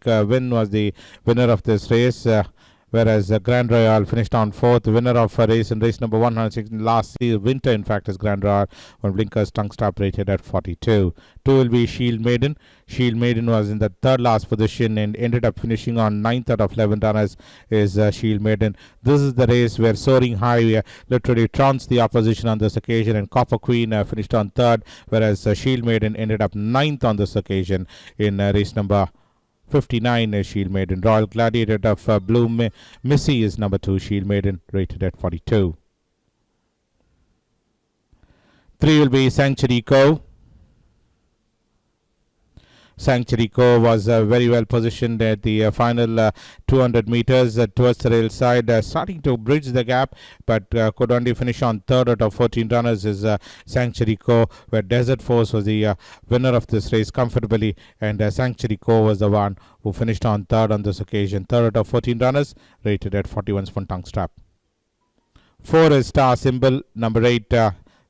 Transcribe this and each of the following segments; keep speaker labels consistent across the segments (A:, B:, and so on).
A: win was the winner of this race. Whereas Grand Royal finished on 4th. Winner of a race in race number 116 last winter, in fact, is Grand Royal on Blinkers tongue stop rated at 42. 2 will be Shield Maiden. Shield Maiden was in the third last position and ended up finishing on 9th out of 11 runners is Shield Maiden. This is the race where Soaring High literally trounced the opposition on this occasion, and Copper Queen finished on 3rd, whereas Shield Maiden ended up 9th on this occasion in race number 59 is Shield Maiden. Royal Gladiator of Blue Missy is number 2, Shield Maiden, rated at 42. 3 will be Sanctuary Cove. Sanctuary Cove was very well positioned at the final 200 meters towards the rail side, starting to bridge the gap, but could only finish on 3rd out of 14 runners is Sanctuary Cove, where Desert Force was the winner of this race comfortably, and Sanctuary Cove was the one who finished on 3rd on this occasion. 3rd out of 14 runners, rated at 41 spoon tongue strap. 4 is Star Symbol, number 8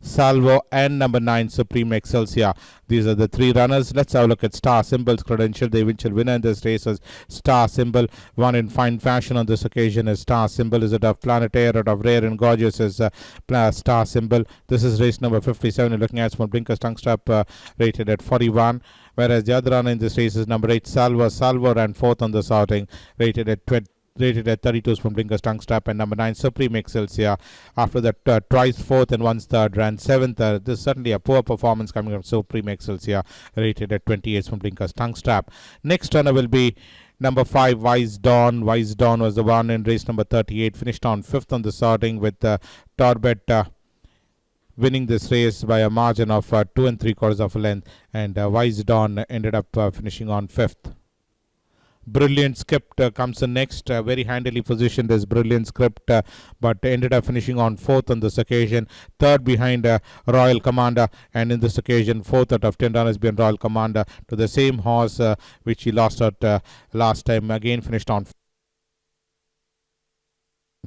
A: Salvo, and number 9 Supreme Excelsior. These are the 3 runners. Let's have a look at Star Symbol's credential. The eventual winner in this race is Star Symbol. Won in fine fashion on this occasion is Star Symbol. Is it of Planet Air, out of Rare and Gorgeous is Star Symbol. This is race number 57. You're looking at small blinkers tongue strap rated at 41. Whereas the other runner in this race is number 8 Salvo. Salvo ran 4th on this outing, rated at 32 from blinkers tongue strap, and number 9 Supreme Excelsior. After that, twice 4th and once 3rd, ran 7th. This is certainly a poor performance coming from Supreme Excelsior, rated at 28 from blinkers tongue strap. Next runner will be number 5 Wise Dawn. Wise Dawn was the one in race number 38, finished on 5th on the sorting, with Torbet winning this race by a margin of 2 3/4 of a length, and Wise Dawn ended up finishing on 5th. Brilliant Script comes in next. Very handily positioned as Brilliant Script, but ended up finishing on 4th on this occasion. 3rd behind Royal Commander, and in this occasion 4th out of 10 runners behind Royal Commander, to the same horse which he lost at last time. Again finished on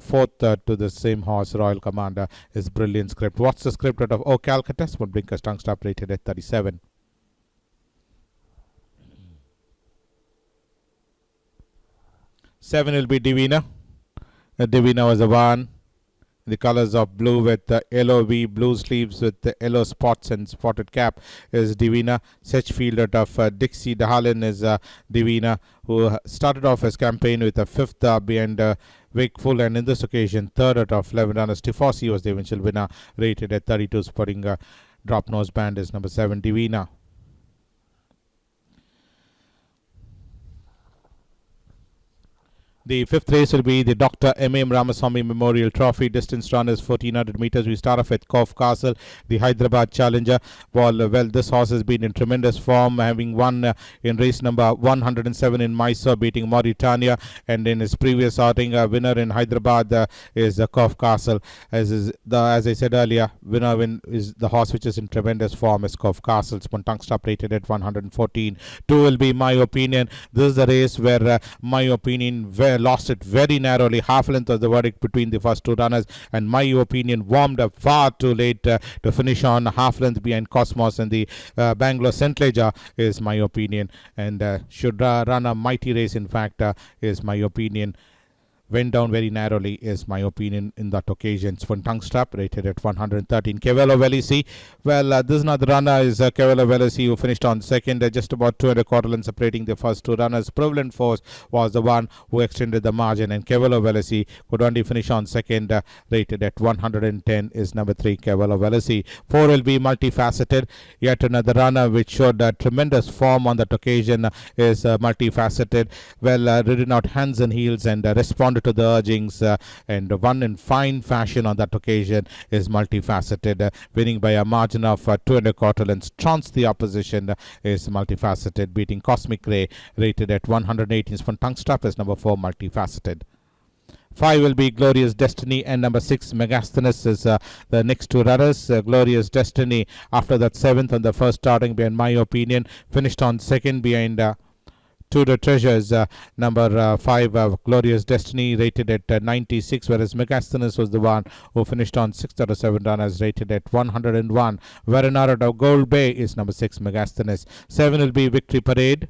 A: 4th to the same horse, Royal Commander, is Brilliant Script. What's the script out of Calcutta? Small blinkers tongue stop rated at 37. 7 will be Divina. Divina was the one. The colors of blue with the yellow V, blue sleeves with the yellow spots and spotted cap is Divina. Sedgefield out of Dixie Dahalin is Divina, who started off his campaign with a 5th behind Wakeful, and in this occasion 3rd out of 11 runners. Tifosi was the eventual winner, rated at 32. Sporting drop nose band is number 7 Divina. The 5th race will be the Dr. M.M. Ramaswamy Memorial Trophy. Distance run is 1400 meters. We start off at Cove Castle, the Hyderabad Challenger. Well, this horse has been in tremendous form, having won in race number 107 in Mysore, beating Mauritania, and in his previous outing, winner in Hyderabad is Cove Castle. As I said earlier, winner is the horse which is in tremendous form is Cove Castle. Tongue stop rated at 114. 2 will be My Opinion. This is the race where My Opinion lost it very narrowly. Half length was the verdict between the first 2 runners, and My Opinion warmed up far too late to finish on half length behind Cosmos, and the Bangalore Centleja is My Opinion, and should run a mighty race. In fact, is My Opinion. Went down very narrowly is My Opinion in that occasion. One tongue strap rated at 113. Cavallo Velisi. Well, this is not the runner, is Cavallo Velisi, who finished on 2nd, just about 2 1/4 lengths separating the first 2 runners. Prevalent Force was the one who extended the margin, and Cavallo Velisi could only finish on 2nd, rated at 110 is number 3 Cavallo Velisi. 4 will be Multifaceted. Yet another runner which showed tremendous form on that occasion is Multifaceted. Well, ridden out hands and heels and responded to the urgings, and won in fine fashion on that occasion is Multifaceted, winning by a margin of 2 1/4 lengths. Trounced the opposition is Multifaceted, beating Cosmic Ray, rated at 118. From tongue strap is number 4 Multifaceted. 5 will be Glorious Destiny, and number 6 Megasthenes is the next 2 runners. Glorious Destiny, after that 7th on the first starting behind My Opinion, finished on 2nd behind To the Treasures, number 5 Glorious Destiny, rated at 96, whereas Megasthenes was the one who finished on 6th out of 7 runners, rated at 101. Varanara of Gold Bay is number 6 Megasthenes. 7 will be Victory Parade.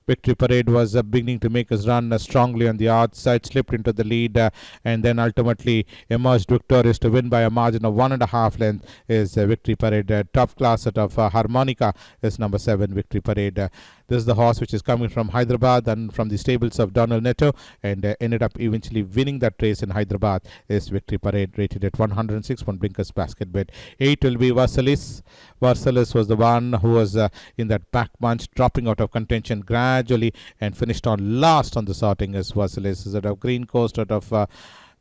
A: Victory Parade was beginning to make his run strongly on the outside, slipped into the lead, and then ultimately emerged victorious to win by a margin of 1.5 length. Is Victory Parade. Top class out of Harmonica is number 7, Victory Parade. This is the horse which is coming from Hyderabad and from the stables of Donald Netto, and ended up eventually winning that race in Hyderabad. Is Victory Parade, rated at 106 on Blinkers basket bet. 8 will be Versalis. Versalis was the one who was in that back bunch, dropping out of contention gradually and finished on last on the sorting. As Versalis is out of Green Coast, out of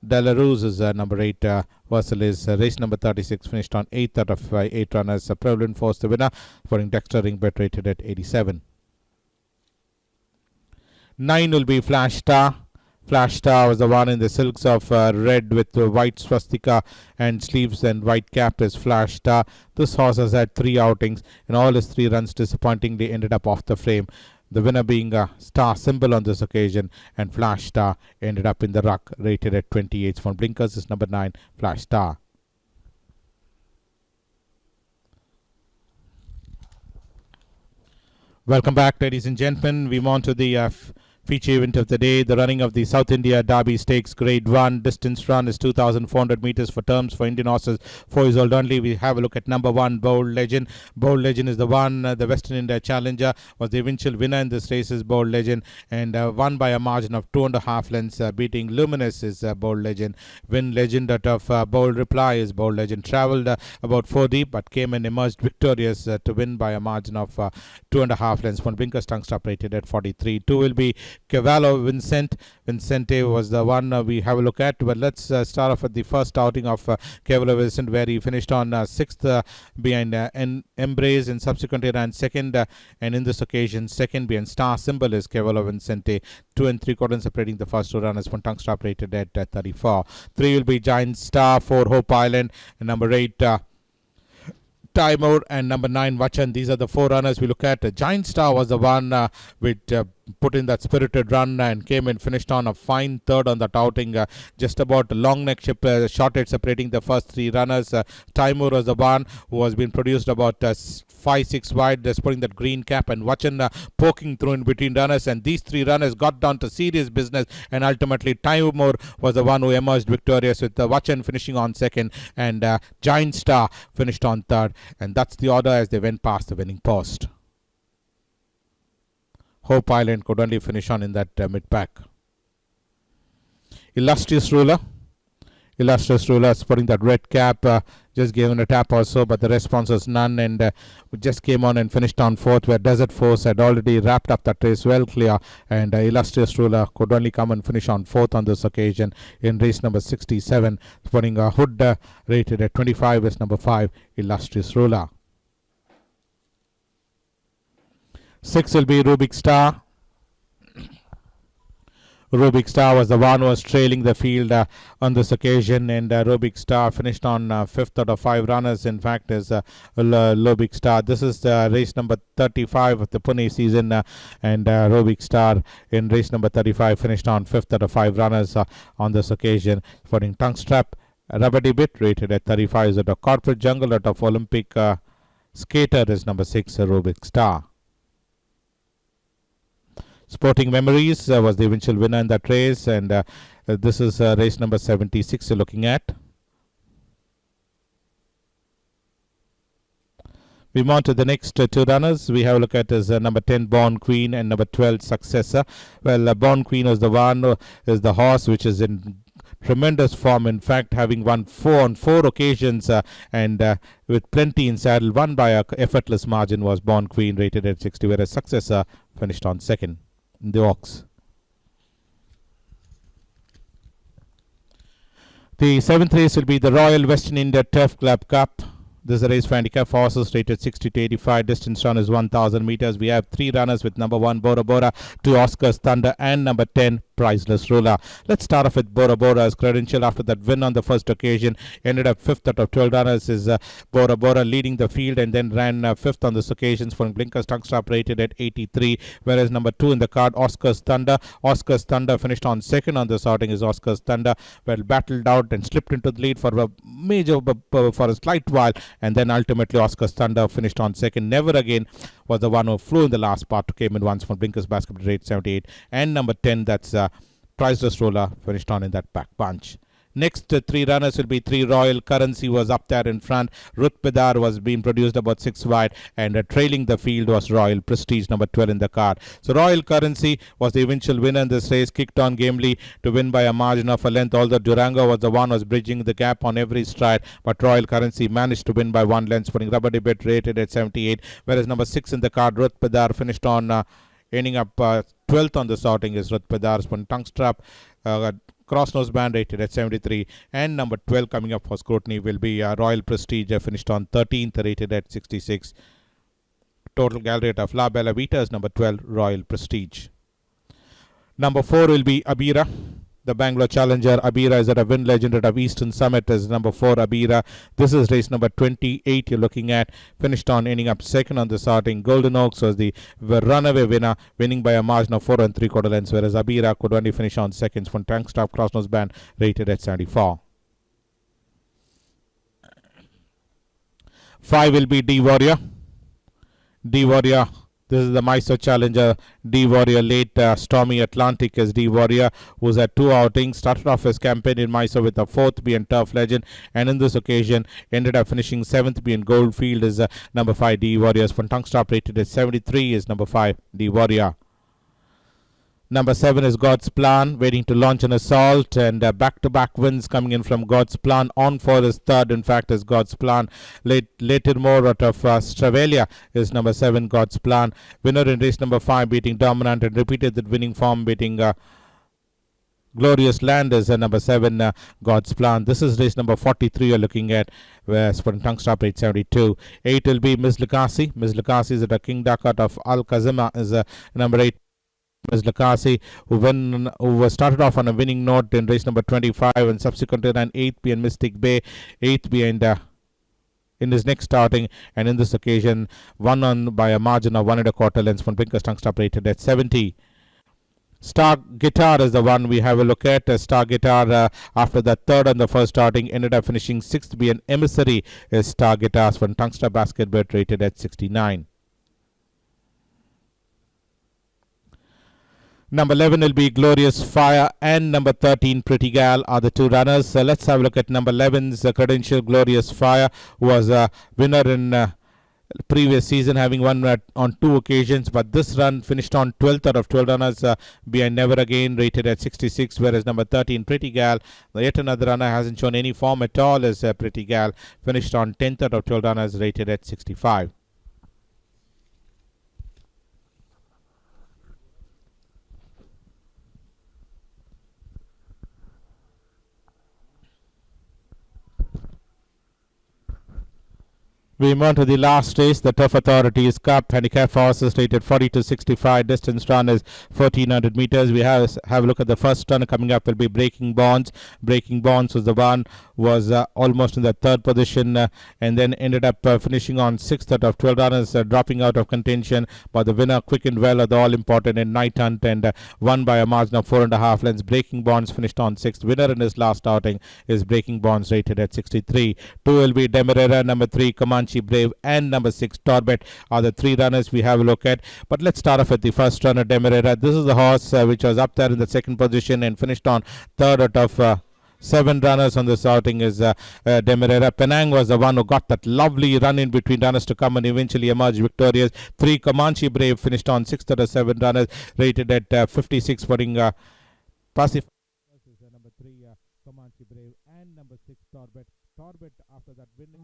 A: Delarose is number 8. Versalis, race number 36, finished on 8th out of 8 runners. Prevalent Force the winner, for Dexter Ring bet, rated at 87. 9 will be Flash Star. Flash Star was the one in the silks of red with white swastika and sleeves and white cap. Is Flash Star. This horse has had 3 outings, and all his 3 runs disappointingly ended up off the frame. The winner being a star symbol on this occasion, and Flash Star ended up in the ruck, rated at 28. From Blinkers is number 9, Flash Star. Welcome back, ladies and gentlemen. We move on to the feature event of the day, the running of the South India Derby Stakes Grade 1. Distance run is 2,400 meters for terms for Indian horses 4 years old only. We have a look at number 1, Bold Legend. Bold Legend is the one, the Western India Challenger was the eventual winner in this race. Is Bold Legend, and won by a margin of 2.5 lengths, beating Luminous. Is Bold Legend. Win Legend out of Bold Reply. Is Bold Legend. Travelled about 4 deep, but came and emerged victorious to win by a margin of 2.5 lengths. One Blinkers tongue stop, rated at 43. 2 will be Cavallo Vincent. Vincente was the one we have a look at, but let's start off with the first outing of Cavallo Vincent, where he finished on 6th behind Embrace, and subsequently ran 2nd, and in this occasion 2nd behind Star Symbol. Is Cavallo Vincente. 2 3/4 separating the first 2 runners. One tongue stop, rated at 34. 3 will be Giant Star. 4 Hope Island, and number 8 Timur, and number 9 Vachan. These are the 4 runners we look at. Giant Star was the one which put in that spirited run and came and finished on a fine 3rd on that outing, just about long neck shorted separating the first 3 runners. Timur was the one who has been produced about 5-6 wide, putting that green cap, and Vachan poking through in between runners, and these 3 runners got down to serious business, and ultimately Timur was the one who emerged victorious, with Vachan finishing on 2nd, and Giant Star finished on 3rd, and that's the order as they went past the winning post. Hope Island could only finish on in that mid-pack. Illustrious Ruler. Illustrious Ruler putting that red cap, just gave him a tap or so, but the response was none, and just came on and finished on 4th, where Desert Force had already wrapped up that race well clear, and Illustrious Ruler could only come and finish on 4th on this occasion in race number 67, putting a hood rated at 25 is number 5, Illustrious Ruler. 6 will be Rubik Star. Rubik Star was the one who was trailing the field on this occasion, and Rubik Star finished on 5th out of 5 runners. In fact, is Rubik Star. This is race number 35 of the Pune season, and Rubik Star in race number 35 finished on 5th out of 5 runners on this occasion. For tongue strap, Rabadi Bit, rated at 35, is at a Corporate Jungle out of Olympic Skater is number 6, Rubik Star. Sporting Memories was the eventual winner in that race, and this is race number 76 you're looking at. We move on to the next 2 runners. We have a look at is number 10 Born Queen and number 12 Successor. Well, Born Queen is the one, is the horse which is in tremendous form, in fact having won 4 on 4 occasions, and with plenty in saddle. Won by a effortless margin was Born Queen, rated at 60, whereas Successor finished on 2nd in the Oaks. The 7th race will be the Royal Western India Turf Club Cup. This is a race for handicap horses rated 60 to 85. Distance run is 1,000 meters. We have 3 runners with number 1 Bora Bora, 2 Oscar's Thunder, and number 10 Priceless Ruler. Let's start off with Bora Bora's credential. After that win on the first occasion, ended up 5th out of 12 runners. Is Bora Bora leading the field, and then ran 5th on this occasion for Blinkers tongue stop, rated at 83. Whereas number 2 in the card, Oscar's Thunder. Oscar's Thunder finished on 2nd on this outing. Is Oscar's Thunder, well, battled out and slipped into the lead for a slight while, and then ultimately Oscar's Thunder finished on 2nd. Never again was the one who flew in the last part, came in once from Blinkers Basket rate 78. And number 10, that's Priceless Roller, finished on in that back bunch. Next three runners will be 3 Royal Currency was up there in front. Ruth Bedar was being produced about 6 wide, and trailing the field was Royal Prestige, number 12 in the card. So Royal Currency was the eventual winner in this race, kicked on gamely to win by a margin of a length, although Durango was the one who was bridging the gap on every stride, but Royal Currency managed to win by 1 length, putting Rubber Debate rated at 78, whereas number 6 in the card, Ruth Bedar, finished on ending up 12th on the sorting is Ruth Bedar's one tongue strap. Cross nose band rated at 73, and number 12 coming up for scrutiny will be Royal Prestige, finished on 13th, rated at 66. Total gallery rate of La Bella Vita is number 12, Royal Prestige. Number 4 will be Abira, the Bangalore Challenger. Abira is at a win legend of Eastern Summit as number 4 Abira. This is race number 28 you're looking at, finished on ending up second on the starting. Golden Oaks was the runaway winner, winning by a margin of 4 3/4 lengths, whereas Abira could only finish on seconds from tank stop crossnose band rated at 74. 5 will be D Warrior. D Warrior, this is the Mysore Challenger. D Warrior late Stormy Atlantic as D Warrior, who's had 2 outings. Started off his campaign in Mysore with a 4th being Turf Legend, and in this occasion ended up finishing 7th being Goldfield is number 5 D Warriors. From tongue stop rated at 73 is number 5 D Warrior. Number 7 is God's Plan, waiting to launch an assault, and back-to-back wins coming in from God's Plan. On for his third, in fact, is God's Plan. Later more out of Stravalia is number 7, God's Plan. Winner in race number 5, beating Dominant, and repeated that winning form, beating Glorious Land is number 7, God's Plan. This is race number 43 you're looking at, where Spring Tongue Stop rate 72. 8 will be Miss Lucasi. Miss Lucasi is at a King Dakat of Al Kazima is number 8. Ms. Lakasi, who started off on a winning note in race number 25 and subsequently ran 8th behind Mystic Bay, 8th behind in his next starting, and in this occasion won on by a margin of 1 1/4 lengths from Pinker's Tongue Stop rated at 70. Star Guitar is the one we have a look at. Star Guitar, after the third on the first starting, ended up finishing 6th behind Emissary is Star Guitars from Tongue Stop Basket bet rated at 69. Number 11 will be Glorious Fire, and number 13 Pretty Gal are the 2 runners. Let's have a look at number 11's credential. Glorious Fire was a winner in previous season, having won on 2 occasions, but this run finished on 12th out of 12 runners behind Never Again, rated at 66, whereas number 13 Pretty Gal, yet another runner, hasn't shown any form at all as Pretty Gal, finished on 10th out of 12 runners, rated at 65. We move on to the last race, the Turf Authorities Cup. Handicap horses rated 40 to 65. Distance run is 1400 meters. We have a look at the first runner coming up will be Breaking Bonds. Breaking Bonds was the one was almost in the third position and then ended up finishing on 6th out of 12 runners, dropping out of contention. But the winner quickened well at the all-important in Night Hunt and won by a margin of 4.5 lengths. Breaking Bonds finished on 6th. Winner in his last outing is Breaking Bonds, rated at 63. 2 will be Demerara, number 3 Comanche Brave, and number 6 Torbet are the 3 runners we have a look at. But let's start off with the first runner, Demerara. This is the horse which was up there in the second position and finished on 3rd out of 7 runners on this outing is Demerara. Penang was the one who got that lovely run in between runners to come and eventually emerge victorious. 3 Comanche Brave finished on 6th out of 7 runners, rated at 56, putting Pacific number 3 Comanche Brave and number 6 Torbet. Torbet after that winning.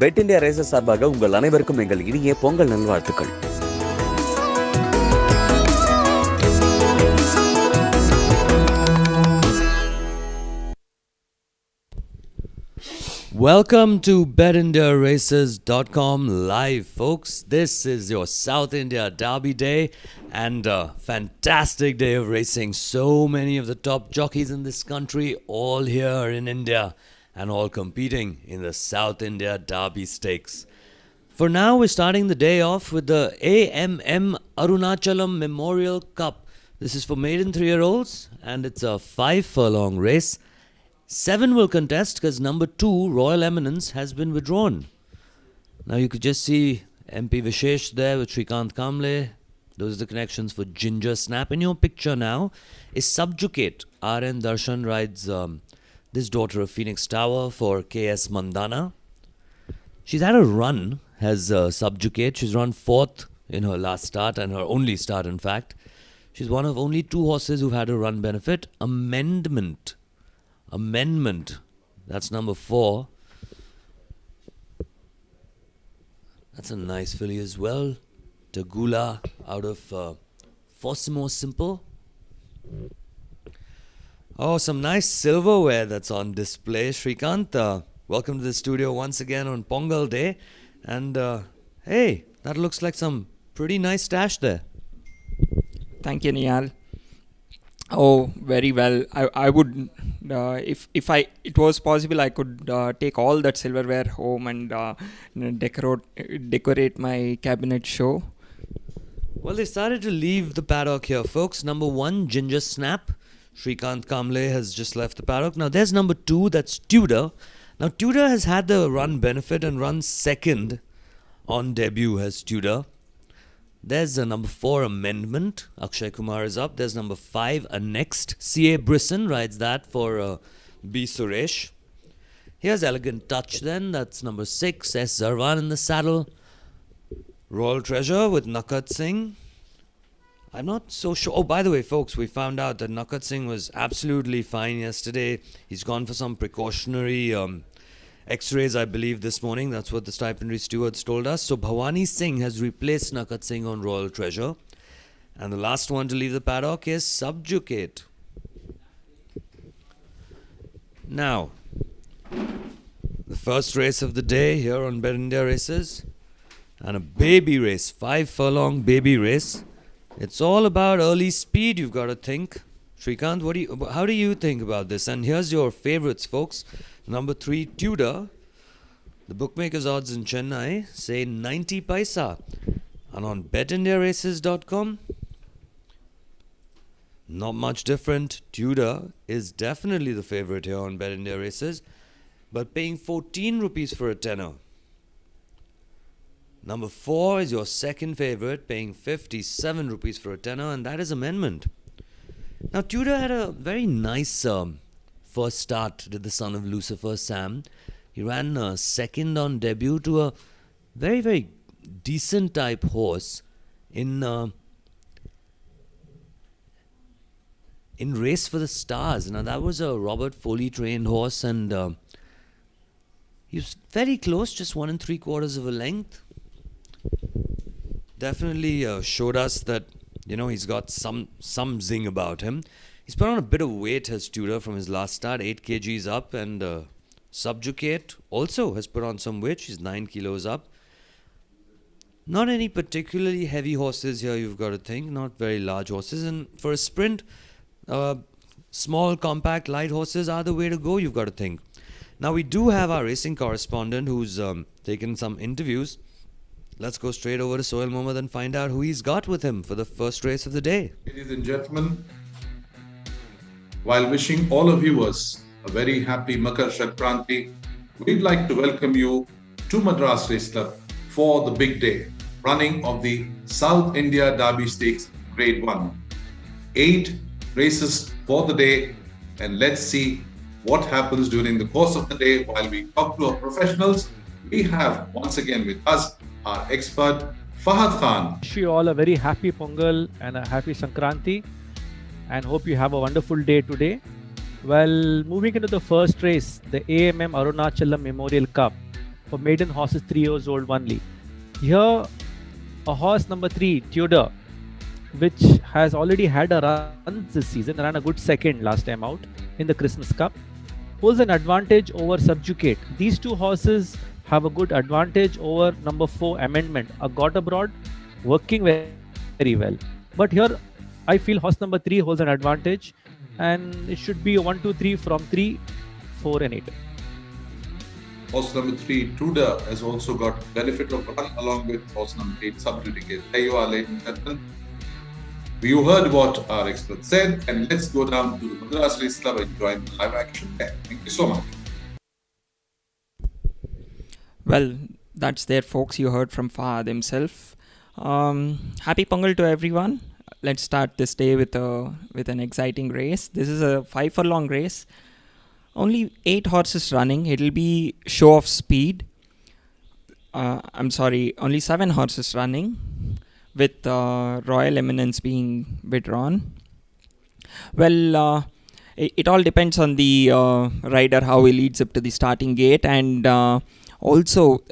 B: Bet India Races சார்பாக உங்கள் அனைவருக்கும் எங்கள் இனிய பொங்கல் நல்வாழ்த்துக்கள்.
C: Welcome to BetIndiaRaces.com live, folks. This is your South India Derby Day and a fantastic day of racing. So many of the top jockeys in this country all here in India and all competing in the South India Derby Stakes. For now, we're starting the day off with the AMM Arunachalam Memorial Cup. This is for maiden 3-year-olds and it's a 5-furlong race. 7 will contest because number 2, Royal Eminence, has been withdrawn. Now you could just see MP Vishesh there with Shrikant Kamble. Those are the connections for Ginger Snap. In your picture now is Subjugate. RN Darshan rides this daughter of Phoenix Tower for KS Mandana. She's had a run as Subjugate. She's run 4th in her last start and her only start in fact. She's one of only 2 horses who've had a run benefit. Amendment. That's number 4. That's a nice filly as well. Tagula out of Fossimo Simple. Oh, some nice silverware that's on display. Shrikant, welcome to the studio once again on Pongal Day. And hey, that looks like some pretty nice stash there.
D: Thank you, Niyal. Oh, very well. I would, if it was possible, I could take all that silverware home and decorate my cabinet show.
C: Well, they started to leave the paddock here, folks. Number 1, Ginger Snap. Shrikant Kamble has just left the paddock. Now, there's number 2, that's Tudor. Now, Tudor has had the run benefit and run 2nd on debut as Tudor. There's number 4, Amendment. Akshay Kumar is up. There's number 5, Annexed. C.A. Brisson rides that for B. Suresh. Here's Elegant Touch then. That's number 6, S. Zarwan in the saddle. Royal Treasure with Nakat Singh. I'm not so sure. Oh, by the way, folks, we found out that Nakat Singh was absolutely fine yesterday. He's gone for some precautionary X-rays, I believe, this morning. That's what the stipendiary stewards told us. So Bhavani Singh has replaced Nakat Singh on Royal Treasure. And the last one to leave the paddock is Subjugate. Now, the first race of the day here on Bet India Races. And a baby race, 5-furlong baby race. It's all about early speed, you've got to think. Shrikant, how do you think about this? And here's your favorites, folks. Number 3, Tudor. The bookmakers odds in Chennai say 90 paisa. And on betindiaraces.com, not much different. Tudor is definitely the favorite here on Bet India Races, but paying 14 rupees for a tenner. Number 4 is your second favorite, paying 57 rupees for a tenner, and that is Amendment. Now, Tudor had a very nice first start, did the son of Lucifer, Sam. He ran 2nd on debut to a very, very decent type horse in Race for the Stars. Now, that was a Robert Foley trained horse, and he was very close, just 1 3/4 of a length. Definitely showed us that, he's got some zing about him. He's put on a bit of weight as Tudor from his last start, 8 kgs up, and Subjugate also has put on some weight. She's 9 kilos up. Not any particularly heavy horses here, you've got to think. Not very large horses. And for a sprint, small, compact, light horses are the way to go, you've got to think. Now, we do have our racing correspondent who's taken some interviews. Let's go straight over to Sohail Mohammad and find out who he's got with him for the first race of the day.
E: Ladies and gentlemen, while wishing all our viewers a very happy Makar Sankranti, we'd like to welcome you to Madras Race Club for the big day, running of the South India Derby Stakes Grade 1. 8 races for the day, and let's see what happens during the course of the day. While we talk to our professionals, we have once again with us our expert Fahad Khan.
F: Wish you all a very happy Pongal and a happy Sankranti, and hope you have a wonderful day today. Well, moving into the first race, the AMM Arunachalam Memorial Cup for maiden horses 3 years old only. Here, a horse number 3, Tudor, which has already had a run this season, ran a good second last time out in the Christmas Cup. holds an advantage over Subjugate. These two horses have a good advantage over number 4 Amendment, a got abroad, working very well. But here, I feel horse number 3 holds an advantage, and it should be a 1, 2, 3 from 3, 4, and 8.
E: Horse number 3, Tudor, has also got benefit of run along with horse number 8, Subjugate. There you are, ladies and gentlemen. You heard what our expert said, and let's go down to the Madras Race Club and join the live action there. Thank you so much.
D: Well, that's there, folks. You heard from Fahad himself. Happy Pongal to everyone. Let's start this day with an exciting race. This is a 5 furlong race. Only 8 horses running. It'll be show of speed. Only 7 horses running, with Royal Eminence being withdrawn. Well, it all depends on the rider, how he leads up to the starting gate, and also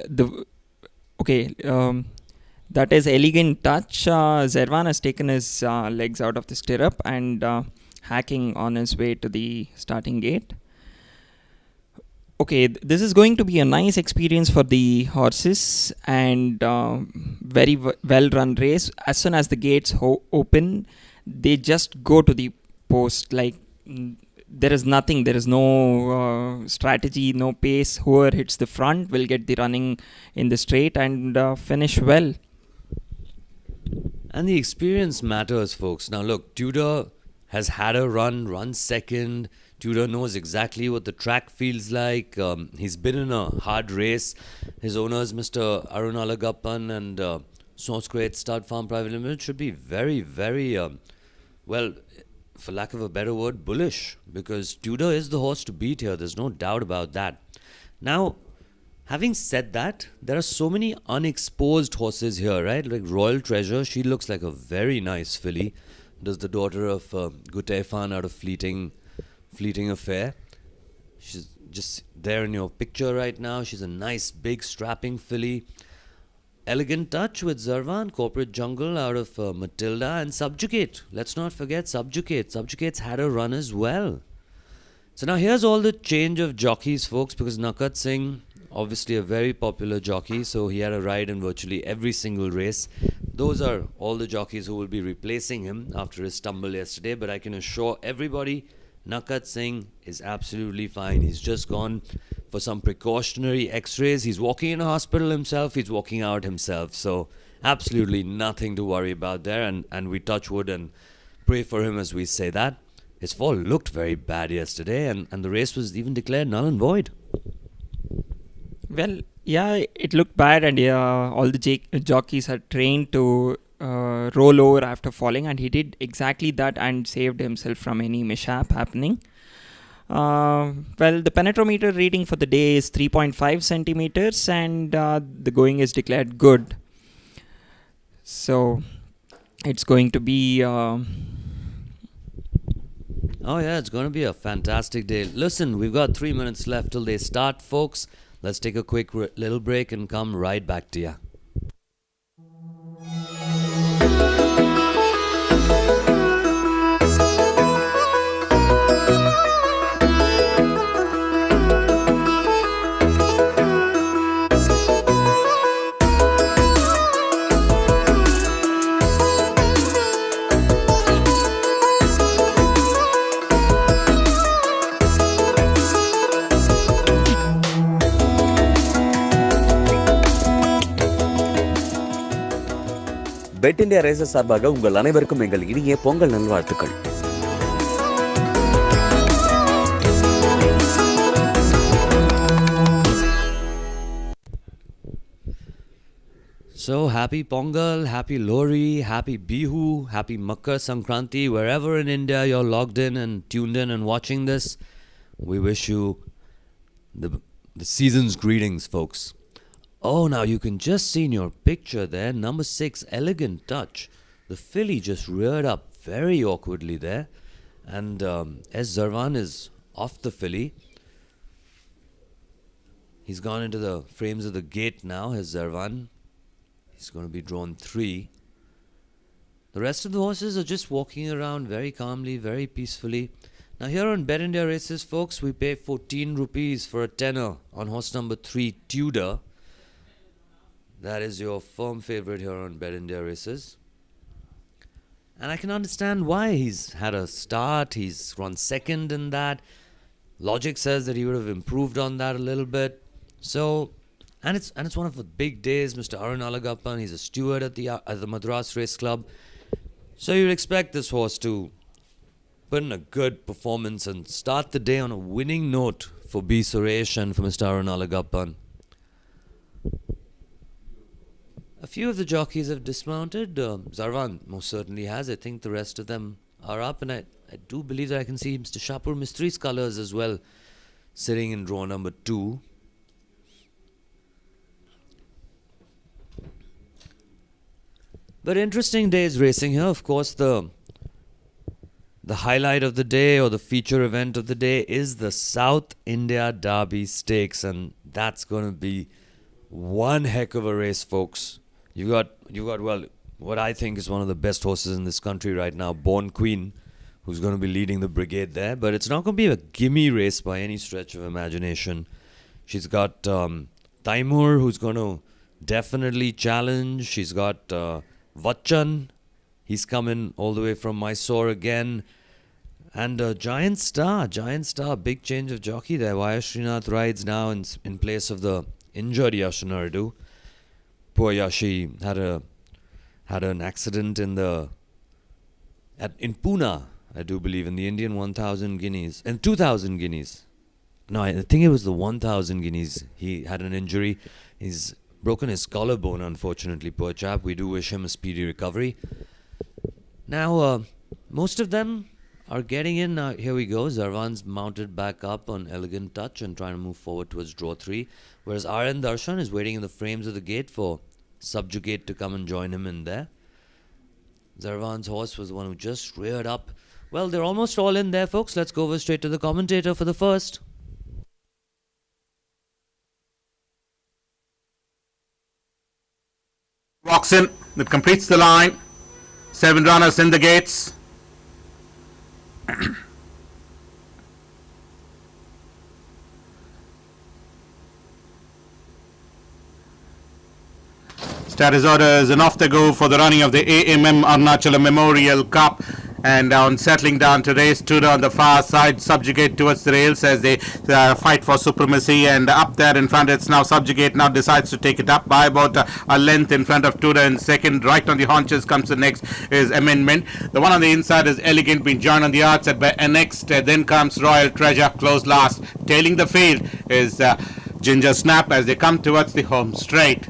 D: that is Elegant Touch. Zervan has taken his legs out of the stirrup and hacking on his way to the starting gate. Okay, this is going to be a nice experience for the horses, and very well run race. As soon as the gates open, they just go to the post. Like, there is nothing, there is no strategy, no pace. Whoever hits the front will get the running in the straight and finish well.
C: And the experience matters, folks. Now look, Tudor has had a run second. Tudor knows exactly what the track feels like. He's been in a hard race. His owners, Mr. Arunachalam and Sanskrit Stud Farm Private Limited, should be very, very, well, for lack of a better word, bullish. Because Tudor is the horse to beat here. There's no doubt about that. Now, having said that, there are so many unexposed horses here, right? Like Royal Treasure, she looks like a very nice filly. Does the daughter of Gutefan out of Fleeting Affair. She's just there in your picture right now. She's a nice, big, strapping filly. Elegant Touch with Zervan, Corporate Jungle out of Matilda, and Subjugate. Let's not forget Subjugate. Subjugate's had a run as well. So now here's all the change of jockeys, folks, because Nakat Singh, obviously a very popular jockey, so he had a ride in virtually every single race. Those are all the jockeys who will be replacing him after his stumble yesterday, but I can assure everybody, Nakat Singh is absolutely fine. He's just gone for some precautionary x-rays. He's walking in a hospital himself. He's walking out himself. So absolutely nothing to worry about there. And we touch wood and pray for him as we say that. His fall looked very bad yesterday, and the race was even declared null and void.
D: Well, yeah, it looked bad, and all the jockeys are trained to roll over after falling, and he did exactly that and saved himself from any mishap happening. Well, the penetrometer reading for the day is 3.5 centimeters, and the going is declared good. So it's going to be
C: oh yeah, it's going to be a fantastic day. Listen, we've got 3 minutes left till they start, folks. Let's take a quick little break and come right back to you.
B: Bet India Races சார்பாக உங்கள் அனைவருக்கும் எங்கள் இனிய பொங்கல் நல்வாழ்த்துக்கள்.
C: So happy Pongal, happy Lori, happy Bihu, happy Makar Sankranti, wherever in India you're logged in and tuned in and watching this. We wish you the season's greetings, folks. Oh, now you can just see in your picture there, number 6, Elegant Touch. The filly just reared up very awkwardly there. And S. Zarvan is off the filly. He's gone into the frames of the gate now, S. Zarvan. He's going to be drawn 3. The rest of the horses are just walking around very calmly, very peacefully. Now here on Bet India Races, folks, we pay 14 rupees for a tenner on horse number 3, Tudor. That is your firm favourite here on Bet India Races. And I can understand why. He's had a start, he's run second in that. Logic says that he would have improved on that a little bit. So, and it's one of the big days. Mr. Arunachalam, he's a steward at the Madras Race Club. So you'd expect this horse to put in a good performance and start the day on a winning note for B. Suresh and for Mr. Arunachalam. A few of the jockeys have dismounted. Zarwan most certainly has. I think the rest of them are up, and I do believe that I can see Mr. Shapur Mistri's colours as well, sitting in draw number 2. But interesting days racing here. Of course, the highlight of the day, or the feature event of the day, is the South India Derby Stakes, and that's going to be one heck of a race, folks. You got well, what I think is one of the best horses in this country right now, Born Queen, who's going to be leading the brigade there. But it's not going to be a gimme race by any stretch of imagination. She's got Taimur, who's going to definitely challenge. She's got Vachan. He's coming all the way from Mysore again. And Giant Star, big change of jockey there. Vaya Srinath rides now in place of the injured Yashanardu. Poor Yashi had an accident in Pune, I do believe, in the Indian 1,000 guineas and 2,000 guineas. No, I think it was the 1,000 guineas. He had an injury. He's broken his collarbone, unfortunately, poor chap. We do wish him a speedy recovery. Now, most of them are getting in. Now, here we go. Zarwan's mounted back up on Elegant Touch and trying to move forward towards draw 3. Whereas RN Darshan is waiting in the frames of the gate for Subjugate to come and join him in there. Zarwan's horse was the one who just reared up. Well, they're almost all in there, folks. Let's go over straight to the commentator for the first.
A: Walks in, that completes the line. 7 runners in the gates. Status orders and off they go for the running of the AMM Arunachalam Memorial Cup. And on settling down to race, Tudor on the far side, Subjugate towards the rails as they fight for supremacy. And up there in front, it's now Subjugate now decides to take it up by about a length in front of Tudor in second. Right on the haunches comes the next is Amendment. The one on the inside is Elegant, being joined on the outside by Annexed. Then comes Royal Treasure, close last. Tailing the field is Ginger Snap as they come towards the home straight.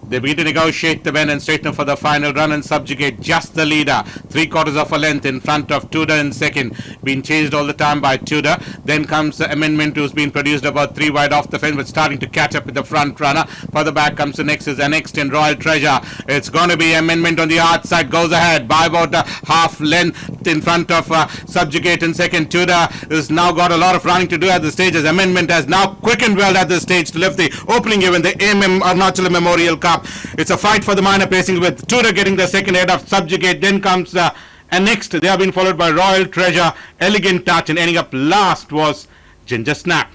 A: They begin to negotiate the bend and straighten for the final run, and Subjugate just the leader. 3/4 of a length in front of Tudor in second. Being chased all the time by Tudor. Then comes the Amendment, who's been produced about 3 wide off the fence, but starting to catch up with the front runner. Further back comes the next is Annexed in Royal Treasure. It's going to be Amendment on the outside, goes ahead by about a half length in front of Subjugate in second. Tudor has now got a lot of running to do at the stage, as Amendment has now quickened well at the stage to lift the opening game in the AMM Arunachalam Memorial Cup. It's a fight for the minor placing, with Tudor getting the second head of Subjugate. Then comes Annexed. They have been followed by Royal Treasure, Elegant Touch, and ending up last was Ginger Snap.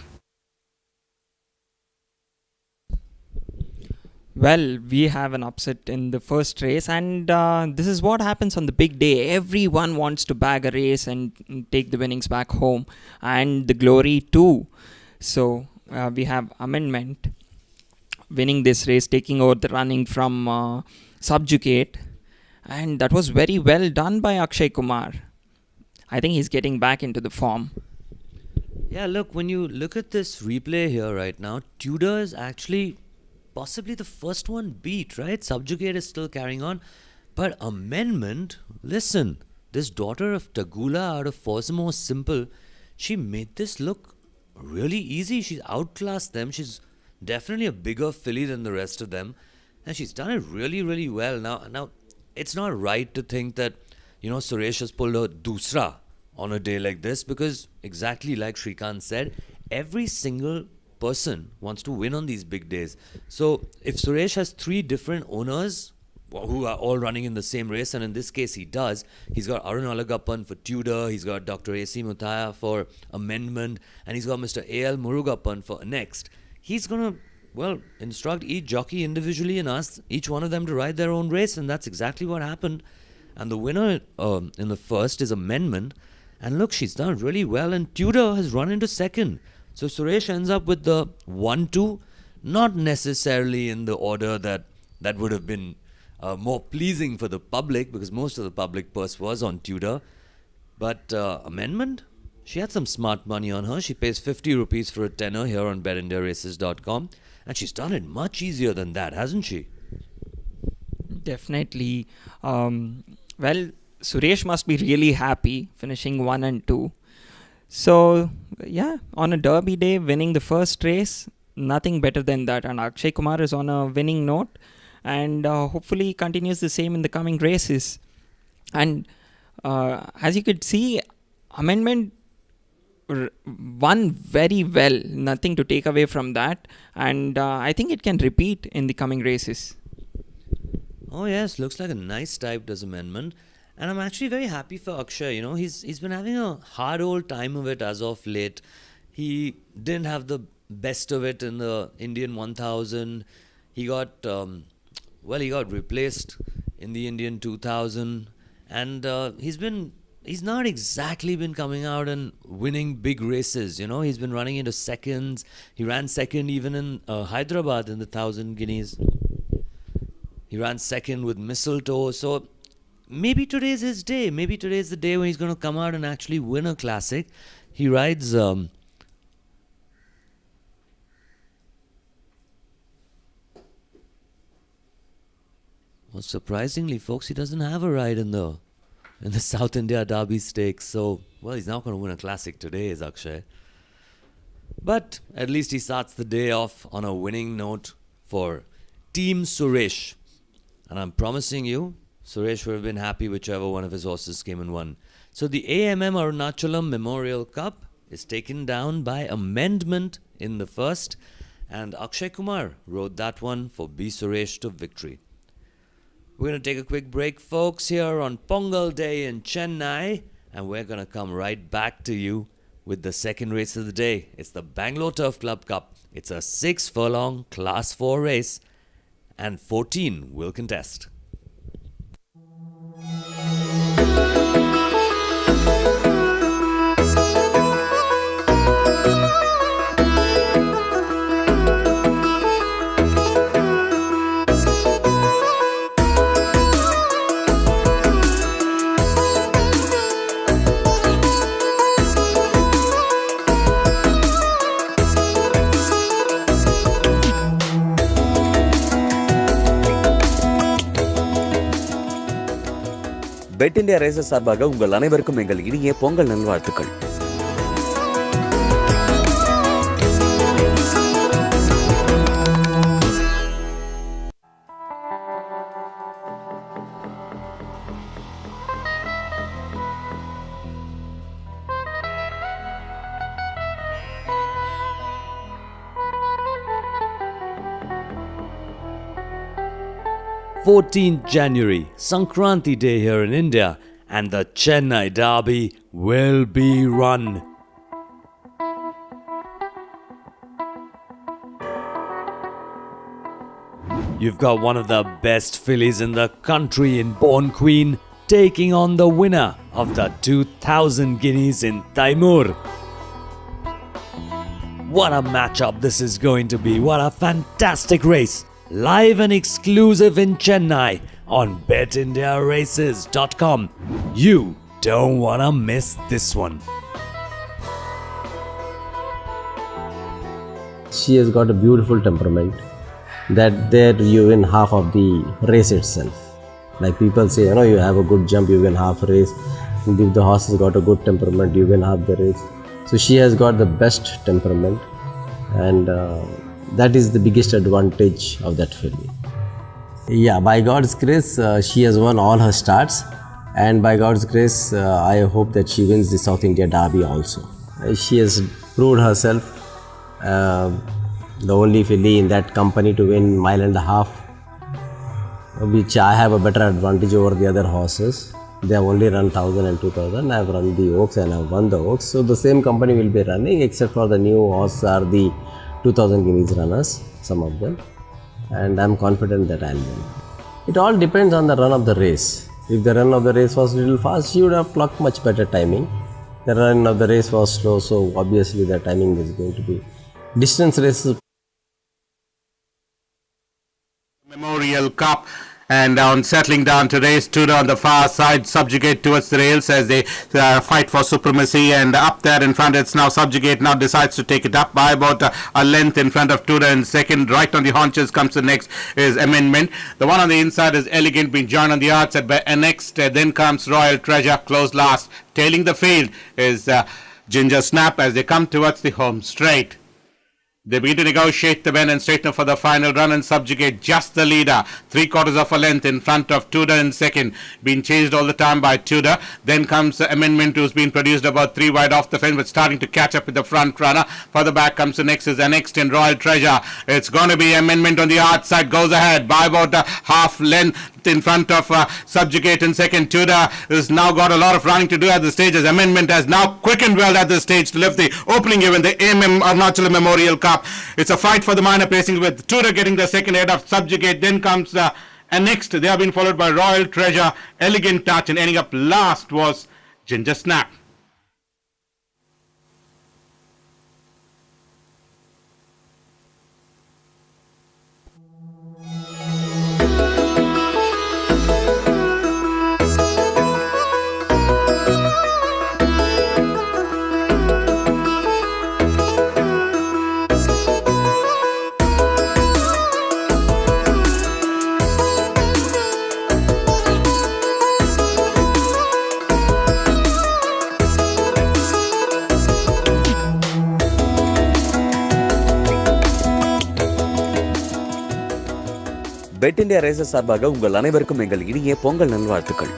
D: Well, we have an upset in the first race, and this is what happens on the big day. Everyone wants to bag a race and take the winnings back home, and the glory too. So we have Amendment winning this race, taking over the running from Subjugate, and that was very well done by Akshay Kumar. I think he's getting back into the form.
C: Yeah, look, when you look at this replay here right now, Tudor is actually possibly the first one beat, right? Subjugate is still carrying on. But Amendment, listen, this daughter of Tagula out of Forsamo Simple, she made this look really easy. She's outclassed them. She's definitely a bigger filly than the rest of them, and she's done it really, really well. Now, it's not right to think that, Suresh has pulled a dusra on a day like this, because exactly like Shrikant said, every single person wants to win on these big days. So if Suresh has 3 different owners who are all running in the same race, and in this case he does. He's got Arunachalam for Tudor, he's got Dr. A.C. Muthaya for Amendment, and he's got Mr. A.L. Murugappan for Next. He's going to, instruct each jockey individually and ask each one of them to ride their own race, and that's exactly what happened. And the winner in the first is Amendment, and look, she's done really well, and Tudor has run into second. So Suresh ends up with the 1-2, not necessarily in the order that would have been more pleasing for the public, because most of the public purse was on Tudor. But Amendment, she had some smart money on her. She pays 50 rupees for a tenner here on betindiaraces.com, and she's done it much easier than that, hasn't she?
D: Definitely. Suresh must be really happy finishing 1 and 2. So, yeah, on a derby day, winning the first race, nothing better than that. And Akshay Kumar is on a winning note, and hopefully continues the same in the coming races. And as you could see, Amendment won very well. Nothing to take away from that. And I think it can repeat in the coming races.
C: Oh yes, looks like a nice type, does Amendment. And I'm actually very happy for Akshay. You know, he's been having a hard old time of it as of late. He didn't have the best of it in the Indian 1000. He got he got replaced in the Indian 2000, and he's not exactly been coming out and winning big races. You know, he's been running into seconds. He ran second even in Hyderabad in the 1000 guineas. He ran second with Mistletoe. So maybe today's his day. Maybe today's the day when he's going to come out and actually win a classic. He rides surprisingly, folks, he doesn't have a ride in the South India Derby Stakes. So, he's not going to win a classic today, is Akshay. But at least he starts the day off on a winning note for Team Suresh. And I'm promising you, Suresh would have been happy whichever one of his horses came and won. So the AMM Arunachalam Memorial Cup is taken down by Amendment in the first, and Akshay Kumar rode that one for B. Suresh to victory. We're going to take a quick break, folks, here on Pongal Day in Chennai, and we're going to come right back to you with the second race of the day. It's the Bangalore Turf Club Cup. It's a 6-furlong Class 4 race, and 14 will contest.
B: Bet India Races சார்பாக உங்கள் அனைவருக்கும் எங்கள் இனிய பொங்கல் நல்வாழ்த்துக்கள்.
C: January, Sankranti Day here in India, and the Chennai Derby will be run. You've got one of the best fillies in the country in Born Queen taking on the winner of the 2000 guineas in Taimur. What a matchup this is going to be. What a fantastic race. Live and exclusive in Chennai on betindiaraces.com. You don't want to miss this one.
G: She has got a beautiful temperament that there you win half of the race itself. Like people say, you have a good jump, you win half race. If the horse has got a good temperament, you win half the race. So she has got the best temperament, and that is the biggest advantage of that filly. Yeah, by God's grace, she has won all her starts, and by God's grace, I hope that she wins the South India Derby also. She has proved herself the only filly in that company to win 1.5 miles. which I have a better advantage over the other horses. They have only run 1000 and 2000. I have run the Oaks and I have won the Oaks. So the same company will be running, except for the new horse are the 2000 guineas runners, some of them. And I am confident that I will win. It all depends on the run of the race. If the run of the race was a little fast, she would have clocked much better timing. The run of the race was slow, so obviously the timing is going to be. Distance races.
A: Memorial Cup, and on settling down to race Tudor on the far side, subjugate towards the rails as they fight for supremacy, and up there in front it's now subjugate, now decides to take it up by about a length in front of Tudor in second. Right on the haunches comes the next is Amendment. The one on the inside is Elegant, being joined on the outside by next, then comes Royal Treasure close last. Tailing the field is Ginger Snap as they come towards the home straight. They begin to negotiate the bend and straighten for the final run and subjugate just the leader. 3/4 of a length in front of Tudor in second. Being chased all the time by Tudor. Then comes Amendment, who's been produced about 3 wide off the fence, but starting to catch up with the front runner. Further back comes the next is Annexed in Royal Treasure. It's going to be Amendment on the outside. Goes ahead by about a half length in front of Subjugate in second. Tudor has now got a lot of running to do at the stage, as Amendment has now quickened well at this stage to lift the opening event, the Arunachalam Memorial Cup. It's a fight for the minor placings, with Tudor getting the second head of Subjugate. Then comes Annexed. They have been followed by Royal Treasure, Elegant Touch, and ending up last was Ginger Snap.
B: Bet India Races சார்பாக உங்கள் அனைவருக்கும் எங்கள் இனிய பொங்கல் நல்வாழ்த்துக்கள்.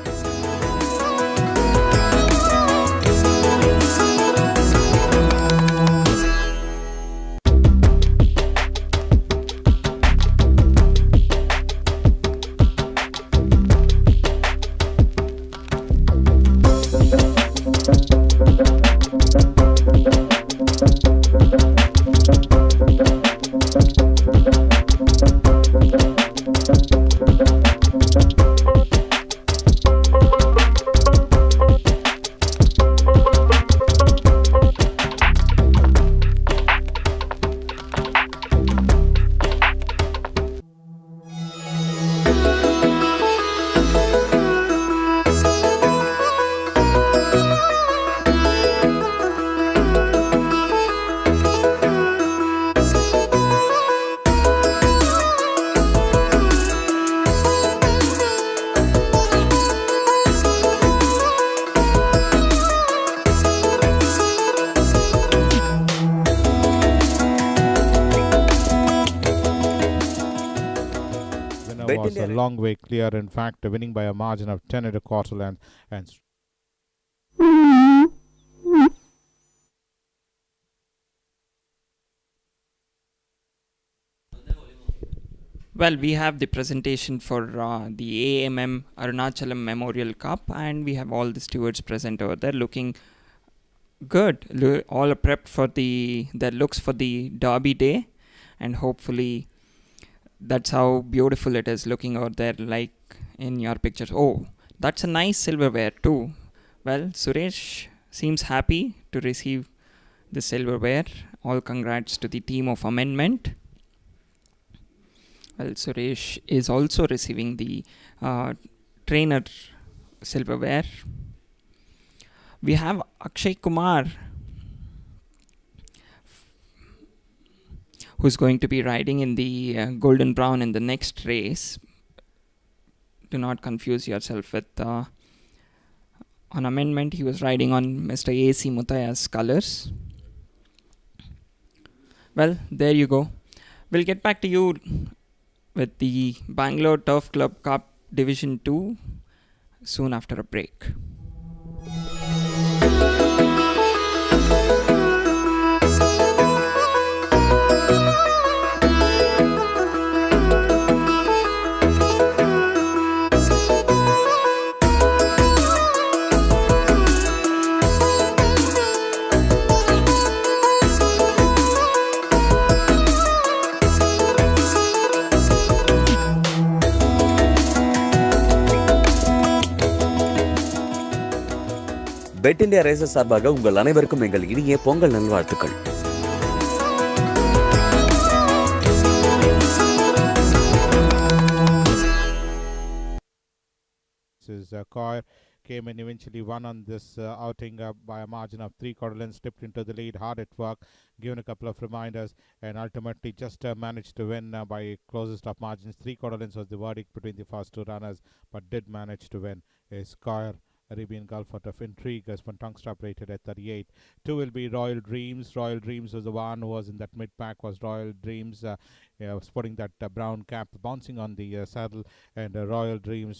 A: Was a long way clear, in fact, winning by a margin of 10 1/4 length. And
D: well, we have the presentation for the AMM Arunachalam Memorial Cup, and we have all the stewards present over there looking good. All are prepped for their looks for the Derby Day, and hopefully that's how beautiful it is looking out there, like in your pictures. Oh, that's a nice silverware too. Well, Suresh seems happy to receive the silverware. All congrats to the team of Amendment. Well, Suresh is also receiving the trainer silverware. We have Akshay Kumar, who's going to be riding in the Golden Brown in the next race. Do not confuse yourself with on Amendment. He was riding on Mr. A.C. Mutaya's colors. Well, there you go. We'll get back to you with the Bangalore Turf Club Cup Division 2 soon after a break.
B: Bet India Races சார்பாக உங்கள் அனைவருக்கும் எங்கள் இனிய பொங்கல் நல்வாழ்த்துக்கள்.
A: Coir came and eventually won on this outing by a margin of 3/4 lengths, slipped into the lead, hard at work, given a couple of reminders, and ultimately just managed to win by closest of margins. 3/4 lengths was the verdict between the first two runners, but did manage to win. Is Coir Arabian Gulf out of intrigue as Tonguestrap rated at 38. 2 will be Royal Dreams. Royal Dreams was the one who was in that mid pack, was Royal Dreams, sporting that brown cap, bouncing on the saddle, and Royal Dreams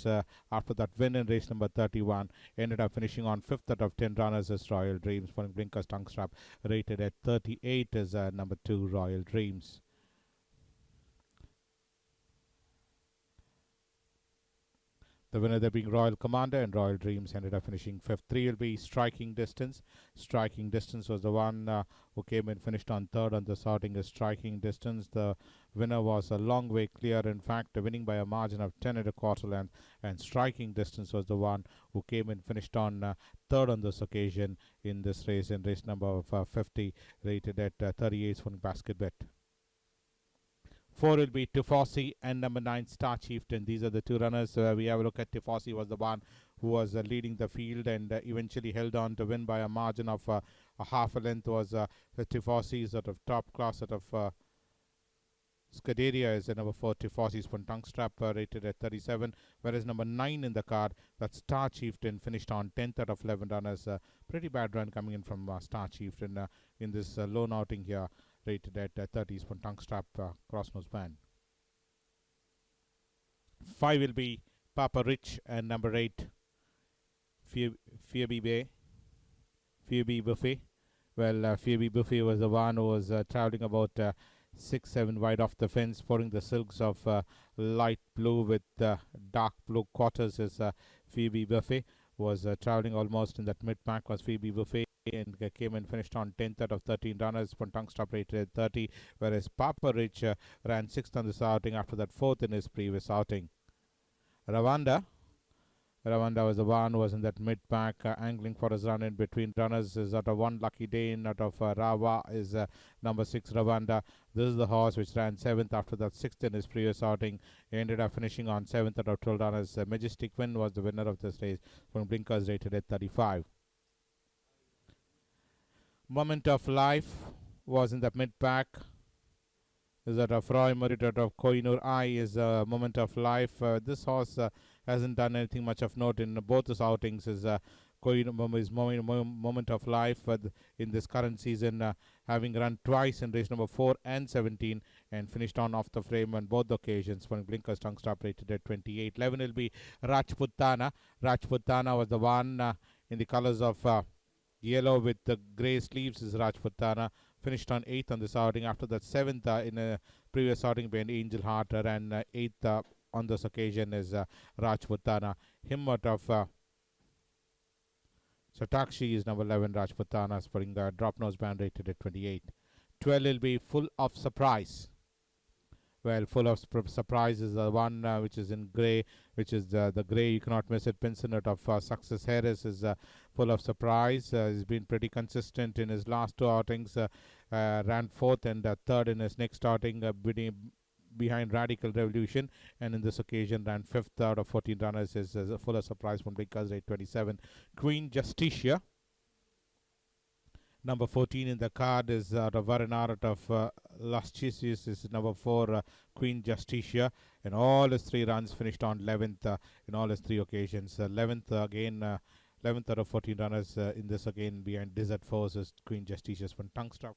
A: after that win in race number 31 ended up finishing on 5th out of 10 runners as Royal Dreams, sporting Blinkers Tonguestrap rated at 38 as number 2 Royal Dreams. The winner there being Royal Commander, and Royal Dreams ended up finishing 5th. 3 will be Striking Distance. Striking Distance was the one who came and finished on 3rd on the sorting as Striking Distance. The winner was a long way clear, in fact, winning by a margin of 10 1/4 length, and Striking Distance was the one who came and finished on 3rd on this occasion in this race, in race number 50, rated at 38 for basket bet. 4 will be Tifosi and number 9 Star Chieftain. These are the two runners. We have a look at Tifosi was the one who was leading the field and eventually held on to win by a margin of a half a length. Was Tifosi sort of top class sort of Scuderia is the number 4 Tifosi's from Tonguestrap rated at 37, whereas number 9 in the card, that's Star Chieftain, finished on 10th out of 11 runners. Pretty bad run coming in from Star Chieftain in this lone outing here, rated at 30s from Tonguestrap crossnose band. 5 will be Papa Rich and number 8 Phoebe Buffet. Well, Phoebe Buffet was the one who was traveling about 6-7 wide off the fence, sporting the silks of light blue with dark blue quarters as Phoebe Buffet was traveling almost in that mid-pack was Phoebe Buffet, and came and finished on 10th out of 13 runners. Tonguestrap rated at 30, whereas Papa Rich ran 6th on this outing, after that 4th in his previous outing. Ravanda was the one who was in that mid-pack, angling for his run in between runners. Is out of one lucky day in out of Rava is number 6 Ravanda. This is the horse which ran 7th, after that 6th in his previous outing. He ended up finishing on 7th out of 12 runners. Majestic Win was the winner of this race, from Blinkers rated at 35. Moment of Life was in the mid-pack. Is that of Roy Murid out of Kohinoor Eye is a Moment of Life. This horse hasn't done anything much of note in both his outings. Is Moment of Life in this current season, having run twice in race number 4 and 17, and finished on off the frame on both occasions. When Blinkers Tonguestrap rated at 28. 11 will be Rajputana. Rajputana was the one in the colors of yellow with the grey sleeves is Rajputana. Finished on 8th on this outing, after that 7th in a previous outing behind Angel Heart, and 8th on this occasion is Rajputana. Him out of Satakshi is number 11 Rajputana, sporting the drop nose band rated at 28. 12 will be Full of Surprise. Well, Full of Surprise is the one which is in grey, which is the grey, you cannot miss it. Pinson out of Success Harris is Full of Surprise. He's been pretty consistent in his last two outings. Ran 4th and 3rd in his next outing behind Radical Revolution, and in this occasion ran 5th out of 14 runners. Is Full of Surprise from Blinkers rate 27. Queen Justicia. Number 14 in the card is out of Varanara out of Las Chisius is number 4 Queen Justicia, and all his 3 runs finished on 11th in all his 3 occasions. 11th again, 11th out of 14 runners in this again behind Desert Force is Queen Justicia from Tonguestrap.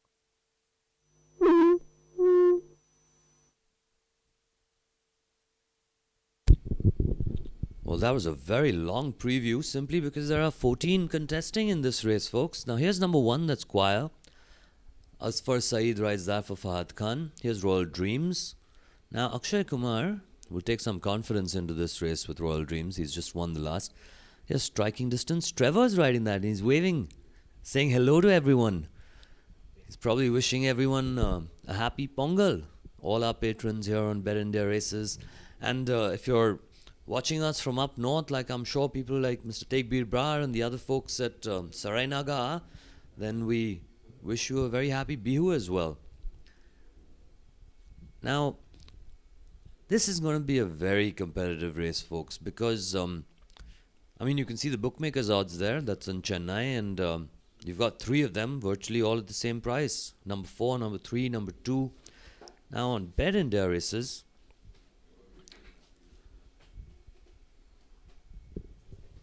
C: Well, that was a very long preview, simply because there are 14 contesting in this race, folks. Now, here's number 1, that's Choir. Asfar Saeed rides that for Fahad Khan. Here's Royal Dreams. Now, Akshay Kumar will take some confidence into this race with Royal Dreams. He's just won the last. Here's Striking Distance. Trevor's riding that, and he's waving, saying hello to everyone. He's probably wishing everyone a happy Pongal. All our patrons here on Bet India Races. And if you're watching us from up north, like I'm sure people like Mr. Tegbir Brar and the other folks at Sarainaga are, then we wish you a very happy Bihu as well. Now, this is going to be a very competitive race, folks, because, you can see the bookmakers' odds there. That's in Chennai, and you've got three of them, virtually all at the same price. Number 4, number 3, number 2. Now, on Bet India races,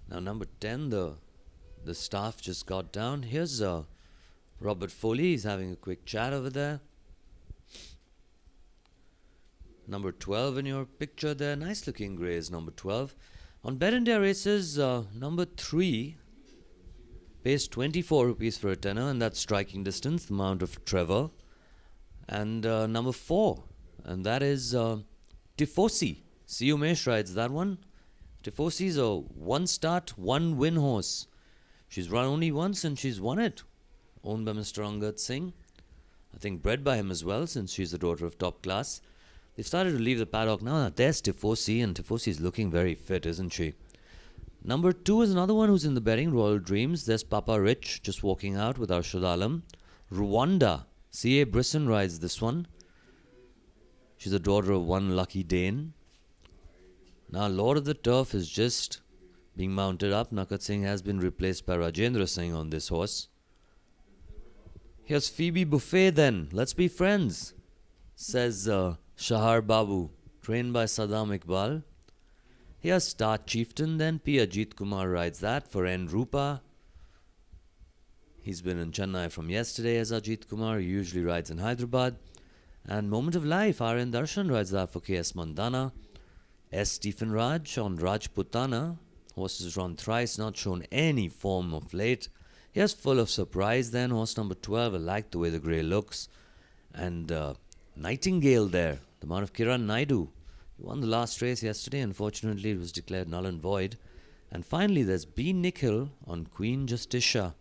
C: now number 10, the staff just got down. Here's Robert Foley. He's having a quick chat over there. Number 12 in your picture there. Nice looking grey is number 12. On Bet India races, number 3 pays 24 rupees for a tenner, and that's striking distance, the Mount of Trevor. And number 4, and that is Tifosi. C. Umesh rides that one. Tifosi is a 1-start, 1-win horse. She's run only once and she's won it. Owned by Mr. Angad Singh. I think bred by him as well, since she's the daughter of top class. They've started to leave the paddock now. There's Tifosi, and Tifosi is looking very fit, isn't she? Number 2 is another one who's in the betting, Royal Dreams. There's Papa Rich just walking out with Arshad Alam. Rwanda, C.A. Brisson rides this one. She's the daughter of one lucky Dane. Now, Lord of the Turf is just being mounted up. Nakat Singh has been replaced by Rajendra Singh on this horse. Here's Phoebe Buffet then. Let's be friends, says Shahar Babu, trained by Saddam Iqbal. Here's Star Chieftain then. P. Ajit Kumar rides that for N. Rupa. He's been in Chennai from yesterday as Ajit Kumar. He usually rides in Hyderabad. And Moment of Life, R.N. Darshan rides that for K.S. Mandana. S. Stephen Raj on Rajputana. Horses run thrice, not shown any form of late. Here's Full of Surprise then. Horse number 12. I like the way the grey looks. And Nightingale there. The man of Kiran Naidu. He won the last race yesterday. Unfortunately, it was declared null and void. And finally, there's B. Nikhil on Queen Justicia.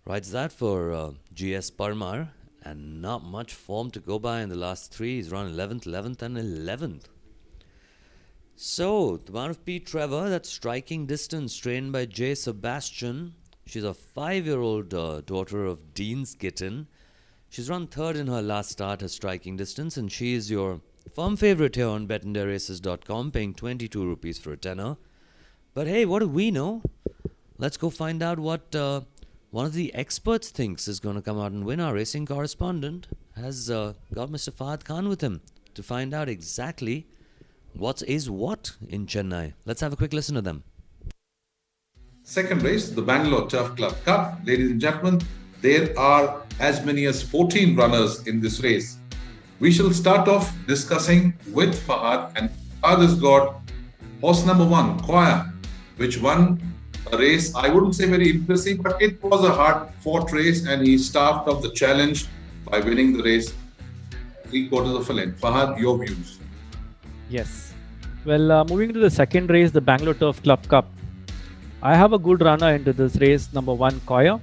C: Rides that for G.S. Parmar. And not much form to go by in the last 3. He's run 11th, 11th and 11th. So, the man of P. Trevor, that's striking distance, trained by J. Sebastian. She's a 5-year-old daughter of Dean's Kitten. She's run 3rd in her last start at striking distance, and she is your firm favourite here on betindiaraces.com, paying 22 rupees for a tenner. But hey, what do we know? Let's go find out what one of the experts thinks is going to come out and win. Our racing correspondent has got Mr. Fahad Khan with him to find out exactly what is what in Chennai. Let's have a quick listen to them.
E: Second race, the Bangalore Turf Club Cup. Ladies and gentlemen, there are as many as 14 runners in this race. We shall start off discussing with Fahad, and Fahad has got horse number 1, Choir, which won a race, I wouldn't say very impressive, but it was a hard-fought race, and he started off the challenge by winning the race 3/4 of a length. Fahad, your views?
F: Yes. Well, moving to the second race, the Bangalore Turf Club Cup. I have a good runner into this race, number 1, Koya.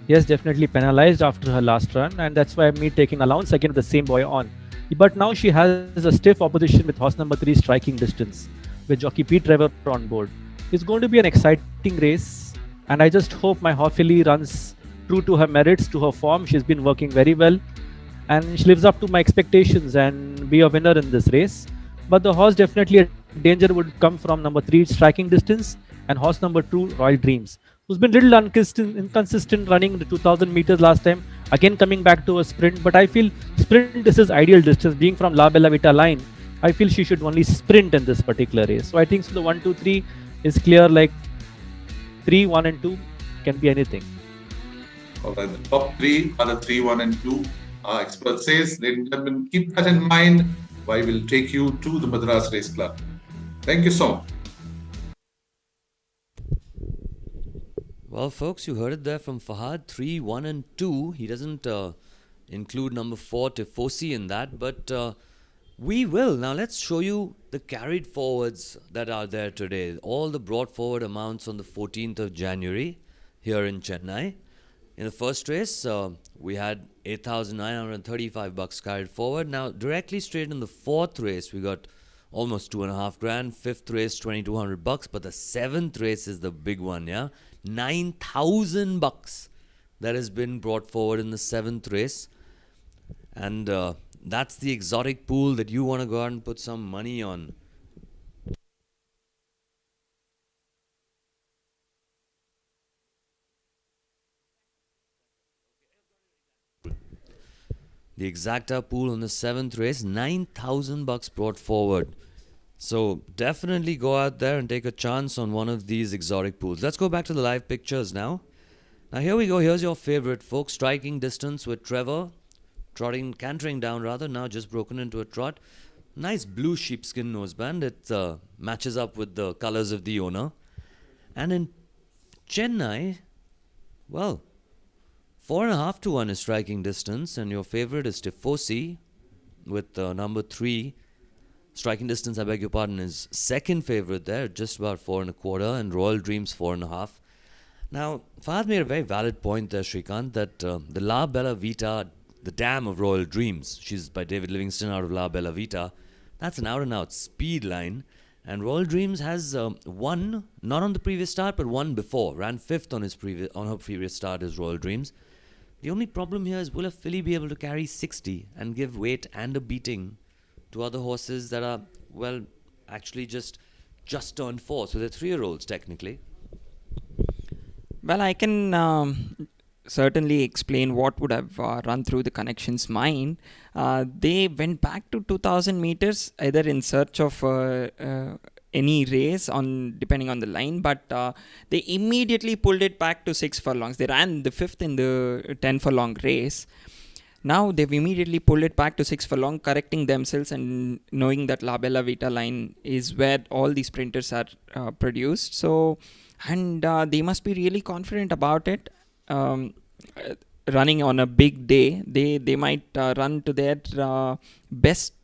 F: Yes, definitely penalized after her last run, and that's why me taking allowance again with the same boy on. But now she has a stiff opposition with horse number 3, Striking Distance, with jockey P. Trevor on board. It's going to be an exciting race, and I just hope my Hopefully runs true to her merits, to her form. She's been working very well, and she lives up to my expectations and be a winner in this race. But the horse definitely a danger would come from number 3, Striking Distance, and horse number 2, Royal Dreams, who's been little inconsistent running the 2000 meters last time, again coming back to a sprint. But I feel sprint is his ideal distance, being from La Bella Vita line. I feel she should only sprint in this particular race. So I think the 1, 2, 3 is clear, like 3, 1 and 2 can be anything.
E: Alright, the top 3 are the 3, 1 and 2. Our expert says, ladies and gentlemen, keep that in mind while we'll take you to the Madras Race Club. Thank you so much.
C: Well, folks, you heard it there from Fahad. 3, 1 and 2. He doesn't include number 4, Tifosi, in that, but we will. Now, let's show you the carried forwards that are there today. All the brought forward amounts on the 14th of January here in Chennai. In the first race, we had 8,935 bucks carried forward. Now, directly straight in the fourth race, we got almost 2.5 grand. Fifth race, $2,200. But the seventh race is the big one, yeah? $9,000 that has been brought forward in the seventh race. And that's the exotic pool that you want to go out and put some money on. The exacta pool on the seventh race, $9,000 brought forward. So definitely go out there and take a chance on one of these exotic pools. Let's go back to the live pictures now. Now here we go. Here's your favorite, folks. Striking distance with Trevor. Cantering down rather, now just broken into a trot. Nice blue sheepskin noseband. It matches up with the colors of the owner. And in Chennai, well, 4.5 to 1 is striking distance, and your favorite is Tifosi with number 3. Striking distance, I beg your pardon, is second favorite there, just about 4.25, and Royal Dreams 4.5. Now, Fahad made a very valid point there, Shrikant, that the La Bella Vita, the Dam of Royal Dreams, she's by David Livingston out of La Bella Vita, that's an out-and-out speed line. And Royal Dreams has won, not on the previous start, but won before. Ran 5th on her previous start as Royal Dreams. The only problem here is, will a filly be able to carry 60 and give weight and a beating to other horses that are, well, actually just turned 4? So they're 3-year-olds technically.
D: Well, I can certainly explain what would have run through the connection's mind. They went back to 2,000 meters, either in search of any race, depending on the line, but they immediately pulled it back to 6 furlongs. They ran the 5th in the 10 furlong race. Now they've immediately pulled it back to 6 furlong, correcting themselves and knowing that La Bella Vita line is where all these sprinters are produced. So, and they must be really confident about it. Running on a big day, they might run to their best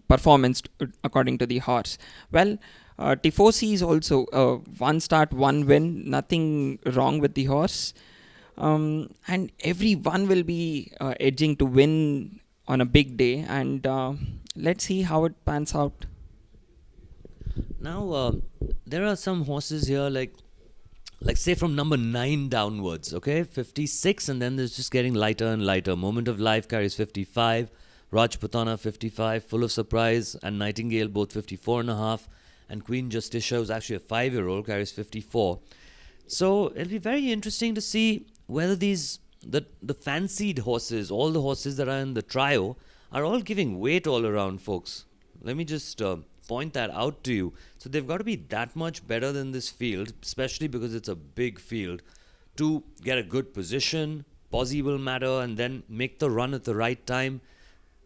D: performance according to the horse. Well, Tifosi is also 1 start, 1 win, nothing wrong with the horse. And everyone will be edging to win on a big day, and let's see how it pans out.
C: Now, there are some horses here like say from number 9 downwards, okay? 56, and then there's just getting lighter and lighter. Moment of Life carries 55, Rajputana 55, Full of Surprise and Nightingale both 54.5, and Queen Justicia, who's actually a 5-year-old, carries 54. So it'll be very interesting to see whether the fancied horses, all the horses that are in the trio, are all giving weight all around, folks. Let me just point that out to you. So they've got to be that much better than this field, especially because it's a big field, to get a good position. Posse will matter, and then make the run at the right time.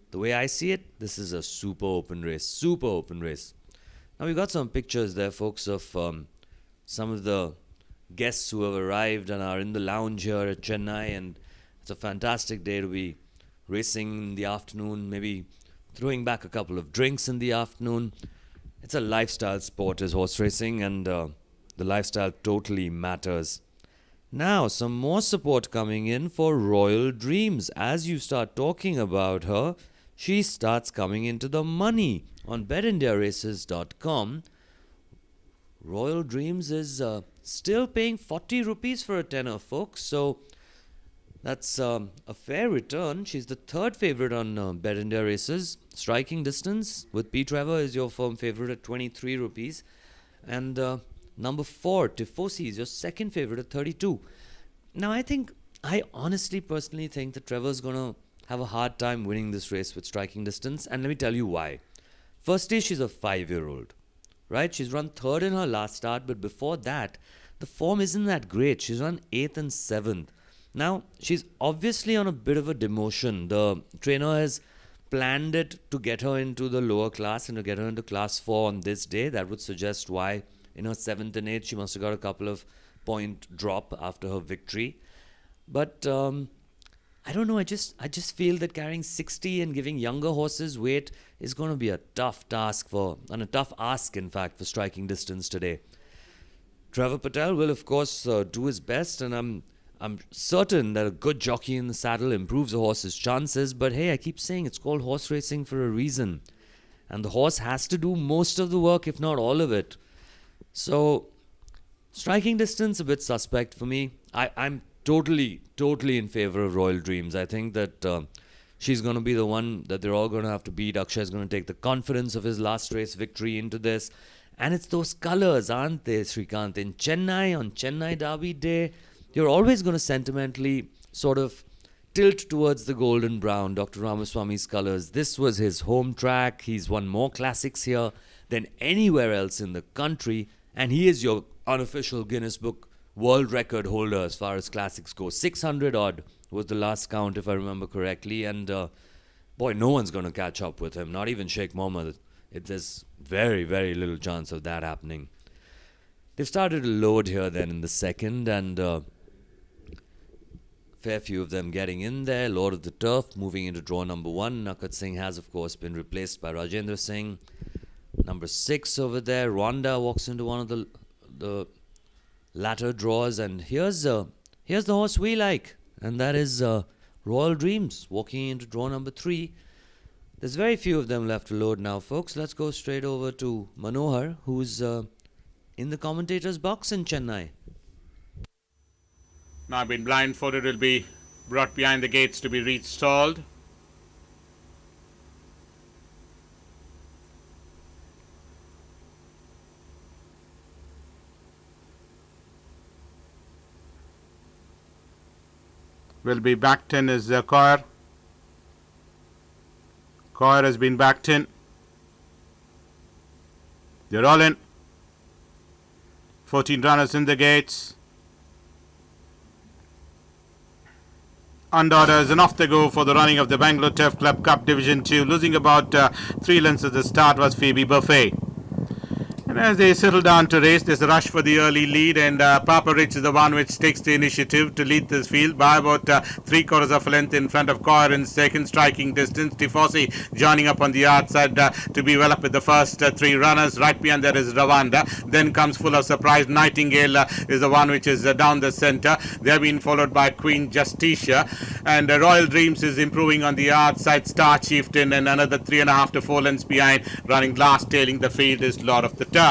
C: The way I see it, this is a super open race. Now we've got some pictures there, folks, of some of the guests who have arrived and are in the lounge here at Chennai, and it's a fantastic day to be racing in the afternoon, maybe throwing back a couple of drinks in the afternoon. It's a lifestyle sport, is horse racing, and the lifestyle totally matters. Now, some more support coming in for Royal Dreams. As you start talking about her, she starts coming into the money. On betindiaraces.com, Royal Dreams is still paying 40 rupees for a tenner, folks. So that's a fair return. She's the 3rd favorite on Bet India Races. Striking distance with P. Trevor is your firm favorite at 23 rupees. And number 4, Tifosi, is your 2nd favorite at 32. Now, I honestly, personally think that Trevor's going to have a hard time winning this race with striking distance. And let me tell you why. Firstly, she's a 5-year-old, right? She's run 3rd in her last start, but before that, the form isn't that great. She's run 8th and 7th. Now, she's obviously on a bit of a demotion. The trainer has planned it to get her into the lower class and to get her into class 4 on this day. That would suggest why in her 7th and 8th she must have got a couple of point drop after her victory. But I don't know, I just feel that carrying 60 and giving younger horses weight is going to be a tough task and a tough ask, in fact, for striking distance today. Trevor Patel will, of course, do his best, and I'm certain that a good jockey in the saddle improves a horse's chances. But hey, I keep saying it's called horse racing for a reason. and the horse has to do most of the work, if not all of it. So, striking distance a bit suspect for me. I'm totally in favor of Royal Dreams. I think that she's going to be the one that they're all going to have to beat. Akshay is going to take the confidence of his last race victory into this. And it's those colours, aren't they, Srikanth? In Chennai, on Chennai Derby Day, you're always going to sentimentally sort of tilt towards the golden brown, Dr. Ramaswamy's colours. This was his home track. He's won more classics here than anywhere else in the country. And he is your unofficial Guinness Book world record holder as far as classics go. 600 odd was the last count, if I remember correctly. And boy, no one's going to catch up with him. Not even Sheikh Mohammed. There's very, very little chance of that happening. They've started to load here then in the second, and fair few of them getting in there. Lord of the Turf moving into draw number 1. Nakat Singh has, of course, been replaced by Rajendra Singh. Number 6 over there. Rwanda walks into one of the latter draws, and here's the horse we like, and that is Royal Dreams walking into draw number 3. There's very few of them left to load now, folks. Let's go straight over to Manohar, who's in the commentator's box in Chennai.
A: Now been blindfolded, will be brought behind the gates to be restalled. Will be backed in is Coir. Coir has been backed in. They're all in. 14 runners in the gates. Under orders and off they go for the running of the Bangalore Turf Club Cup Division 2. Losing about 3 lengths at the start was Phoebe Buffet. And as they settle down to race, there's a rush for the early lead, and Papa Rich is the one which takes the initiative to lead this field by about 3/4 of a length in front of Coir in second. Striking distance, Tifosi joining up on the outside to be well up with the first 3 runners. Right behind there is Ravanda. Then comes full of surprise. Nightingale is the one which is down the centre. They have been followed by Queen Justicia, and Royal Dreams is improving on the outside. Star Chieftain and another 3.5 to 4 lengths behind. Running last, tailing the field is Lord of the Turf.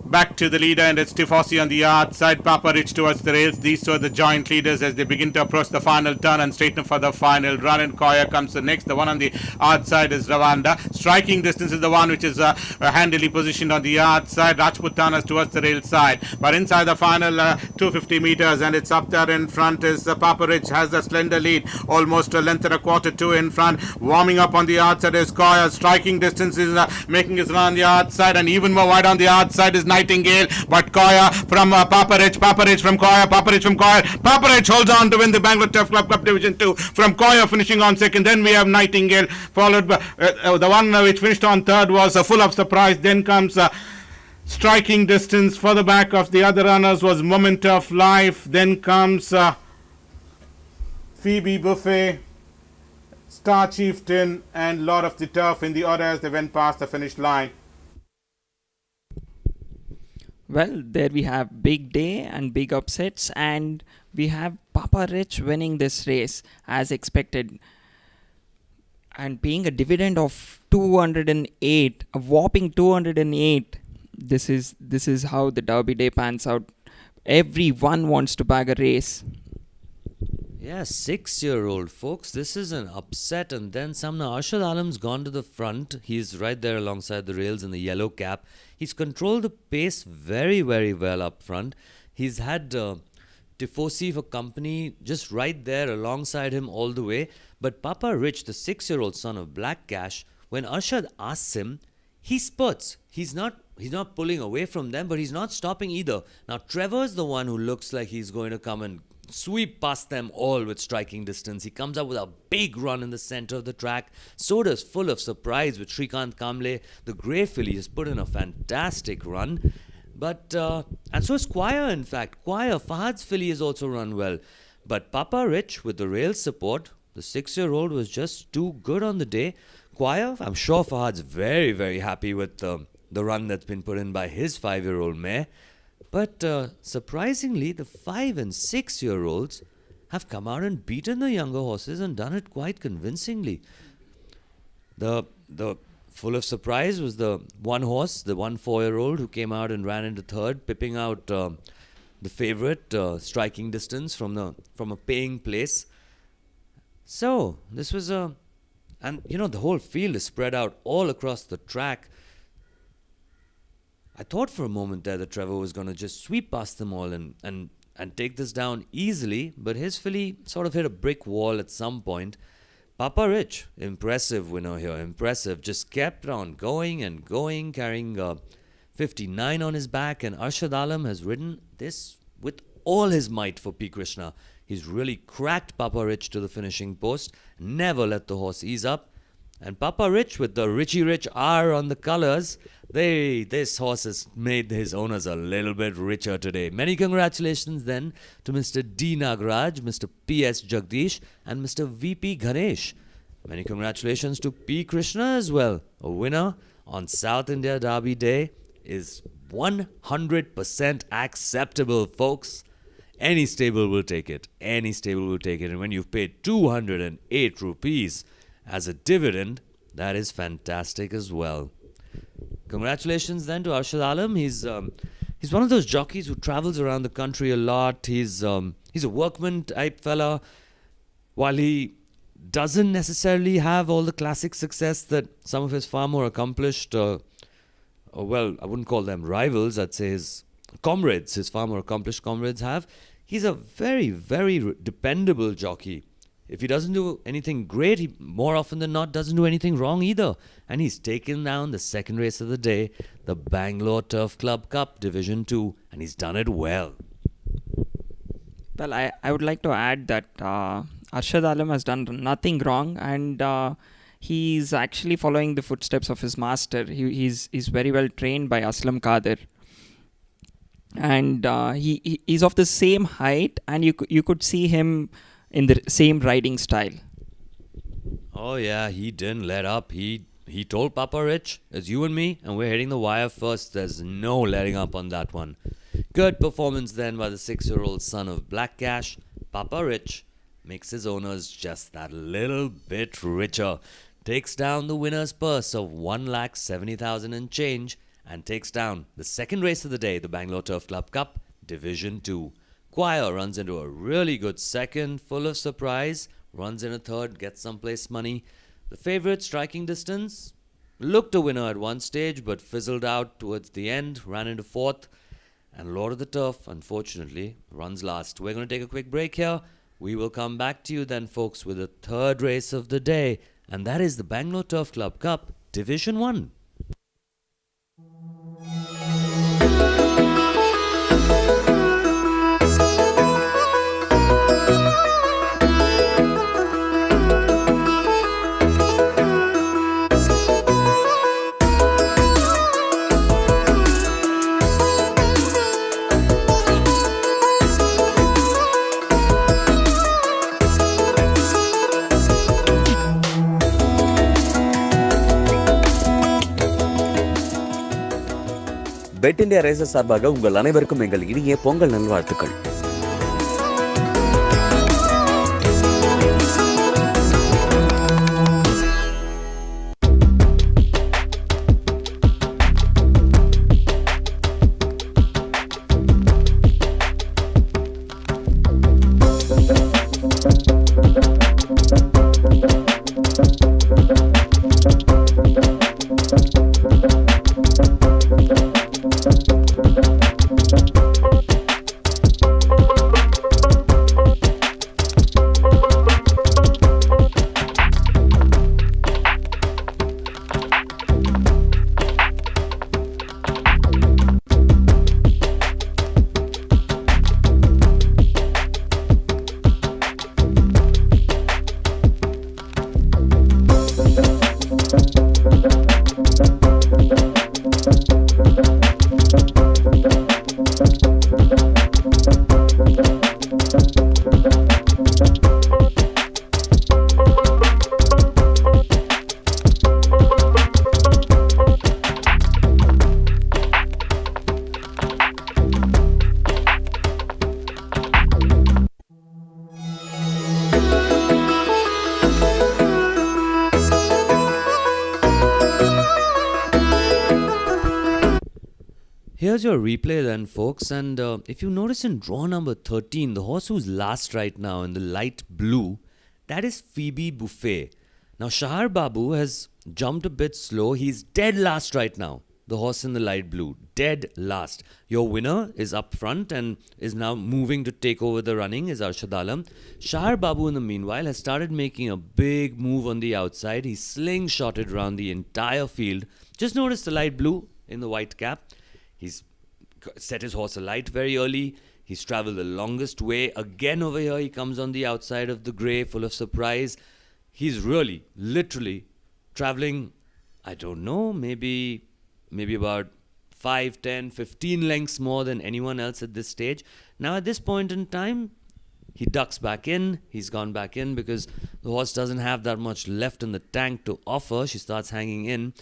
A: Back to the leader, and it's Tifosi on the outside. Papa Rich towards the rails. These two are the joint leaders as they begin to approach the final turn and straighten up for the final run. And Koya comes the next. The one on the outside is Ravanda. Striking distance is the one which is handily positioned on the outside. Rajputanas towards the rail side. But inside the final 250 meters, and it's up there in front is Papa Rich has a slender lead. Almost a length and a quarter, 2 in front. Warming up on the outside is Koya. Striking distance is making his run on the outside, and even more wide on the outside is Nightingale, but Koya from Papa Rich from Koya, Papa Rich holds on to win the Bangalore Turf Club Cup Division 2 from Koya finishing on second. Then we have Nightingale followed by the one which finished on third was full of surprise. Then comes striking distance for the back of the other runners was Moment of Life. Then comes Phoebe Buffet, Star Chieftain and Lord of the Turf in the order as they went past the finish line.
D: Well, there we have big day and big upsets, and we have Papa Rich winning this race as expected and paying a dividend of 208, a whopping 208. This is how the Derby Day pans out. Everyone wants to bag a race.
C: Yeah, 6-year-old, folks. This is an upset, and then some. Now, Arshad Alam's gone to the front. He's right there alongside the rails in the yellow cap. He's controlled the pace very, very well up front. He's had Tifosi for company just right there alongside him all the way. But Papa Rich, the 6-year-old son of Black Cash, when Arshad asks him, he spurts. He's not pulling away from them, but he's not stopping either. Now, Trevor's the one who looks like he's going to come and sweep past them all with striking distance. He comes up with a big run in the center of the track. So does Full of Surprise with Srikanth Kamble. The grey filly has put in a fantastic run. But, and so is Choir, in fact. Choir, Fahad's filly has also run well. But Papa Rich, with the rail support, the 6-year-old was just too good on the day. Choir, I'm sure Fahad's very, very happy with the run that's been put in by his 5-year-old mare. But surprisingly, the 5 and 6-year-olds have come out and beaten the younger horses and done it quite convincingly. The Full of surprise was the one horse, the 1 4-year-old, who came out and ran into third, pipping out the favorite, striking distance from a paying place. So this was and the whole field is spread out all across the track. I thought for a moment there that Trevor was going to just sweep past them all and take this down easily, but his filly sort of hit a brick wall at some point. Papa Rich, impressive winner here, impressive. Just kept on going and going, carrying 59 on his back, and Arshad Alam has ridden this with all his might for P. Krishna. He's really cracked Papa Rich to the finishing post, never let the horse ease up. And Papa Rich with the Richie Rich R on the colours, this horse has made his owners a little bit richer today. Many congratulations then to Mr. D. Nagaraj, Mr. P.S. Jagdish and Mr. V.P. Ganesh. Many congratulations to P. Krishna as well. A winner on South India Derby Day is 100% acceptable, folks. Any stable will take it. Any stable will take it. And when you've paid 208 rupees as a dividend, that is fantastic as well. Congratulations then to Arshad Alam. He's one of those jockeys who travels around the country a lot. He's a workman type fella. While he doesn't necessarily have all the classic success that some of his far more accomplished, I wouldn't call them rivals, I'd say his comrades, his far more accomplished comrades have. He's a very, very dependable jockey. If he doesn't do anything great, he more often than not doesn't do anything wrong either. And he's taken down the second race of the day, the Bangalore Turf Club Cup Division 2, and he's done it well.
D: Well, I would like to add that Arshad Alam has done nothing wrong, and he's actually following the footsteps of his master. He's very well trained by Aslam Kadir. And he's of the same height, and you could see him in the same riding style.
C: Oh yeah, he didn't let up. He told Papa Rich, it's you and me, and we're hitting the wire first. There's no letting up on that one. Good performance then by the 6-year-old son of Black Cash. Papa Rich makes his owners just that little bit richer. Takes down the winner's purse of 1,70,000 and change, and takes down the second race of the day, the Bangalore Turf Club Cup, Division 2. Choir runs into a really good second, full of surprise, runs in a third, gets some place money. The favourite, striking distance, looked a winner at one stage, but fizzled out towards the end, ran into fourth. And Lord of the Turf, unfortunately, runs last. We're going to take a quick break here. We will come back to you then, folks, with the third race of the day, and that is the Bangalore Turf Club Cup, Division 1.
B: Bet India Racer சார்பாக உங்கள் அனைவருக்கும் எங்கள் இனிய பொங்கல் நல்வாழ்த்துக்கள்.
C: Here's your replay then, folks. And if you notice in draw number 13, the horse who's last right now in the light blue, that is Phoebe Buffet. Now, Shahar Babu has jumped a bit slow. He's dead last right now. The horse in the light blue, dead last. Your winner is up front and is now moving to take over the running is Arshad Alam. Shahar Babu, in the meanwhile, has started making a big move on the outside. He's slingshotted around the entire field. Just notice the light blue in the white cap. He's set his horse alight very early. He's travelled the longest way. Again over here, he comes on the outside of the grey, full of surprise. He's really, literally travelling, I don't know, maybe about 5, 10, 15 lengths more than anyone else at this stage. Now at this point in time, he ducks back in. He's gone back in because the horse doesn't have that much left in the tank to offer. She starts hanging in.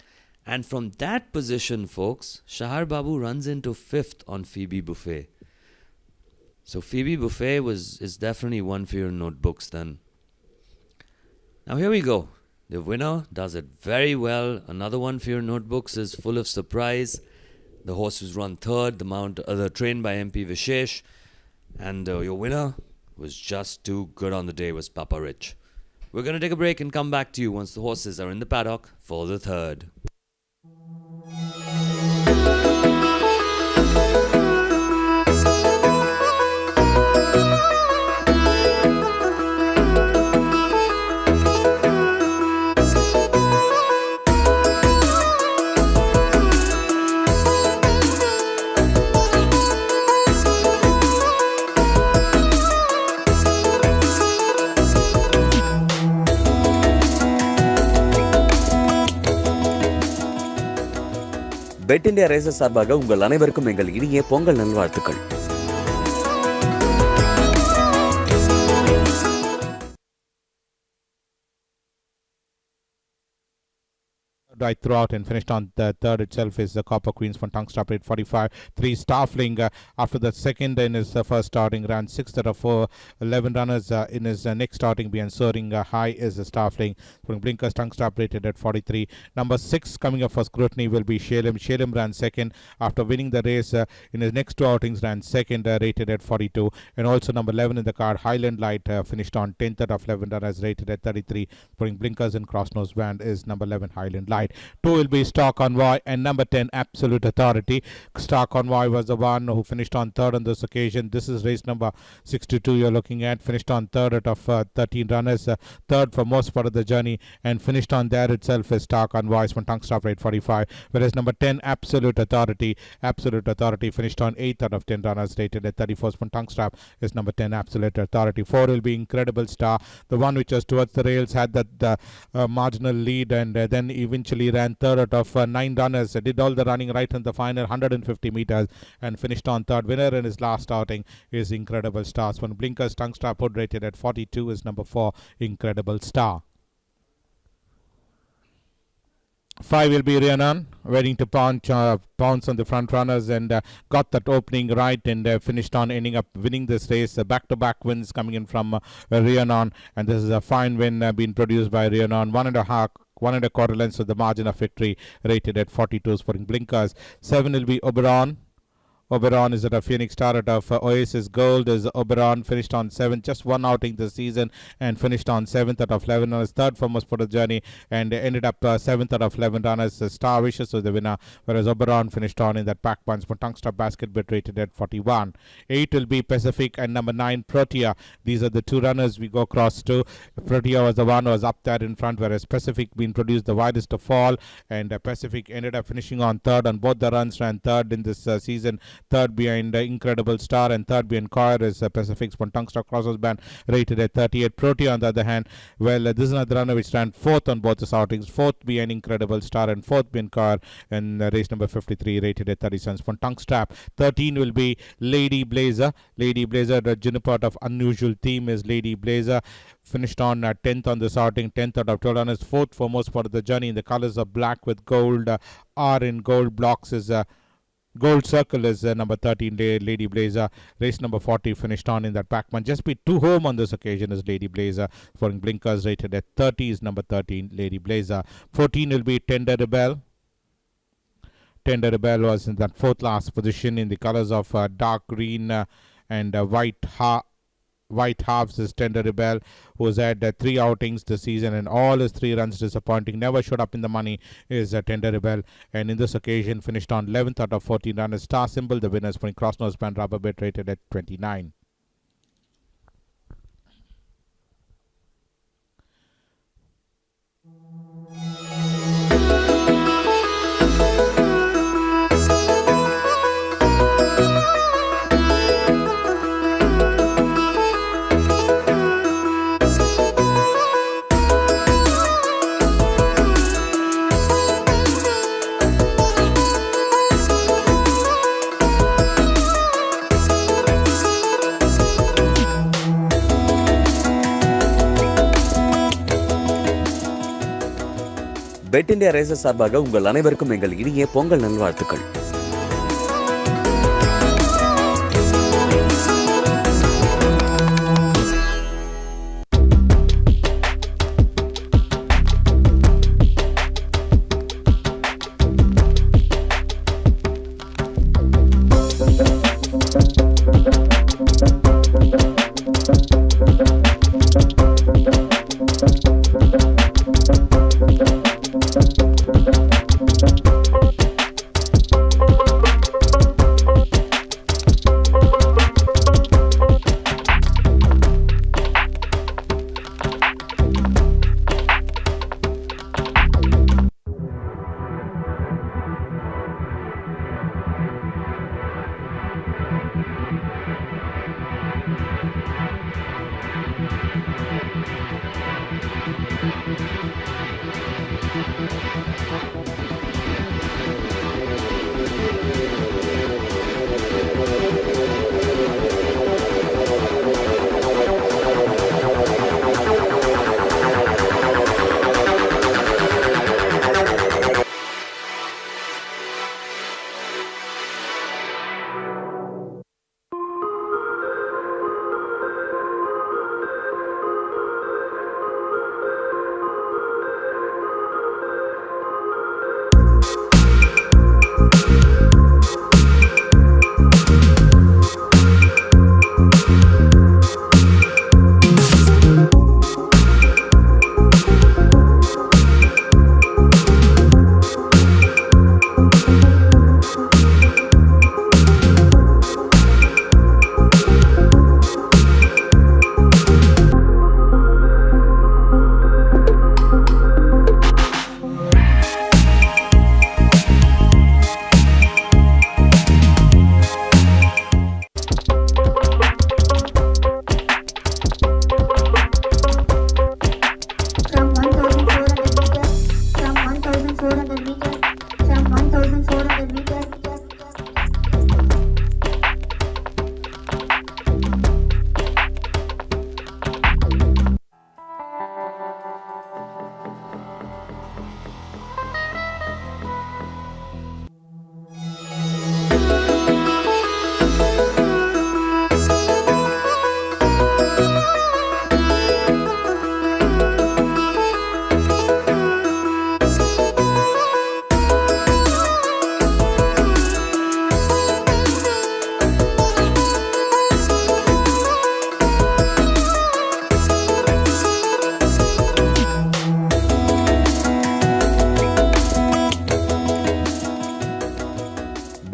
C: And from that position, folks, Shahar Babu runs into 5th on Phoebe Buffet. So Phoebe Buffet is definitely one for your notebooks then. Now here we go. The winner does it very well. Another one for your notebooks is full of surprise. The horse was run 3rd, the trained by MP Vishesh. And your winner was just too good on the day, was Papa Rich. We're going to take a break and come back to you once the horses are in the paddock for the 3rd.
B: Bet India Races சார்பாக உங்கள் அனைவருக்கும் எங்கள் இனிய பொங்கல் நல்வாழ்த்துக்கள்.
A: Right throughout and finished on the 3rd itself is the Copper Queens from Tungstop rate 45. 3 Starfling after the second in his first starting ran 6th out of 4. 11 runners in his next starting behind soaring high is the Starfling. From Blinkers Tungstop rated at 43. Number 6 coming up for scrutiny will be Shalem. Shalem ran second after winning the race in his next 2 outings, ran second rated at 42. And also number 11 in the card Highland Light finished on 10th out of 11 runners rated at 33. Putting Blinkers and Crossnose Band is number 11 Highland Light. 2 will be Star Convoy and number 10 Absolute Authority. Star Convoy was the one who finished on 3rd on this occasion. This is race number 62 you're looking at. Finished on 3rd out of 13 runners. 3rd for most part of the journey and finished on there itself is Star Convoys from Tungstop rate 45. Whereas number 10 Absolute Authority finished on 8th out of 10 runners rated at 34. From Tungstop is number 10 Absolute Authority. 4 will be Incredible Star. The one which was towards the rails had that marginal lead and then eventually ran 3rd out of 9 runners. Did all the running right in the final 150 meters and finished on 3rd. Winner in his last outing is Incredible Stars. When Blinkers Tungstar put rated at 42 is number 4 Incredible Star. 5 will be Rhiannon, waiting to pounce on the front runners and got that opening right and finished on ending up winning this race. Back-to-back wins coming in from Rhiannon, and this is a fine win being produced by Rhiannon. 1.25 lengths of the margin of victory, rated at 42 for Blinkers. 7 will be Oberon. Oberon is at a Phoenix Star out of Oasis Gold. Is Oberon finished on 7th, just one outing this season, and finished on 7th out of 11 runners, 3rd for most part of the journey, and ended up 7th out of 11 runners. Star Wishes was the winner, whereas Oberon finished on in that pack punch for Tungstar basket bid rated at 41. 8 will be Pacific and number 9 Protea. These are the 2 runners we go across to. Protea was the one who was up there in front, whereas Pacific being produced the widest of all, and Pacific ended up finishing on 3rd on both the runs, ran 3rd in this season. 3rd behind Incredible Star and 3rd behind Coir is Pacific's Tungstar Crossers Band rated at 38. Protea on the other hand, well, this is another runner which ran 4th on both the outings, 4th behind Incredible Star and 4th behind Coir in race number 53 rated at 30 cents. Tungstar 13 will be Lady Blazer. Lady Blazer, the Junipert of unusual theme is Lady Blazer. Finished on 10th on this outing, 10th out of 12 runners, 4th for most part of the journey in the colors of black with gold. R in gold blocks is Gold Circle is number 13, Lady Blazer. Race number 40 finished on in that Pac-Man. Just be 2 home on this occasion is Lady Blazer. For Blinkers rated at 30 is number 13, Lady Blazer. 14 will be Tender Rebel. Tender Rebel was in that fourth last position in the colors of dark green and white halves is Tender Rebel, who's had 3 outings this season and all his 3 runs disappointing. Never showed up in the money is Tender Rebel, and in this occasion finished on 11th out of 14 runners. Star symbol, the winners for cross nose band rubber bit rated at 29.
B: Bet India Races சார்பாக உங்கள் அனைவருக்கும் எங்கள் இனிய பொங்கல் நல்வாழ்த்துக்கள்.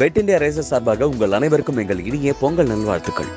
B: Bed India Races சார்பாக உங்கள் அனைவருக்கும் எங்கள் இனிய பொங்கல் நல்வாழ்த்துக்கள்.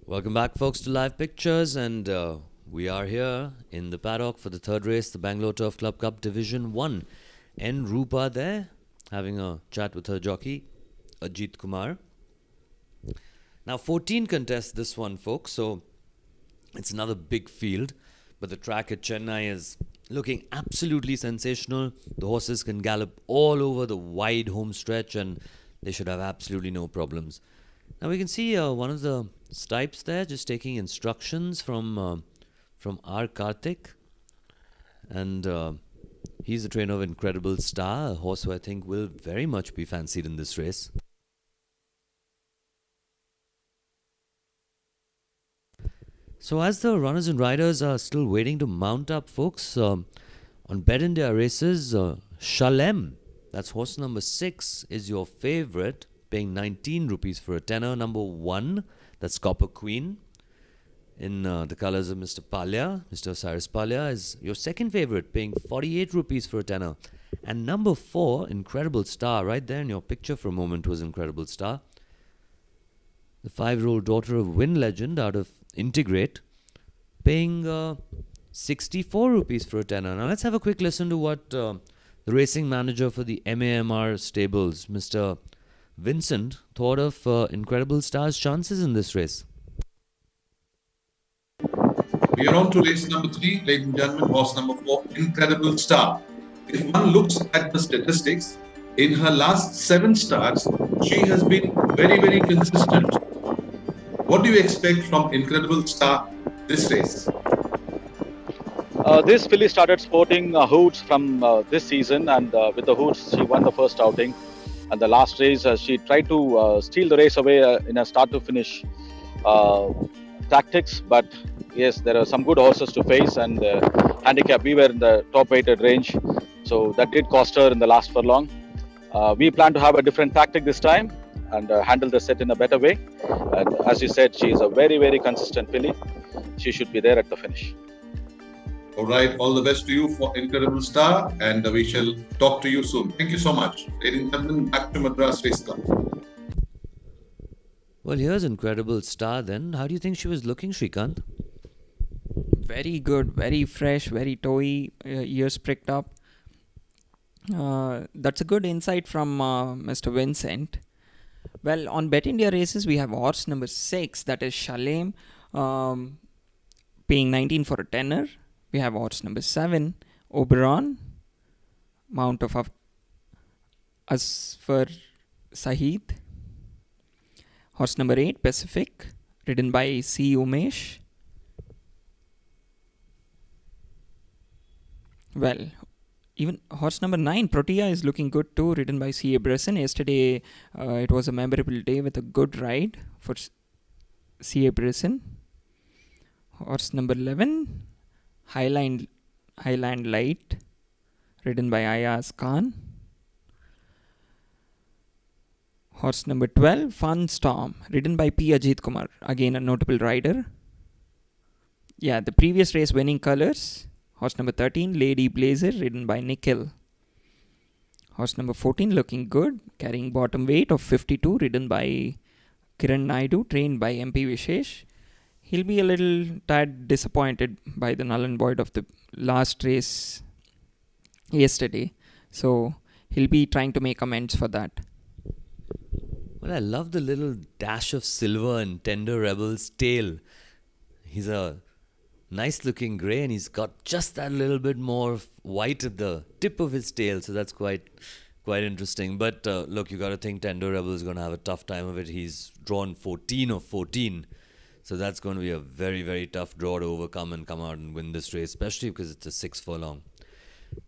C: Welcome back, folks, to Live Pictures, and we are here in the paddock for the third race, the Bangalore Turf Club Cup Division 1. N. Rupa there, having a chat with her jockey, Ajit Kumar. Now, 14 contests this one, folks, so it's another big field, but the track at Chennai is looking absolutely sensational. The horses can gallop all over the wide home stretch, and they should have absolutely no problems. Now we can see one of the stipes there just taking instructions from R. Karthik, and he's the trainer of Incredible Star, a horse who I think will very much be fancied in this race. So as the runners and riders are still waiting to mount up, folks, on Bet India races, Shalem, that's horse number 6, is your favourite, paying 19 rupees for a tenner. Number 1, that's Copper Queen, in the colours of Mr. Palya, Mr. Cyrus Palya, is your second favourite, paying 48 rupees for a tenner. And number 4, Incredible Star, right there in your picture for a moment was Incredible Star. The 5-year-old daughter of Win Legend out of Integrate, paying 64 rupees for a tenner. Now let's have a quick listen to what the racing manager for the MAMR stables, Mr. Vincent, thought of Incredible Star's chances in this race.
E: We are on to race number 3, ladies and gentlemen, horse number 4, Incredible Star. If one looks at the statistics, in her last 7 starts, she has been very, very consistent. What do you expect from Incredible Star this race?
H: This filly started sporting hoods from this season, and with the hoods, she won the first outing. And the last race, she tried to steal the race away in a start-to-finish tactics. But yes, there are some good horses to face, and handicap, we were in the top-weighted range. So that did cost her in the last furlong. We plan to have a different tactic this time and handle the set in a better way. And as you said, she is a very, very consistent filly. She should be there at the finish.
E: All right, all the best to you for Incredible Star, and we shall talk to you soon. Thank you so much. Ladies and gentlemen, back to Madras Race Club.
C: Well, here's Incredible Star then. How do you think she was looking, Shrikant?
D: Very good, very fresh, very toey, ears pricked up. That's a good insight from Mr. Vincent. Well, on Bet India races, we have horse number 6, that is Shalem, paying 19 for a tenner. We have horse number 7, Oberon, mount of Asfar Sahid. Horse number 8, Pacific, ridden by C. Umesh. Well, even horse number 9, Protea, is looking good too, ridden by C. Bresson. Yesterday, it was a memorable day with a good ride for C. Bresson. Horse number 11, Highland Light, ridden by Ayaz Khan. Horse number 12, Fun Storm, ridden by P. Ajit Kumar, again a notable rider. Yeah, the previous race winning colours. Horse number 13, Lady Blazer, ridden by Nikhil. Horse number 14, looking good, carrying bottom weight of 52, ridden by Kiran Naidu, trained by MP Vishesh. He'll be a little tad disappointed by the null and void of the last race yesterday. So he'll be trying to make amends for that.
C: Well, I love the little dash of silver in Tender Rebel's tail. He's a nice looking grey, and he's got just that little bit more white at the tip of his tail, so that's quite interesting. But look, you got to think Tender Rebel is going to have a tough time of it. He's drawn 14 of 14, so that's going to be a very, very tough draw to overcome and come out and win this race, especially because it's a 6 furlong.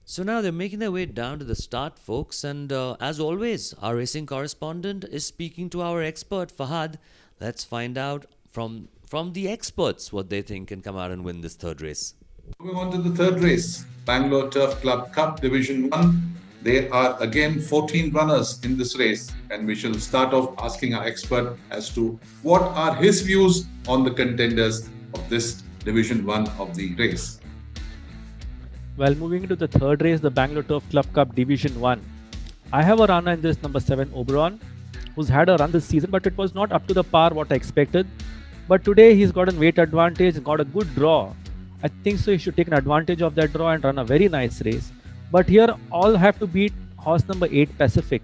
C: So now they're making their way down to the start, folks, and as always, our racing correspondent is speaking to our expert, Fahad. Let's find out from the experts what they think can come out and win this third race.
E: Moving on to the third race, Bangalore Turf Club Cup Division 1. There are again 14 runners in this race, and we shall start off asking our expert as to what are his views on the contenders of this Division 1 of the race.
F: Well, moving into the third race, the Bangalore Turf Club Cup Division 1. I have a runner in this, number 7, Oberon, who's had a run this season, but it was not up to the par what I expected. But today he's got a weight advantage, got a good draw. I think so he should take an advantage of that draw and run a very nice race. But here all have to beat horse number 8, Pacific.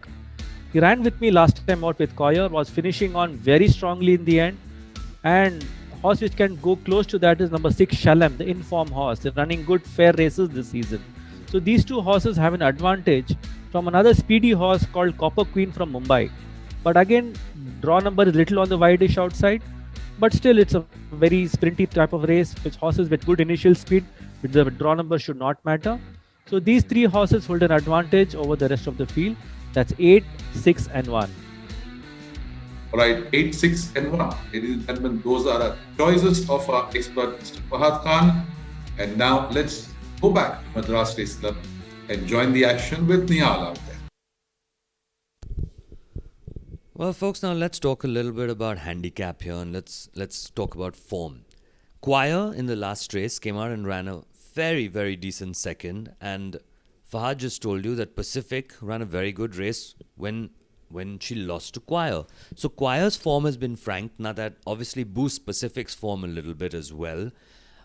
F: He ran with me last time out with Coyer, was finishing on very strongly in the end. And horse which can go close to that is number 6, Shalem, the inform horse. They're running good fair races this season. So these two horses have an advantage from another speedy horse called Copper Queen from Mumbai. But again, draw number is little on the wideish outside. But still, it's a very sprinty type of race, which horses with good initial speed, with the draw number should not matter. So these three horses hold an advantage over the rest of the field. That's 8, 6 and 1.
E: All right, 8, 6 and 1. Ladies and gentlemen, those are our choices of our expert, Mr. Fahad Khan. And now let's go back to Madras Race Club and join the action with Niyal out there.
C: Well, folks, now let's talk a little bit about handicap here, and let's talk about form. Choir in the last race came out and ran a very, very decent second, and Fahad just told you that Pacific ran a very good race when she lost to Choir. So Choir's form has been franked. Now that obviously boosts Pacific's form a little bit as well.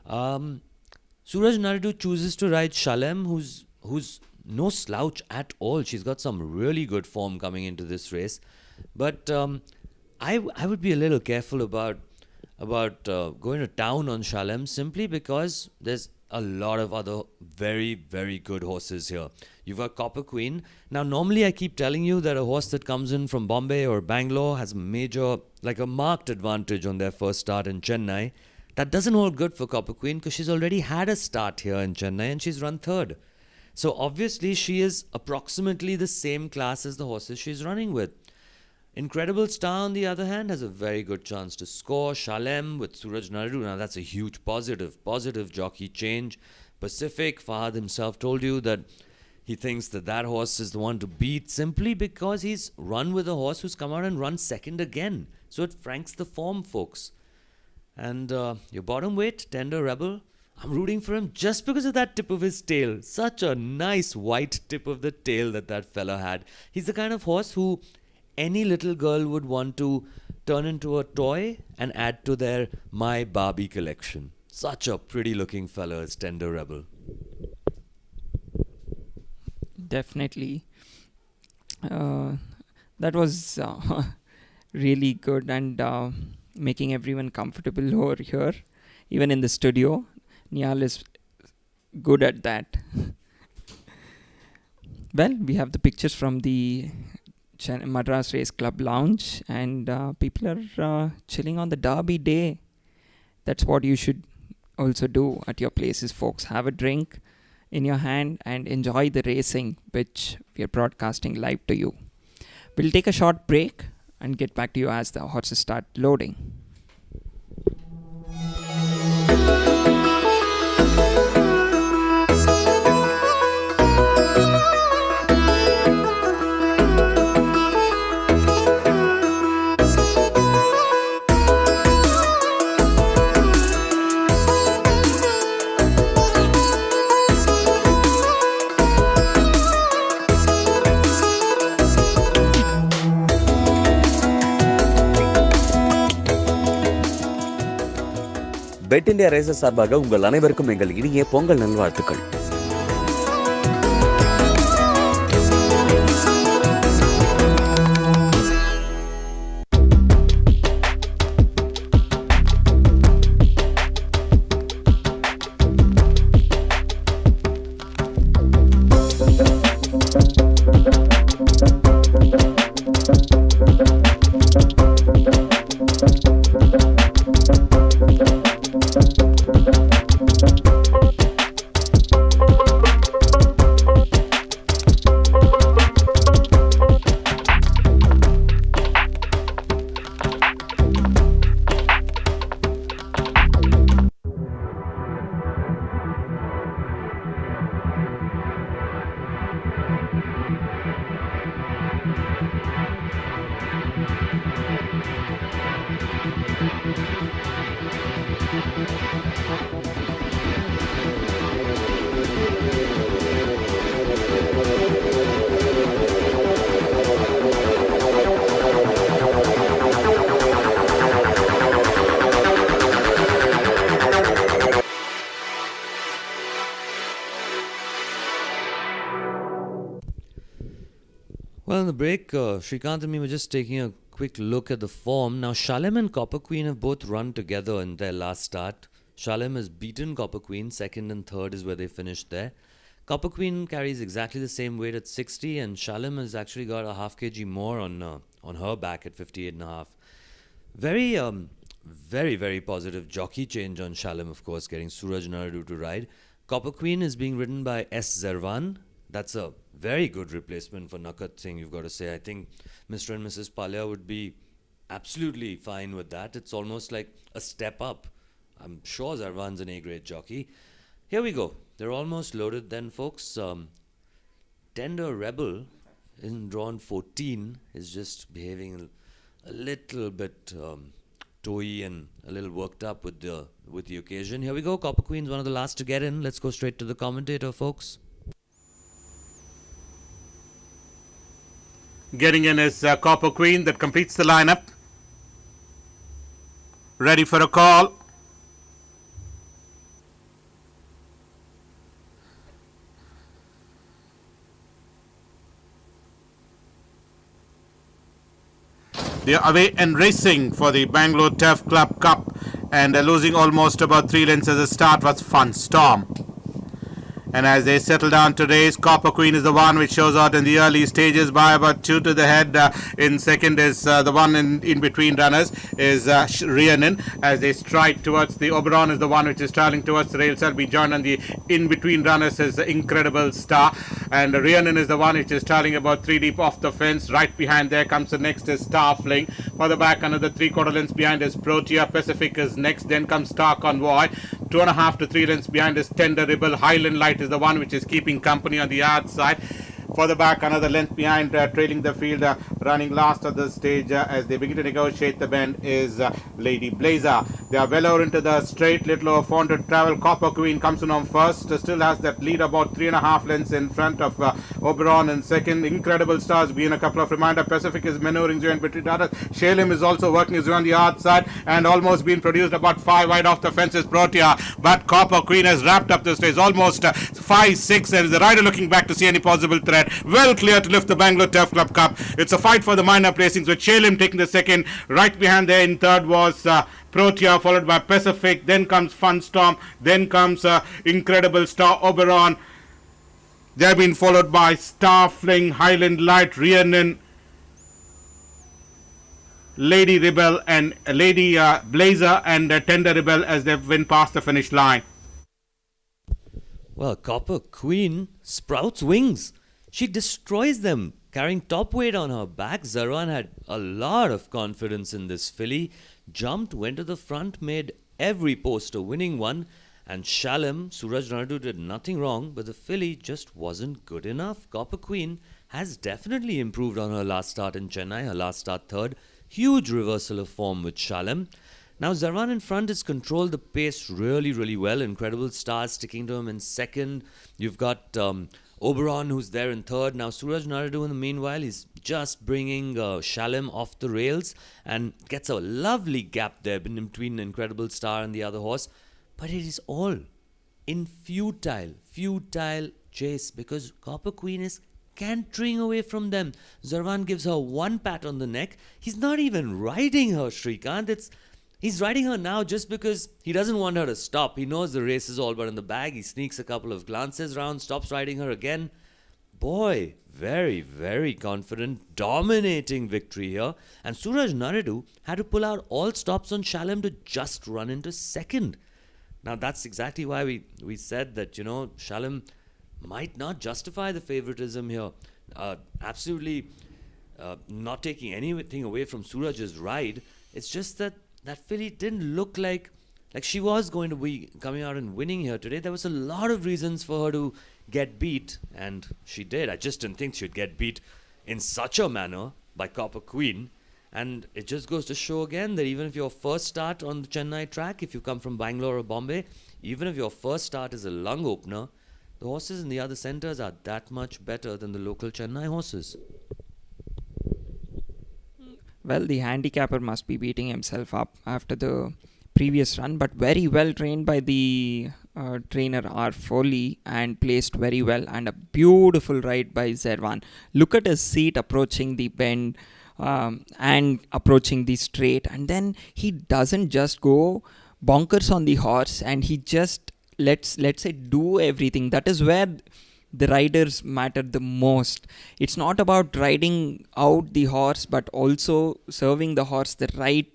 C: Suraj Naridu chooses to ride Shalem, who's no slouch at all. She's got some really good form coming into this race. But I would be a little careful about going to town on Shalem, simply because there's a lot of other very, very good horses here. You've got Copper Queen. Now, normally I keep telling you that a horse that comes in from Bombay or Bangalore has a marked advantage on their first start in Chennai. That doesn't hold good for Copper Queen because she's already had a start here in Chennai and she's run third. So obviously she is approximately the same class as the horses she's running with. Incredible Star, on the other hand, has a very good chance to score. Shalem with Suraj Naridu. Now, that's a huge positive jockey change. Pacific, Fahad himself told you that he thinks that horse is the one to beat simply because he's run with a horse who's come out and run second again. So it franks the form, folks. And your bottom weight, Tender Rebel, I'm rooting for him just because of that tip of his tail. Such a nice white tip of the tail that fella had. He's the kind of horse who any little girl would want to turn into a toy and add to their My Barbie collection. Such a pretty looking fella is Tender Rebel.
D: Definitely. That was really good and making everyone comfortable over here. Even in the studio, Niyal is good at that. Well, we have the pictures from the Madras Race Club lounge, and people are chilling on the Derby day. That's what you should also do at your places, folks. Have a drink in your hand and enjoy the racing, which we are broadcasting live to you. We'll take a short break and get back to you as the horses start loading.
B: Bet India Races சார்பாக உங்கள் அனைவருக்கும் எங்கள் இனிய பொங்கல் நல்வாழ்த்துக்கள்.
C: Well, in the break, Shrikant and me were just taking a quick look at the form. Now, Shalem and Copper Queen have both run together in their last start. Shalem has beaten Copper Queen. Second and third is where they finished there. Copper Queen carries exactly the same weight at 60, and Shalem has actually got a half kg more on her back at 58.5. Very, very positive jockey change on Shalem, of course, getting Suraj Naradu to ride. Copper Queen is being ridden by S. Zervan. That's a very good replacement for Nakat Singh, you've got to say. I think Mr. and Mrs. Palya would be absolutely fine with that. It's almost like a step up. I'm sure Zervan's an A-grade jockey. Here we go. They're almost loaded then, folks. Tender Rebel in drawn 14 is just behaving a little bit toey and a little worked up with the occasion. Here we go. Copper Queen's one of the last to get in. Let's go straight to the commentator, folks.
A: Getting in is Copper Queen that completes the lineup. Ready for a call. They are away and racing for the Bangalore Turf Club Cup, and losing almost about 3 lengths as a start was Fun Storm. And as they settle down to race, Copper Queen is the one which shows out in the early stages by about 2 to the head. In second is the one in between runners is Rhiannon. As they stride towards the Oberon is the one which is traveling towards the rails. I'll be joined on the in between runners is the Incredible Star. And Rhiannon is the one which is traveling about 3 deep off the fence. Right behind there comes the next is Starfling. Further back another 3/4 lengths behind is Protea. Pacific is next. Then comes Star Convoy. 2.5 to 3 lengths behind is Tender Rebel. Highland Light is the one which is keeping company on the outside. Further back another length behind, trailing the field, running last at this stage as they begin to negotiate the bend is Lady Blazer. They are well over into the straight, little over 400 travel. Copper Queen comes in on first, still has that lead about 3.5 lengths in front of Oberon in second. Incredible Stars being a couple of reminder. Pacific is maneuvering in between others. Shalem is also working his way on the outside and almost been produced about 5 wide off the fences Protea, but Copper Queen has wrapped up the stage almost 5-6, and is the rider looking back to see any possible threat. Well clear to lift the Bangalore Turf Club Cup. It's a fight for the minor placings with Shalem taking the second. Right behind there in third was Protea, followed by Pacific. Then comes Fun Storm. Then comes Incredible Star, Oberon. They have been followed by Starfling, Highland Light, Rhiannon, Lady Rebel and Lady Blazer and Tender Rebel as they went past the finish line.
C: Well, Copper Queen sprouts wings. She destroys them, carrying top weight on her back. Zarwan had a lot of confidence in this filly. Jumped, went to the front, made every post a winning one. And Shalem, Suraj Naradu did nothing wrong, but the filly just wasn't good enough. Copper Queen has definitely improved on her last start in Chennai, her last start third. Huge reversal of form with Shalem. Now Zarwan in front has controlled the pace really, really well. Incredible Stars sticking to him in second. You've got Oberon who's there in third. Now Suraj Naradu in the meanwhile, he's just bringing Shalem off the rails and gets a lovely gap there between Incredible Star and the other horse. But it is all in futile chase because Copper Queen is cantering away from them. Zarwan gives her one pat on the neck. He's not even riding her, Shrikant. He's riding her now just because he doesn't want her to stop. He knows the race is all but in the bag. He sneaks a couple of glances round, stops riding her again. Boy, very, very confident, dominating victory here. And Suraj Naradu had to pull out all stops on Shalem to just run into second. Now that's exactly why we said that, Shalem might not justify the favoritism here. Absolutely not taking anything away from Suraj's ride. It's just that filly didn't look like she was going to be coming out and winning here today. There was a lot of reasons for her to get beat, and she did. I just didn't think she'd get beat in such a manner by Copper Queen. And it just goes to show again that even if your first start on the Chennai track, if you come from Bangalore or Bombay, even if your first start is a lung opener, the horses in the other centres are that much better than the local Chennai horses.
D: Well, the handicapper must be beating himself up after the previous run, but very well trained by the trainer R. Foley and placed very well, and a beautiful ride by Zervan. Look at his seat approaching the bend and approaching the straight, and then he doesn't just go bonkers on the horse, and he just let's say do everything. That is where the riders matter the most. It's not about riding out the horse, but also serving the horse the right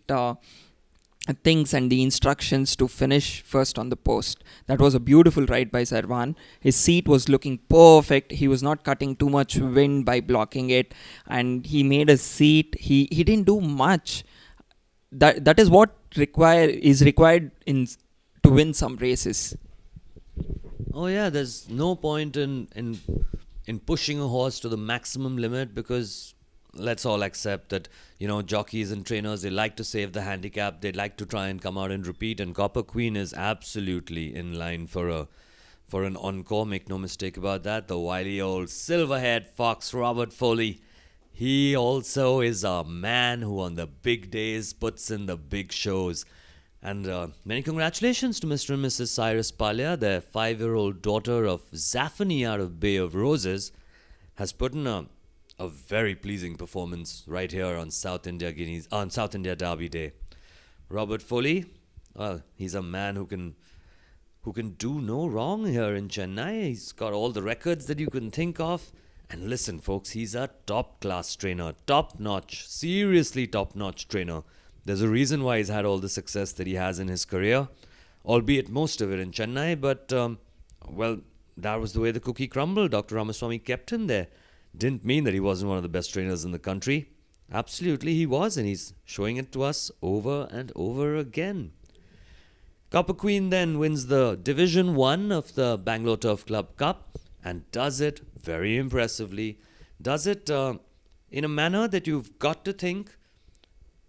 D: things and the instructions to finish first on the post. That was a beautiful ride by Sarvan. His seat was looking perfect. He was not cutting too much wind by blocking it, and he made a seat. He didn't do much. That is what is required to win some races.
C: Oh yeah, there's no point in pushing a horse to the maximum limit, because let's all accept that, you know, jockeys and trainers, they like to save the handicap. They like to try and come out and repeat, and Copper Queen is absolutely in line for an encore. Make no mistake about that. The wily old silver-haired fox Robert Foley, he also is a man who on the big days puts in the big shows. And many congratulations to Mr. and Mrs. Cyrus Palya. Their 5-year-old daughter of Zaphany out of Bay of Roses has put in a very pleasing performance right here on South India Derby Day. Robert Foley, well, he's a man who can do no wrong here in Chennai. He's got all the records that you can think of. And listen, folks, he's a top-class trainer, top-notch, seriously top-notch trainer. There's a reason why he's had all the success that he has in his career, albeit most of it in Chennai. But, well, that was the way the cookie crumbled. Dr. Ramaswamy kept him there. Didn't mean that he wasn't one of the best trainers in the country. Absolutely he was, and he's showing it to us over and over again. Copper Queen then wins the Division 1 of the Bangalore Turf Club Cup and does it very impressively. Does it in a manner that you've got to think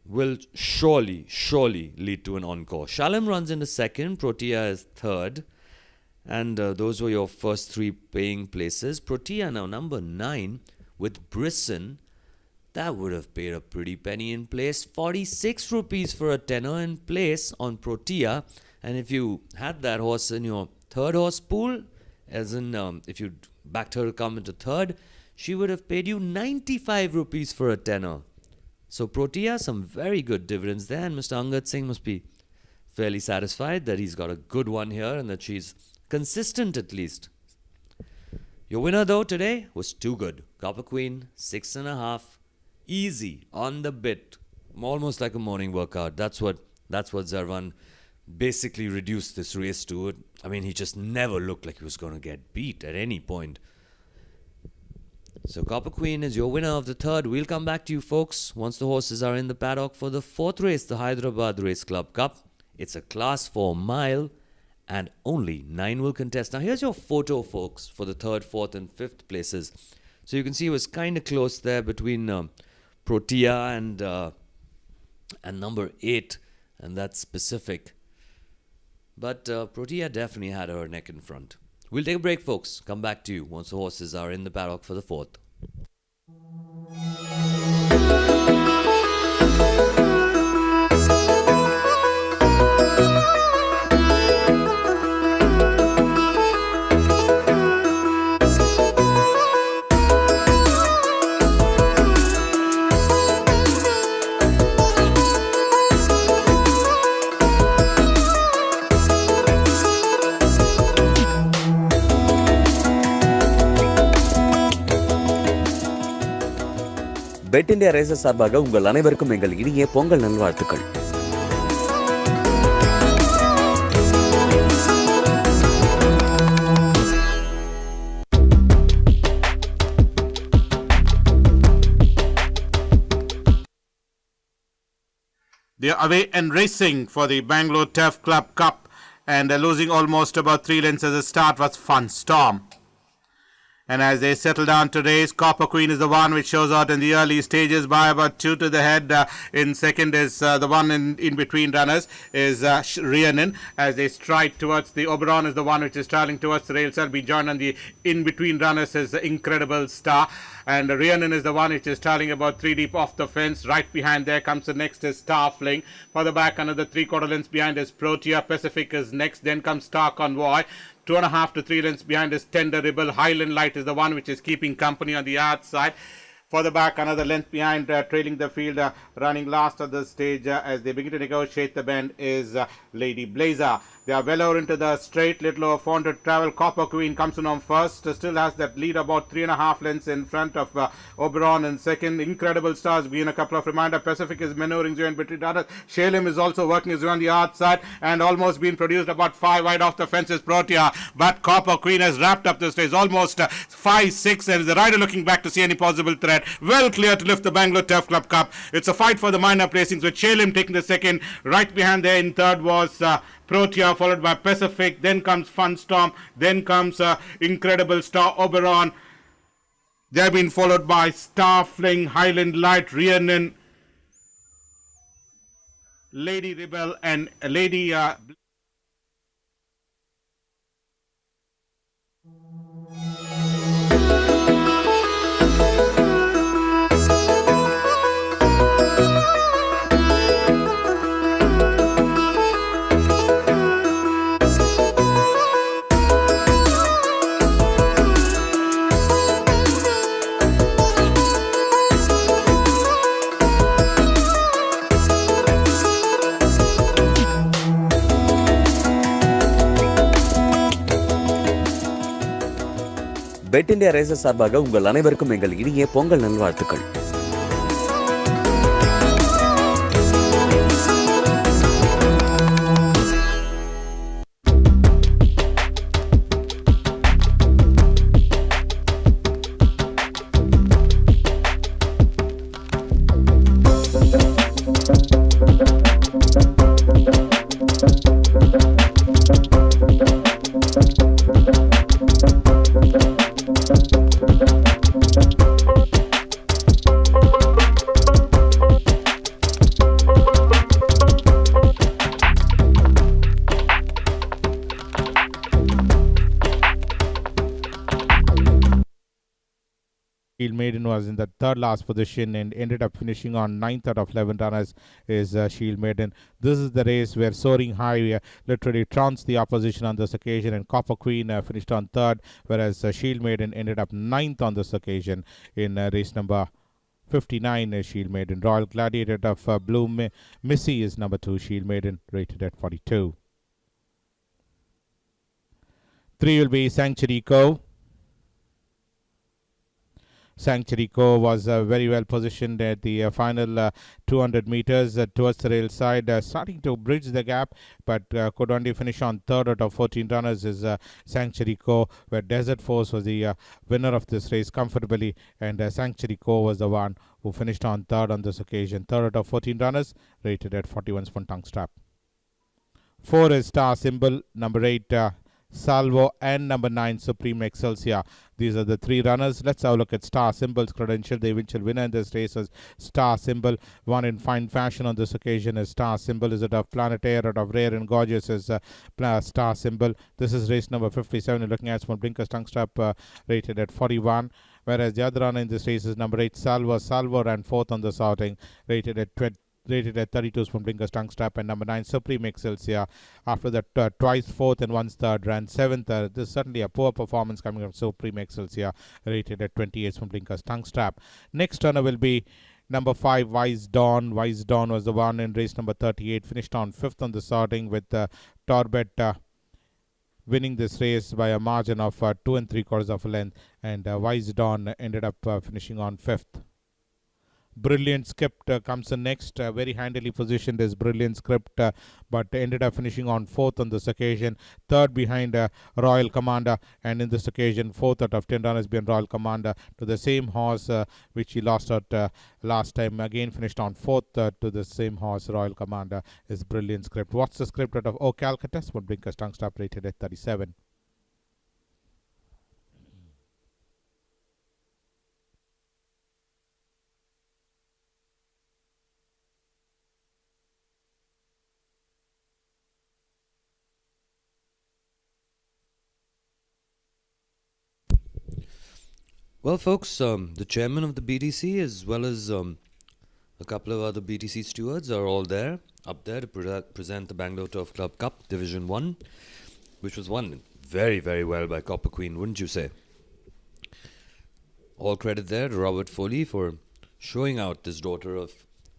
C: will surely lead to an encore. Shalom runs into second, Protea is third, and those were your first three paying places. Protea now number 9 with Brisson. That would have paid a pretty penny in place. 46 rupees for a tenner in place on Protea. And if you had that horse in your third horse pool, as in if you backed her to come into third, she would have paid you 95 rupees for a tenner. So Protea, some very good dividends there, and Mr. Angad Singh must be fairly satisfied that he's got a good one here and that she's consistent at least. Your winner though today was too good. Copper Queen, 6.5. Easy, on the bit. Almost like a morning workout. That's what Zarvan basically reduced this race to. I mean, he just never looked like he was going to get beat at any point. So Copper Queen is your winner of the third. We'll come back to you folks once the horses are in the paddock for the fourth race, the Hyderabad Race Club Cup. It's a class 4 mile and only 9 will contest. Now here's your photo folks for the third, fourth and fifth places. So you can see it was kind of close there between Protea and number 8, and that's specific. But Protea definitely had her neck in front. We'll take a break, folks. Come back to you once the horses are in the paddock for the fourth.
B: Bet India Races சார்பாக உங்கள் அனைவருக்கும் எங்கள் இனிய பொங்கல் நல்வாழ்த்துக்கள்.
A: They're away and racing for the Bangalore Turf Club Cup, and they're losing almost about 3 lengths as the start was Fun Storm. And as they settle down to race, Copper Queen is the one which shows out in the early stages by about 2 to the head. In second is the one in between runners is Rhiannon. As they stride towards the Oberon is the one which is traveling towards the rails. Will be joined on the in between runners is the Incredible Star. and Rhiannon is the one which is starting about 3 deep off the fence. Right behind there comes the next is Starfling. Further back, another 3/4 lengths behind is Protea. Pacific is next. Then comes Star Convoy. 2.5 to 3 lengths behind is Tender Rebel. Highland Light is the one which is keeping company on the outside. Further back, another length behind, trailing the field, running last at this stage as they begin to negotiate the bend is Lady Blazer. They are well over into the straight, little over 400 travel. Copper Queen comes in on first, still has that lead about 3.5 lengths in front of Oberon in second. Incredible Stars being a couple of reminder. Pacific is maneuvering in between others. Shalem is also working his way on the outside and almost been produced about 5 wide off the fences Protea, but Copper Queen has wrapped up this race almost 5-6 and is the rider looking back to see any possible threat. Well clear to lift the Bangalore Turf Club Cup. It's a fight for the minor placings with Shalem taking the second. Right behind there in third was Protea, followed by Pacific. Then comes Funstorm. Then comes Incredible Star Oberon. They have been followed by Starfling, Highland Light, Rhiannon, Lady Rebel, and Lady.
B: Bet India Races சார்பாக உங்கள் அனைவருக்கும் எங்கள் இனிய பொங்கல் நல்வாழ்த்துக்கள்.
A: Shield Maiden was in the third last position and ended up finishing on 9th out of 11 runners is Shield Maiden. This is the race where Soaring High literally trounced the opposition on this occasion, and Copper Queen finished on third, whereas Shield Maiden ended up 9th on this occasion in race number 59. Shield Maiden. Royal Gladiator of Blue Missy is number 2. Shield Maiden rated at 42. 3 will be Sanctuary Cove. Sanctuary Cove was very well positioned at the final 200 meters towards the rail side, starting to bridge the gap, but could only finish on third out of 14 runners is Sanctuary Cove, where Desert Force was the winner of this race comfortably, and Sanctuary Cove was the one who finished on third on this occasion. Third out of 14 runners, rated at 41 spoon tongue strap. 4 is Star Symbol, number 8 Salvo, and number 9 Supreme Excelsior. These are the 3 runners. Let's have a look at Star Symbol's credential. The eventual winner in this race is Star Symbol. Won in fine fashion on this occasion is Star Symbol. Is it of Planet Air, out of Rare and Gorgeous is Star Symbol. This is race number 57. You're looking at small blinkers tongue strap rated at 41. Whereas the other runner in this race is number 8 Salvo. Salvo ran 4th on this outing, rated at 32 from blinkers tongue strap, and number 9 Supreme Excelsior. After that, twice 4th and once 3rd, ran 7th. This is certainly a poor performance coming from Supreme Excelsior, rated at 28 from blinkers tongue strap. Next runner will be number 5 Wise Dawn. Wise Dawn was the one in race number 38, finished on 5th on the sorting, with Torbet winning this race by a margin of 2 3/4 of a length, and Wise Dawn ended up finishing on 5th. Brilliant Script comes in next. Very handily positioned is Brilliant Script, but ended up finishing on 4th on this occasion. 3rd behind Royal Commander, and in this occasion 4th out of 10 runners behind Royal Commander to the same horse which he lost out last time. Again finished on 4th to the same horse. Royal Commander is Brilliant Script. What's the script out of Calcutta? Would blinkers tongue stop rated at 37.
C: Well, folks, the chairman of the BTC as well as a couple of other BTC stewards are all there, up there to present the Bangalore Turf Club Cup Division 1, which was won very, very well by Copper Queen, wouldn't you say? All credit there to Robert Foley for showing out this daughter of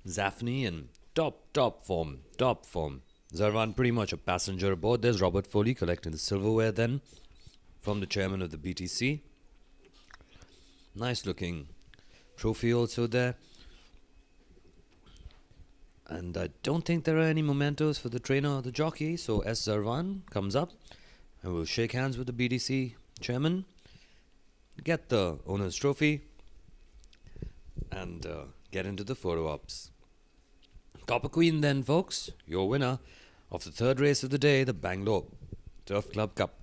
C: Zaphne in top form. Zarvan pretty much a passenger aboard. There's Robert Foley collecting the silverware then from the chairman of the BTC. Nice looking trophy also there. And I don't think there are any mementos for the trainer or the jockey, so S. Zarvan comes up and will shake hands with the BTC chairman, get the owner's trophy, and get into the photo ops. Copper Queen then, folks, your winner of the third race of the day, the Bangalore Turf Club Cup.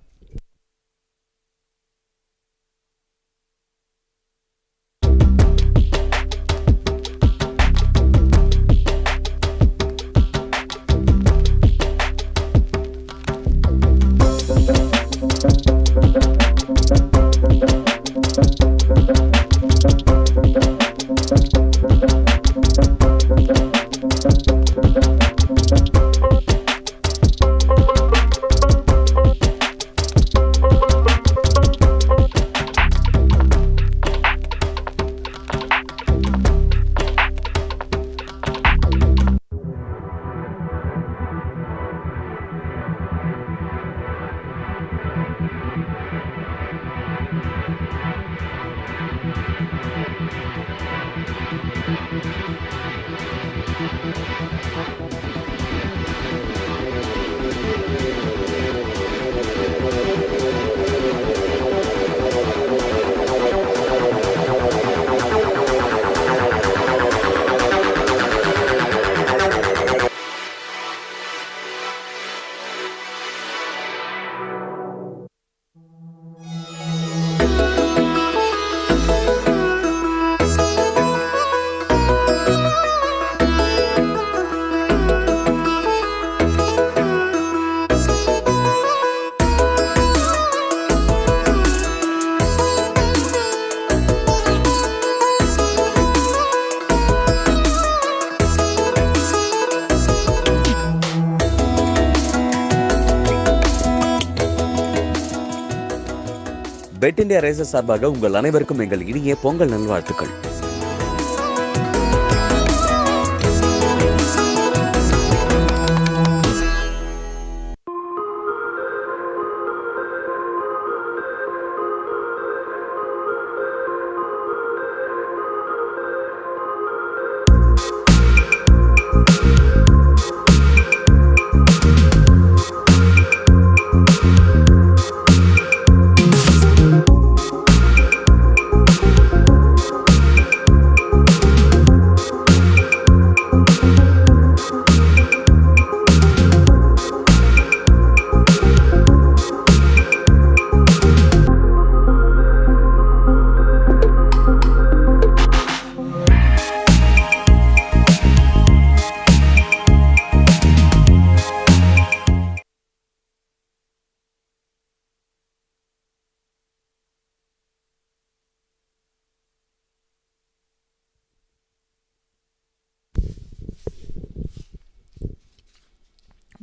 B: Bet India Racer சார்பாக உங்கள் அனைவருக்கும் எங்கள் இனிய பொங்கல் நல்வாழ்த்துக்கள்.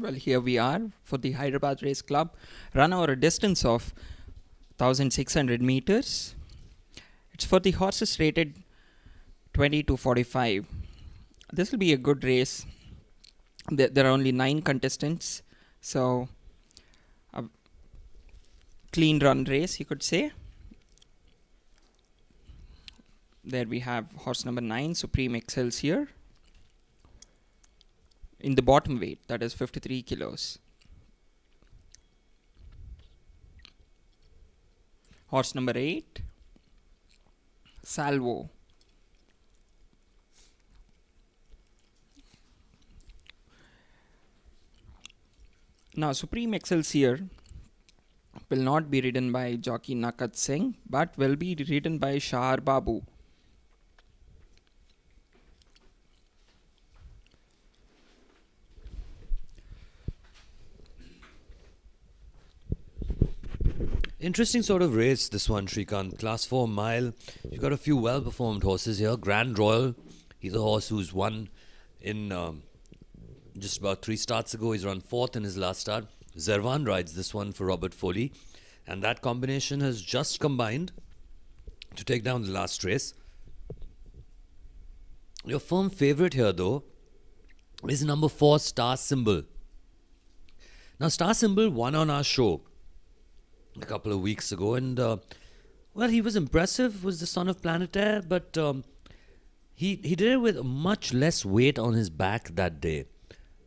D: Well, here we are for the Hyderabad Race Club, run over a distance of 1600 meters. It's for the horses rated 20 to 45. This will be a good race. There are only 9 contestants, so a clean run race, you could say. There we have horse number 9, Supreme Excels here. In the bottom weight, that is 53 kilos. Horse number 8, Salvo. Now, Supreme Excels here will not be ridden by jockey Nakat Singh, but will be ridden by Shahar Babu.
C: Interesting sort of race, this one, Shrikant. Class 4 mile. You've got a few well-performed horses here. Grand Royal, he's a horse who's won in just about 3 starts ago. He's run 4th in his last start. Zervan rides this one for Robert Foley. And that combination has just combined to take down the last race. Your firm favourite here, though, is number 4, Star Symbol. Now, Star Symbol won on our show a couple of weeks ago, and well, he was impressive, was the son of Planetaire, but he did it with much less weight on his back that day,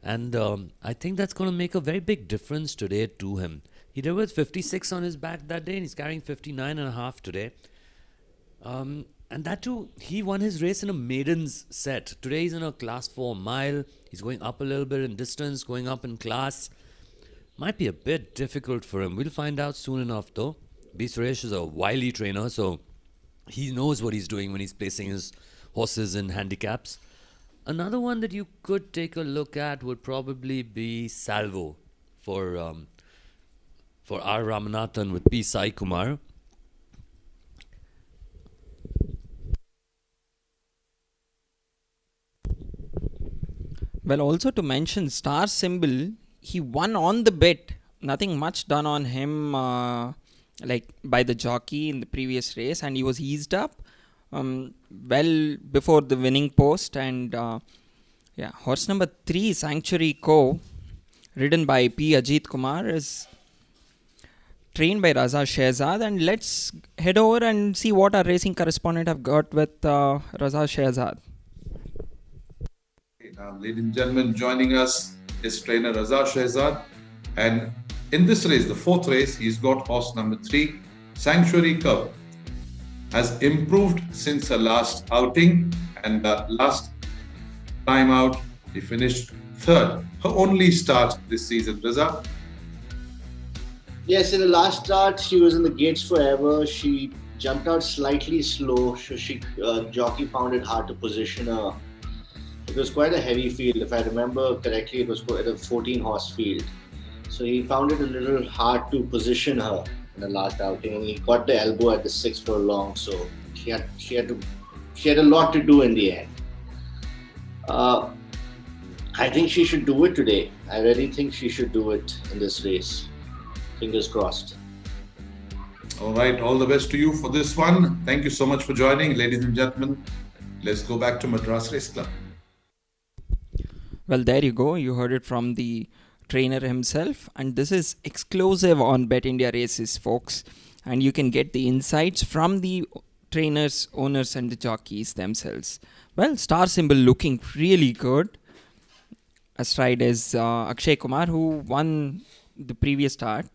C: and I think that's going to make a very big difference today to him. He did it with 56 on his back that day, and he's carrying 59.5 today. And that too, he won his race in a maidens set. Today he's in a class 4 mile. He's going up a little bit in distance, going up in class. Might be a bit difficult for him. We'll find out soon enough though. B. Suresh is a wily trainer, so he knows what he's doing when he's placing his horses in handicaps. Another one that you could take a look at would probably be Salvo for R. Ramanathan with P. Sai Kumar.
D: Well, also to mention Star Symbol, he won on the bet. Nothing much done on him like by the jockey in the previous race, and he was eased up well before the winning post. And horse number 3, Sanctuary Co, ridden by P. Ajit Kumar, is trained by Raza Shehzad. And let's head over and see what our racing correspondent have got with Raza Shehzad.
E: Now, ladies and gentlemen, joining us is trainer Raza Shehzad, and in this race, the 4th race, he's got horse number 3, Sanctuary Cup. Has improved since her last outing, and last time out, he finished 3rd. Her only start this season, Raza.
I: Yes, in the last start, she was in the gates forever. She jumped out slightly slow, so jockey found it hard to position her. It was quite a heavy field. If I remember correctly, it was quite a 14-horse field. So he found it a little hard to position her in the last outing, and he got the elbow at the 6th furlong. So she had a lot to do in the end. I think she should do it today. I really think she should do it in this race. Fingers crossed.
E: All right, all the best to you for this one. Thank you so much for joining, ladies and gentlemen. Let's go back to Madras Race Club.
D: Well, there you go. You heard it from the trainer himself, and this is exclusive on Bet India Races, folks. And you can get the insights from the trainers, owners, and the jockeys themselves. Well, Star Symbol looking really good. Astride is Akshay Kumar, who won the previous start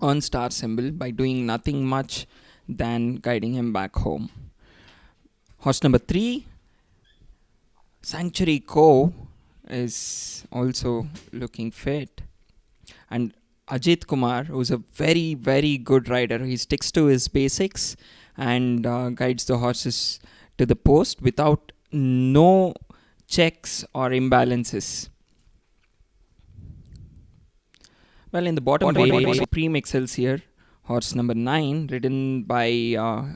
D: on Star Symbol by doing nothing much than guiding him back home. Horse number 3, Sanctuary Co, is also looking fit. And Ajit Kumar, who's a very, very good rider, he sticks to his basics and guides the horses to the post without no checks or imbalances. Well, in the bottom weight, Supreme Excelsior, horse number 9, ridden by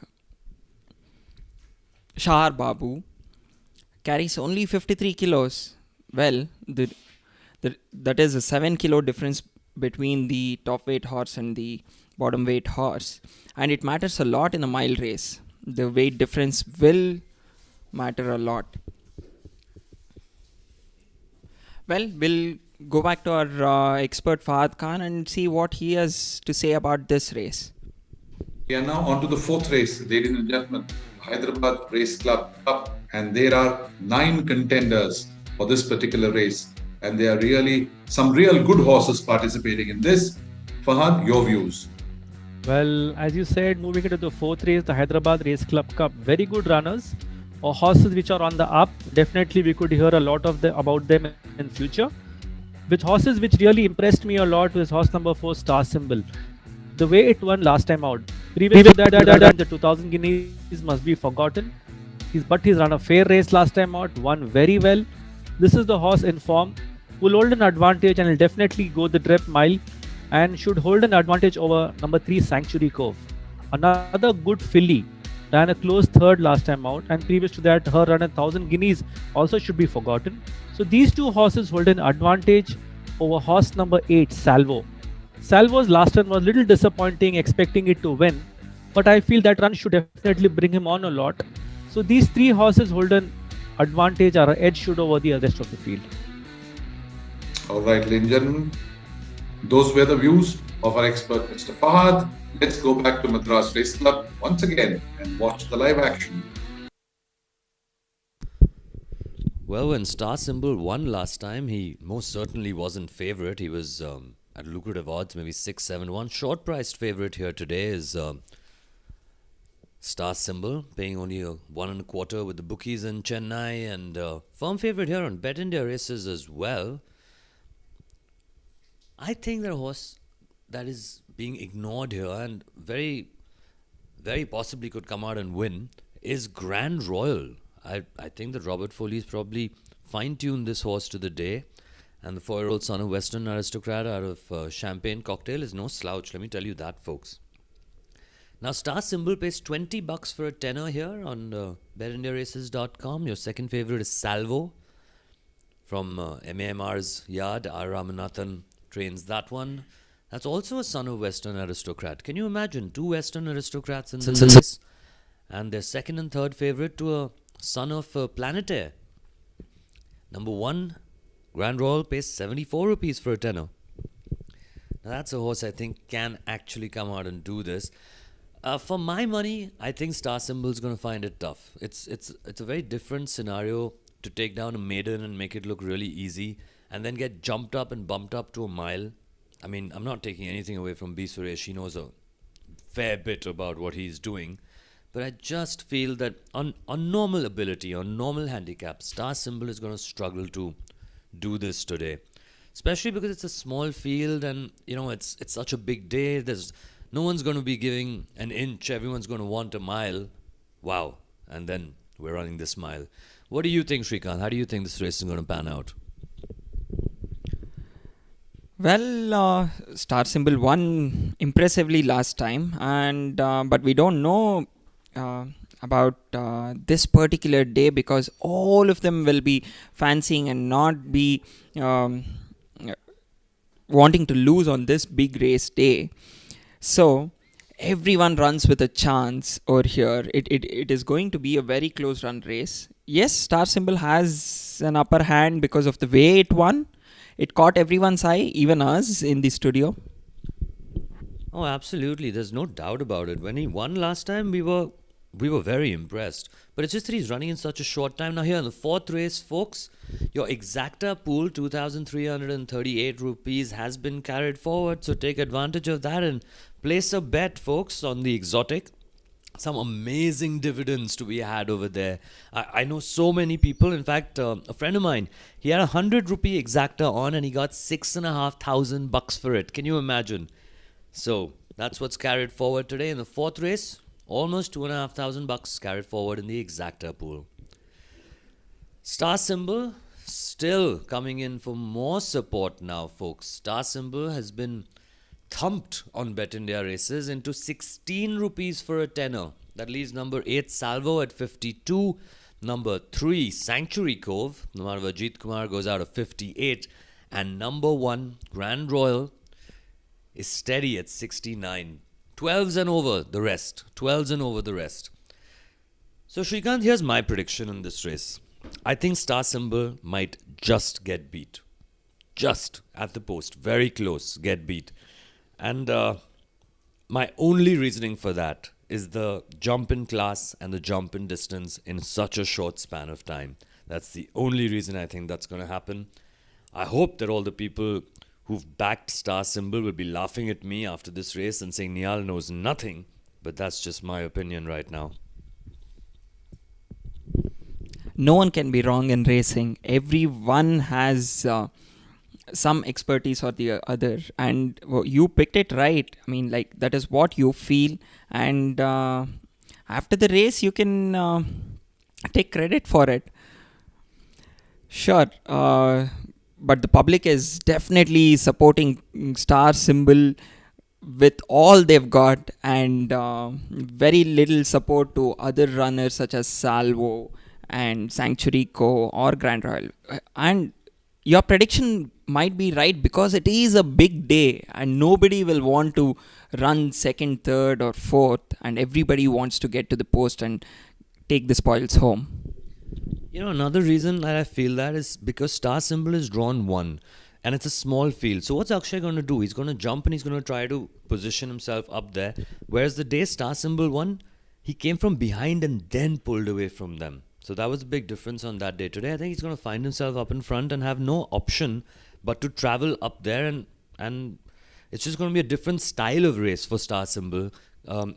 D: Shah Babu, carries only 53 kilos. Well, that is a 7 kilo difference between the top weight horse and the bottom weight horse, and it matters a lot in a mile race. The weight difference will matter a lot. Well, we'll go back to our expert Fahad Khan and see what he has to say about this race.
E: We are now on to the 4th race, ladies and gentlemen, Hyderabad Race Club Cup, and there are 9 contenders for this particular race, and there are really some real good horses participating in this. Fahad, your views?
F: Well, as you said, moving into the 4th race, the Hyderabad Race Club Cup, very good runners, or horses which are on the up. Definitely we could hear a lot about them in future. With horses which really impressed me a lot was horse number 4, Star Symbol. The way it won last time out. Previous to that, the 2000 guineas must be forgotten. He's run a fair race last time out, won very well. This is the horse in form, will hold an advantage and will definitely go the direct mile. and should hold an advantage over number 3 Sanctuary Cove. Another good filly ran a close third last time out, and previous to that, her run at 1000 guineas also should be forgotten. So these two horses hold an advantage over horse number 8 Salvo. Salvo's last run was a little disappointing, expecting it to win, but I feel that run should definitely bring him on a lot. So these three horses hold an advantage or an edge should over the rest of the field.
E: All right, ladies and gentlemen, those were the views of our expert, Mr. Fahad. Let's go back to Madras Race Club once again and watch the live action.
C: Well, when Star Symbol won last time, he most certainly wasn't favourite. He was at lucrative odds, maybe 6-7-1. Short priced favourite here today is Star Symbol, paying only 1.25 with the bookies in Chennai, and firm favourite here on Bet India races as well. I think that a horse that is being ignored here and very, very possibly could come out and win is Grand Royal. I think that Robert Foley's probably fine-tuned this horse to the day, and the 4-year-old son of Western Aristocrat out of Champagne Cocktail is no slouch, let me tell you that, folks. Now, Star Symbol pays $20 for a tenner here on betindiaraces.com. Your second favourite is Salvo from MAMR's yard. R. Ramanathan trains that one. That's also a son of Western Aristocrat. Can you imagine? Two Western Aristocrats in this race. And their second and third favourite to a son of Planetaire. Number 1, Grand Royal pays 74 rupees for a tenner. Now that's a horse I think can actually come out and do this. For my money, I think Star Symbol is going to find it tough. It's a very different scenario to take down a maiden and make it look really easy and then get jumped up and bumped up to a mile. I mean, I'm not taking anything away from B. Suresh. He knows a fair bit about what he's doing. But I just feel that on normal ability, on normal handicap, Star Symbol is going to struggle to do this today. Especially because it's a small field and, you know, it's such a big day. There's no one's going to be giving an inch. Everyone's going to want a mile. Wow. And then we're running this mile. What do you think, Shrikant? How do you think this race is going to pan out?
D: Well, Star Symbol won impressively last time, and but we don't know about this particular day because all of them will be fancying and not be wanting to lose on this big race day. So everyone runs with a chance over here. It is going to be a very close run race. Yes, Star Symbol has an upper hand because of the way it won. It caught everyone's eye, even us in the studio.
C: Oh, absolutely. There's no doubt about it. When he won last time, we were very impressed. But it's just that he's running in such a short time. Now here in the fourth race, folks, your exacta pool, 2,338 rupees, has been carried forward. So take advantage of that and place a bet, folks, on the exotic. Some amazing dividends to be had over there. I know so many people. In fact, a friend of mine, he had 100 rupee exacta on and he got $6,500 for it. Can you imagine? So that's what's carried forward today in the fourth race. Almost $2,500 carried forward in the exacta pool. Star Symbol still coming in for more support now, folks. Star Symbol has been thumped on Bet India races into 16 rupees for a tenner. That leaves number 8 Salvo at 52. Number 3 Sanctuary Cove, no matter Ajit Kumar goes out of 58. And number 1 Grand Royal is steady at 69. 12s and over the rest. 12s and over the rest. So Shrikant, here's my prediction in this race. I think Star Symbol might just get beat. Just at the post. Very close. Get beat. And my only reasoning for that is the jump in class and the jump in distance in such a short span of time. That's the only reason I think that's going to happen. I hope that all the people who've backed Star Symbol will be laughing at me after this race and saying Niyal knows nothing. But that's just my opinion right now.
D: No one can be wrong in racing. Everyone has some expertise or the other, and you picked it right. I mean, like, that is what you feel, and after the race you can take credit for it. Sure, but the public is definitely supporting Star Symbol with all they've got, and very little support to other runners such as Salvo and Sanctuary Co or Grand Royal. And your prediction might be right, because it is a big day and nobody will want to run second, third or fourth, and everybody wants to get to the post and take the spoils home.
C: You know, another reason that I feel that is because Star Symbol is drawn 1 and it's a small field. So what's Akshay going to do? He's going to jump and he's going to try to position himself up there. Whereas the day Star Symbol won, he came from behind and then pulled away from them. So that was a big difference on that day. Today, I think he's going to find himself up in front and have no option but to travel up there, and it's just going to be a different style of race for Star Symbol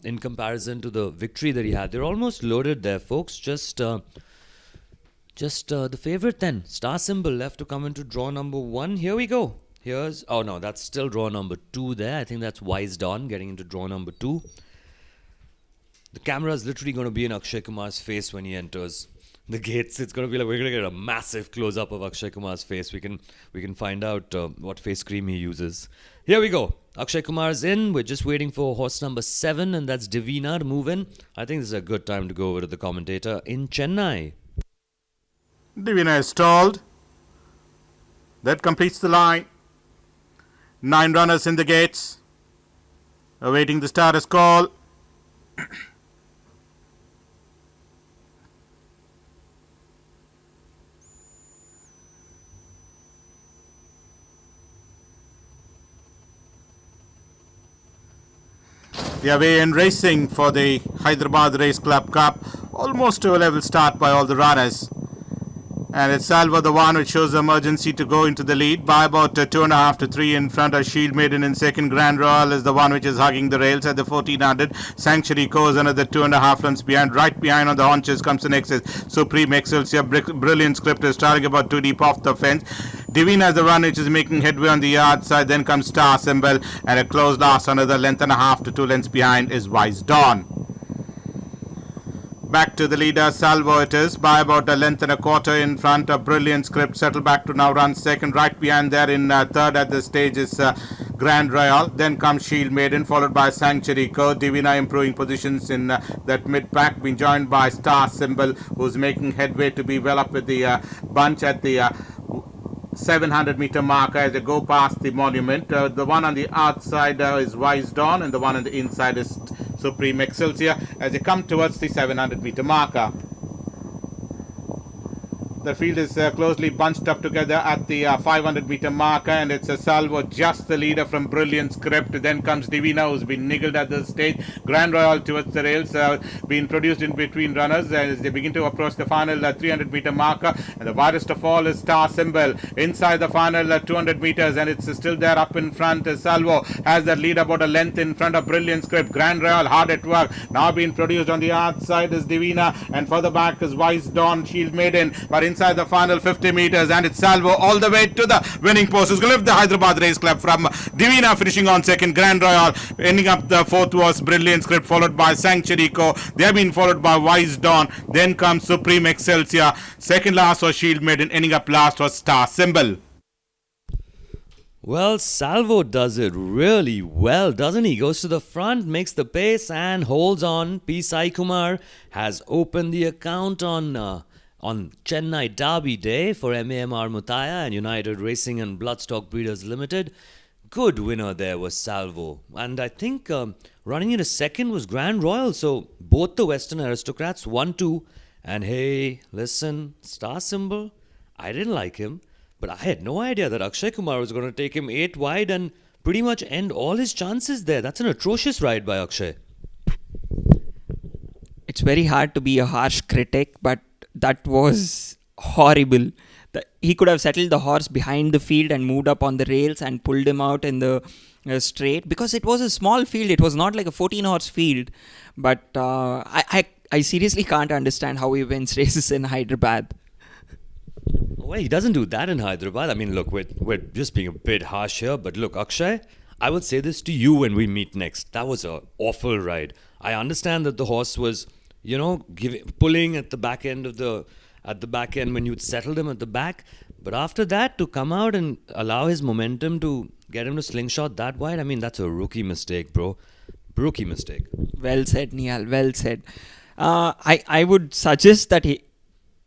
C: in comparison to the victory that he had. They're almost loaded there, folks. Just the favorite then, Star Symbol, left to come into draw number 1. Here we go. Oh no, that's still draw number 2 there. I think that's Wise Dawn getting into draw number 2. The camera is literally going to be in Akshay Kumar's face when he enters the gates. It's going to be like, we're going to get a massive close-up of Akshay Kumar's face. We can find out what face cream he uses. Here we go. Akshay Kumar's in. We're just waiting for horse number 7, and that's Divina to move in. I think this is a good time to go over to the commentator in Chennai.
A: Divina is stalled. That completes the line. 9 runners in the gates, awaiting the starter's call. The away and racing for the Hyderabad Race Club Cup. Almost to a level start by all the runners. And it's Salvo the one which shows emergency to go into the lead by about 2.5 to 3 in front of Shield Maiden in second. Grand Royal is the one which is hugging the rails at the 1400. Sanctuary Co is another 2.5 runs behind. Right behind on the haunches comes the next is Supreme Excelsior. Brilliant Script is starting about 2 deep off the fence. Divina is the one which is making headway on the yard side. Then comes Star Symbol, and a close last, another 1.5 to 2 lengths behind is Wise Dawn. Back to the leader, Salvo it is, by about 1.25 lengths in front of Brilliant Script. Settle back to now run second. Right behind there in third at this stage is Grand Royal. Then comes Shield Maiden, followed by Sanctuary Co. Divina improving positions in that mid-pack, being joined by Star Symbol, who's making headway to be well up with the bunch at the 700-meter marker as they go past the monument. The one on the outside is Wise Dawn, and the one on the inside is Supreme Excelsior as they come towards the 700-meter marker. The field is closely bunched up together at the 500-meter marker, and it's a Salvo just the leader from Brilliant Script. Then comes Divina, who's been niggled at this stage. Grand Royal towards the rails, being produced in between runners as they begin to approach the final 300-meter marker. And the widest of all is Star Symbol inside the final 200 meters, and it's still there up in front. Salvo has that lead about a length in front of Brilliant Script. Grand Royal hard at work, now being produced on the outside is Divina, and further back is Wise Dawn, Shield Maiden. But inside the final 50 meters, and it's Salvo all the way to the winning post. Who's going to lift the Hyderabad Race Club from Divina finishing on second. Grand Royal ending up the fourth was Brilliant Script, followed by Sanctuary Co. They have been followed by Wise Dawn. Then comes Supreme Excelsior. Second last was Shield Maiden. Ending up last was Star Symbol.
C: Well, Salvo does it really well, doesn't he? Goes to the front, makes the pace and holds on. P. Sai Kumar has opened the account on Chennai Derby Day for MAMR Mutaya and United Racing and Bloodstock Breeders Limited. Good winner there was Salvo. And I think running in a second was Grand Royal. So both the Western Aristocrats 1-2. And hey, listen, Star Symbol, I didn't like him. But I had no idea that Akshay Kumar was going to take him 8 wide and pretty much end all his chances there. That's an atrocious ride by Akshay.
D: It's very hard to be a harsh critic, but that was horrible. He could have settled the horse behind the field and moved up on the rails and pulled him out in the straight, because it was a small field. It was not like a 14-horse field. But I seriously can't understand how he wins races in Hyderabad.
C: Well, he doesn't do that in Hyderabad. I mean, look, we're just being a bit harsh here. But look, Akshay, I would say this to you when we meet next. That was an awful ride. I understand that the horse was, pulling at the back end of the at the back end when you'd settled him at the back. But after that, to come out and allow his momentum to get him to slingshot that wide, I mean, that's a rookie mistake, bro. Rookie mistake.
D: Well said, Nihal. Well said. I would suggest that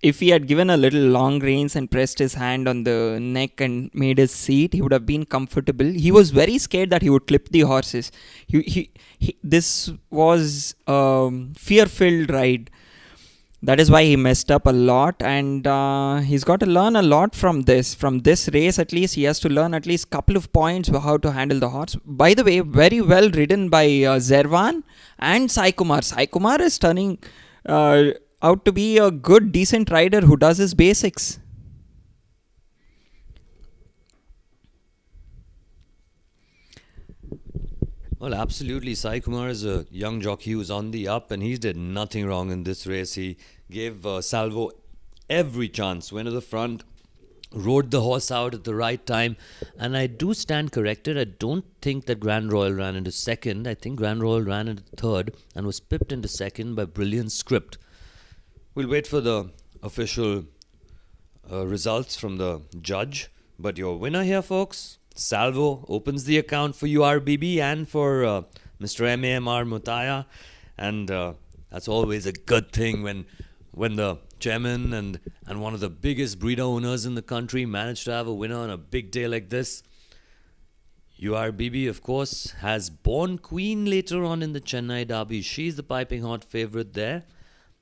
D: if he had given a little long reins and pressed his hand on the neck and made his seat, he would have been comfortable. He was very scared that he would clip the horses. This was a fear-filled ride. That is why he messed up a lot, and he's got to learn a lot from this. From this race, at least, he has to learn at least a couple of points how to handle the horse. By the way, very well ridden by Zervan and Sai Kumar. Sai Kumar is turning out to be a good, decent rider who does his basics.
C: Well, absolutely. Sai Kumar is a young jockey who's on the up, and he did nothing wrong in this race. He gave Salvo every chance, went to the front, rode the horse out at the right time. And I do stand corrected. I don't think that Grand Royal ran into second. I think Grand Royal ran into third and was pipped into second by Brilliant Script. We'll wait for the official results from the judge. But your winner here, folks, Salvo, opens the account for URBB and for Mr. MAMR Mutaya. And that's always a good thing when the chairman and one of the biggest breeder owners in the country manage to have a winner on a big day like this. URBB, of course, has Born Queen later on in the Chennai Derby. She's the piping hot favourite there.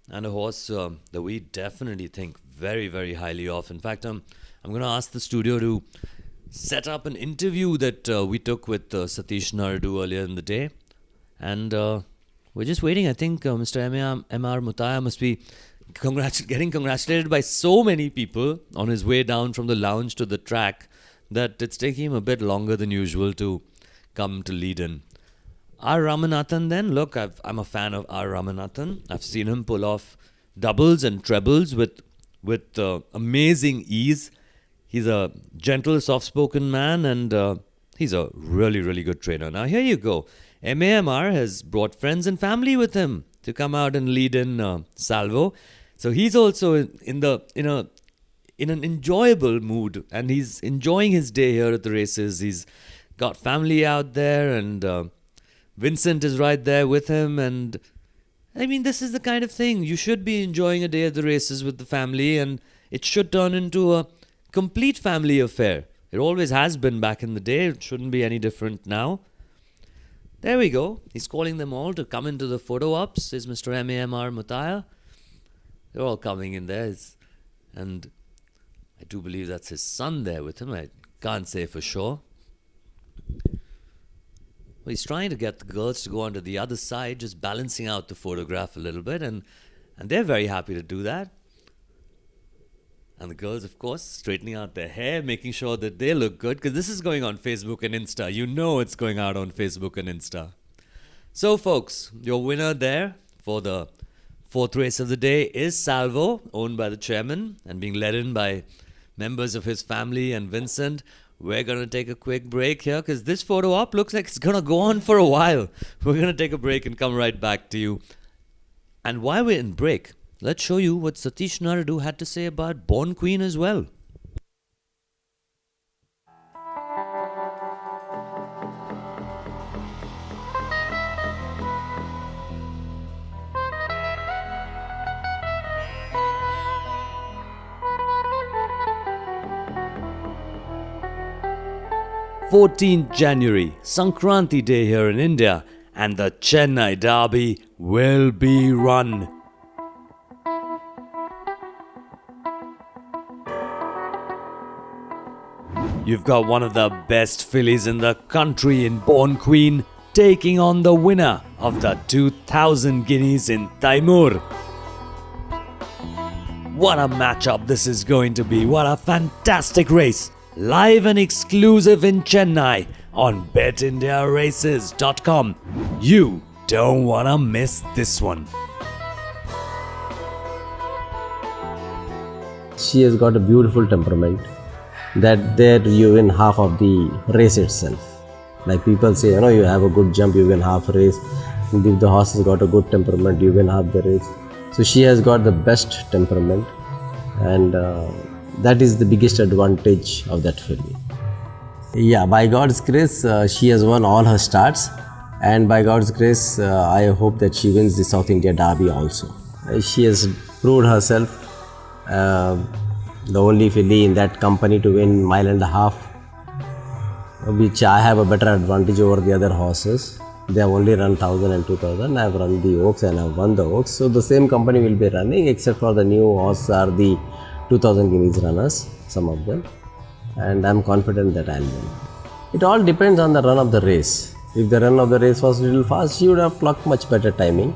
C: And a horse that we definitely think very, very highly of. In fact, I'm going to ask the studio to set up an interview that we took with Satish Naradu earlier in the day. And we're just waiting. I think Mr. MR Mutaya must be getting congratulated by so many people on his way down from the lounge to the track that it's taking him a bit longer than usual to come to lead in. R. Ramanathan then, look, I'm a fan of R. Ramanathan. I've seen him pull off doubles and trebles with amazing ease. He's a gentle, soft-spoken man, and he's a really, really good trainer. Now, here you go. MAMR has brought friends and family with him to come out and lead in Salvo. So he's also in an enjoyable mood, and he's enjoying his day here at the races. He's got family out there, and Vincent is right there with him. And I mean, this is the kind of thing. You should be enjoying a day at the races with the family, and it should turn into a complete family affair. It always has been back in the day. It shouldn't be any different now. There we go. He's calling them all to come into the photo ops. Is Mr. MAMR Mutaya. They're all coming in there. And I do believe that's his son there with him. I can't say for sure. Well, he's trying to get the girls to go onto the other side, just balancing out the photograph a little bit. And they're very happy to do that. And the girls, of course, straightening out their hair, making sure that they look good, because this is going on Facebook and Insta. You know it's going out on Facebook and Insta. So, folks, your winner there for the fourth race of the day is Salvo, owned by the chairman and being led in by members of his family and Vincent. We're going to take a quick break here, because this photo op looks like it's going to go on for a while. We're going to take a break and come right back to you. And while we're in break, let's show you what Satish Naradu had to say about Born Queen as well. January, Sankranti Day here in India, and the Chennai Derby will be run. You've got one of the best fillies in the country in Born Queen taking on the winner of the 2,000 guineas in Taimur. What a matchup this is going to be. What a fantastic race. Live and exclusive in Chennai on betindiaraces.com. You don't want to miss this one.
G: She has got a beautiful temperament that there you win half of the race itself. Like people say, you have a good jump, you win half race. If the horse has got a good temperament, you win half the race. So she has got the best temperament. and that is the biggest advantage of that filly. Yeah, by God's grace, she has won all her starts, and by God's grace, I hope that she wins the South India Derby also. She has proved herself the only filly in that company to win mile and a half, which I have a better advantage over the other horses. They have only run 1000 and 2000. I have run the Oaks and I have won the Oaks. So the same company will be running, except for the new horse are the 2000 guineas runners, some of them. And I am confident that I will win. It all depends on the run of the race. If the run of the race was a little fast, she would have clocked much better timing.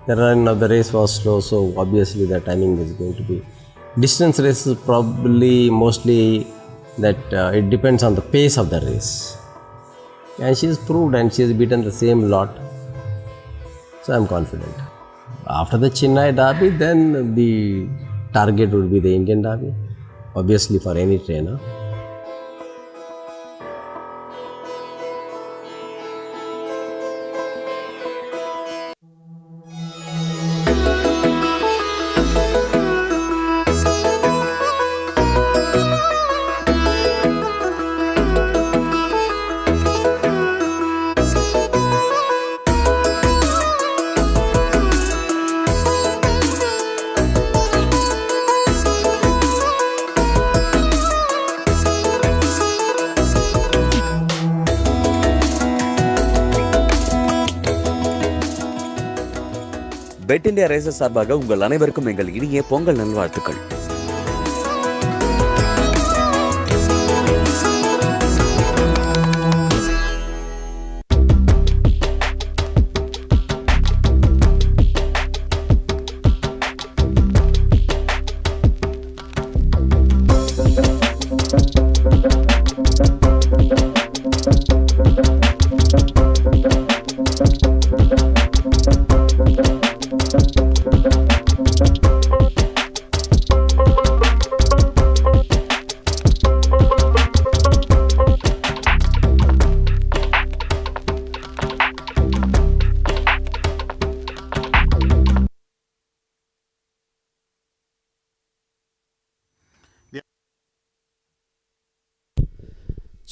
G: The run of the race was slow, so obviously the timing is going to be. Distance races probably mostly that it depends on the pace of the race. And she has proved and she has beaten the same lot. So I am confident. After the Chennai Derby, then the target would be the Indian Derby, obviously for any trainer.
B: Bet India Races சார்பாக உங்கள் அனைவருக்கும் எங்கள் இனிய பொங்கல் நல்வாழ்த்துக்கள்.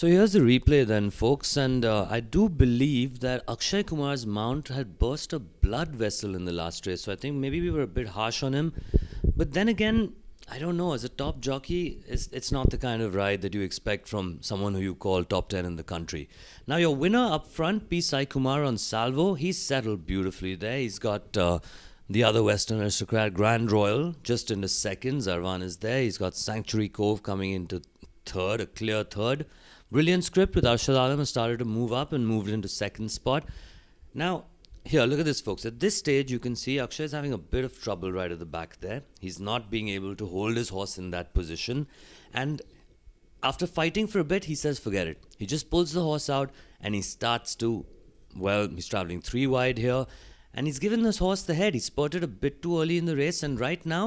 C: So here's the replay then, folks, and I do believe that Akshay Kumar's mount had burst a blood vessel in the last race, so I think maybe we were a bit harsh on him. But then again, I don't know, as a top jockey, it's not the kind of ride that you expect from someone who you call top 10 in the country. Now your winner up front, P. Sai Kumar on Salvo, he's settled beautifully there. He's got the other Western aristocrat, Grand Royal, just in a second. Zarwan is there. He's got Sanctuary Cove coming into third, a clear third. Brilliant script with Arshad Alam has started to move up and moved into second spot. Now, here, look at this, folks. At this stage, you can see Akshay is having a bit of trouble right at the back there. He's not being able to hold his horse in that position. And after fighting for a bit, he says, forget it. He just pulls the horse out and he starts to, well, he's traveling 3 wide here. And he's given this horse the head. He spurted a bit too early in the race. And right now,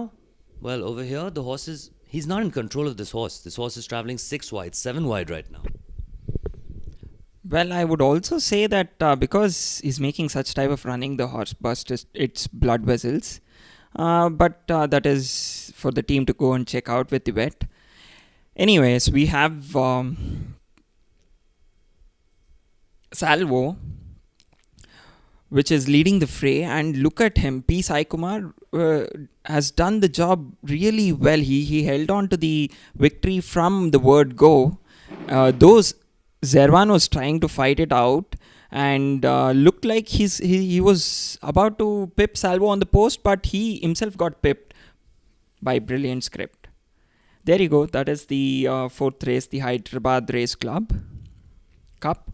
C: well, over here, the horse is... He's not in control of this horse. This horse is traveling 6 wide, 7 wide right now.
D: Well, I would also say that because he's making such type of running, the horse burst its blood vessels. But that is for the team to go and check out with the vet. Anyways, we have Salvo, which is leading the fray, and look at him. P. Sai Kumar has done the job really well. He held on to the victory from the word go. Those Zerwan was trying to fight it out and looked like he was about to pip Salvo on the post, but he himself got pipped by brilliant script. There you go. That is the fourth race, the Hyderabad Race Club Cup.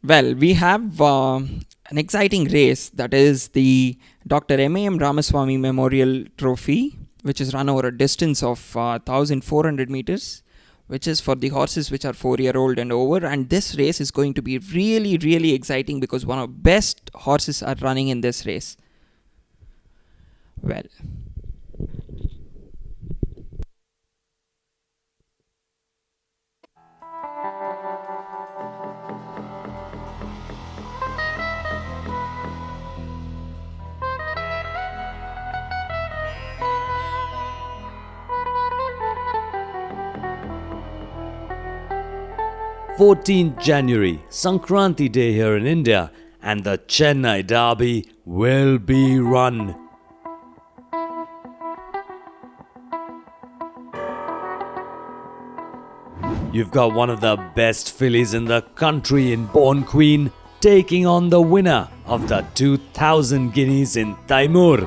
D: Well, we have an exciting race, that is the Dr. M.A.M. Ramaswamy Memorial Trophy, which is run over a distance of 1,400 meters, which is for the horses which are 4-year-old and over. And this race is going to be really, really exciting because one of the best horses are running in this race. Well,
C: 14th January, Sankranti Day here in India, and the Chennai Derby will be run. You've got one of the best fillies in the country in Born Queen taking on the winner of the 2000 guineas in Taimur.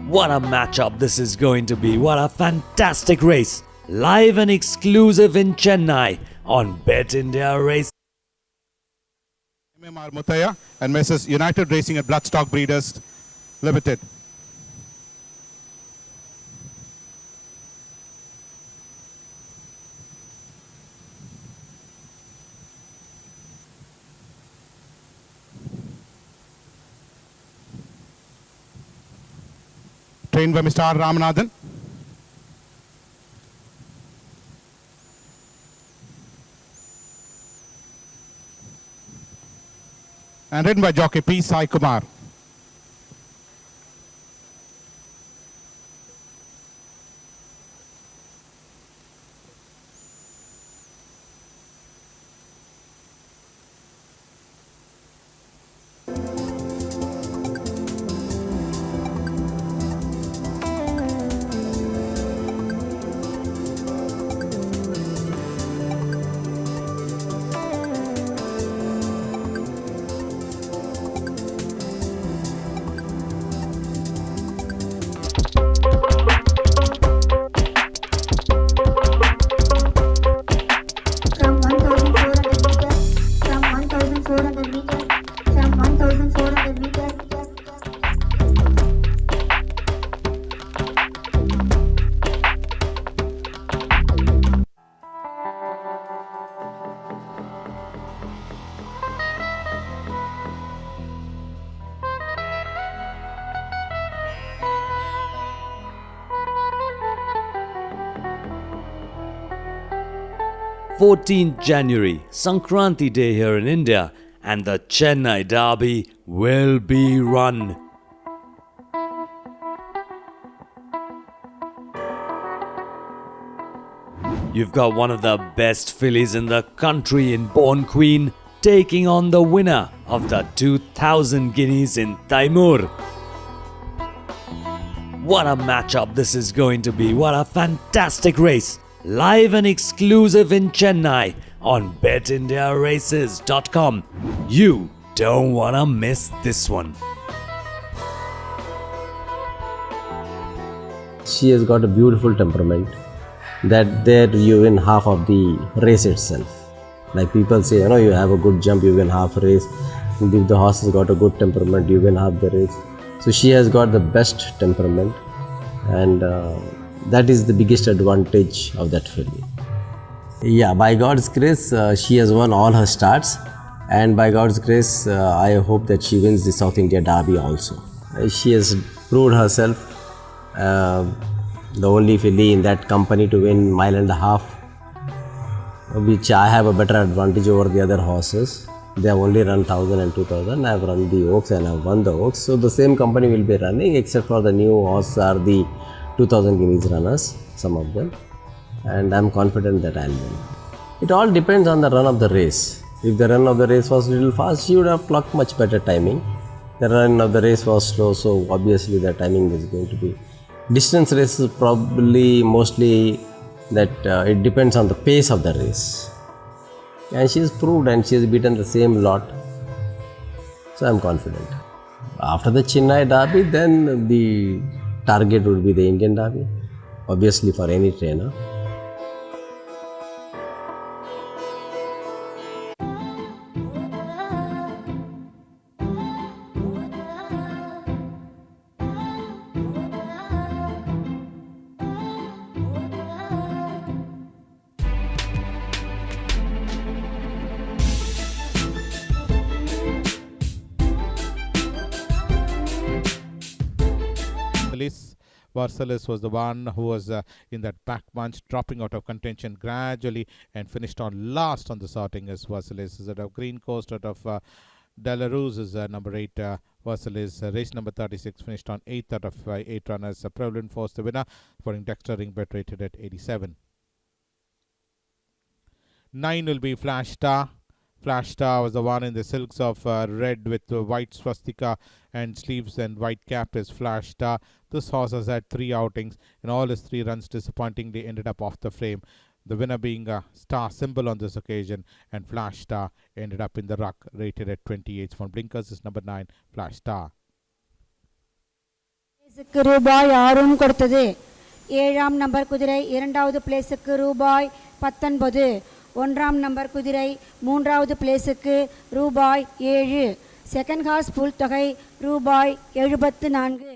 C: What a matchup this is going to be. What a fantastic race. Live and exclusive in Chennai on Bet India Race.
A: MMR Muthaya and Mrs. United Racing and Bloodstock Breeders Limited. Trained by Mr. R. Ramanathan. And ridden by jockey P. Sai Kumar.
J: From 1400 meters, from 1400 meters.
C: "14th January, Sankranti Day here in India, and the Chennai Derby will be run." You've got one of the best fillies in the country in Born Queen taking on the winner of the 2000 guineas in Taimur. What a matchup this is going to be. What a fantastic race. Live and exclusive in Chennai on betindiaraces.com. You don't want to miss this one.
G: She has got a beautiful temperament that there you win half of the race itself. Like people say, you have a good jump, you win half race. If the horse has got a good temperament, you win half the race. So she has got the best temperament, and that is the biggest advantage of that filly. Yeah, by God's grace, she has won all her starts, and by God's grace, I hope that she wins the South India Derby also. She has proved herself the only filly in that company to win mile and a half, which I have a better advantage over the other horses. They have only run 1000 and 2000. I have run the Oaks and I have won the Oaks. So the same company will be running, except for the new horse are the 2000 guineas runners, some of them. And I am confident that I will win. It all depends on the run of the race. If the run of the race was a little fast, she would have clocked much better timing. The run of the race was slow, so obviously the timing is going to be. Distance races probably mostly that it depends on the pace of the race. And she has proved and she has beaten the same lot. So I am confident. After the Chennai Derby, then the target would be the Indian Derby, obviously for any trainer.
A: Varsalis was the one who was in that back bunch, dropping out of contention gradually and finished on last on the sorting as Varsalis is out of Green Coast, out of Delarose is number 8. Varsalis, race number 36, finished on 8th out of 8 runners. Prevalent Force the winner, for Dexter Ringbet rated at 87. 9 will be Flash Star. Flash Star was the one in the silks of red with white swastika and sleeves and white cap is Flash Star. This horse has had 3 outings and all his 3 runs disappointingly ended up off the frame. The winner being a star symbol on this occasion, and Flash Star ended up in the ruck, rated at 28. From Blinkers is number 9, Flash Star.
J: ரூபாய் 6 கொடுத்தது. 7ஆம் number குதிரை 2வது பிளேஸுக்கு ரூபாய் 19. 1ஆம் number குதிரை 3வது பிளேஸுக்கு ரூபாய் 7. செகண்ட் ஹார்ஸ் புல் தொகை ரூபாய் 74.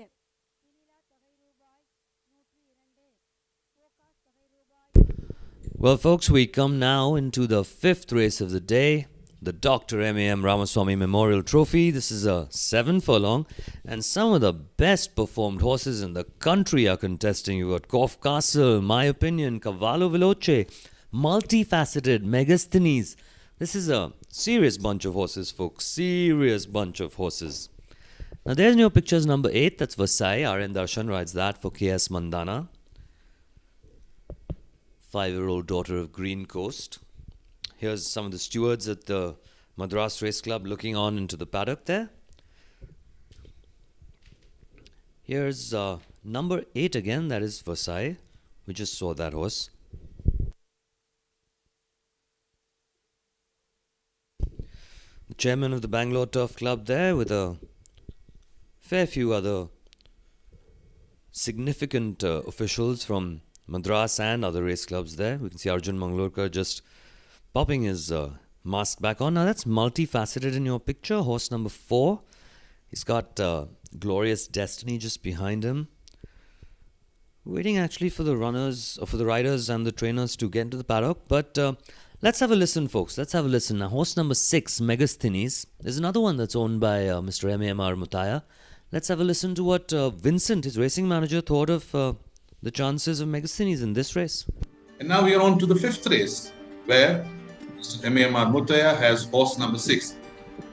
C: Well, folks, we come now into the 5th race of the day, the Dr. M.A.M. Ramaswamy Memorial Trophy. This is a 7 furlong, and some of the best performed horses in the country are contesting. You've got Corfe Castle, My Opinion, Cavallo Veloce, Multifaceted, Megasthenes. This is a serious bunch of horses, folks. Serious bunch of horses. Now, there's new pictures number 8. That's Versailles. R.N. Darshan rides that for K.S. Mandana. 5-year-old daughter of Green Coast. Here's some of the stewards at the Madras Race Club looking on into the paddock there. Here's number 8 again, that is Versailles. We just saw that horse. The chairman of the Bangalore Turf Club there with a fair few other significant officials from Madras and other race clubs there. We can see Arjun Mangalorkar just popping his mask back on. Now that's Multifaceted in your picture. Horse number 4. He's got Glorious Destiny just behind him. Waiting actually for the runners, or for the riders and the trainers to get into the paddock. But let's have a listen, folks. Let's have a listen. Now, horse number 6, Megasthenes. There's another one that's owned by Mr. M.A.M.R. Mutaya. Let's have a listen to what Vincent, his racing manager, thought of the chances of Megasthenes in this race.
E: And now we are on to the 5th race, where Mr. M.A.M.R. Mutaya has horse number 6,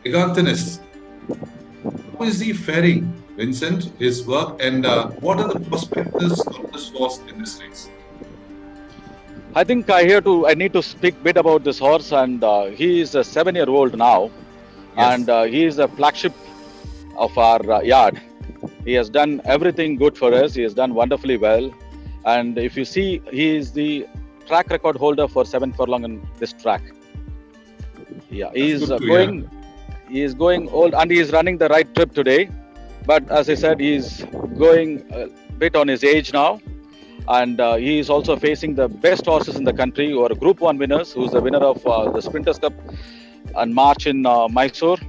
E: Megasthenes. How is he faring, Vincent, his work, and what are the prospects of this horse in this race?
H: I think I need to speak a bit about this horse, and he is a 7-year-old now,
E: Yes.
H: and he is a flagship of our yard. He has done everything good for us. He has done wonderfully well, and if you see, he is the track record holder for 7 furlong in this track. Yeah, he is going. He is going old, and he is running the right trip today. But as I said, he is going a bit on his age now, and he is also facing the best horses in the country, who are Group 1 winners, who is the winner of the Sprinters Cup and March in Mysore,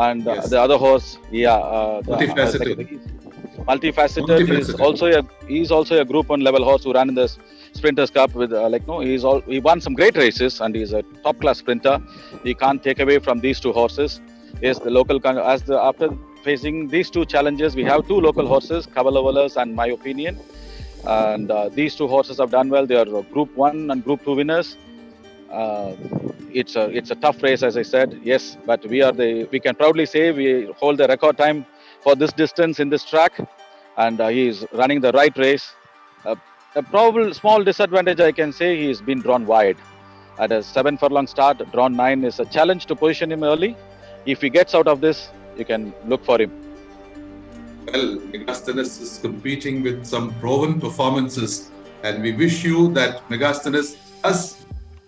H: and
E: Yes.
H: the other horse,
E: Multifaceted.
H: Multifaceted is also a Group 1 level horse who ran in the Sprinters Cup with he won some great races, and he's a top class sprinter. He can't take away from these 2 horses. Yes, the local after facing these 2 challenges, we have 2 local horses, Cavallo and My Opinion, and these 2 horses have done well. They are Group 1 and Group 2 winners. It's a tough race, as I said, yes, but we can proudly say we hold the record time for this distance in this track, and he is running the right race. A probable small disadvantage, I can say, he's been drawn wide. At a 7 furlong start, drawn 9 is a challenge to position him early. If he gets out of this, you can look for him.
E: Well, Megasthenes is competing with some proven performances, and we wish you that Megasthenes does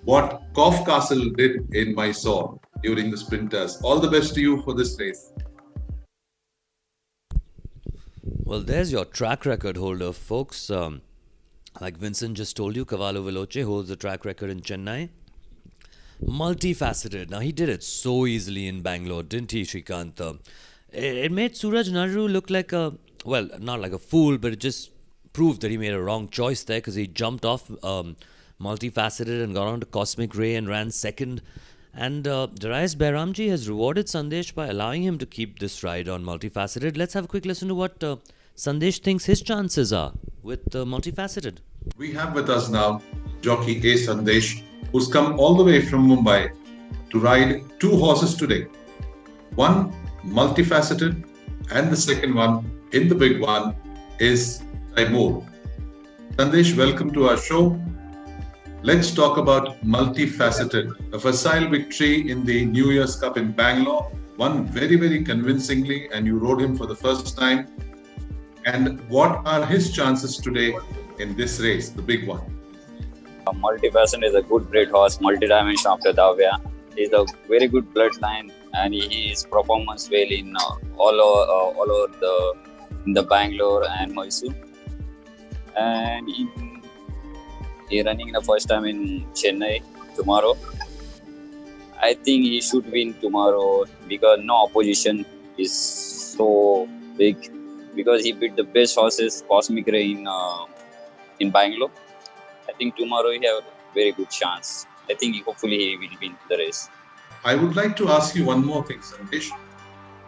E: what Corfe Castle did in Mysore during the Sprinters. All the best to you for this race.
C: Well, there's your track record holder, folks. Like Vincent just told you, Cavallo Veloce holds the track record in Chennai. Multifaceted. Now, he did it so easily in Bangalore, didn't he, Shrikant? It made Suraj Nadu look like not like a fool, but it just proved that he made a wrong choice there, because he jumped off Multifaceted and got on to Cosmic Ray and ran second. And Darius Bairamji has rewarded Sandesh by allowing him to keep this ride on Multifaceted. Let's have a quick listen to what Sandesh thinks his chances are with Multifaceted.
E: We have with us now jockey A. Sandesh, who's come all the way from Mumbai to ride 2 horses today. One Multifaceted, and the second one, in the big one, is Taimur. Sandesh, welcome to our show. Let's talk about multifaceted. A facile victory in the New Year's Cup in Bangalore, won very, very convincingly, and you rode him for the first time. And what are his chances today in this race, the big one?
K: Multifaceted is a good breed horse, multi-dimension after Davya. He's a very good bloodline, and his performance well in all over the Bangalore and Mysore. And he running in the first time in Chennai tomorrow. I think he should win tomorrow because no opposition is so big. Because he beat the best horses, Cosmic Ray in Bangalore. I think tomorrow he have a very good chance. I think hopefully he will win the race.
E: I would like to ask you one more thing, Sandesh.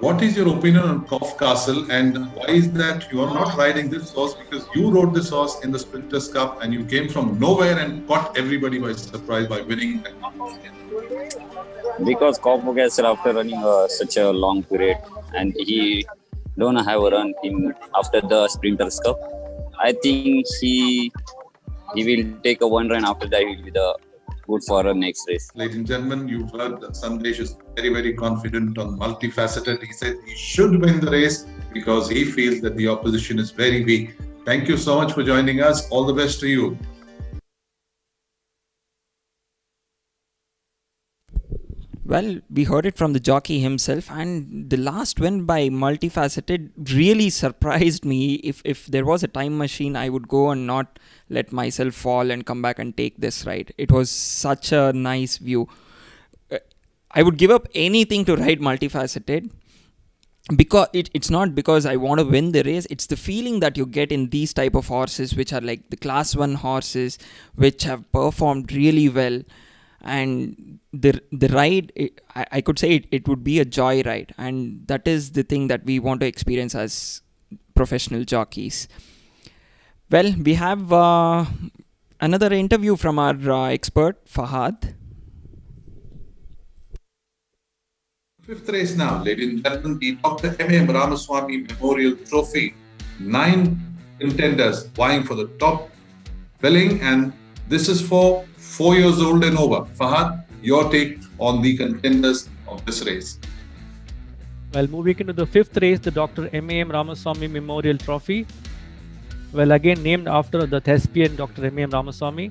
E: What is your opinion on Cough Castle, and why is that you are not riding this horse? Because you rode this horse in the Sprinters Cup and you came from nowhere and caught everybody by surprise by winning.
K: Because Cosmic Ray after running such a long period, and he don't have a run in after the Sprinters Cup. I think he will take a one run after that. He will be the good for a next race.
E: Ladies and gentlemen, you've heard that Sandesh is very, very confident on multifaceted. He said he should win the race because he feels that the opposition is very weak. Thank you so much for joining us. All the best to you.
D: Well, we heard it from the jockey himself, and the last win by Multifaceted really surprised me. If there was a time machine, I would go and not let myself fall and come back and take this ride. It was such a nice view. I would give up anything to ride Multifaceted, because it's not because I want to win the race. It's the feeling that you get in these type of horses, which are like the class 1 horses, which have performed really well. And the ride, I could say it would be a joy ride, and that is the thing that we want to experience as professional jockeys. Well, we have another interview from our expert Fahad.
E: Fifth race now, ladies and gentlemen, the Dr. M.M. Ramaswamy Memorial Trophy. 9 contenders vying for the top billing, and this is for 4 years old and over. Fahad, your take on the contenders of this race.
F: Well, moving into the 5th race, the Dr. M.A.M. Ramaswamy Memorial Trophy. Well, again named after the thespian Dr. M.A.M. Ramaswamy.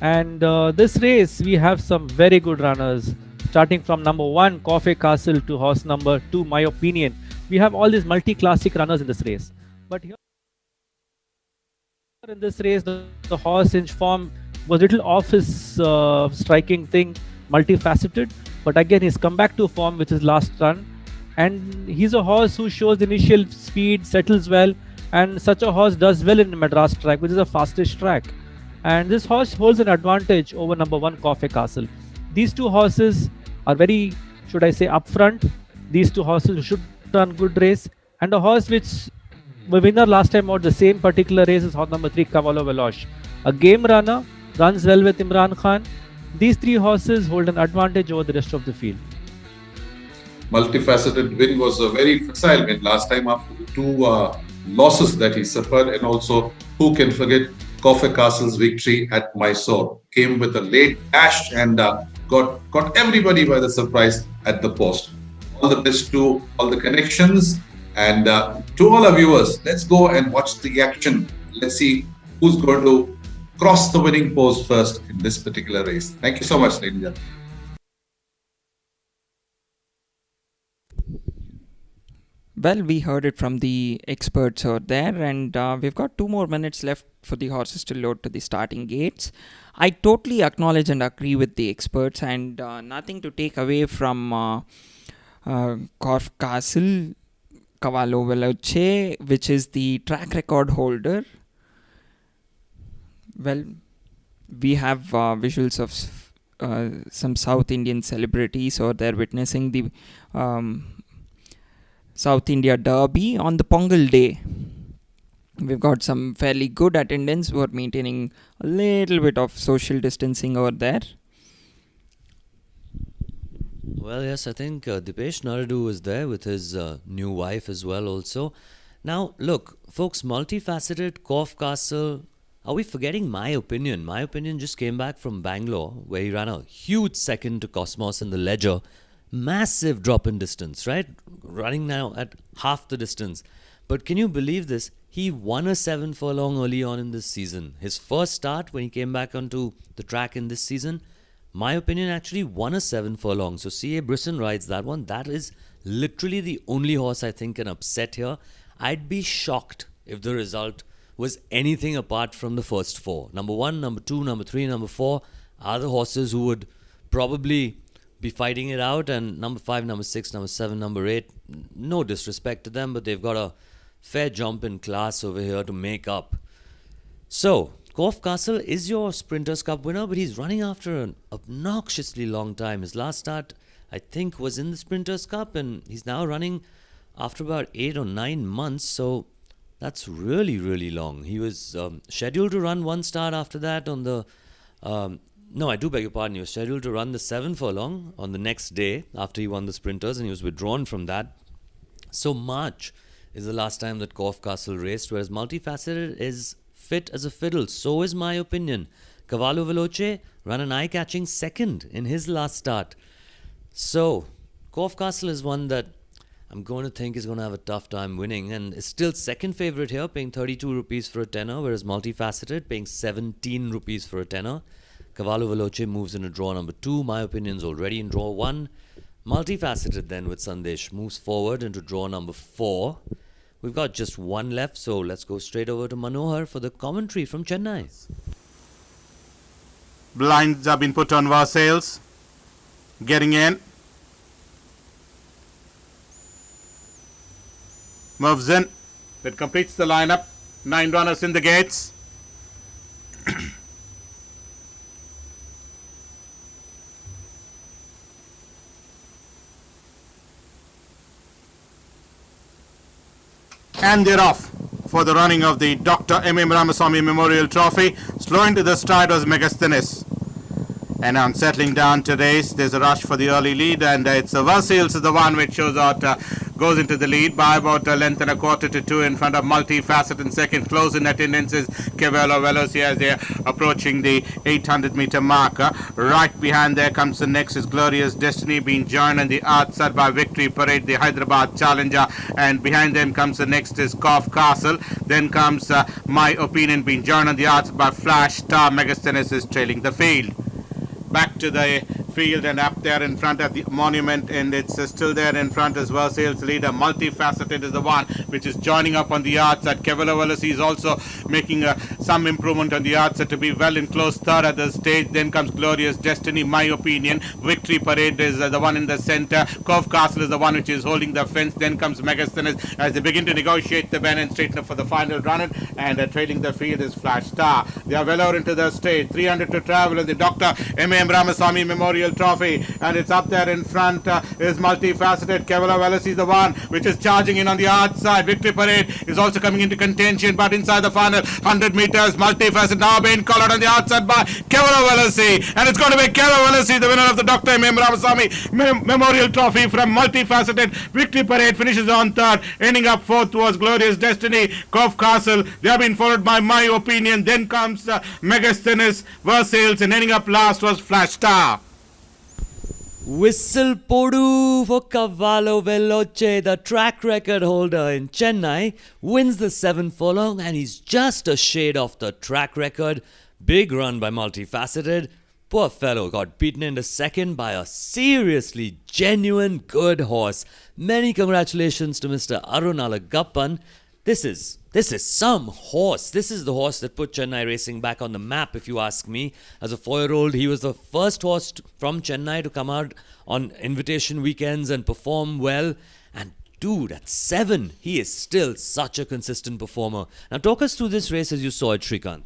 F: And this race, we have some very good runners. Starting from number 1, Coffee Castle, to horse number 2, My Opinion. We have all these multi-classic runners in this race. But here in this race, the horse in form was a little off his striking thing, multifaceted, but again he's come back to form with his last run, and he's a horse who shows initial speed, settles well, and such a horse does well in Madras track, which is the fastest track, and this horse holds an advantage over number 1, Coffee Castle. These two horses are very, should I say, upfront. These two horses should run good race, and a horse which the winner last time out the same particular race is horse number 3, Cavallo Veloce, a game runner, runs well with Imran Khan. These 3 horses hold an advantage over the rest of the field.
E: Multifaceted win was a very facile win last time after the 2 losses that he suffered, and also who can forget Coffee Castle's victory at Mysore. Came with a late dash and got everybody by the surprise at the post. All the best to all the connections, and to all our viewers, let's go and watch the action. Let's see who's going to cross the winning post first in this particular race. Thank you so much, ladies and gentlemen.
D: Well, we heard it from the experts out there, and we've got 2 more minutes left for the horses to load to the starting gates. I totally acknowledge and agree with the experts, and nothing to take away from Corf Castle, Cavallo Veloce, which is the track record holder. Well, we have visuals of some South Indian celebrities, or they're witnessing the South India Derby on the Pongal day. We've got some fairly good attendance. We're maintaining a little bit of social distancing over there.
C: Well, yes, I think Dipesh Naradu is there with his new wife as well also. Now, look, folks, multifaceted, Corf Castle, are we forgetting My Opinion? My Opinion just came back from Bangalore, where he ran a huge second to Cosmos in the Ledger. Massive drop in distance, right? Running now at half the distance. But can you believe this? He won a 7 furlong early on in this season. His first start when he came back onto the track in this season, My Opinion actually won a 7 furlong. So C.A. Brisson rides that one. That is literally the only horse I think can upset here. I'd be shocked if the result was anything apart from the first 4. Number 1, number 2, number 3, number 4 are the horses who would probably be fighting it out, and number 5, number 6, number 7, number 8, no disrespect to them, but they've got a fair jump in class over here to make up. So, Corfe Castle is your Sprinters Cup winner, but he's running after an obnoxiously long time. His last start, I think, was in the Sprinters Cup, and he's now running after about 8 or 9 months, so that's really, really long. He was scheduled to run one start after that on the... no, I do beg your pardon. He was scheduled to run the 7 furlong on the next day after he won the Sprinters, and he was withdrawn from that. So March is the last time that Corfe Castle raced, whereas Multifaceted is fit as a fiddle. So is My Opinion. Cavallo Veloce ran an eye-catching second in his last start. So, Corfe Castle is one that I'm going to think is going to have a tough time winning, and is still second favourite here, paying 32 rupees for a tenner, whereas Multifaceted paying 17 rupees for a tenner. Cavallo Veloce moves in a draw number 2. My Opinion's already in draw 1. Multifaceted then with Sandesh moves forward into draw number 4. We've got just one left, so let's go straight over to Manohar for the commentary from Chennai.
A: Blinds have been put on Varsales. Getting in. Moves in. That completes the lineup. 9 runners in the gates. And they're off for the running of the Dr. M.M. Ramaswamy Memorial Trophy. Slow into the stride was Megasthenis. And on settling down to race, there's a rush for the early lead, and it's Varsales is the one which shows out, goes into the lead by about a length and a quarter to 2 in front of Multifaceted in second. Close in attendance is Cavallo Veloci as they're approaching the 800-meter marker. Right behind there comes the next is Glorious Destiny, being joined on the outside by Victory Parade, the Hyderabad Challenger, and behind them comes the next is Corfe Castle. Then comes My Opinion, being joined on the outside by Flash Star. Megasthenis is trailing the field. Back to the field and up there in front of the monument, and it's still there in front as well. Sales leader Multifaceted is the one which is joining up on the outside. Cavallo Veloci is also making some improvement on the outside to be well in close third at the stage. Then comes Glorious Destiny, My Opinion. Victory Parade is the one in the center. Corfe Castle is the one which is holding the fence. Then comes Megasthenis as they begin to negotiate the bend and straighten up for the final run. And trailing the field is Flash Star. They are well out into the stage. 300 to travel in the Dr. M.M. Ramaswamy Memorial Trophy, and it's up there in front is Multifaceted. Cavallo Veloci is the one which is charging in on the outside. Victory Parade is also coming into contention, but inside the final 100 meters, Multifaceted now being collared on the outside by Cavallo Veloci, and it's going to be Cavallo Veloci, the winner of the Dr. M.M. Ramaswamy Memorial Trophy from Multifaceted. Victory Parade finishes on third, ending up fourth was Glorious Destiny. Corfe Castle, they have been followed by My Opinion. Then comes Megasthenis, Varsales, and ending up last was Flash Star.
C: Whistle Podu for Cavallo Veloce, the track record holder in Chennai, wins the 7 furlong, and he's just a shade off the track record. Big run by Multifaceted. Poor fellow got beaten into second by a seriously genuine good horse. Many congratulations to Mr. Arunalagappan. This is some horse. This is the horse that put Chennai racing back on the map, if you ask me. As a 4-year-old, he was the first horse from Chennai to come out on invitation weekends and perform well. And dude, at 7, he is still such a consistent performer. Now talk us through this race as you saw it, Srikanth.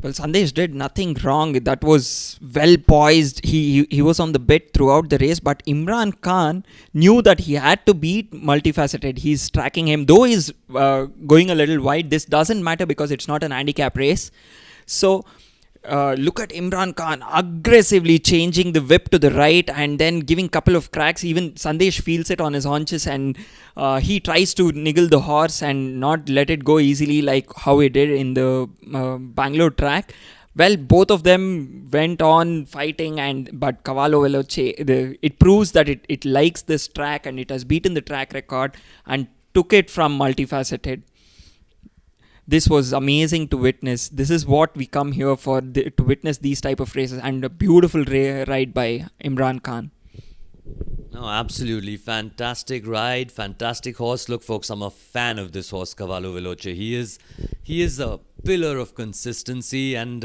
D: Well, Sandesh did nothing wrong. That was well poised. He was on the bit throughout the race, but Imran Khan knew that he had to beat Multifaceted. He's tracking him. Though he's going a little wide, this doesn't matter because it's not an handicap race. So Look at Imran Khan aggressively changing the whip to the right and then giving couple of cracks. Even Sandesh feels it on his haunches, and he tries to niggle the horse and not let it go easily like how he did in the Bangalore track. Well, both of them went on fighting, but Cavallo Veloce, it proves that it likes this track and it has beaten the track record and took it from multifaceted. This was amazing to witness. This is what we come here for, to witness these type of races, and a beautiful ride by Imran Khan.
C: No, absolutely. Fantastic ride, fantastic horse. Look, folks, I'm a fan of this horse, Cavallo Veloce. He is a pillar of consistency, and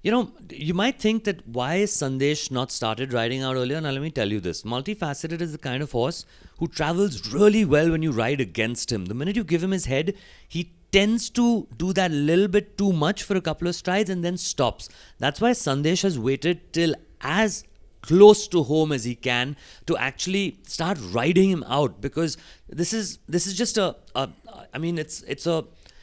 C: you might think that why is Sandesh not started riding out earlier? Now, let me tell you this. Multifaceted is the kind of horse who travels really well when you ride against him. The minute you give him his head, he tends to do that little bit too much for a couple of strides and then stops. That's why Sandesh has waited till as close to home as he can to actually start riding him out, because this is just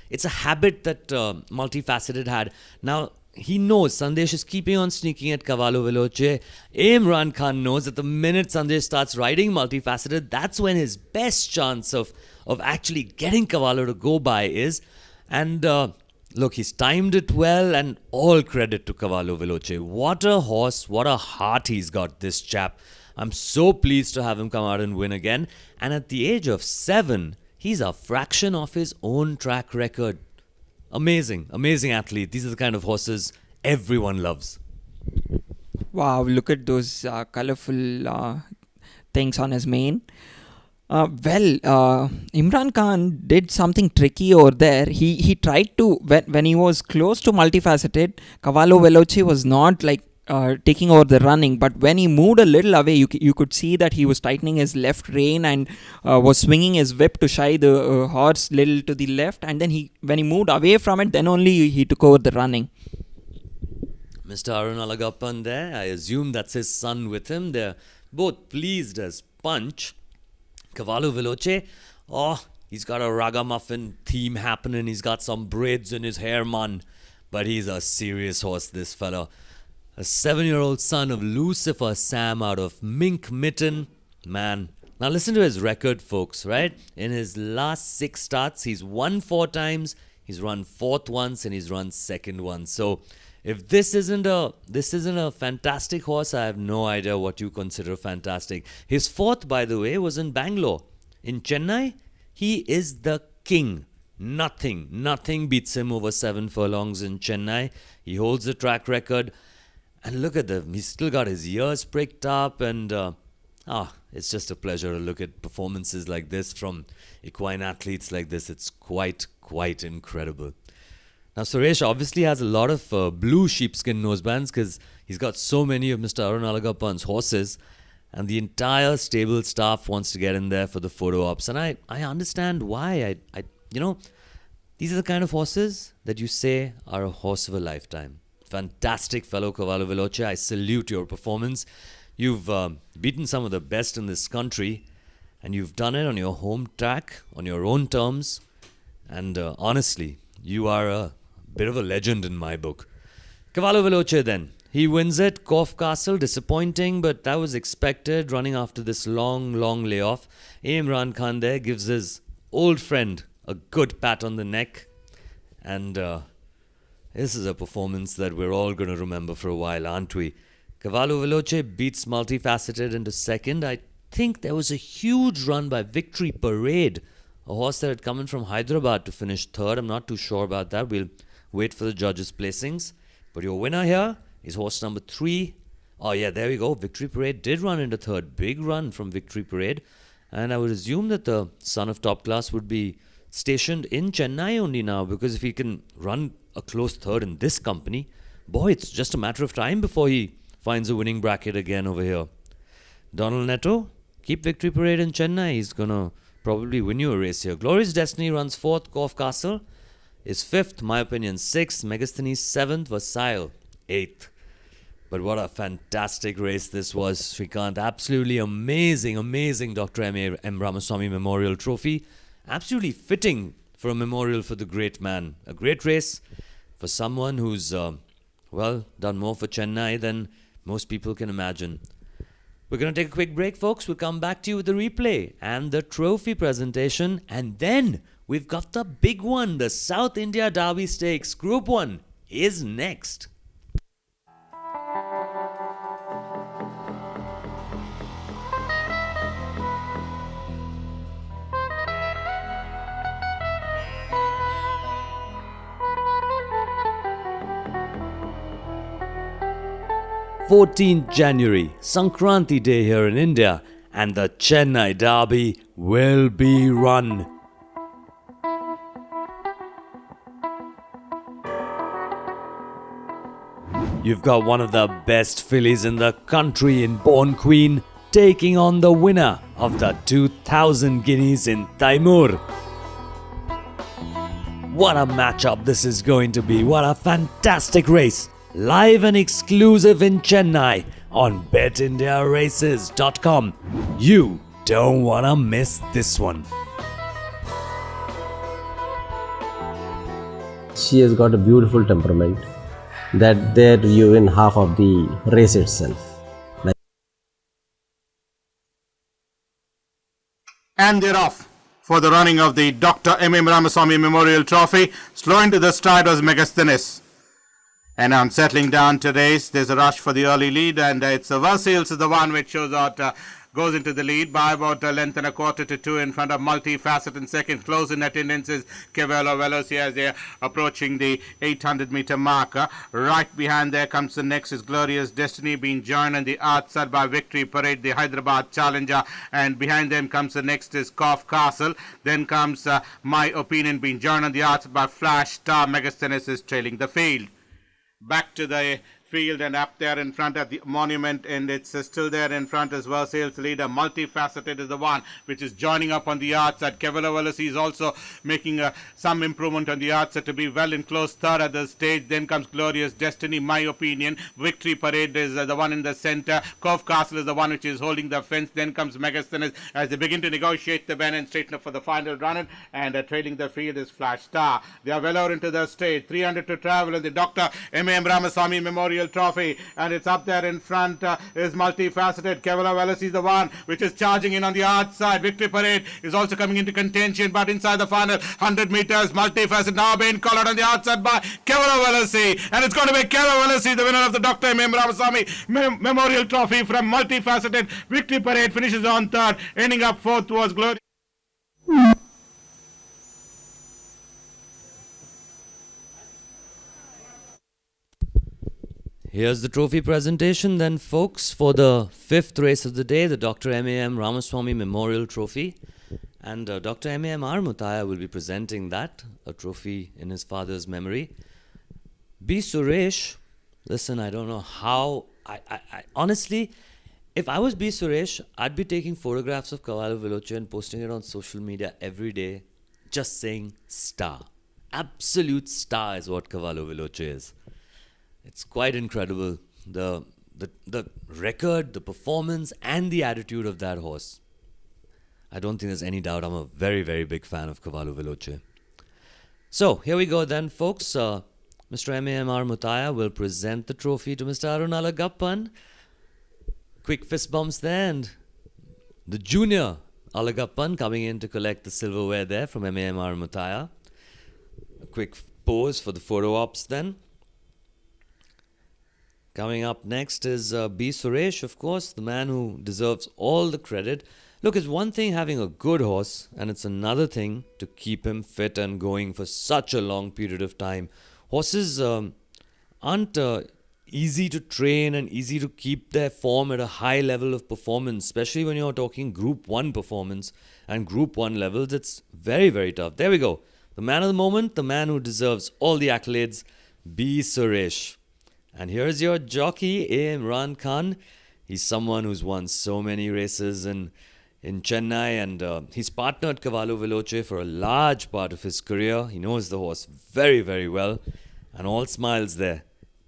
C: it's a habit that Multifaceted had. Now he knows Sandesh is keeping on sneaking at Cavallo Veloce. Imran Khan knows that the minute Sandesh starts riding Multifaceted, that's when his best chance of actually getting Cavallo to go by is. And look, he's timed it well, and all credit to Cavallo Veloce. What a horse, what a heart he's got, this chap. I'm so pleased to have him come out and win again. And at the age of 7, he's a fraction of his own track record. Amazing, amazing athlete. These are the kind of horses everyone loves.
D: Wow, look at those colorful things on his mane. Imran Khan did something tricky over there. He tried to, when he was close to Multifaceted, Cavallo Veloce was not like taking over the running, but when he moved a little away, you could see that he was tightening his left rein and was swinging his whip to shy the horse little to the left, and then when he moved away from it, then only he took over the running.
C: Mr. Arunachalam there, I assume that's his son with him. They're both pleased as punch. Cavallo Veloce, he's got a ragamuffin theme happening. He's got some braids in his hair, man. But he's a serious horse, this fella. A 7-year-old son of Lucifer Sam out of Mink Mitten. Man. Now listen to his record, folks, right? In his last 6 starts, he's won 4 times, he's run 4th once, and he's run 2nd once. So if this isn't a fantastic horse, I have no idea what you consider fantastic. His 4th, by the way, was in Bangalore. In Chennai, he is the king. Nothing beats him over 7 furlongs in Chennai. He holds the track record. And look at them. He's still got his ears pricked up, and it's just a pleasure to look at performances like this from equine athletes like this. It's quite incredible. Now, Suresh obviously has a lot of blue sheepskin nosebands because he's got so many of Mr. Arunachalam's horses, and the entire stable staff wants to get in there for the photo ops. And I understand why. These are the kind of horses that you say are a horse of a lifetime. Fantastic fellow Cavallo Veloce. I salute your performance. You've beaten some of the best in this country, and you've done it on your home track, on your own terms. And honestly, you are a bit of a legend in my book. Cavallo Veloce then. He wins it. Corfe Castle, disappointing, but that was expected, running after this long layoff. Imran Khan there gives his old friend a good pat on the neck. And this is a performance that we're all going to remember for a while, aren't we? Cavallo Veloce beats Multifaceted into 2nd. I think there was a huge run by Victory Parade, a horse that had come in from Hyderabad to finish 3rd. I'm not too sure about that. We'll wait for the judges' placings. But your winner here is horse number 3. Oh yeah, there we go. Victory Parade did run into 3rd. Big run from Victory Parade. And I would assume that the son of Top Class would be stationed in Chennai only now, because if he can run a close 3rd in this company, boy, it's just a matter of time before he finds a winning bracket again over here. Donald Netto, keep Victory Parade in Chennai. He's going to probably win you a race here. Glorious Destiny runs 4th. Corfe Castle is 5th. My Opinion 6th. Megasthenes 7th. Versailles 8th. But what a fantastic race this was, Shrikant. Absolutely amazing Dr. M. Ramaswamy Memorial Trophy. Absolutely fitting for a memorial for the great man. A great race for someone who's well, done more for Chennai than most people can imagine. We're going to take a quick break, folks. We'll come back to you with the replay and the trophy presentation. And then we've got the big one, the South India Derby Stakes. Group 1 is next. January, Sankranti Day here in India, and the Chennai Derby will be run. You've got one of the best fillies in the country in Born Queen taking on the winner of the 2000 guineas in Taimur. What a matchup this is going to be. What a fantastic race. Live and exclusive in Chennai on betindiaraces.com. You don't want to miss this one.
G: She has got a beautiful temperament that there you win half of the race itself.
A: And they're off for the running of the Dr. M.M. Ramaswamy Memorial Trophy. Slow into the stride was Megasthenis. And on settling down to race, there's a rush for the early lead, and it's Versailles is the one which shows out, goes into the lead by about a length and a quarter to 2 in front of Multifacet in second. Close in attendance is Cavallo Veloci as they're approaching the 800-meter marker. Right behind there comes the next is Glorious Destiny, being joined on the outside by Victory Parade, the Hyderabad challenger, and behind them comes the next is Cough Castle. Then comes My Opinion, being joined on the outside by Flash Star. Megasthenis is trailing the field. Back to the field and up there in front of the monument, and it's still there in front as well. Sales leader Multifaceted is the one which is joining up on the outside. Cavallo Veloci is also making some improvement on the outside to be well in close third at the stage. Then comes Glorious Destiny, My Opinion. Victory Parade is the one in the center. Cove Castle is the one which is holding the fence. Then comes Megasthenis as they begin to negotiate the bend and straighten up for the final run. And trailing the field is Flash Star. They are well over into the stage. 300 to travel in the Dr. M.M. Ramaswamy Memorial Trophy, and it's up there in front is Multifaceted. Cavallo Veloci is the one which is charging in on the outside. Victory Parade is also coming into contention, but inside the final 100 meters, Multifaceted now being collared on the outside by Cavallo Veloci, and it's going to be Cavallo Veloci, the winner of the Dr. M.M. Ramaswamy Memorial Trophy from Multifaceted. Victory Parade finishes on third, ending up fourth was Glory.
C: Here's the trophy presentation then, folks, for the fifth race of the day, the Dr. M.A.M. Ramaswamy Memorial Trophy. And Dr. M.A.M. Mutaya will be presenting that, a trophy in his father's memory. B. Suresh, listen, I don't know how, I honestly, if I was B. Suresh, I'd be taking photographs of Cavallo Veloci and posting it on social media every day, just saying star. Absolute star is what Cavallo Veloci is. It's quite incredible, the record, the performance, and the attitude of that horse. I don't think there's any doubt I'm a very, very big fan of Cavallo Veloci. So, here we go then, folks. Mr. M.A.M.R. Mutaya will present the trophy to Mr. Arunalagappan. Quick fist bumps there, and the junior Alagappan coming in to collect the silverware there from M.A.M.R. Mutaya. A quick pose for the photo ops then. Coming up next is B. Suresh, of course, the man who deserves all the credit. Look, it's one thing having a good horse, and it's another thing to keep him fit and going for such a long period of time. Horses aren't easy to train and easy to keep their form at a high level of performance, especially when you're talking Group 1 performance and Group 1 levels. It's very, very tough. There we go. The man of the moment, the man who deserves all the accolades, B. Suresh. And here's your jockey, A. Imran Khan. He's someone who's won so many races in Chennai, and he's partnered Cavallo Veloci for a large part of his career. He knows the horse very, very well. And all smiles there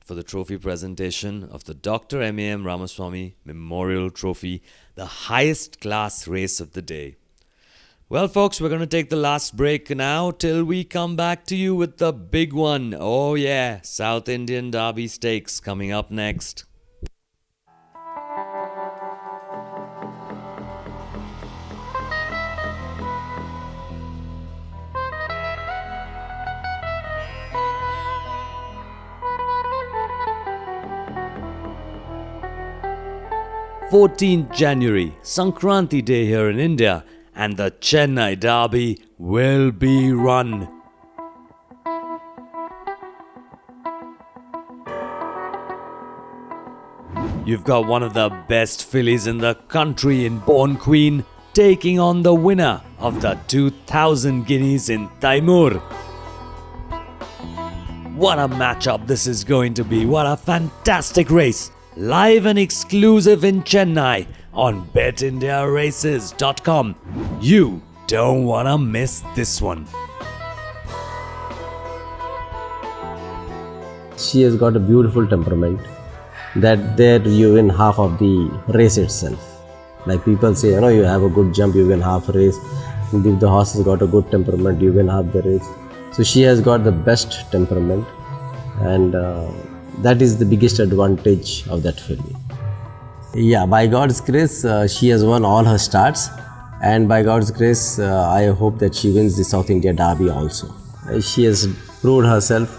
C: for the trophy presentation of the Dr. M.A.M. Ramaswamy Memorial Trophy, the highest class race of the day. Well, folks, we're going to take the last break now till we come back to you with the big one. Oh, yeah, South Indian Derby Stakes coming up next. January, Sankranti Day here in India, and the Chennai Derby will be run. You've got one of the best fillies in the country in Born Queen taking on the winner of the 2000 guineas in Taimur. What a matchup this is going to be. What a fantastic race. Live and exclusive in Chennai on betindiaraces.com. You don't want to miss this one.
G: She has got a beautiful temperament that there you win half of the race itself. Like people say, you have a good jump, you win half race. If the horse has got a good temperament, you win half the race. So she has got the best temperament, and that is the biggest advantage of that filly. Yeah, by God's grace, she has won all her starts, and by God's grace, I hope that she wins the South India Derby also. She has proved herself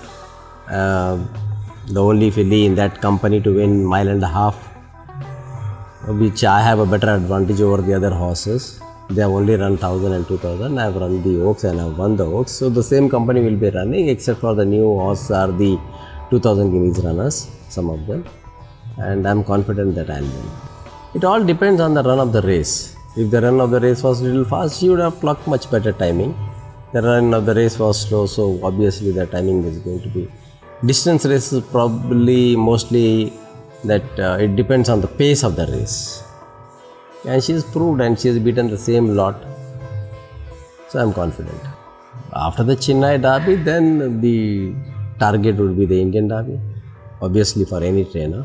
G: the only filly in that company to win mile and a half, which I have a better advantage over the other horses. They have only run 1000 and 2000. I have run the Oaks and I have won the Oaks. So the same company will be running, except for the new horse are the 2000 guineas runners, some of them. And I am confident that I will win. It all depends on the run of the race. If the run of the race was a little fast, she would have clocked much better timing. The run of the race was slow, so obviously the timing is going to be. Distance race is probably mostly that it depends on the pace of the race. And she has proved and she has beaten the same lot. So I am confident. After the Chennai Derby, then the target would be the Indian Derby, obviously for any trainer.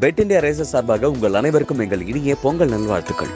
B: Bet India Races சார்பாக உங்கள் அனைவருக்கும் எங்கள் இனிய பொங்கல் நல்வாழ்த்துக்கள்.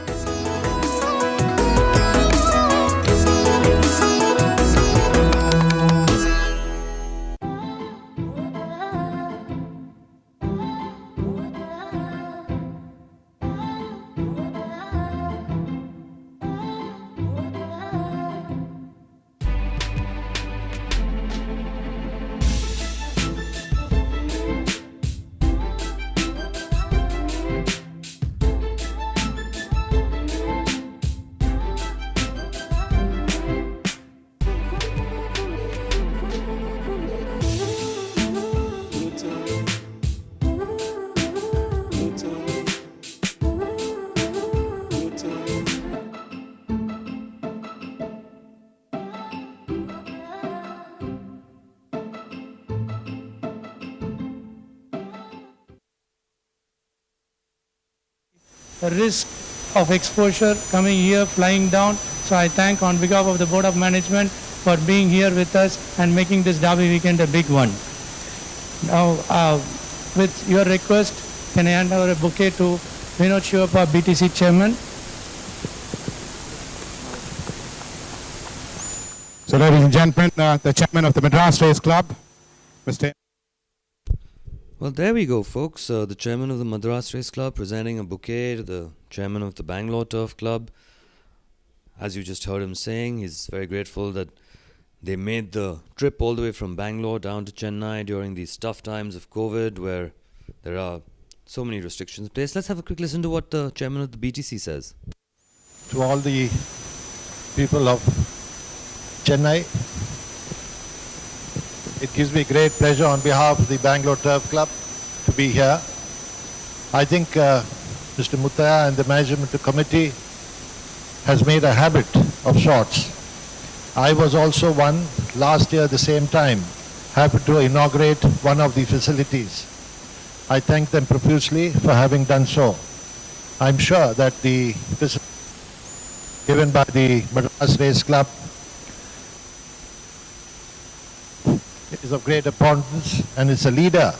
L: Risk of exposure coming here, flying down. So I thank on behalf of the Board of Management for being here with us and making this Derby weekend a big one. Now, with your request, can I hand over a bouquet to Vinod Shivappa, BTC Chairman.
A: So, ladies and gentlemen, the Chairman of the Madras Race Club, Mr.
C: Well, there we go, folks. The chairman of the Madras Race Club presenting a bouquet to the chairman of the Bangalore Turf Club. As you just heard him saying, he's very grateful that they made the trip all the way from Bangalore down to Chennai during these tough times of COVID, where there are so many restrictions in place. Let's have a quick listen to what the chairman of the BTC says.
M: To all the people of Chennai, It gives me great pleasure on behalf of the Bangalore Turf Club to be here. I think Mr. Muttaya and the management committee has made a habit of sorts. I was also one last year at the same time, happy to inaugurate one of the facilities. I thank them profusely for having done so. I'm sure that the facility given by the Madras Race Club is of great importance, and it's a leader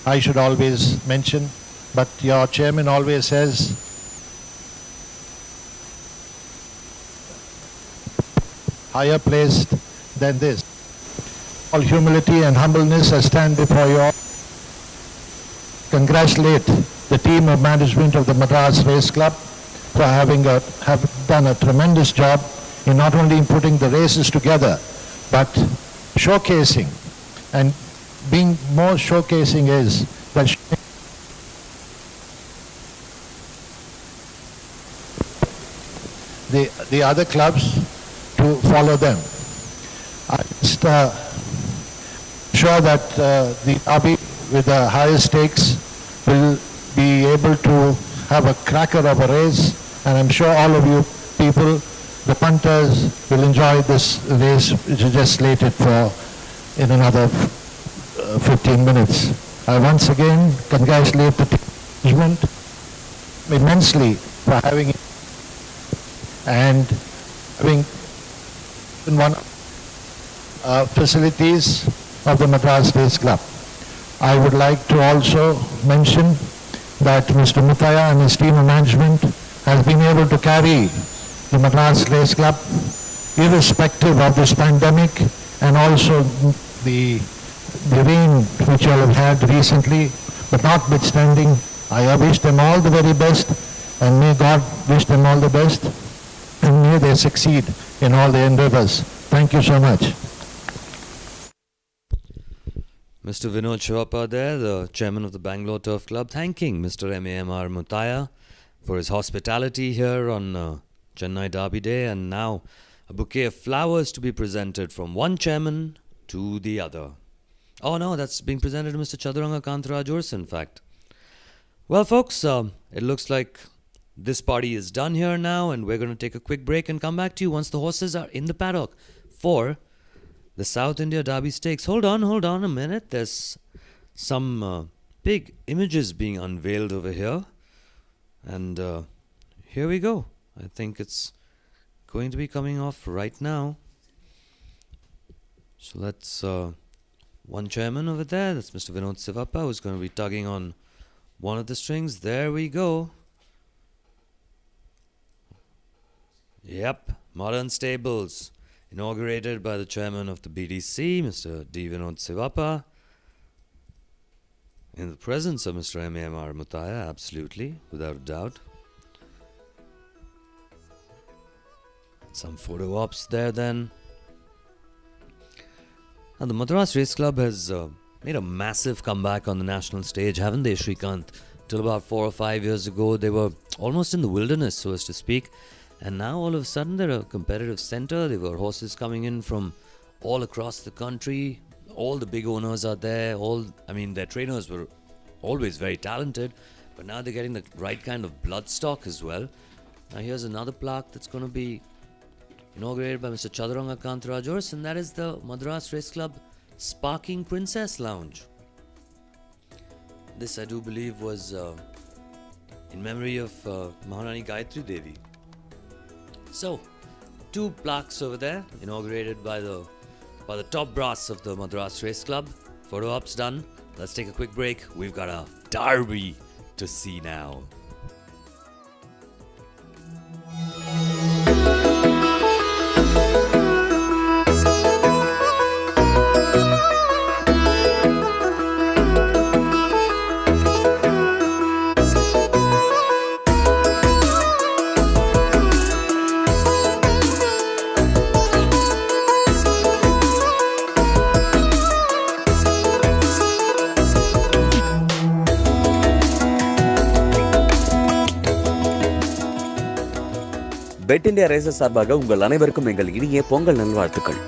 M: I should always mention, but your chairman always says higher placed than this. All humility and humbleness, I stand before you all. Congratulate the team of management of the Madras Race Club for having done a tremendous job in not only putting the races together, but showcasing, and being more showcasing is that the other clubs to follow them. I'm just sure that the derby with the highest stakes will be able to have a cracker of a race, and I'm sure all of you people, the punters, will enjoy this race which is just slated for in another 15 minutes. I once again congratulate the management immensely for having it and having one facilities of the Madras Race Club. I would like to also mention that Mr. Muttaya and his team of management has been able to carry the Madras Race Club irrespective of this pandemic and also the rain which you all have had recently. But notwithstanding, I wish them all the very best, and may God wish them all the best, and may they succeed in all their endeavors. Thank you so much.
C: Mr. Vinod Shivappa there, the chairman of the Bangalore Turf Club, thanking Mr. M.A.M.R. Muttaya for his hospitality here on Chennai Derby Day, and now a bouquet of flowers to be presented from one chairman to the other. Oh no, that's being presented to Mr. Chaturanga Kantaraj, in fact. Well folks, it looks like this party is done here now, and we're going to take a quick break and come back to you once the horses are in the paddock for the South India Derby Stakes. Hold on a minute. There's some big images being unveiled over here. And here we go. I think it's going to be coming off right now. So let's... one chairman over there, that's Mr. Vinod Shivappa, who's going to be tugging on one of the strings. There we go. Yep, Modern Stables. Inaugurated by the chairman of the BDC, Mr. D. Vinod Shivappa, in the presence of Mr. M.A.M.R. Muttaya, absolutely, without a doubt. Some photo ops there then. And the Madras Race Club has made a massive comeback on the national stage, haven't they, Shrikant? Till about 4 or 5 years ago, they were almost in the wilderness, so as to speak. And now all of a sudden they're a competitive center. They've got horses coming in from all across the country. All the big owners are there. Their trainers were always very talented, but now they're getting the right kind of bloodstock as well. Now here's another plaque that's going to be inaugurated by Mr. Chaturanga Kantaraj, and that is the Madras Race Club Sparking Princess Lounge. This, I do believe, was in memory of Maharani Gayatri Devi. So, 2 plaques over there, inaugurated by the top brass of the Madras Race Club. Photo ops done. Let's take a quick break. We've got a derby to see now.
B: Bet India Races சார்பாக உங்கள் அனைவருக்கும் எங்கள் இனிய பொங்கல் நல்வாழ்த்துக்கள்.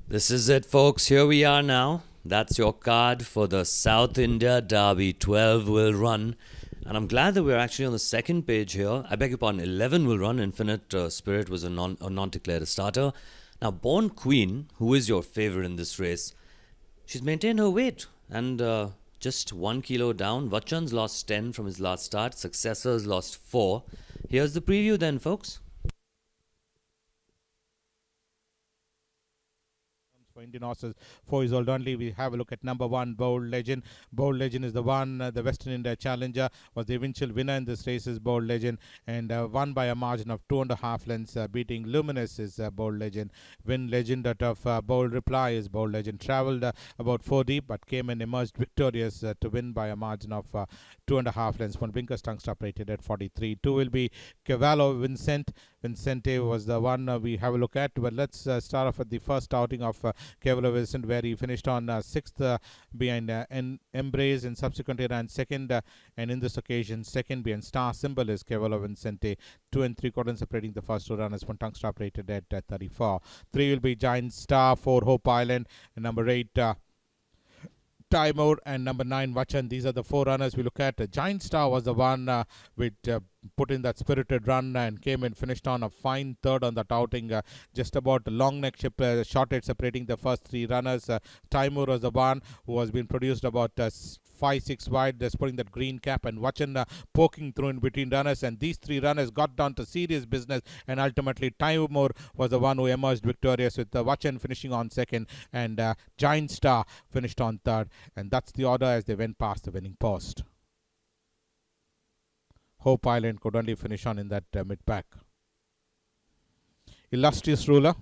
C: This is it, folks. Here we are now. That's your card for the South India Derby. 12 will run. And I'm glad that we're actually on the second page here. I beg your pardon, 11 will run. Infinite Spirit was a non-declared starter. Now, Born Queen, who is your favorite in this race, she's maintained her weight. And just 1 kilo down. Vachan's lost 10 from his last start. Successor's lost 4. Here's the preview then, folks.
A: For Indian horses, 4 years old only. We have a look at number 1, Bold Legend. Bold Legend is the one, the Western India Challenger was the eventual winner in this race is Bold Legend, and won by a margin of 2.5 lengths, beating Luminous is Bold Legend. Win Legend out of Bold Reply is Bold Legend. Travelled about 4 deep, but came and emerged victorious to win by a margin of 2.5 lengths. One Brinker's tongue stop rated at 43. 2 will be Cavallo Vincent. Vincente was the one we have a look at, but let's start off with the first outing of Cavallo Vincent, where he finished on 6th behind Embrace, and subsequently ran 2nd, and in this occasion 2nd behind Star Symbol is Cavallo Vincente. 2 3/4 separating the first 2 runners. One tongue stop rated at 34. 3 will be Giant Star, 4 Hope Island, and number 8 Timur, and number 9 Vachan. These are the 4 runners we look at. Giant Star was the one which put in that spirited run and came and finished on a fine 3rd on that outing, just about a long neck short head separating the first 3 runners. Timur was the one who has been produced about 5-6 wide, putting that green cap, and Vachan poking through in between runners, and these 3 runners got down to serious business, and ultimately Timur was the one who emerged victorious, with Vachan finishing on 2nd and Giant Star finished on 3rd, and that's the order as they went past the winning post. Hope Island could only finish on in that mid-pack. Illustrious Ruler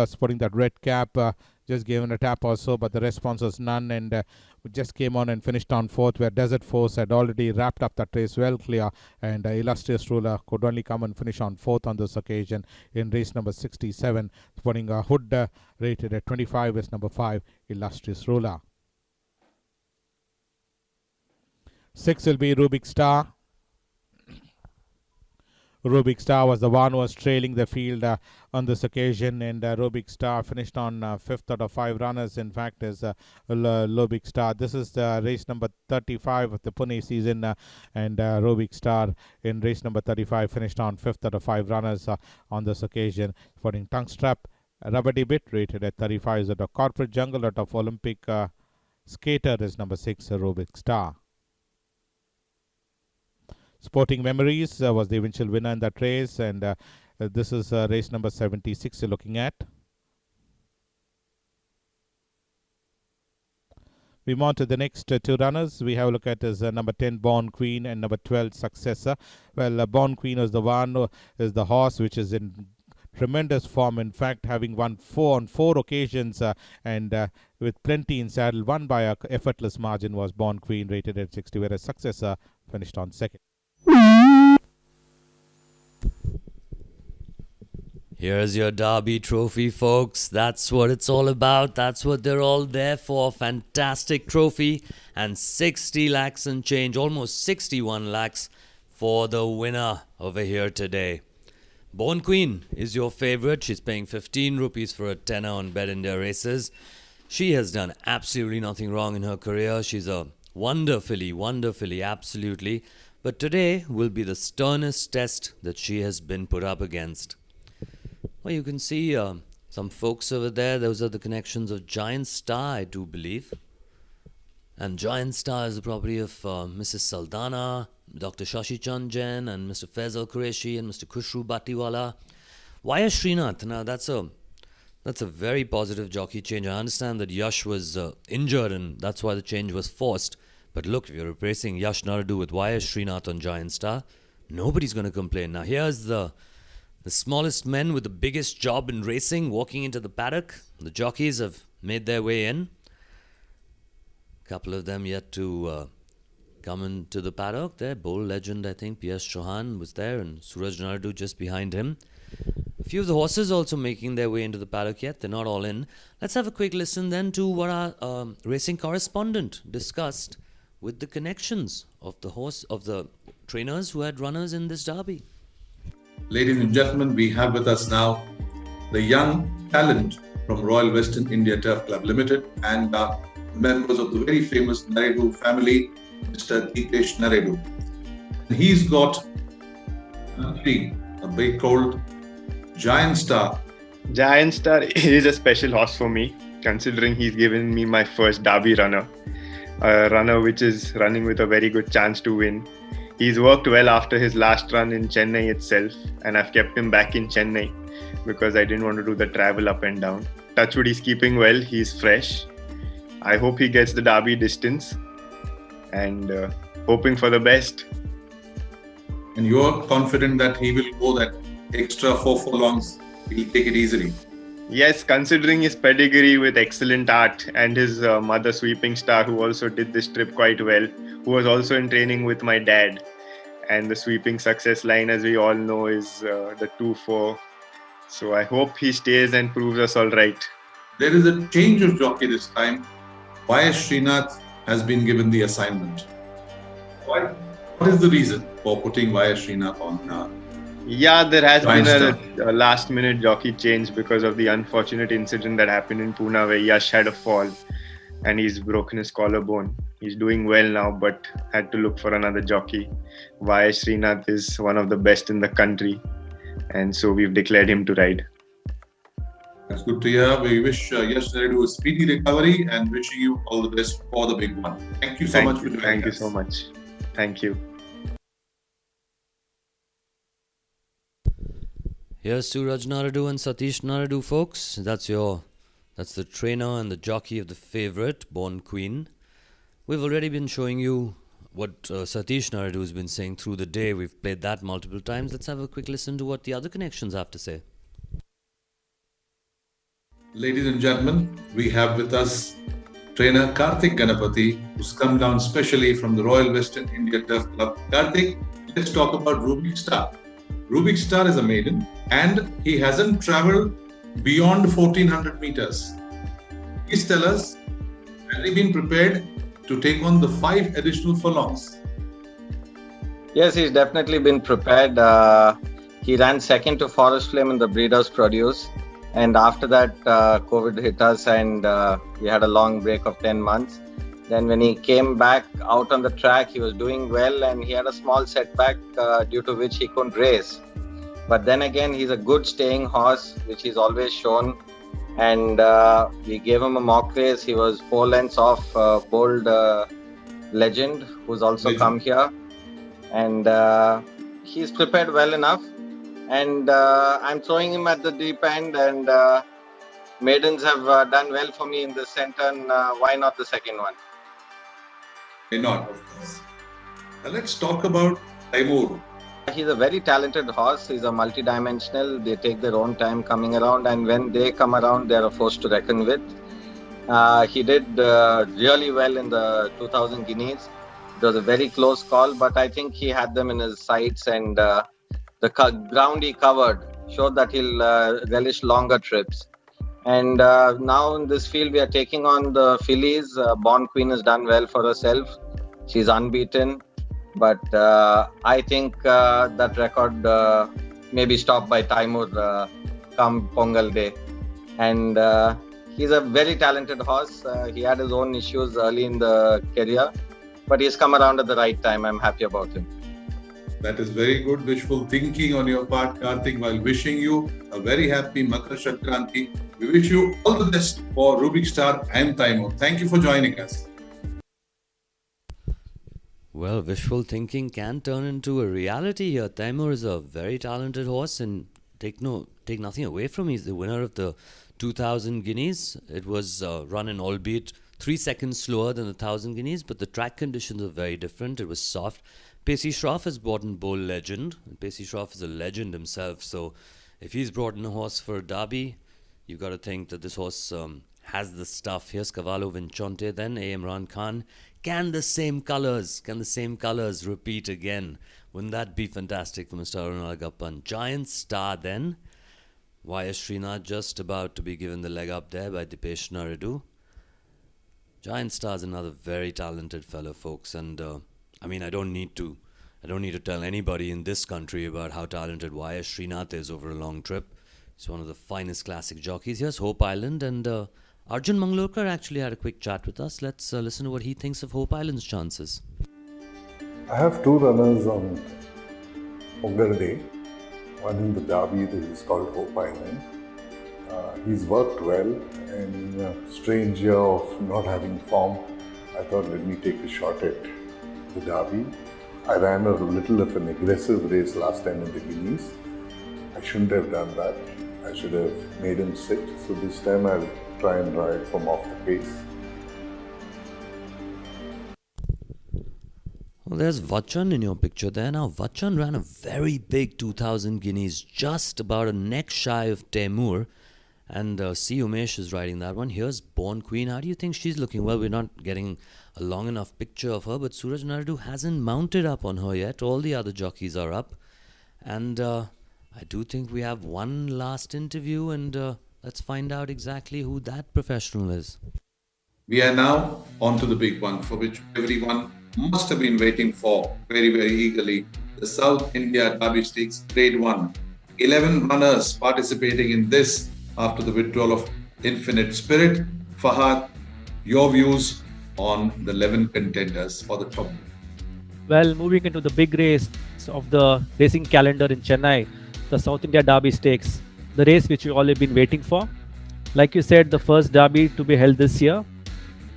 A: sporting that red cap, just given a tap or so, but the response was none, and just came on and finished on 4th, where Desert Force had already wrapped up that race well clear, and Illustrious Ruler could only come and finish on 4th on this occasion in race number 67, sporting a hood rated at 25 is number 5, Illustrious Ruler. 6 will be Rubik Star. Rubik Star was the one who was trailing the field on this occasion, and Rubik Star finished on 5th out of 5 runners. In fact, is Rubik Star. This is the race number 35 of the Pune season, and Rubik Star in race number 35 finished on 5th out of 5 runners on this occasion. Sporting Tongue Strap, Rabadi Bit rated at 35 is at a Corporate Jungle out of Olympic Skater is number 6, Rubik Star. Sporting Memories was the eventual winner in that race, and this is race number 76 you're looking at. We move on to the next 2 runners. We have a look at is number 10 Born Queen and number 12 Successor. Well, Born Queen is the one is the horse which is in tremendous form, in fact having won 4 on 4 occasions, and with plenty in saddle. Won by a effortless margin was Born Queen, rated at 60, whereas Successor finished on 2nd.
C: Here's your Derby trophy, folks. That's what it's all about. That's what they're all there for. Fantastic trophy, and 60 lakhs and change, almost 61 lakhs for the winner over here today. Born Queen is your favorite. She's paying 15 rupees for a tenner on Bet India races. She has done absolutely nothing wrong in her career. She's a wonderfully, absolutely. But today will be the sternest test that she has been put up against. Well, you can see some folks over there. Those are the connections of Giant Star, I do believe. And Giant Star is the property of Mrs. Saldana, Dr. Shashi Chand Jain, and Mr. Faisal Qureshi, and Mr. Khushru Batiwala. Why Srinath? Now that's a very positive jockey change. I understand that Yash was injured and that's why the change was forced. But look, if you're replacing Yash Naradu with YS Srinath on Giant Star, nobody's going to complain. Now here's the smallest men with the biggest job in racing walking into the paddock. The jockeys have made their way in. A couple of them yet to come into the paddock there. Bowl legend, I think, P.S. Chauhan was there and Suraj Naradu just behind him. A few of the horses also making their way into the paddock yet. They're not all in. Let's have a quick listen then to what our racing correspondent discussed with the connections of the trainers who had runners in this derby.
E: Ladies and gentlemen, we have with us now the young talent from Royal Western India Turf Club Limited and members of the very famous Naradu family, Mr. Deepesh Naradu. He's got a big cold Giant Star.
N: Giant Star is a special horse for me, considering he's given me my first Derby runner. A runner which is running with a very good chance to win. He's worked well after his last run in Chennai itself, and I've kept him back in Chennai because I didn't want to do the travel up and down. Touchwood, he's keeping well, he's fresh. I hope he gets the Derby distance and hoping for the best.
E: And you're confident that he will go that extra 4 furlongs, he'll take it easily?
N: Yes, considering his pedigree with excellent art and his mother Sweeping Star, who also did this trip quite well, who was also in training with my dad. And the sweeping success line, as we all know, is the 2-4. So I hope he stays and proves us all right.
E: There is a change of jockey this time. YS Srinath has been given the assignment. What is the reason for putting YS Srinath on?
N: Yeah, there has been a last-minute jockey change because of the unfortunate incident that happened in Pune where Yash had a fall and he's broken his collarbone. He's doing well now, but had to look for another jockey. YS Srinath is one of the best in the country, and so we've declared him to ride.
E: That's good to hear. We wish Yash Naradu a speedy recovery and wishing you all the best for the big one. Thank you so much for joining us.
N: Thank you so much. Thank you.
C: Here's Suraj Naradu and Satish Naradu, folks. That's the trainer and the jockey of the favourite, Born Queen. We've already been showing you what Satish Naradu has been saying through the day. We've played that multiple times. Let's have a quick listen to what the other connections have to say.
E: Ladies and gentlemen, we have with us trainer Karthik Ganapati, who's come down specially from the Royal Western India Turf Club. Karthik, let's talk about Rubik Star. Rubik Star is a maiden and he hasn't travelled beyond 1400 meters. Please tell us, has he been prepared to take on the 5 additional furlongs?
O: Yes, he's definitely been prepared. He ran second to Forest Flame in the Breeders' Produce. And after that, COVID hit us and we had a long break of 10 months. Then when he came back out on the track, he was doing well and he had a small setback due to which he couldn't race. But then again, he's a good staying horse, which he's always shown. And we gave him a mock race. He was 4 lengths off Bold Legend, who's also come here. And he's prepared well enough. And I'm throwing him at the deep end, and maidens have done well for me in the center, and why not the second one?
E: Why not, of course. Now let's talk about Taimur.
O: He's a very talented horse. He's a multi-dimensional. They take their own time coming around, and when they come around, they're a force to reckon with. He did really well in the 2000 Guineas. It was a very close call, but I think he had them in his sights, and the ground he covered showed that he'll relish longer trips. And now in this field, we are taking on the fillies. Born Queen has done well for herself. She's unbeaten. But I think that record may be stopped by Taimur come Pongal Day. And he's a very talented horse. He had his own issues early in the career. But he's come around at the right time. I'm happy about him.
E: That is very good wishful thinking on your part, Karthik, while wishing you a very happy Makar Sankranti. We wish you all the best for Rubik Star and Taimur. Thank you for joining us.
C: Well, wishful thinking can turn into a reality here. Taimur is a very talented horse, and take nothing away from him. He's the winner of the 2000 Guineas. It was run in albeit 3 seconds slower than the 1000 Guineas, but the track conditions are very different. It was soft. Pacey Shroff has brought in Bull Legend. And Pacey Shroff is a legend himself, so if he's brought in a horse for a derby, you've got to think that this horse has the stuff. Here's Cavallo Vinchonte, then A. Imran Khan. Can the same colours repeat again? Wouldn't that be fantastic for Mr. Arunachalam? Giant Star then. Y.S. Srinath just about to be given the leg up there by Dipesh Naridu. Giant Star is another very talented fellow, folks, and I don't need to tell anybody in this country about how talented Y.S. Srinath is over a long trip. He's one of the finest classic jockeys. Here's Hope Island, and Arjun Mangalorkar actually had a quick chat with us. Let's listen to what he thinks of Hope Island's chances.
P: I have two runners on Pongal Day. One in the Derby that is called Hope Island. He's worked well, and in a strange year of not having form, I thought let me take a shot at the Derby. I ran a little of an aggressive race last time in the Guineas. I shouldn't have done that. I should have made him sit. So this time I'll try and ride from off the pace.
C: Well, there's Vachan in your picture there. Now, Vachan ran a very big 2000 Guineas, just about a neck shy of Taimur. And C. Umesh is riding that one. Here's Born Queen. How do you think she's looking? Well, we're not getting a long enough picture of her, but Suraj Naidu hasn't mounted up on her yet. All the other jockeys are up. And I do think we have one last interview, and let's find out exactly who that professional is.
E: We are now on to the big one, for which everyone must have been waiting for very, very eagerly. The South India Derby Stakes Grade 1. 11 runners participating in this after the withdrawal of Infinite Spirit. Fahad, your views on the 11 contenders for the top.
F: Well, moving into the big race of the racing calendar in Chennai, the South India Derby Stakes, the race which you all have been waiting for. Like you said, the first derby to be held this year.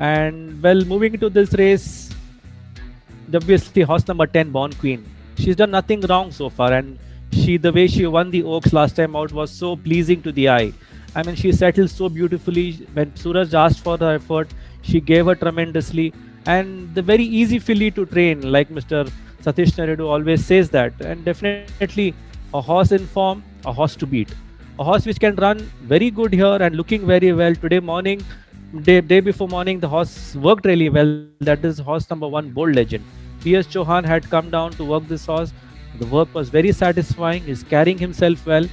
F: And well, moving into this race, obviously horse number 10, Born Queen. She's done nothing wrong so far, and the way she won the Oaks last time out was so pleasing to the eye. I mean, she settled so beautifully. When Suraj asked for the effort, she gave her tremendously. And the very easy filly to train, like Mr. Satish Naidu always says that. And definitely a horse in form, a horse to beat. A horse which can run very good here and looking very well. Today morning, day before morning, the horse worked really well. That is horse number 1, Bold Legend. P.S. Chauhan had come down to work this horse. The work was very satisfying. He's carrying himself well.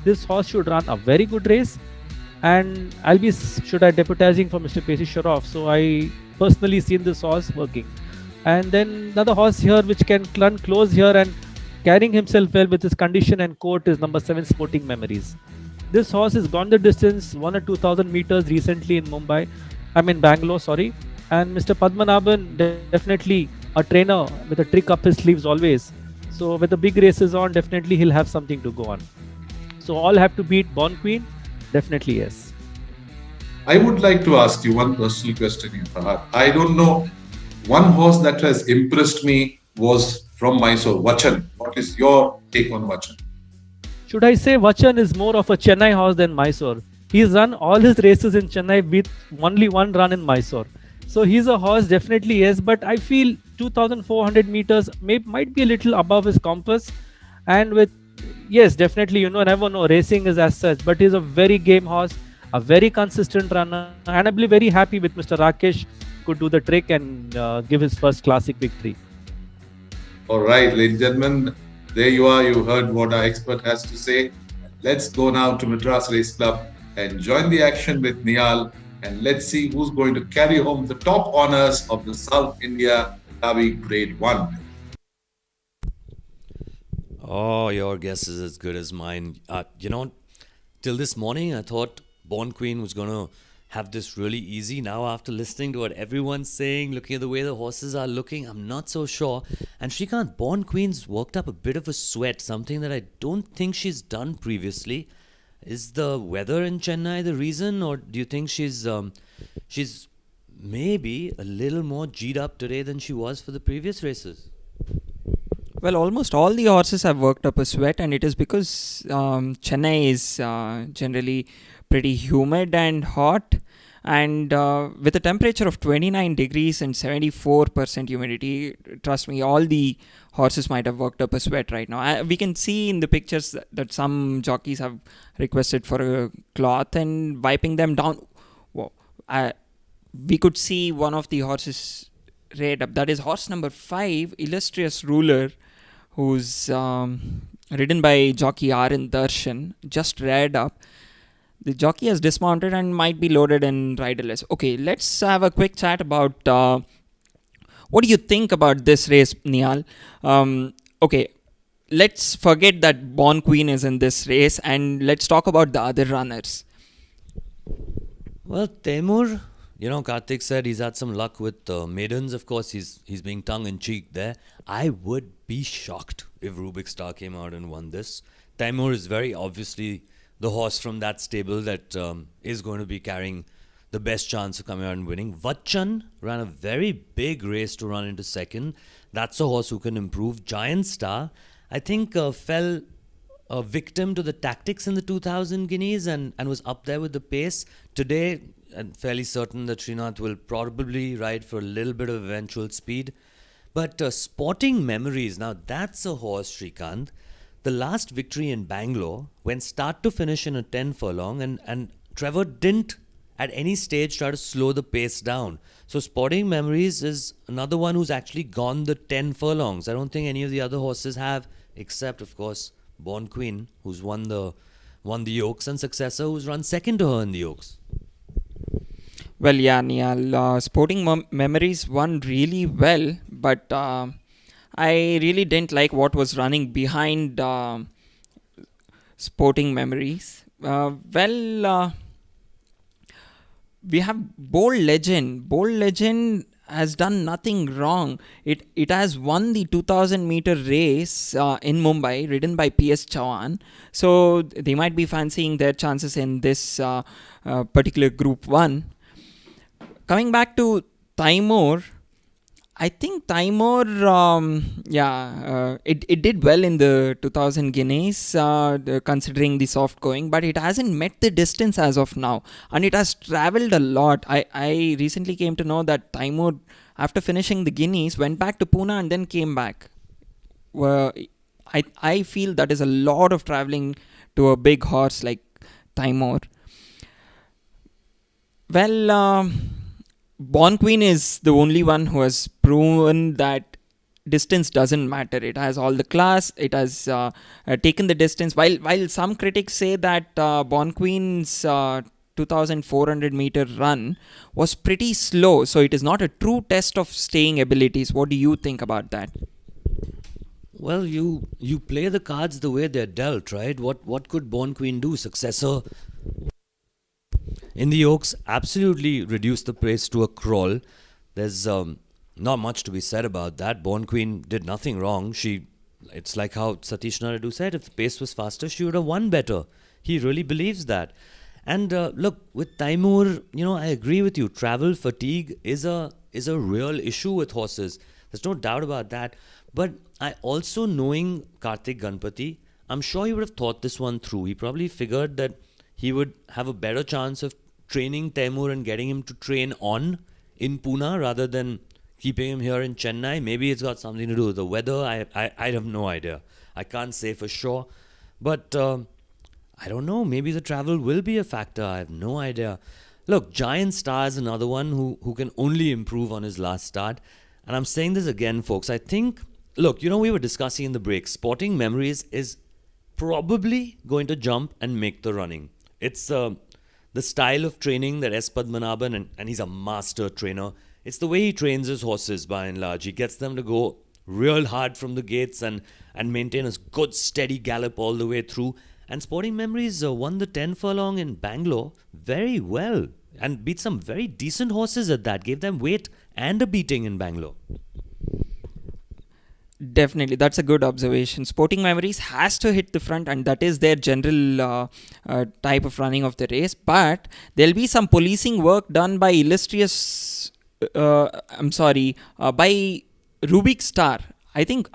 F: This horse should run a very good race. And should I deputizing for Mr. Pacey Shroff. So I personally seen this horse working. And then another horse here which can run close here and carrying himself well with his condition and coat is number 7, Sporting Memories. This horse has gone the distance, 1 or 2,000 meters recently in Bangalore, sorry. And Mr. Padmanabhan, definitely a trainer with a trick up his sleeves always. So with the big races on, definitely he'll have something to go on. So all have to beat Born Queen? Definitely yes.
E: I would like to ask you one personal question here, Fahad. I don't know, one horse that has impressed me was from Mysore, Vachan. What is your take on Vachan?
F: Should I say Vachan is more of a Chennai horse than Mysore? He's run all his races in Chennai with only one run in Mysore. So he's a horse, definitely yes, but I feel 2,400 meters might be a little above his compass. And yes, definitely, never know, racing is as such, but he's a very game horse, a very consistent runner, and I'll be very happy with Mr. Rakesh could do the trick and give his first classic victory.
E: All right, ladies and gentlemen, there you are. You heard what our expert has to say. Let's go now to Madras Race Club and join the action with Niyal, and let's see who's going to carry home the top honors of the South India Derby Grade 1.
C: Oh, your guess is as good as mine. Till this morning, I thought Born Queen was going to have this really easy. Now, after listening to what everyone's saying, looking at the way the horses are looking, I'm not so sure. And Shrikant, Born Queen's worked up a bit of a sweat, something that I don't think she's done previously. Is the weather in Chennai the reason, or do you think she's maybe a little more G'd up today than she was for the previous races.
D: Well, almost all the horses have worked up a sweat, and it is because Chennai is generally pretty humid and hot. And with a temperature of 29 degrees and 74% humidity, trust me, all the horses might have worked up a sweat right now. We can see in the pictures that some jockeys have requested for a cloth and wiping them down. Whoa. We could see one of the horses reared up. That is horse number 5, Illustrious Ruler, who's ridden by jockey R.N. Darshan, just reared up. The jockey has dismounted and might be loaded in riderless. Okay, let's have a quick chat about what do you think about this race, Nihal? Okay, let's forget that Born Queen is in this race and let's talk about the other runners.
C: Well, Taimur, Karthik said he's had some luck with maidens. Of course, he's being tongue-in-cheek there. I would be shocked if Rubik Star came out and won this. Taimur is very obviously the horse from that stable that is going to be carrying the best chance of coming out and winning. Vachan ran a very big race to run into second. That's a horse who can improve. Giant Star, I think, fell a victim to the tactics in the 2000 Guineas and was up there with the pace. Today, I'm fairly certain that Srinath will probably ride for a little bit of eventual speed. But Sporting Memories, now that's a horse, Shrikant. The last victory in Bangalore went start to finish in a 10 furlong and Trevor didn't at any stage try to slow the pace down. So Sporting Memories is another one who's actually gone the 10 furlongs. I don't think any of the other horses have, except of course Born Queen, who's won the Oaks, and Successor, who's run second to her in the Oaks.
D: Well, yeah, Nihal, Sporting Memories won really well, but I really didn't like what was running behind Sporting Memories. We have Bold Legend. Bold Legend has done nothing wrong. It has won the 2000 meter race in Mumbai, ridden by P.S. Chauhan. So they might be fancying their chances in this particular Group 1. Coming back to Taimur, I think Taimur, it did well in the 2000 Guineas, considering the soft going, but it hasn't met the distance as of now, and it has travelled a lot. I recently came to know that Taimur, after finishing the Guineas, went back to Pune and then came back. I feel that is a lot of travelling to a big horse like Taimur. Well, Born Queen is the only one who has proven that distance doesn't matter. It has all the class. It has taken the distance. While some critics say that Born Queen's 2,400 meter run was pretty slow, so it is not a true test of staying abilities. What do you think about that?
C: Well, you play the cards the way they're dealt, right? What could Born Queen do? Successor in the Oaks absolutely reduced the pace to a crawl. There's not much to be said about that. Born Queen did nothing wrong. It's like how Satish Naraidu said, if the pace was faster, she would have won better. He really believes that. And look, with Taimur, I agree with you. Travel fatigue is a real issue with horses. There's no doubt about that. But I also, knowing Karthik Ganpati, I'm sure he would have thought this one through. He probably figured that he would have a better chance of training Taimur and getting him to train on in Pune rather than keeping him here in Chennai. Maybe it's got something to do with the weather. I have no idea. I can't say for sure. But I don't know. Maybe the travel will be a factor. I have no idea. Look, Giant Star is another one who can only improve on his last start. And I'm saying this again, folks. I think, look, we were discussing in the break. Sporting Memories is probably going to jump and make the running. It's the style of training that S. Padmanabhan, and he's a master trainer, it's the way he trains his horses by and large. He gets them to go real hard from the gates and maintain a good steady gallop all the way through. And Sporting Memories won the 10 furlong in Bangalore very well and beat some very decent horses at that. Gave them weight and a beating in Bangalore.
D: Definitely, that's a good observation. Sporting Memories has to hit the front, and that is their general type of running of the race. But there'll be some policing work done by Illustrious I'm sorry, by Rubik Star. I think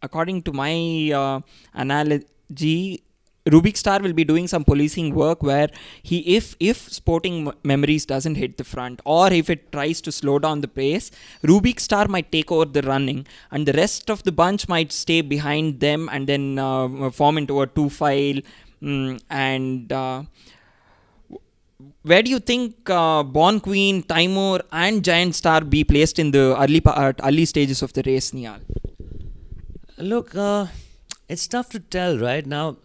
D: according to my analogy, Rubik Star will be doing some policing work where if Sporting Memories doesn't hit the front, or if it tries to slow down the pace, Rubik Star might take over the running, and the rest of the bunch might stay behind them and then form into a two-file. Where do you think Born Queen, Timur, and Giant Star be placed in the early stages of the race, Niyal?
C: Look, it's tough to tell, right? Now,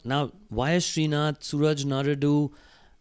C: Y.S. Srinath, Suraj Naradu,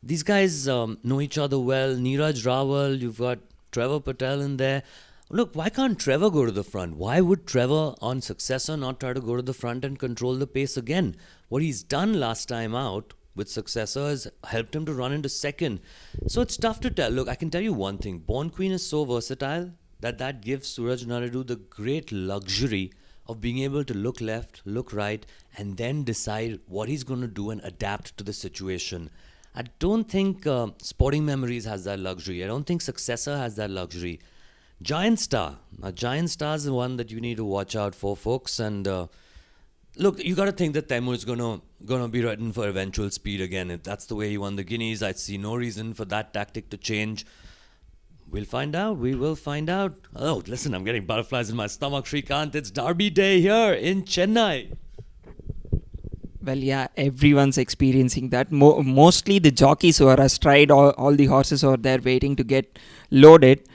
C: these guys know each other well. Neeraj Rawal, you've got Trevor Patel in there. Look, why can't Trevor go to the front? Why would Trevor on Successor not try to go to the front and control the pace again? What he's done last time out with Successor has helped him to run into second. So it's tough to tell. Look, I can tell you one thing. Born Queen is so versatile that gives Suraj Naradu the great luxury of being able to look left, look right, and then decide what he's going to do and adapt to the situation. I don't think Sporting Memories has that luxury. I don't think Successor has that luxury. Giant Star. Now, Giant Star is the one that you need to watch out for, folks. And look, you got to think that Taimur is gonna be ridden for eventual speed again. If that's the way he won the Guineas, I see no reason for that tactic to change. We'll find out. We will find out. Oh, listen, I'm getting butterflies in my stomach, Shrikant. It's Derby Day here in Chennai.
D: Well, yeah, everyone's experiencing that. Mostly the jockeys who are astride all the horses over there waiting to get loaded.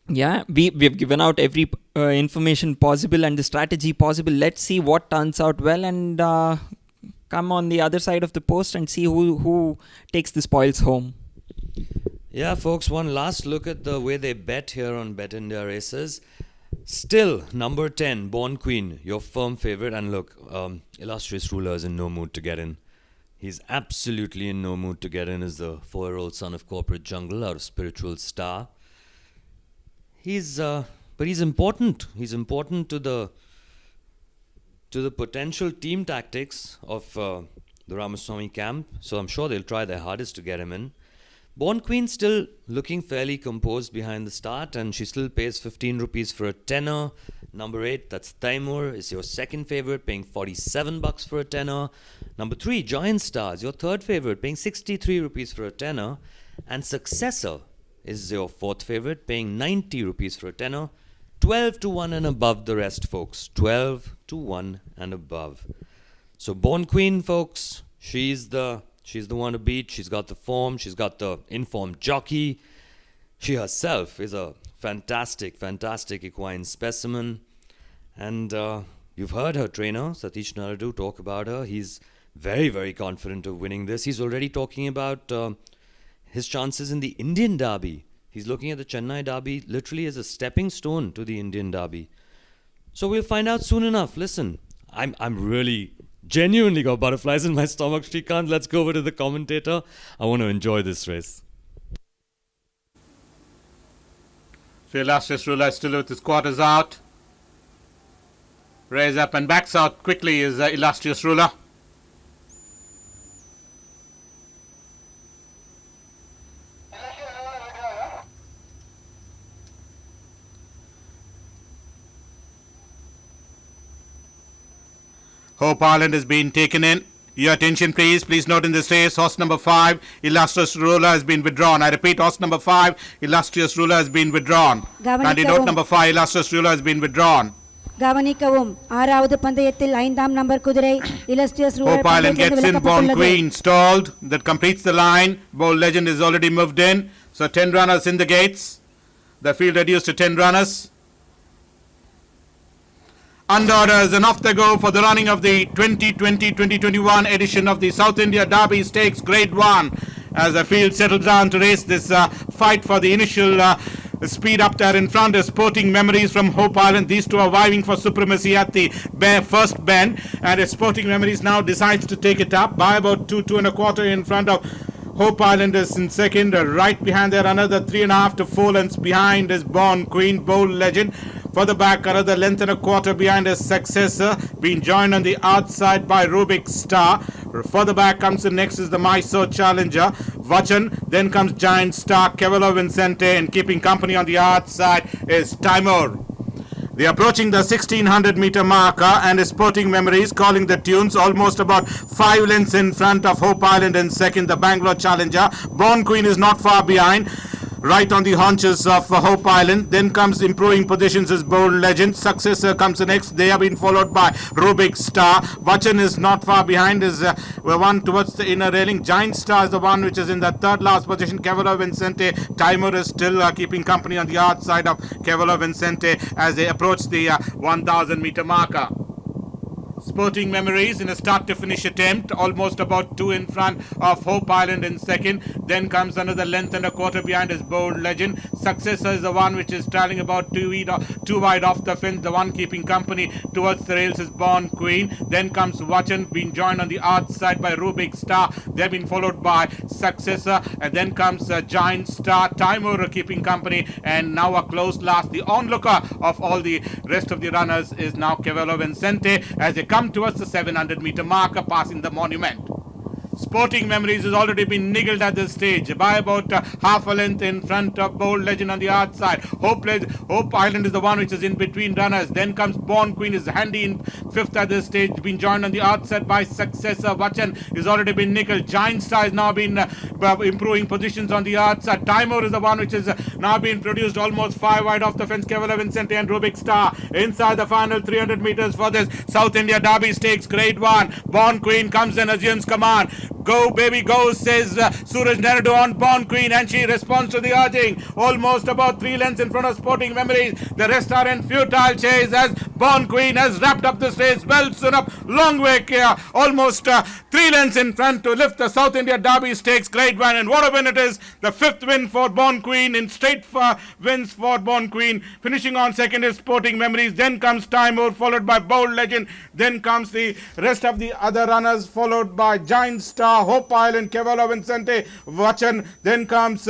D: Yeah, we've given out every information possible and the strategy possible. Let's see what turns out well and come on the other side of the post and see who takes the spoils home.
C: Yeah, folks, one last look at the way they bet here on Bet India Races. Still, number 10, Born Queen, your firm favorite. And look, Illustrious Ruler is in no mood to get in. He's absolutely in no mood to get in as the 4-year-old son of corporate jungle out of Spiritual Star. But he's important. He's important to the potential team tactics of the Ramaswamy camp. So I'm sure they'll try their hardest to get him in. Born Queen still looking fairly composed behind the start, and she still pays 15 rupees for a tenner. Number 8, that's Taimur, is your second favorite, paying 47 bucks for a tenner. Number 3, Giant Stars, your third favorite, paying 63 rupees for a tenner. And Successor is your fourth favorite, paying 90 rupees for a tenner. 12 to 1 and above the rest, folks. 12 to 1 and above. So Born Queen, folks, she's the one to beat. She's got the form. She's got the informed jockey. She herself is a fantastic equine specimen. And you've heard her trainer, Satish Naradu, talk about her. He's very, very confident of winning this. He's already talking about his chances in the Indian Derby. He's looking at the Chennai Derby literally as a stepping stone to the Indian Derby. So we'll find out soon enough. Listen, I'm really genuinely got butterflies in my stomach, Shrikant. Let's go over to the commentator. I want to enjoy this race.
A: So Illustrious Ruler is still with his quarters out. Raise up and backs out quickly is Illustrious Ruler. Hope Island is being taken in. Your attention please. Please note in this race, horse number 5, Illustrious Ruler has been withdrawn. I repeat, horse number 5, Illustrious Ruler has been withdrawn. Candidate number 5, Illustrious Ruler has been withdrawn.
J: கவனிக்கவும் ஆறாவது பந்தயத்தில் 5ஆம் number குதிரை Illustrious Ruler.
A: Hope Island gets in, Born Queen stalled. That completes the line. Bold Legend is already moved in. So 10 runners in the gates. The field reduced to 10 runners. Under orders and off they go for the running of the 2020-2021 edition of the South India Derby Stakes Grade 1 as the field settles down to race this fight for the initial speed up there in front is Sporting Memories from Hope Island. These two are vying for supremacy at the first bend, and Sporting Memories now decides to take it up by about 2 and a quarter in front of Hope Island is in second. Right behind there, another 3.5 to 4 lengths behind is Born Queen, Bold Legend. Further back, another length and a quarter behind his Successor, being joined on the outside by Rubik Star. Further back comes the next is the Mysore Challenger. Vachan. Then comes Giant Star, Cavallo Vincente, and keeping company on the outside is Timur. They are approaching the 1600 meter marker, and is Sporting Memories calling the tunes, almost about 5 lengths in front of Hope Island in second, the Bangalore Challenger. Born Queen is not far behind, right on the haunches of Hope Island. Then comes improving positions is Bold Legend. Successor comes next. They have been followed by Rubik Star. Vachan is not far behind, is one towards the inner railing. Giant Star is the one which is in the third last position. Cavallo Vincente. Timur is still keeping company on the outside of Cavallo Vincente as they approach the 1000 meter marker. Sporting Memories in a start to finish attempt, almost about 2 in front of Hope Island in second. Then comes another length and a quarter behind is Bold Legend. Successor is the one which is trailing about 2 wide off the fence. The one keeping company towards the rails is Born Queen. Then comes Vachan, being joined on the outside by Rubik Star. They've been followed by Successor, and then comes Giant Star. Timur keeping company, and now a close last. The onlooker of all the rest of the runners is now Cavallo Vincente as they come towards the 700 meter marker, passing the monument. Sporting Memories has already been niggled at this stage by about half a length in front of Bold Legend on the outside. Hope Island is the one which is in between runners. Then comes Born Queen, is handy in fifth at this stage, being joined on the outside by Successor. Vachan has already been nickeled. Giant Star has now been improving positions on the outside. Timur is the one which has now been produced almost 5 wide off the fence. Cavallo Vincente and Rubik Star inside the final 300 meters for this South India Derby Stakes Grade 1. Born Queen comes in, assumes command. Go baby go, says Suraj Naidu on Born Queen, and she responds to the urging. Almost about 3 lengths in front of Sporting Memories. The rest are in futile chase as Born Queen has wrapped up this race well soon up. Long way here, almost 3 lengths in front to lift the South India Derby Stakes Grade 1. And what a win it is. The 5th win for Born Queen in straight wins for Born Queen. Finishing on second is Sporting Memories. Then comes Timur, followed by Bold Legend. Then comes the rest of the other runners, followed by Giant Star, Hope Island, Cavallo Vincente, Vachan. Then comes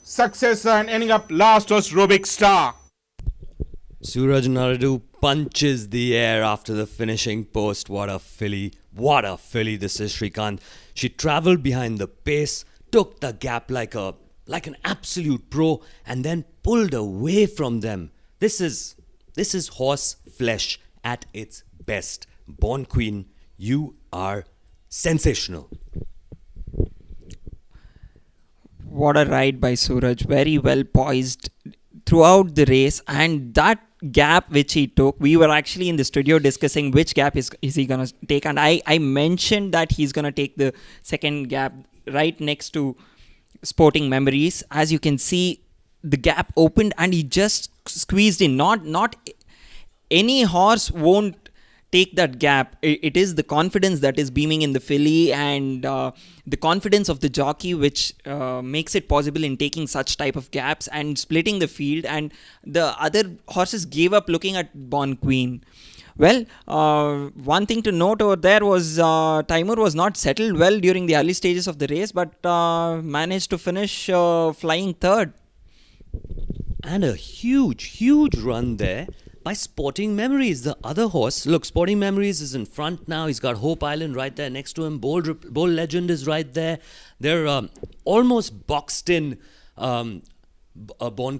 A: Successor, and ending up last was Rubik Star.
C: Suraj Naidu punches the air after the finishing post. What a filly. What a filly this is, Shrikant. She travelled behind the pace, took the gap like an absolute pro, and then pulled away from them. This is horse flesh at its best. Born Queen, you are sensational.
D: What a ride by Suraj. Very well poised throughout the race, and that gap which he took, we were actually in the studio discussing which gap is he going to take, and I mentioned that he's going to take the second gap right next to Sporting Memories. As you can see, the gap opened and he just squeezed in. Not any horse won't take that gap. It is the confidence that is beaming in the filly, and the confidence of the jockey which makes it possible in taking such type of gaps and splitting the field. And the other horses gave up looking at Born Queen. Well, one thing to note over there was Timur was not settled well during the early stages of the race, but managed to finish flying third.
C: And a huge run there by Sporting Memories, the other horse. Look, Sporting Memories is in front now. He's got Hope Island right there next to him. Bold Legend is right there. They're almost boxed in Born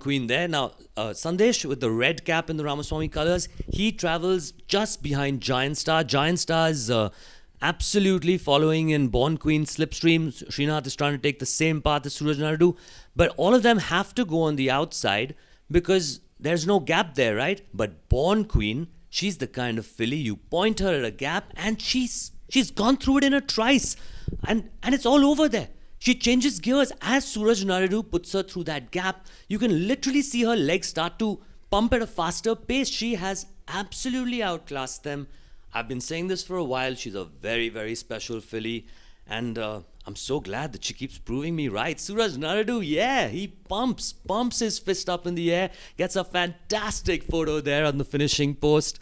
C: Queen there. Now, Sandesh with the red cap in the Ramaswamy colours, he travels just behind Giant Star. Giant Star is absolutely following in Born Queen slipstream. Srinath is trying to take the same path as Suraj Naidu. But all of them have to go on the outside because there's no gap there, right? But Born Queen, she's the kind of filly you point her at a gap and she's gone through it in a trice. And it's all over there. She changes gears as Suraj Naidu puts her through that gap. You can literally see her legs start to pump at a faster pace. She has absolutely outclassed them. I've been saying this for a while. She's a very, very special filly. And I'm so glad that she keeps proving me right. Suraj Naidu, yeah, he pumps his fist up in the air, gets a fantastic photo there on the finishing post.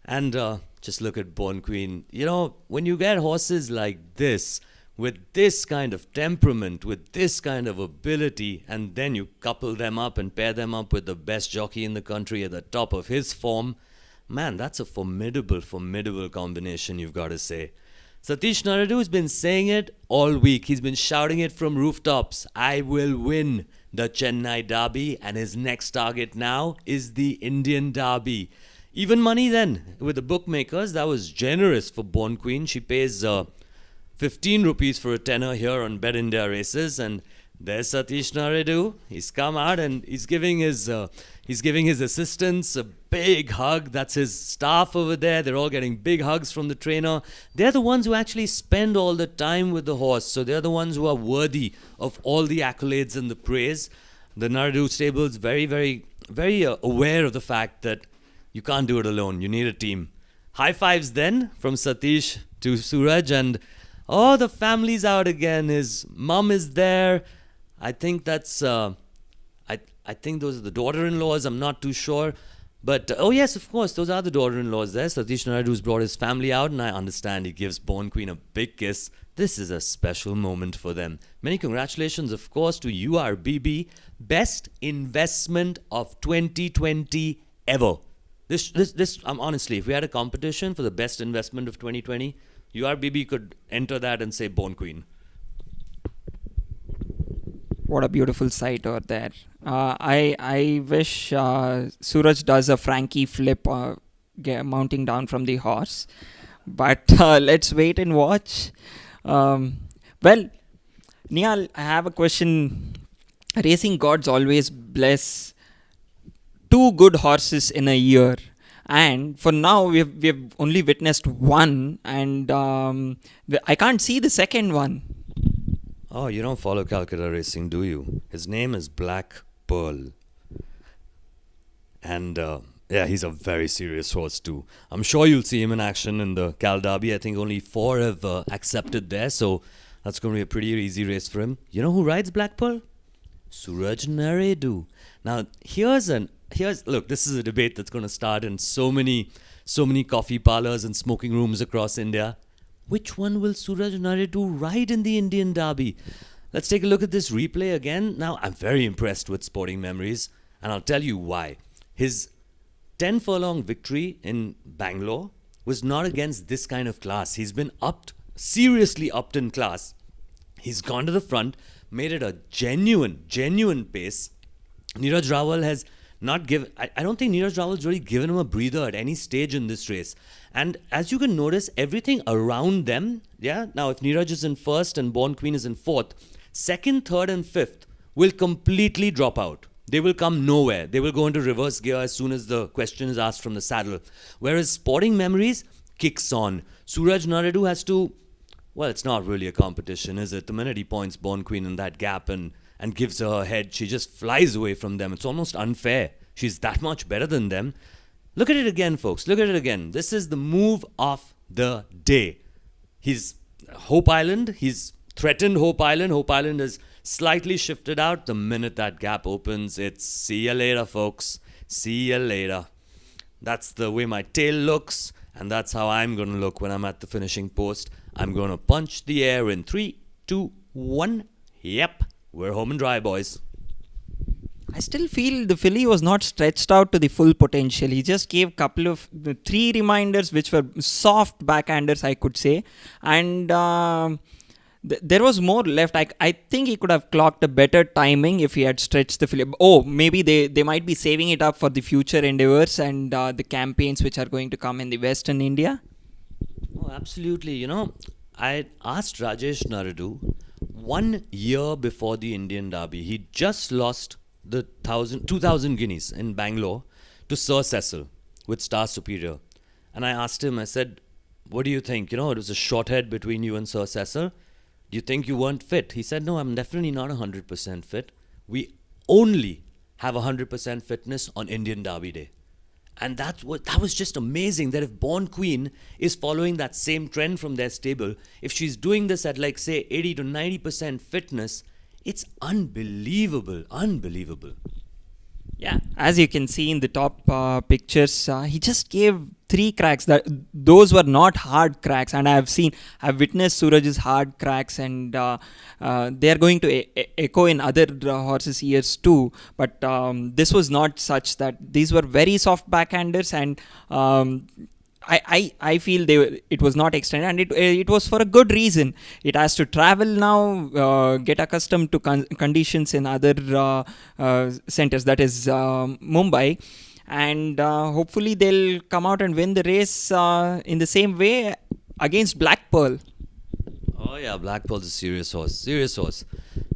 C: And just look at Born Queen. You know, when you get horses like this, with this kind of temperament, with this kind of ability, and then you couple them up and pair them up with the best jockey in the country at the top of his form, man, that's a formidable combination, you've got to say. Satish Naradu has been saying it all week. He's been shouting it from rooftops. I will win the Chennai Derby, and his next target now is the Indian Derby. Even money then with the bookmakers. That was generous for Born Queen. She pays 15 rupees for a tenner here on Bet India Races, and there's Satish Naradu. He's come out and he's giving his assistants a big hug. That's his staff over there. They're all getting big hugs from the trainer. They're the ones who actually spend all the time with the horse. So they're the ones who are worthy of all the accolades and the praise. The Naradu stable is very, very, very aware of the fact that you can't do it alone. You need a team. High fives then from Satish to Suraj, and the family's out again. His mum is there. I think that's I think those are the daughter-in-laws. I'm not too sure. But, yes, of course, those are the daughter-in-laws there. Satish Naidu's brought his family out, and I understand he gives Born Queen a big kiss. This is a special moment for them. Many congratulations, of course, to URBB. Best investment of 2020 ever. This honestly, if we had a competition for the best investment of 2020, URBB could enter that and say Born Queen.
D: What a beautiful sight over there. I wish Suraj does a Frankie flip mounting down from the horse. But let's wait and watch. Well, Nihal, I have a question. Racing gods always bless 2 good horses in a year. And for now, we've only witnessed one. And I can't see the second one.
C: Oh, you don't follow Calcutta racing, do you? His name is Black Pearl. And he's a very serious horse too. I'm sure you'll see him in action in the Cal Derby. I think only 4 have accepted there, so that's going to be a pretty easy race for him. You know who rides Black Pearl? Suraj Naraidu. Now, look, this is a debate that's going to start in so many coffee parlors and smoking rooms across India. Which one will Suraj Naraidu ride in the Indian Derby? Let's take a look at this replay again. Now, I'm very impressed with Sporting Memories, and I'll tell you why. His 10 furlong victory in Bangalore was not against this kind of class. He's been seriously upped in class. He's gone to the front, made it a genuine pace. Neeraj Rawal has not given... I don't think Neeraj Rawal's really given him a breather at any stage in this race. And as you can notice, everything around them, now if Neeraj is in first and Born Queen is in fourth, second, third and fifth will completely drop out. They will come nowhere. They will go into reverse gear as soon as the question is asked from the saddle. Whereas Sporting Memories kicks on. Suraj Naraidu has to... Well, it's not really a competition, is it? The minute he points Born Queen in that gap and gives her head, she just flies away from them. It's almost unfair. She's that much better than them. Look at it again, folks. Look at it again. This is the move of the day. He's Hope Island. He's threatened Hope Island. Hope Island is slightly shifted out. The minute that gap opens, it's see you later, folks. See you later. That's the way my tail looks, and that's how I'm going to look when I'm at the finishing post. I'm going to punch the air in 3, 2, 1. Yep, we're home and dry, boys.
D: I still feel the filly was not stretched out to the full potential. He just gave the 3 reminders, which were soft backhanders, I could say. And there was more left. I think he could have clocked a better timing if he had stretched the filly. Maybe they might be saving it up for the future endeavors and the campaigns which are going to come in the Western India.
C: Oh, absolutely. I asked Rajesh Naraidu 1 year before the Indian Derby. He just lost the 2,000 guineas in Bangalore to Sir Cecil with Star Superior. And I asked him, I said, what do you think? It was a short head between you and Sir Cecil. Do you think you weren't fit? He said, no, I'm definitely not 100% fit. We only have 100% fitness on Indian Derby Day. And that was just amazing that if Born Queen is following that same trend from their stable, if she's doing this at say 80 to 90% fitness, it's unbelievable.
D: Yeah, as you can see in the top pictures, he just gave 3 cracks. Those were not hard cracks, and I've witnessed Suraj's hard cracks, and they are going to echo in other horses' ears too. But this was not such that these were very soft backhanders, and I feel it was not extended, and it was for a good reason. It has to travel now, get accustomed to conditions in other centers, that is Mumbai, and hopefully they'll come out and win the race in the same way against Black Pearl.
C: Oh yeah, Black Pearl's a serious horse,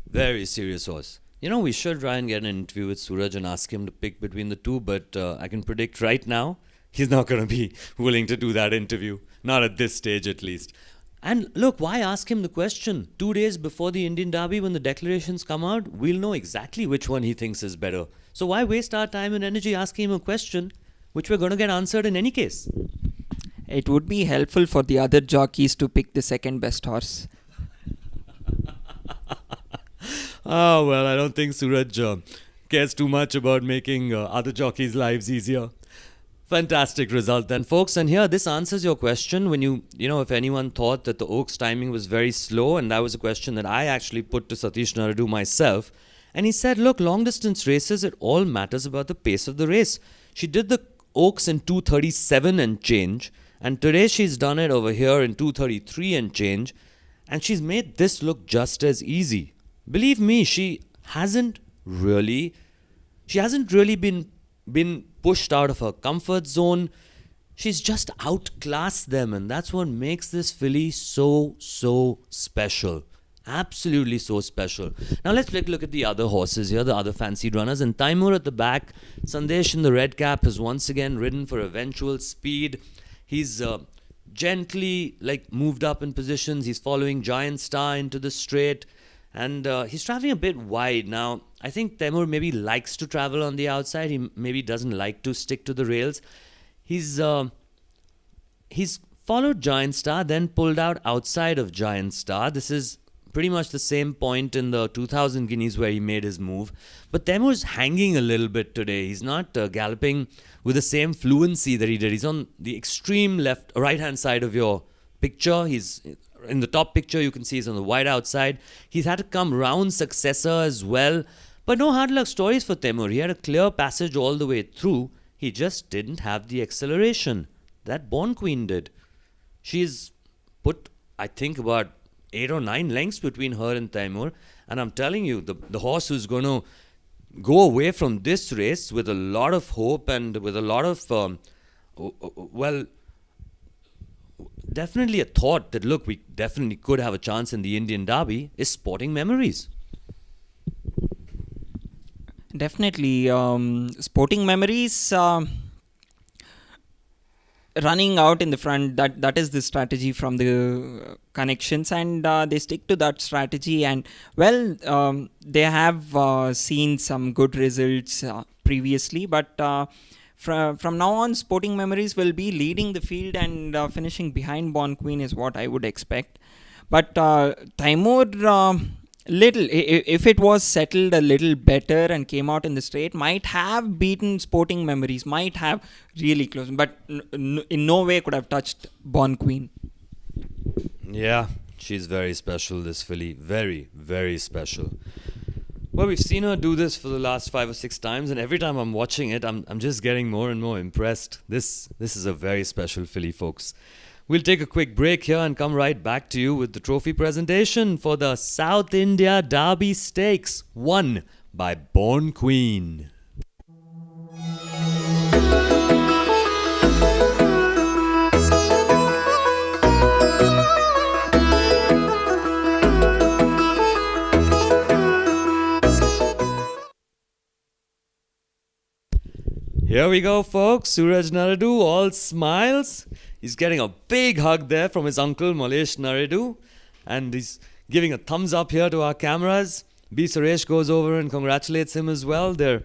C: very serious horse. You know, we should try and get an interview with Suraj and ask him to pick between the two, but I can predict right now he's not going to be willing to do that interview. Not at this stage, at least. And look, why ask him the question? 2 days before the Indian Derby, when the declarations come out, we'll know exactly which one he thinks is better. So why waste our time and energy asking him a question which we're going to get answered in any case?
D: It would be helpful for the other jockeys to pick the second best horse.
C: Oh, well, I don't think Suraj cares too much about making other jockeys' lives easier. Fantastic result then, folks. And here, this answers your question when you know, if anyone thought that the Oaks timing was very slow, and that was a question that I actually put to Satish Naradu myself. And he said, look, long distance races, it all matters about the pace of the race. She did the Oaks in 2:37 and change, and today she's done it over here in 2:33 and change, and she's made this look just as easy. Believe me, she hasn't really been pushed out of her comfort zone. She's just outclassed them, and that's what makes this filly so special. Absolutely so special. Now let's take a look at the other horses here, the other fancied runners. And Taimur at the back, Sandesh in the red cap has once again ridden for eventual speed. He's gently moved up in positions. He's following Giant Star into the straight. And he's traveling a bit wide. Now, I think Taimur maybe likes to travel on the outside. He maybe doesn't like to stick to the rails. He's followed Giant Star, then pulled out outside of Giant Star. This is pretty much the same point in the 2000 Guineas where he made his move. But Taimur's hanging a little bit today. He's not galloping with the same fluency that he did. He's on the extreme right-hand side of your picture. He's in the top picture, you can see he's on the wide outside. He's had to come round Successor as well. But no hard luck stories for Taimur. He had a clear passage all the way through. He just didn't have the acceleration that Born Queen did. She's put, I think, about 8 or 9 lengths between her and Taimur. And I'm telling you, the horse who's going to go away from this race with a lot of hope and with a lot of, definitely a thought that, look, we definitely could have a chance in the Indian Derby is Sporting Memories.
D: Definitely. Sporting Memories running out in the front, that is the strategy from the connections, and they stick to that strategy. And well, they have seen some good results previously, but from now on, Sporting Memories will be leading the field and finishing behind Born Queen is what I would expect. But Taimur, if it was settled a little better and came out in the straight, might have beaten Sporting Memories, might have really close, but in no way could have touched Born Queen.
C: Yeah, she's very special, this filly. Very, very special. Well, we've seen her do this for the last 5 or 6 times, and every time I'm watching it, I'm just getting more and more impressed. This is a very special filly, folks. We'll take a quick break here and come right back to you with the trophy presentation for the South India Derby Stakes, won by Born Queen. Here we go, folks. Suraj Naradu, all smiles. He's getting a big hug there from his uncle, Malesh Naradu. And he's giving a thumbs up here to our cameras. B. Suresh goes over and congratulates him as well. They're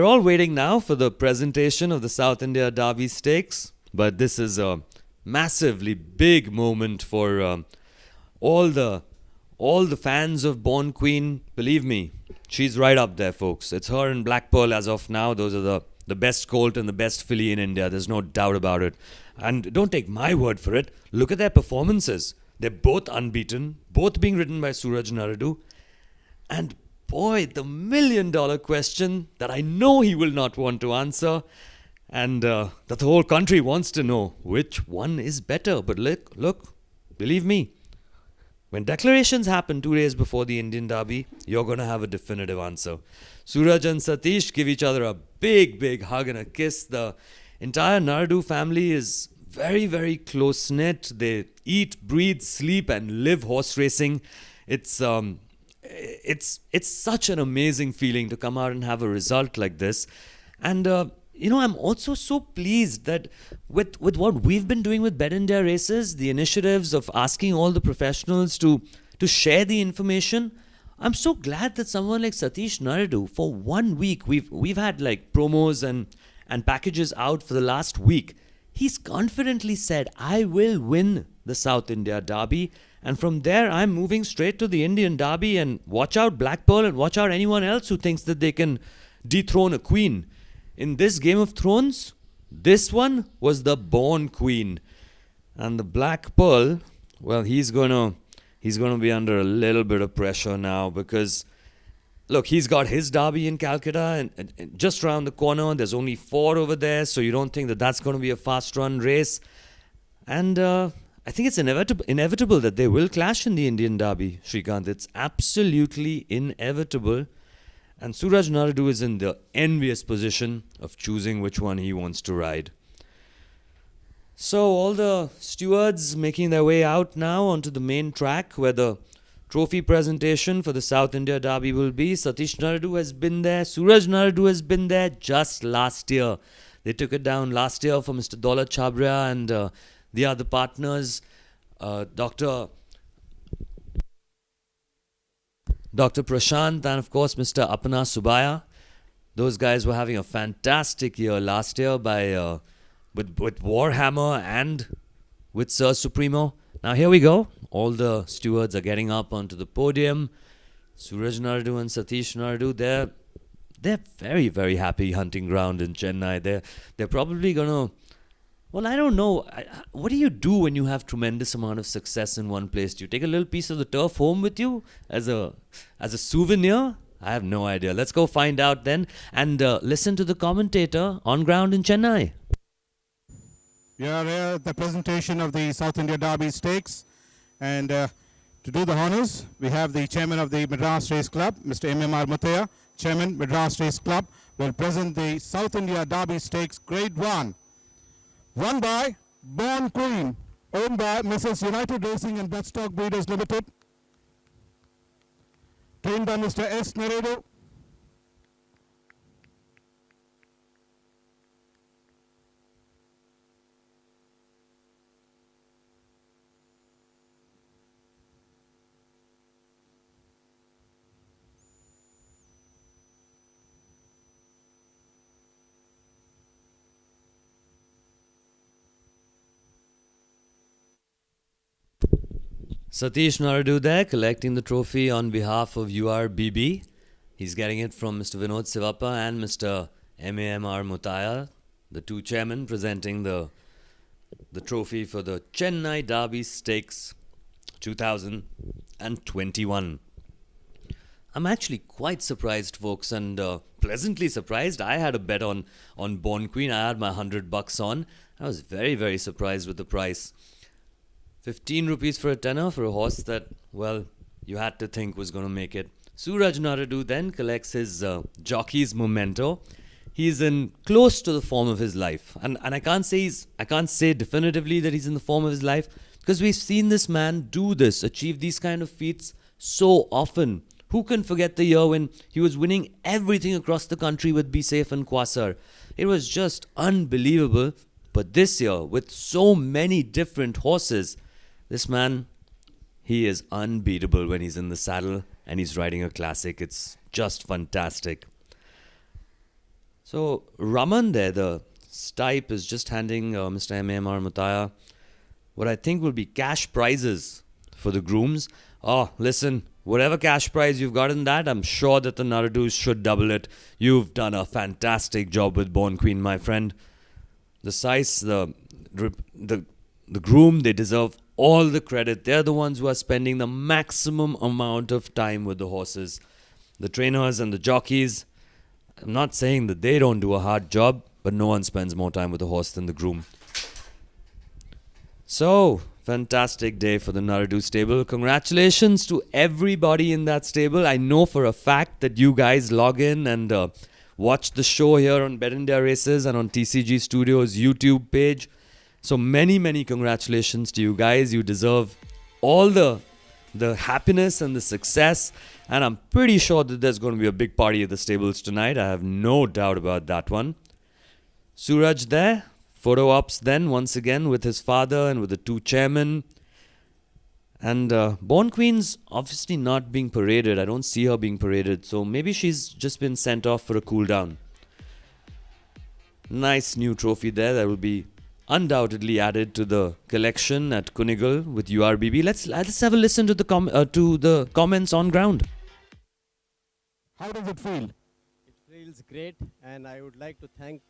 C: all waiting now for the presentation of the South India Derby Stakes. But this is a massively big moment for all the fans of Born Queen. Believe me, she's right up there, folks. It's her and Black Pearl as of now. Those are the best colt and the best filly in India. There's no doubt about it. And don't take my word for it. Look at their performances. They're both unbeaten, both being ridden by Suraj Naradu. And boy, the $1 million question that I know he will not want to answer. and that the whole country wants to know which one is better. But look, believe me, when declarations happen 2 days before the Indian Derby, you're going to have a definitive answer. Suraj and Satish give each other a big hug and a kiss. The entire Naradu family is very, very close-knit. They eat, breathe, sleep and live horse racing. It's such an amazing feeling to come out and have a result like this. And I'm also so pleased that with what we've been doing with Bet India races, the initiatives of asking all the professionals to share the information, I'm so glad that someone like Satish Naradu, for 1 week, we've had like promos and packages out for the last week. He's confidently said, I will win the South India Derby. And from there, I'm moving straight to the Indian Derby, and watch out Black Pearl and watch out anyone else who thinks that they can dethrone a queen. In this Game of Thrones, this one was the born queen. And the Black Pearl, well, he's gonna be under a little bit of pressure now because, look, he's got his derby in Calcutta and just around the corner. There's only 4 over there, so you don't think that that's going to be a fast-run race. And I think it's inevitable that they will clash in the Indian Derby, Shrikant. It's absolutely inevitable. And Suraj Naradu is in the envious position of choosing which one he wants to ride. So all the stewards making their way out now onto the main track where the trophy presentation for the South India Derby will be. Satish Naradu has been there. Suraj Naradu has been there just last year. They took it down last year for Mr. Daulat Chabria and the other partners, Dr. Prashant and of course Mr. Apana Subaya. Those guys were having a fantastic year last year with Warhammer and with Sir Supremo. Now here we go. All the stewards are getting up onto the podium. Suraj Naradu and Satish Naradu, they're very, very happy hunting ground in Chennai. They're probably gonna, well, I don't know. What do you do when you have tremendous amount of success in one place? Do you take a little piece of the turf home with you as a souvenir? I have no idea. Let's go find out then and listen to the commentator on ground in Chennai.
A: We are here at the presentation of the South India Derby Stakes, and to do the honors, we have the chairman of the Madras Race Club, Mr. M.M.R. Muthaya, chairman, Madras Race Club, will present the South India Derby Stakes Grade 1. Won by Born Queen, owned by Mrs. United Racing and Bloodstock Breeders Limited, trained by Mr. S. Naredo.
C: Satish Naradu there collecting the trophy on behalf of URBB. He's getting it from Mr. Vinod Sivappa and Mr. M.A.M.R. Muthaya, the two chairmen presenting the trophy for the Chennai Derby Stakes 2021. I'm actually quite surprised, folks, and pleasantly surprised. I had a bet on Born Queen. I had my $100 on. I was very, very surprised with the price. 15 rupees for a tenner for a horse that, well, you had to think was going to make it. Suraj Naradu then collects his jockey's memento. He's in close to the form of his life, and I can't say definitively that he's in the form of his life because we've seen this man do this, achieve these kind of feats so often. Who can forget the year when he was winning everything across the country with Be Safe and Quasar? It was just unbelievable. But this year, with so many different horses, this man, he is unbeatable when he's in the saddle and he's riding a classic. It's just fantastic. So Raman there, the stipe, is just handing Mr. M.A.M.R. Muthaya what I think will be cash prizes for the grooms. Oh, listen, whatever cash prize you've got in that, I'm sure that the Naradus should double it. You've done a fantastic job with Born Queen, my friend. The size, the groom, they deserve all the credit. They're the ones who are spending the maximum amount of time with the horses. The trainers and the jockeys, I'm not saying that they don't do a hard job, but no one spends more time with the horse than the groom. So, fantastic day for the Naradu stable. Congratulations to everybody in that stable. I know for a fact that you guys log in and watch the show here on Bet India Races and on TCG Studios YouTube page. So many congratulations to you guys. You deserve all the happiness and the success. And I'm pretty sure that there's going to be a big party at the stables tonight. I have no doubt about that one. Suraj there. Photo ops then once again with his father and with the two chairmen. And Born Queen's obviously not being paraded. I don't see her being paraded. So maybe she's just been sent off for a cool down. Nice new trophy there that will be undoubtedly added to the collection at Kunigal with URBB. Let's have a listen to the comments on ground.
Q: How does it feel? It feels great, and I would like to thank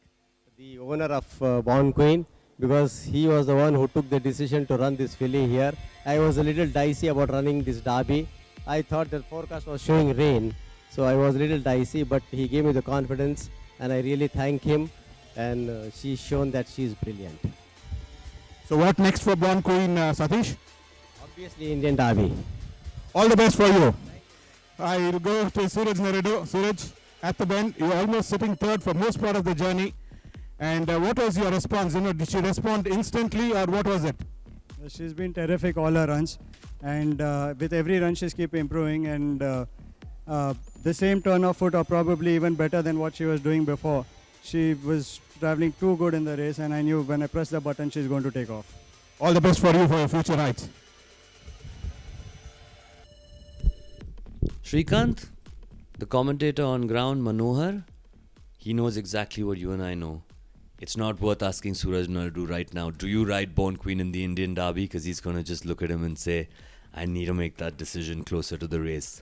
Q: the owner of Born Queen, because he was the one who took the decision to run this filly here. I was a little dicey about running this derby. I thought the forecast was showing rain, so I was a little dicey, but he gave me the confidence, and I really thank him, and she's shown that she's brilliant.
M: So what next for Born Queen, Satish?
Q: Obviously Indian Derby.
M: All the best for you. I'll go to Suraj Naradu. Suraj, at the bend, you're almost sitting third for most part of the journey. And what was your response? Did she respond instantly, or what was it?
R: She's been terrific all her runs, and with every run she's keep improving, and the same turn of foot or probably even better than what she was doing before. She was traveling too good in the race, and I knew when I pressed the button she's going to take off.
M: All the best for you for your future rides.
C: Shrikant, the commentator on ground, Manohar, he knows exactly what you and I know. It's not worth asking Suraj Naradu right now, do you ride Born Queen in the Indian Derby? Because he's going to just look at him and say, I need to make that decision closer to the race.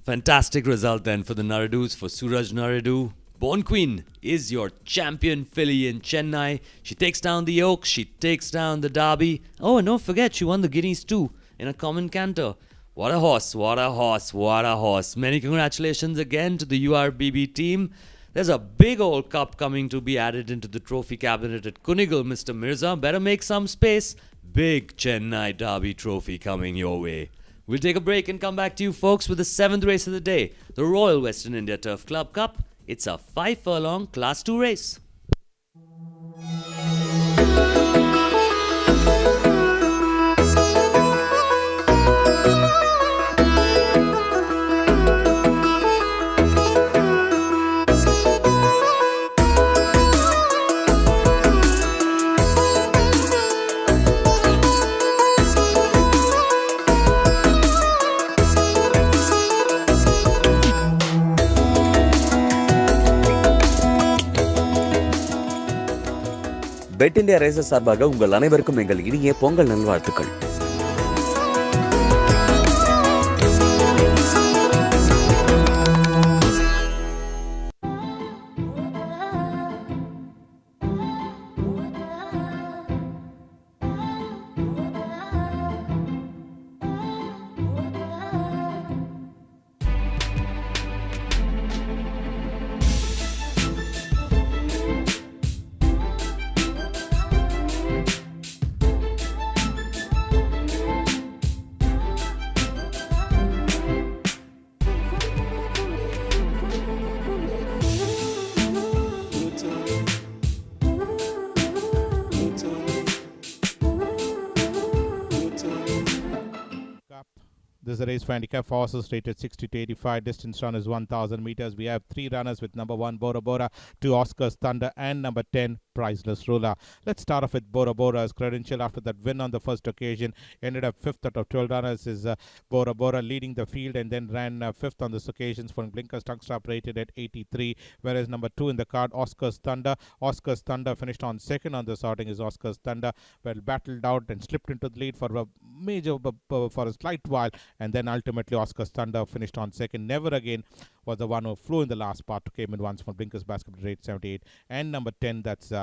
C: Fantastic result then for the Naradus, for Suraj Naradu. Born Queen is your champion filly in Chennai. She takes down the Oaks, she takes down the Derby. Oh, and don't forget, she won the Guineas too in a common canter. What a horse, what a horse, what a horse. Many congratulations again to the URBB team. There's a big old cup coming to be added into the trophy cabinet at Kunigal, Mr. Mirza. Better make some space. Big Chennai Derby trophy coming your way. We'll take a break and come back to you folks with the 7th race of the day, the Royal Western India Turf Club Cup. It's a 5-furlong Class 2 race.
B: Bet India Races சார்பாக உங்கள் அனைவருக்கும் எங்கள் இனிய பொங்கல் நல்வாழ்த்துக்கள்.
A: This is a race for handicap horses rated 60 to 85. Distance run is 1,000 meters. We have 3 runners with number 1 Bora Bora, 2 Oscar's Thunder, and number 10 Priceless Ruler. Let's start off with Bora Bora's credential after that win on the first occasion. Ended up 5th out of 12 runners. Is Bora Bora leading the field and then ran 5th on this occasion for Blinkers Tongue Stop rated at 83. Whereas number 2 in the card, Oscar's Thunder. Oscar's Thunder finished on 2nd on this outing. Is Oscar's Thunder well battled out and slipped into the lead for a for a slight while, and then ultimately Oscar's Thunder finished on 2nd. Never Again was the one who flew in the last part, came in once for Blinkers Basketball rate 78, and number 10, that's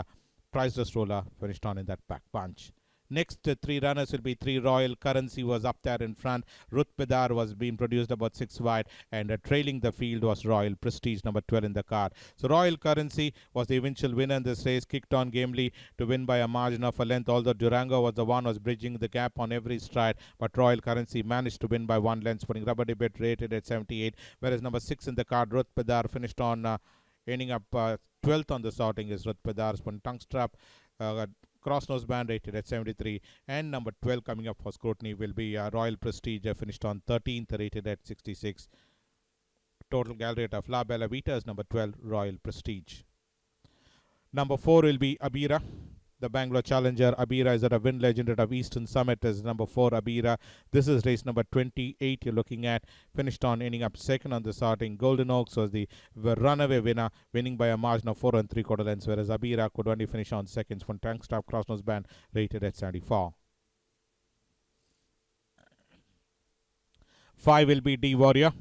A: Priceless Roller, finished on in that back bunch. Next three runners will be 3 Royal Currency was up there in front. Ruth Bedar was being produced about 6 wide, and trailing the field was Royal Prestige, number 12 in the card. So Royal Currency was the eventual winner in this race, kicked on gamely to win by a margin of a length, although Durango was the one who was bridging the gap on every stride, but Royal Currency managed to win by 1 length, putting Rubber Debate rated at 78, whereas number 6 in the card, Ruth Bedar, finished on ending up 12th on the sorting is Ruth Pedar's tongue strap. Cross nose band rated at 73, and number 12 coming up for scrutiny will be Royal Prestige, finished on 13th, rated at 66. Total gallery rate of La Bella Vita is number 12, Royal Prestige. Number 4 will be Abira, the Bangalore Challenger. Abira is at a win legend of Eastern Summit is number 4, Abira. This is race number 28 you're looking at. Finished on ending up second on the starting. Golden Oaks was the runaway winner, winning by a margin of 4 3/4 lengths, whereas Abira could only finish on seconds from tank stop crossnose band rated at 74. 5 will be D Warrior.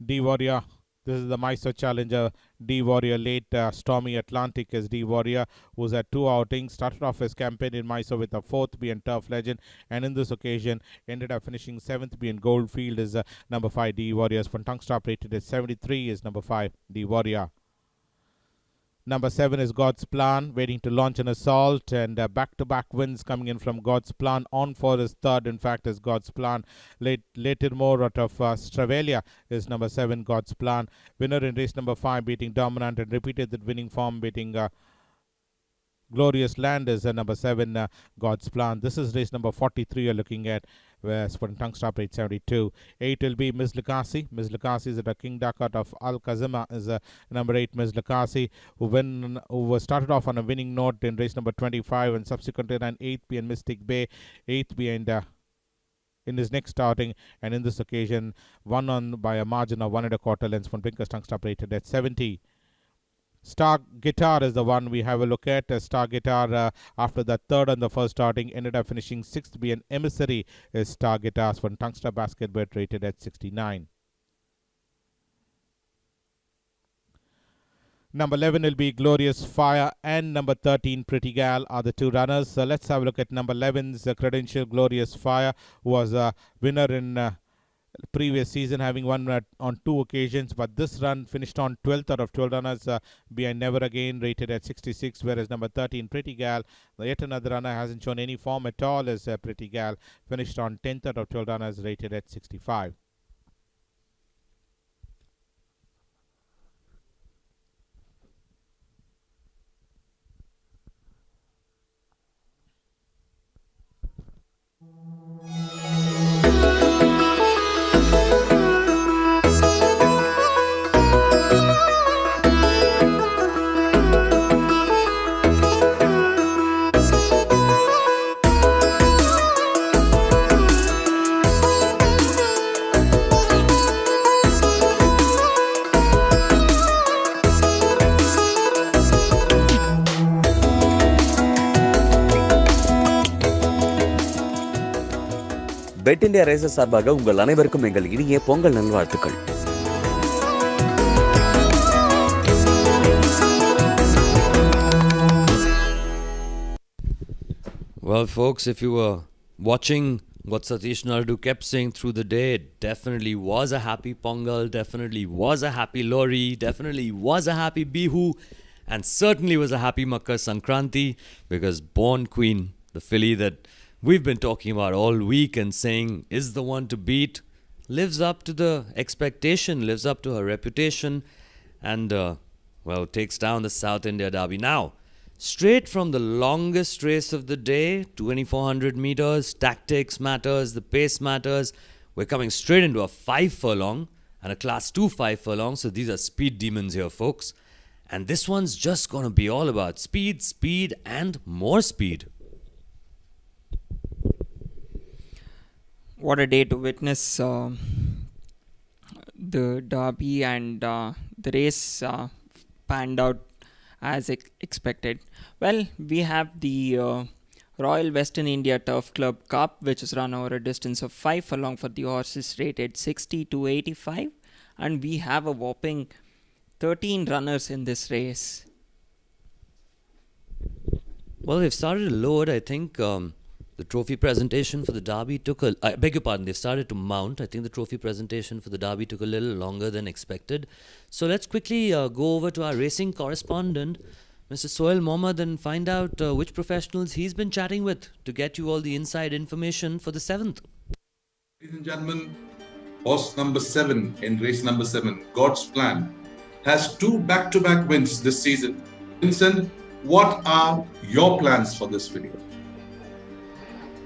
A: D Warrior. This is the Mysore Challenger. D Warrior late Stormy Atlantic is D Warrior, who's had 2 outings. Started off his campaign in Mysore with a 4th B and Turf Legend, and in this occasion ended up finishing 7th B and Goldfield is number 5 D Warriors. From tongue stop rated at 73 is number 5 D Warrior. Number 7 is God's Plan, waiting to launch an assault, and back-to-back wins coming in from God's Plan. On for his third, in fact, is God's Plan. Later more out of Stravalia is number 7, God's Plan. Winner in race number 5, beating Dominant, and repeated that winning form, beating Glorious Land is number 7, God's Plan. This is race number 43 you're looking at, where Spring Tongue Stop rate 72. 8 will be Miss Lucasi. Miss Lucasi is at a King Ducat of Al Kazima is number 8, Miss Lucasi, who started off on a winning note in race number 25 and subsequently ran 8th behind Mystic Bay, 8th behind in his next starting, and in this occasion won on by a margin of 1 1/4 lengths from Pinker's Tongue Stop rated at 70. Star Guitar is the one we have a look at. Star Guitar, after the third on the first starting, ended up finishing 6th. Be an Emissary is Star Guitar's for Tungster Basket bet rated at 69. Number 11 will be Glorious Fire, and number 13 Pretty Gal are the 2 runners. So let's have a look at number 11's credential. Glorious Fire, who was a winner in previous season, having won on 2 occasions, but this run finished on 12th out of 12 runners behind Never Again, rated at 66, whereas number 13 Pretty Gal, yet another runner, hasn't shown any form at all, as Pretty Gal finished on 10th out of 12 runners, rated at 65.
B: Bet India Races சார்பாக உங்கள் அனைவருக்கும் எங்கள் இனிய பொங்கல் நல்வாழ்த்துக்கள்.
C: Well, folks, if you were watching what Satish Naidu kept saying through the day, it definitely was a happy Pongal, definitely was a happy Lori, definitely was a happy Bihu, and certainly was a happy Makar Sankranti, because Born Queen, the filly that we've been talking about all week and saying is the one to beat, lives up to the expectation, lives up to her reputation, and takes down the South India Derby. Now, straight from the longest race of the day, 2400 meters, tactics matters, the pace matters. We're coming straight into a 5 furlong and a class 2 5 furlong. So these are speed demons here, folks. And this one's just going to be all about speed, speed, and more speed.
D: What a day to witness the Derby, and the race panned out as expected. Well, we have the Royal Western India Turf Club Cup, which is run over a distance of 5 furlong for the horses rated 60 to 85, and we have a whopping 13 runners in this race.
C: Well, they've started to load. I think the trophy presentation for the Derby took a... I beg your pardon, they started to mount. I think the trophy presentation for the Derby took a little longer than expected. So let's quickly go over to our racing correspondent, Mr. Sohail Mohammad, and find out which professionals he's been chatting with to get you all the inside information for the 7th.
E: Ladies and gentlemen, horse number 7 in race number 7, God's Plan, has 2 back-to-back wins this season. Vincent, what are your plans for this video?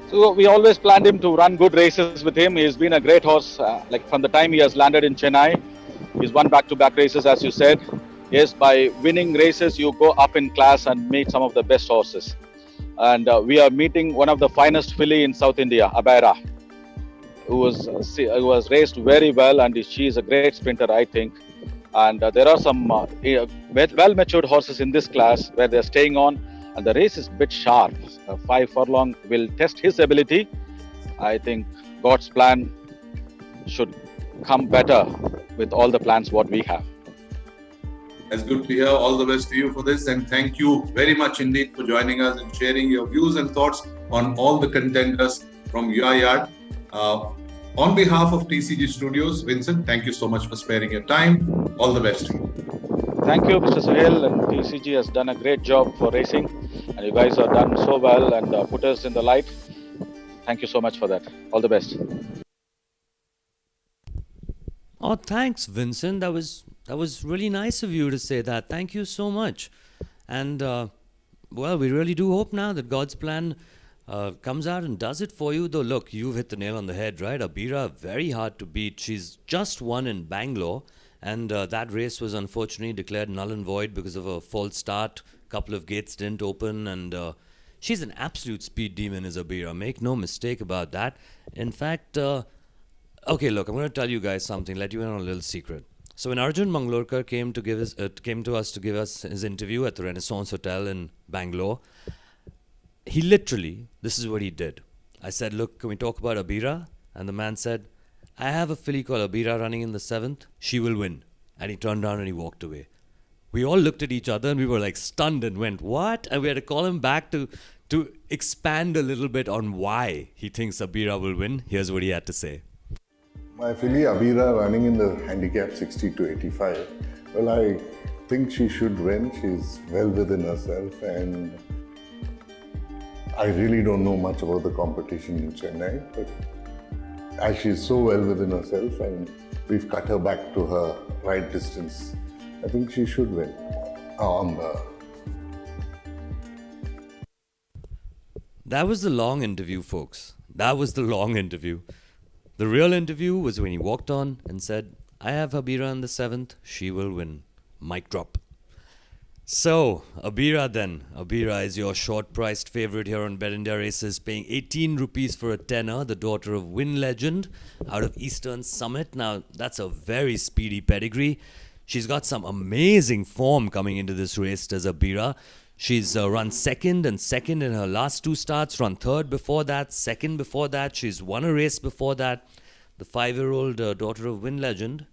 H: So we always planned him to run good races with him. He's been a great horse, like from the time he has landed in Chennai. He's won back-to-back races, as you said. Yes, by winning races, you go up in class and meet some of the best horses. And we are meeting one of the finest filly in South India, Abaira, who was raced very well, and she is a great sprinter, I think. And there are some well-matured horses in this class where they're staying on, and the race is a bit sharp. 5 furlong will test his ability. I think God's Plan should come better with all the plans what we have.
E: It's good to hear. All the best to you for this, and thank you very much indeed for joining us and sharing your views and thoughts on all the contenders from your yard. On behalf of TCG Studios, Vincent, thank you so much for sparing your time. All the best to you.
H: Thank you, Mr. Sohail, and TCG has done a great job for racing, and you guys have done so well and put us in the light. Thank you so much for that. All the best.
C: Oh, thanks, Vincent. That was really nice of you to say that. Thank you so much. And well, we really do hope now that God's Plan comes out and does it for you. Though, look, you've hit the nail on the head, right? Abaira, very hard to beat. She's just won in Bangalore, and that race was unfortunately declared null and void because of a false start. A couple of gates didn't open, and she's an absolute speed demon, is Abaira. Make no mistake about that. In fact, okay, look, I'm going to tell you guys something. Let you in on a little secret. So when Arjun Mangalorkar came to us to give us his interview at the Renaissance Hotel in Bangalore, he literally, this is what he did. I said, look, can we talk about Abaira? And the man said, I have a filly called Abaira running in the 7th. She will win. And he turned around and he walked away. We all looked at each other and we were like stunned and went, what? And we had to call him back to expand a little bit on why he thinks Abaira will win. Here's what he had to say.
P: My filly Abaira running in the handicap 60 to 85. Well, I think she should win. She's well within herself, and I really don't know much about the competition in Chennai, but as she's so well within herself and we've cut her back to her right distance, I think she should win on the...
C: That was the long interview, folks. That was the long interview. The real interview was when he walked on and said, I have Abaira in the 7th, she will win. Mic drop. So, Abaira then. Abaira is your short-priced favourite here on Bet India Races, paying 18 rupees for a tenner, the daughter of Win Legend out of Eastern Summit. Now, that's a very speedy pedigree. She's got some amazing form coming into this race as Abaira. She's run second in her last 2 starts, run third before that, second before that. She's won a race before that. The 5-year-old daughter of Win Legend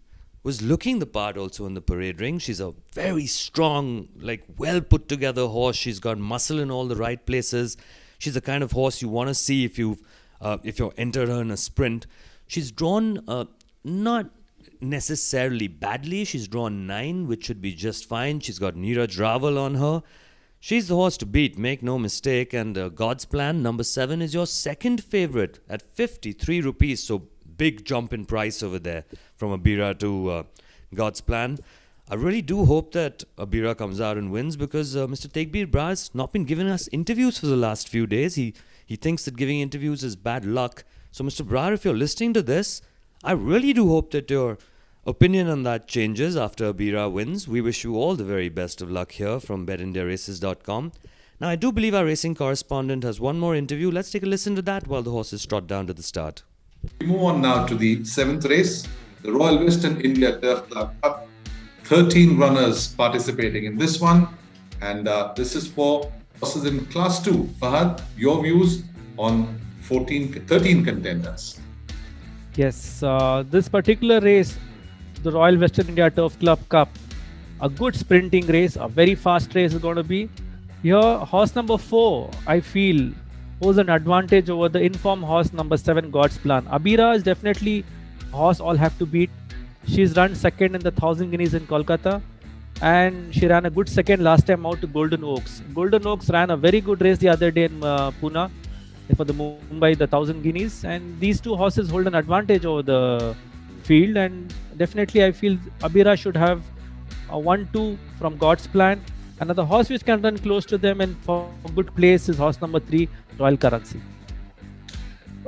C: was looking the part also in the parade ring. She's a very strong, like well put together horse. She's got muscle in all the right places. She's the kind of horse you want to see if you're entered her in a sprint. She's drawn not necessarily badly. She's drawn 9, which should be just fine. She's got Neeraj Raval on her. She's the horse to beat, make no mistake. And God's Plan, number 7, is your second favourite at 53 rupees. So big jump in price over there from Abaira to God's Plan. I really do hope that Abaira comes out and wins, because Mr. Tegbir Bra has not been giving us interviews for the last few days. He thinks that giving interviews is bad luck. So Mr. Bra, if you're listening to this, I really do hope that your opinion on that changes after Abaira wins. We wish you all the very best of luck here from betindiaraces.com. Now, I do believe our racing correspondent has one more interview. Let's take a listen to that while the horses trot down to the start.
E: We move on now to the 7th race, the Royal Western India Turf Club Cup. 13 runners participating in this one, and this is for horses in Class 2. Fahad, your views on 13 contenders?
F: Yes, this particular race, the Royal Western India Turf Club Cup, a good sprinting race, a very fast race is going to be. Here, horse number 4, I feel, holds an advantage over the informed horse number 7, God's Plan. Abira is definitely a horse all have to beat. She's run second in the 1000 Guineas in Kolkata, and she ran a good second last time out to Golden Oaks. Golden Oaks ran a very good race the other day in Pune for the Mumbai, the 1000 Guineas, and these two horses hold an advantage over the field, and definitely I feel Abira should have a 1-2 from God's Plan. Another horse which can run close to them and for a good place is horse number 3, Royal Currency.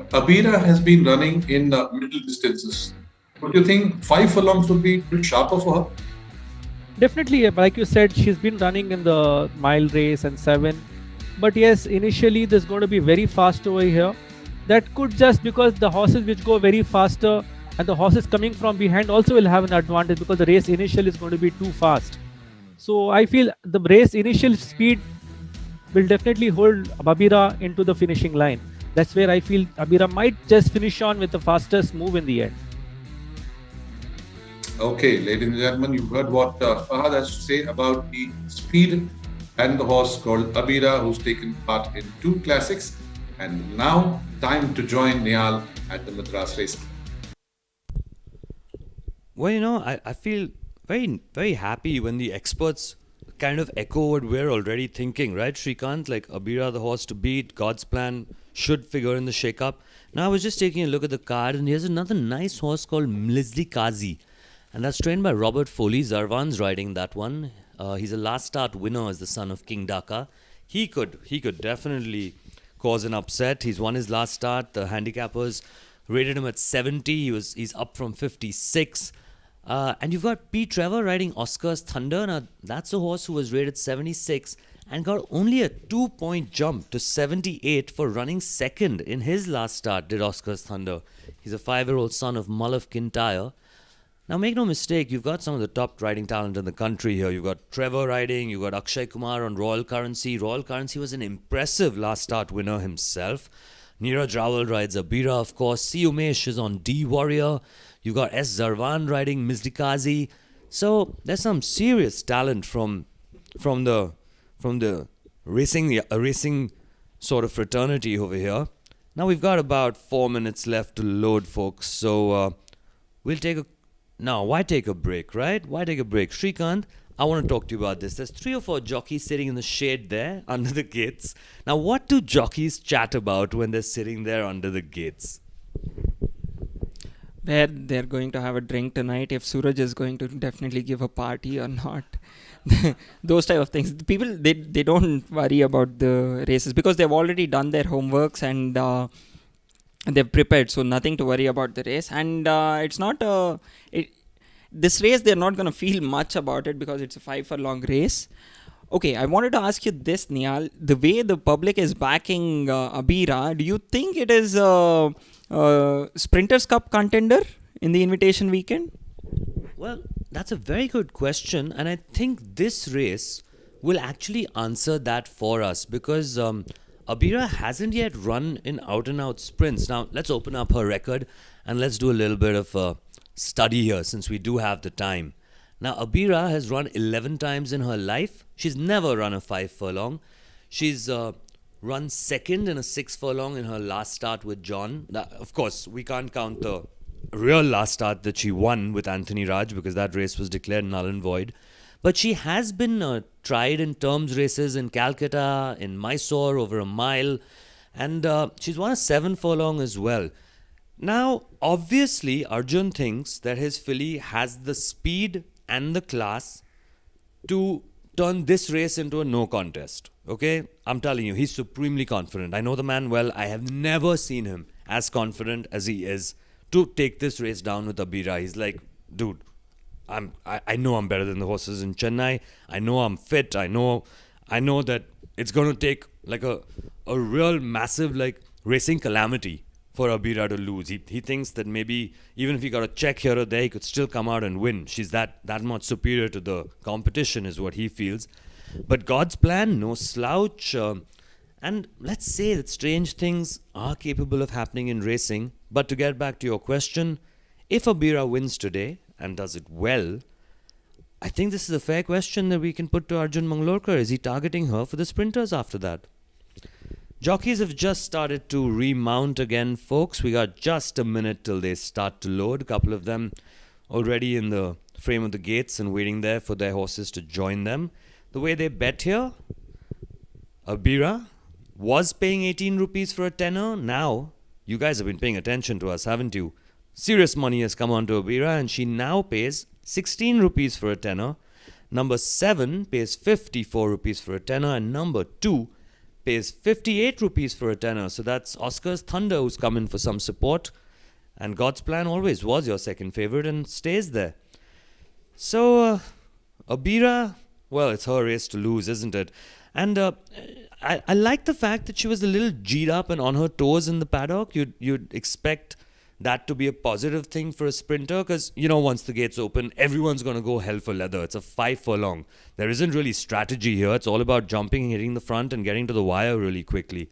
E: Abira has been running in middle distances. Don't you think 5 furlongs would be a bit sharper for her?
F: Definitely, like you said, she's been running in the mile race and 7. But yes, initially there's going to be very fast over here. That could just because the horses which go very faster and the horses coming from behind also will have an advantage because the race initial is going to be too fast. So I feel the race initial speed will definitely hold Abira into the finishing line. That's where I feel Abira might just finish on with the fastest move in the end.
E: Okay, ladies and gentlemen, you've heard what Fahad has to say about the speed and the horse called Abira, who's taken part in 2 classics. And now, time to join Nihal at the Madras Race.
C: Well, you know, I feel very, very happy when the experts kind of echo what we're already thinking, right, Shrikant? Like Abira, the horse to beat, God's Plan should figure in the shake-up. Now, I was just taking a look at the card, and here's another nice horse called Mlizdi Kazi. And that's trained by Robert Foley. Zarvan's riding that one. He's a last start winner as the son of King Dhaka. He could definitely cause an upset. He's won his last start. The handicappers rated him at 70. He's up from 56. And you've got P. Trevor riding Oscar's Thunder. Now, that's a horse who was rated 76 and got only a 2-point jump to 78 for running second in his last start, did Oscar's Thunder. He's a 5-year-old son of Mullaf Kintyre. Now, make no mistake, you've got some of the top riding talent in the country here. You've got Trevor riding, you've got Akshay Kumar on Royal Currency. Royal Currency was an impressive last start winner himself. Neeraj Rawal rides Abira, of course. C. Umesh is on D Warrior. You've got S. Zarvan riding Mizdikazi. So there's some serious talent from the racing sort of fraternity over here. Now we've got about 4 minutes left to load, folks. So we'll take a... Now, why take a break, right? Why take a break? Shrikant, I want to talk to you about this. There's 3 or 4 jockeys sitting in the shade there under the gates. Now, what do jockeys chat about when they're sitting there under the gates?
D: Where they're going to have a drink tonight, if Suraj is going to definitely give a party or not. Those type of things. People, they don't worry about the races because they've already done their homeworks and they've prepared, so nothing to worry about the race. And it's not this race, they're not going to feel much about it because it's a 5 furlong race. Okay, I wanted to ask you this, Nihal. The way the public is backing Abira, do you think it is a Sprinters Cup contender in the invitation weekend?
C: Well, that's a very good question, and I think this race will actually answer that for us because Abira hasn't yet run in out-and-out sprints. Now, let's open up her record and let's do a little bit of study here since we do have the time. Now, Abira has run 11 times in her life. She's never run a 5 furlong. She's run second in a 6 furlong in her last start with John. Now, of course, we can't count the real last start that she won with Anthony Raj because that race was declared null and void. But she has been tried in terms races in Calcutta, in Mysore, over a mile. And she's won a 7 furlong as well. Now, obviously, Arjun thinks that his filly has the speed and the class to turn this race into a no contest. Okay? I'm telling you, he's supremely confident. I know the man well. I have never seen him as confident as he is to take this race down with Abira. He's like, dude, I know I'm better than the horses in Chennai. I know I'm fit. I know that it's going to take like a real massive like racing calamity for Abira to lose. He thinks that maybe even if he got a check here or there, he could still come out and win. She's that much superior to the competition is what he feels. But God's Plan, no slouch. And let's say that strange things are capable of happening in racing. But to get back to your question, if Abira wins today and does it well, I think this is a fair question that we can put to Arjun Mangalorkar. Is he targeting her for the sprinters after that? Jockeys have just started to remount again, folks. We got just a minute till they start to load. A couple of them already in the frame of the gates and waiting there for their horses to join them. The way they bet here, Abira was paying 18 rupees for a tenner. Now, you guys have been paying attention to us, haven't you? Serious money has come on to Abira and she now pays 16 rupees for a tenner. Number 7 pays 54 rupees for a tenner and number 2 pays 58 rupees for a tenner. So that's Oscar's Thunder who's come in for some support. And God's Plan always was your second favorite and stays there. So, Abira, well, it's her race to lose, isn't it? And I like the fact that she was a little G'd up and on her toes in the paddock. You'd expect that to be a positive thing for a sprinter because, you know, once the gates open, everyone's going to go hell for leather. It's a 5 furlong. There isn't really strategy here. It's all about jumping, hitting the front and getting to the wire really quickly.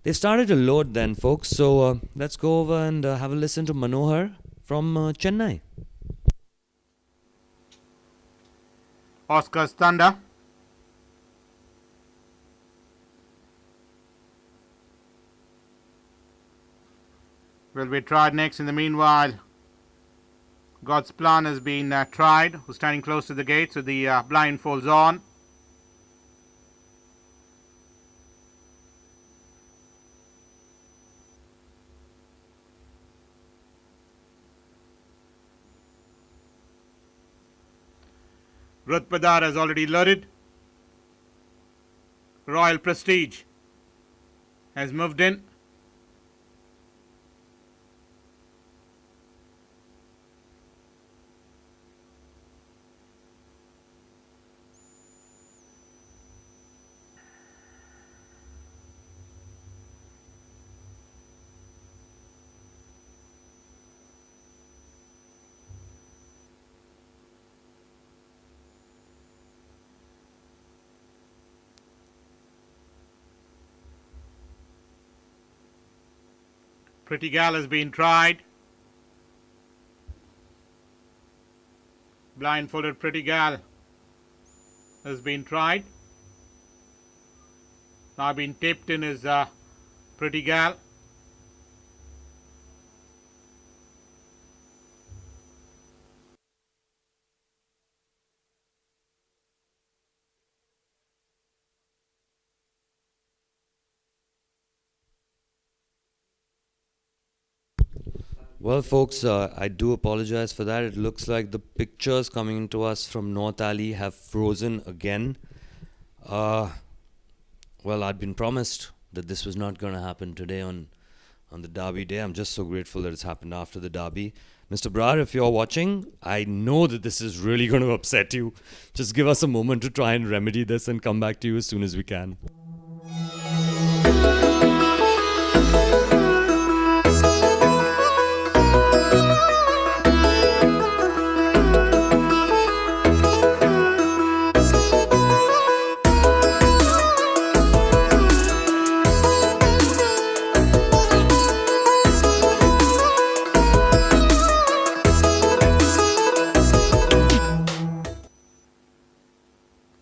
C: They started to load then, folks. So let's go over and have a listen to Manohar from Chennai.
A: Oscar's Thunder. Will be tried next. In the meanwhile, God's Plan has been tried. Who's standing close to the gates with the blindfolds on. Rutpadar has already loaded. Royal Prestige has moved in. Pretty Gal has been tried. Blindfolded Pretty Gal has been tried. Now been taped in is Pretty Gal.
C: Well, folks, I do apologize for that. It looks like the pictures coming to us from North Alley have frozen again. Well, I'd been promised that this was not going to happen today on the Derby day. I'm just so grateful that it's happened after the Derby. Mr. Brar, if you're watching, I know that this is really going to upset you. Just give us a moment to try and remedy this and come back to you as soon as we can.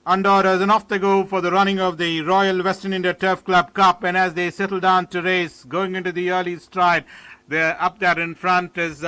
A: Andorra is an off the go for the running of the Royal Western India Turf Club Cup, and as they settle down to race, going into the early stride, they're up there in front is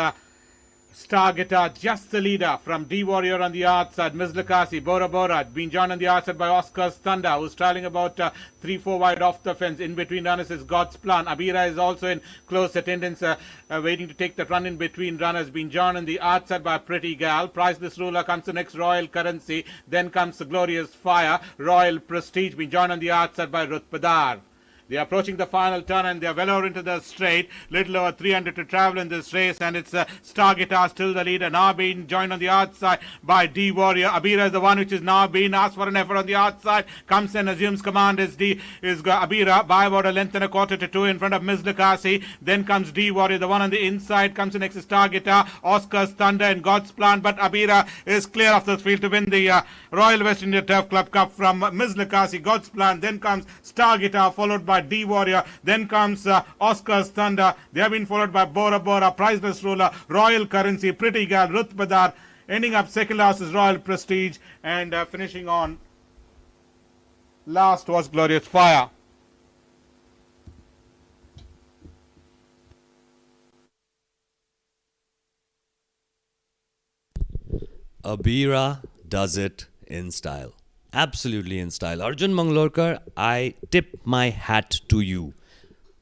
A: Star Guitar, just the leader from D Warrior on the outside. Mizlakasi, Bora Bora, being joined on the outside by Oscar's Thunder, who's trailing about 3-4 wide off the fence. In between runners is God's Plan. Abira is also in close attendance, waiting to take the run in between runners. Being joined on the outside by Pretty Gal. Priceless Ruler comes the next, Royal Currency. Then comes the Glorious Fire. Royal Prestige being joined on the outside by Rutpadar. They are approaching the final turn and they are well over into the straight. Little over 300 to travel in this race, and it's Star Guitar still the leader. Now being joined on the outside by D Warrior. Abira is the one which is now being asked for an effort on the outside. Comes and assumes command is Abira by about a length and a quarter to 2 in front of Mizlakasi. Then comes D Warrior, the one on the inside. Comes the next Star Guitar, Oscar's Thunder and God's Plan. But Abira is clear of the field to win the Royal West India Turf Club Cup from Mizlakasi. God's Plan. Then comes Star Guitar, followed by D Warrior. Then comes Oscar's Thunder. They have been followed by Bora Bora, Priceless Ruler, Royal Currency, Pretty Gal, Rutpadar. Ending up second last is Royal Prestige, and finishing on last was Glorious Fire.
C: Abira does it in style. Absolutely in style. Arjun Mangalorkar, I tip my hat to you.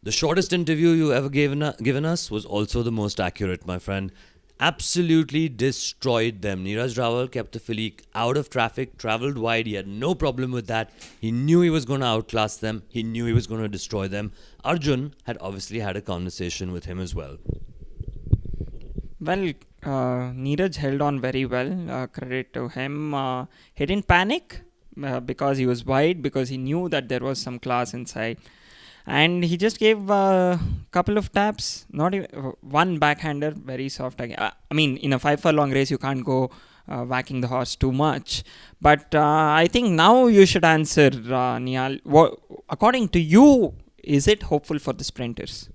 C: The shortest interview you ever given us was also the most accurate, my friend. Absolutely destroyed them. Neeraj Rawal kept the filly out of traffic, travelled wide. He had no problem with that. He knew he was going to outclass them. He knew he was going to destroy them. Arjun had obviously had a conversation with him as well.
D: Well, Neeraj held on very well. Credit to him. He didn't panic because he was wide, because he knew that there was some class inside. And he just gave a couple of taps, not even, one backhander, very soft. I mean, in a 5 furlong race, you can't go whacking the horse too much. But I think now you should answer, Nihal. According to you, is it hopeful for the sprinters?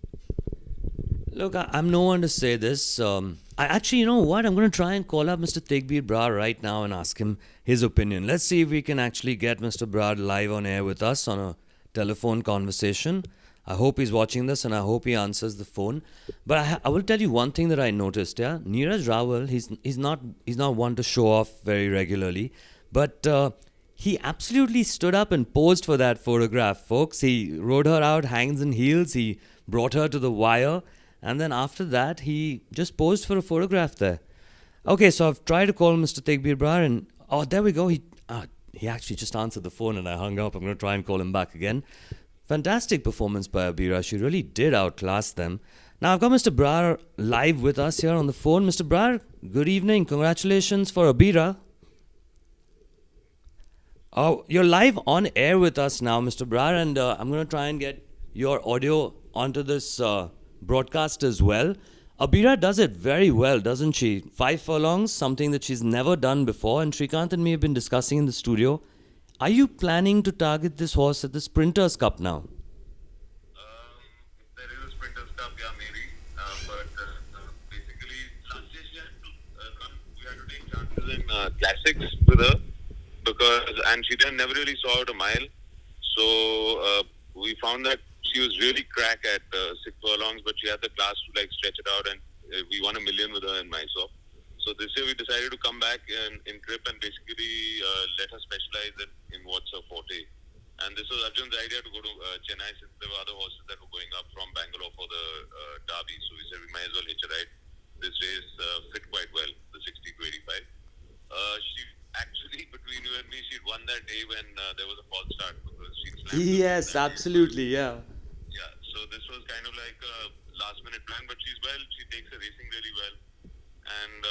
C: Look, I'm no one to say this. I actually, you know what? I'm going to try and call up Mr. Tegbir Brar right now and ask him his opinion. Let's see if we can actually get Mr. Brar live on air with us on a telephone conversation. I hope he's watching this and I hope he answers the phone. But I will tell you one thing that I noticed. Yeah, Neeraj Rawal, he's not one to show off very regularly, but he absolutely stood up and posed for that photograph, folks. He rode her out hands and heels. He brought her to the wire. And then after that, he just posed for a photograph there. Okay, so I've tried to call Mr. Tegbir Brar and, oh, there we go. He actually just answered the phone and I hung up. I'm going to try and call him back again. Fantastic performance by Abira. She really did outclass them. Now, I've got Mr. Brar live with us here on the phone. Mr. Brar, good evening. Congratulations for Abira. Oh, you're live on air with us now, Mr. Brar, and I'm going to try and get your audio onto this broadcast as well. Abira does it very well, doesn't she? 5 furlongs, something that she's never done before, and Shrikant and me have been discussing in the studio. Are you planning to target this horse at the Sprinters Cup now?
S: There is a Sprinters Cup, yeah, maybe. But basically, last year we had to take chances in classics with her, and she never really saw out a mile. So we found that she was really crack at 6 furlongs, but she had the class to stretch it out, and we won $1 million with her in Mysore. So this year we decided to come back in grip and basically let her specialize in what's her forte. And this was Arjun's idea to go to Chennai, since there were other horses that were going up from Bangalore for the Derby. So we said we might as well hitch a ride. This race fit quite well, the 60 to 85. She actually, between you and me, she'd won that day when there was a false start, because she slammed.
C: Yes, absolutely, yeah.
S: Yeah, so this was kind of like a last minute plan, but she takes her racing really well. And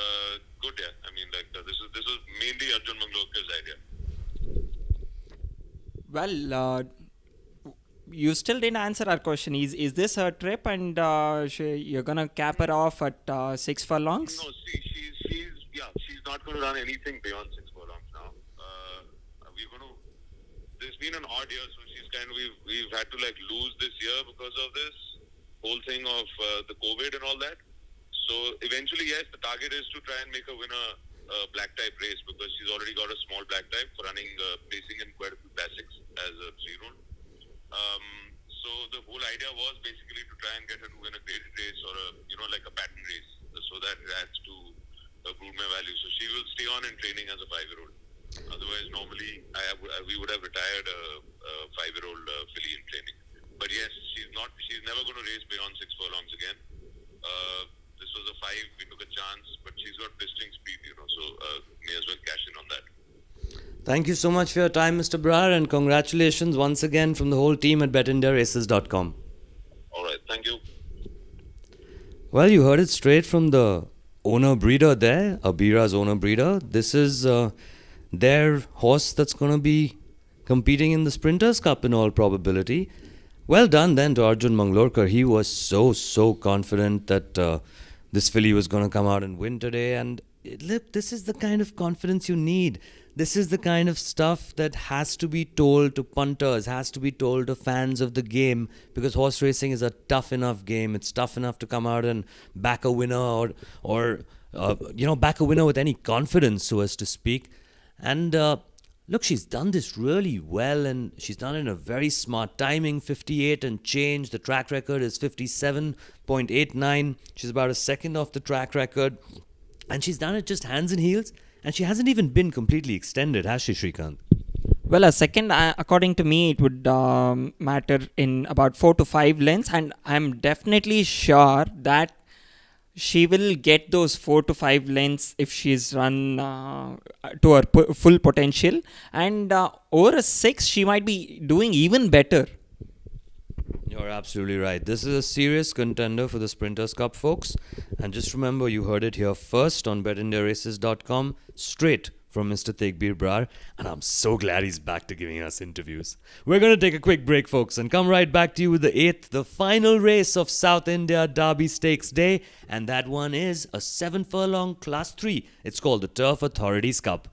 S: good, yeah. I mean, this was mainly Arjun Mangalorkar's idea.
D: Well, you still didn't answer our question. Is this her trip, and you're gonna cap her off at 6 furlongs?
S: No, she's not going to run anything beyond 6 furlongs now. There's been an odd year, so we've had to lose this year because of this whole thing of the COVID and all that. So eventually, yes, the target is to try and make her win a black type race, because she's already got a small black type for running, placing in quite a few classics as a 3-year-old. So the whole idea was basically to try and get her to win a graded race or a pattern race, so that adds to her broodmare value. So she will stay on in training as a 5-year-old. Otherwise, normally we would have retired a 5-year-old filly in training. But yes, she's never going to race beyond 6 furlongs again. This was a 5, we took a chance, but she's got distinct speed, so may as well cash in on that.
C: Thank you so much for your time, Mr. Brar, and congratulations once again from the whole team at betindiaraces.com.
S: All right, thank you.
C: Well, you heard it straight from the owner-breeder there, Abira's owner-breeder. This is their horse that's going to be competing in the Sprinters Cup in all probability. Well done then to Arjun Mangalorkar. He was so confident that this filly was going to come out and win today. And look, this is the kind of confidence you need. This is the kind of stuff that has to be told to punters, has to be told to fans of the game, because horse racing is a tough enough game. It's tough enough to come out and back a winner or back a winner with any confidence, so as to speak. And look, she's done this really well, and she's done it in a very smart timing, 58 and change. The track record is 57.89. She's about a second off the track record. And she's done it just hands and heels. And she hasn't even been completely extended, has she, Shrikant?
D: Well, a second, according to me, it would matter in about 4 to 5 lengths. And I'm definitely sure that she will get those 4 to 5 lengths if she's run to her full potential. And over a 6, she might be doing even better.
C: You're absolutely right. This is a serious contender for the Sprinters Cup, folks. And just remember, you heard it here first on betindiaraces.com, straight from Mr. Tegbir Brar. And I'm so glad he's back to giving us interviews. We're going to take a quick break, folks, and come right back to you with the 8th, the final race of South India Derby Stakes Day. And that one is a 7-furlong Class 3. It's called the Turf Authorities Cup.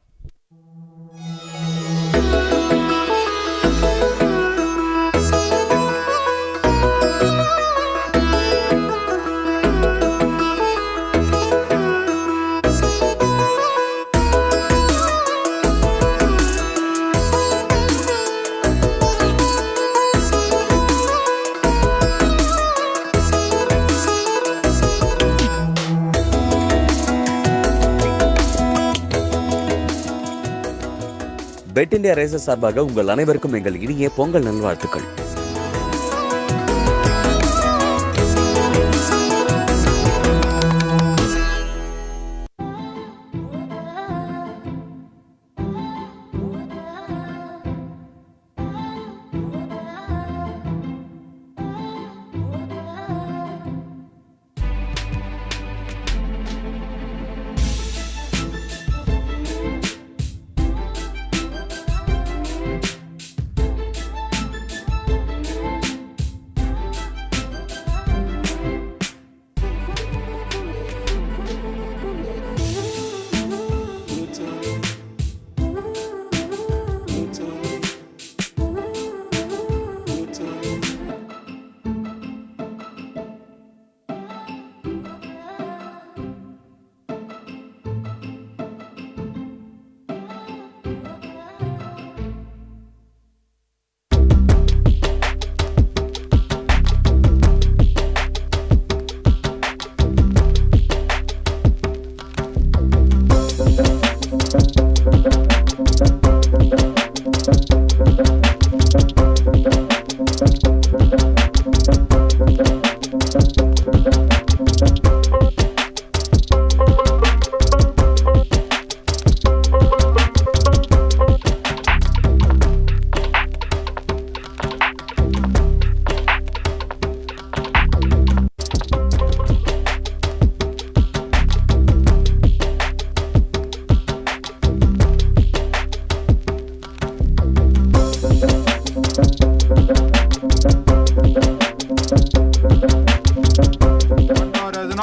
B: Bet India Races சார்பாக உங்கள் அனைவருக்கும் எங்கள் இனிய பொங்கல் நல்வாழ்த்துக்கள்.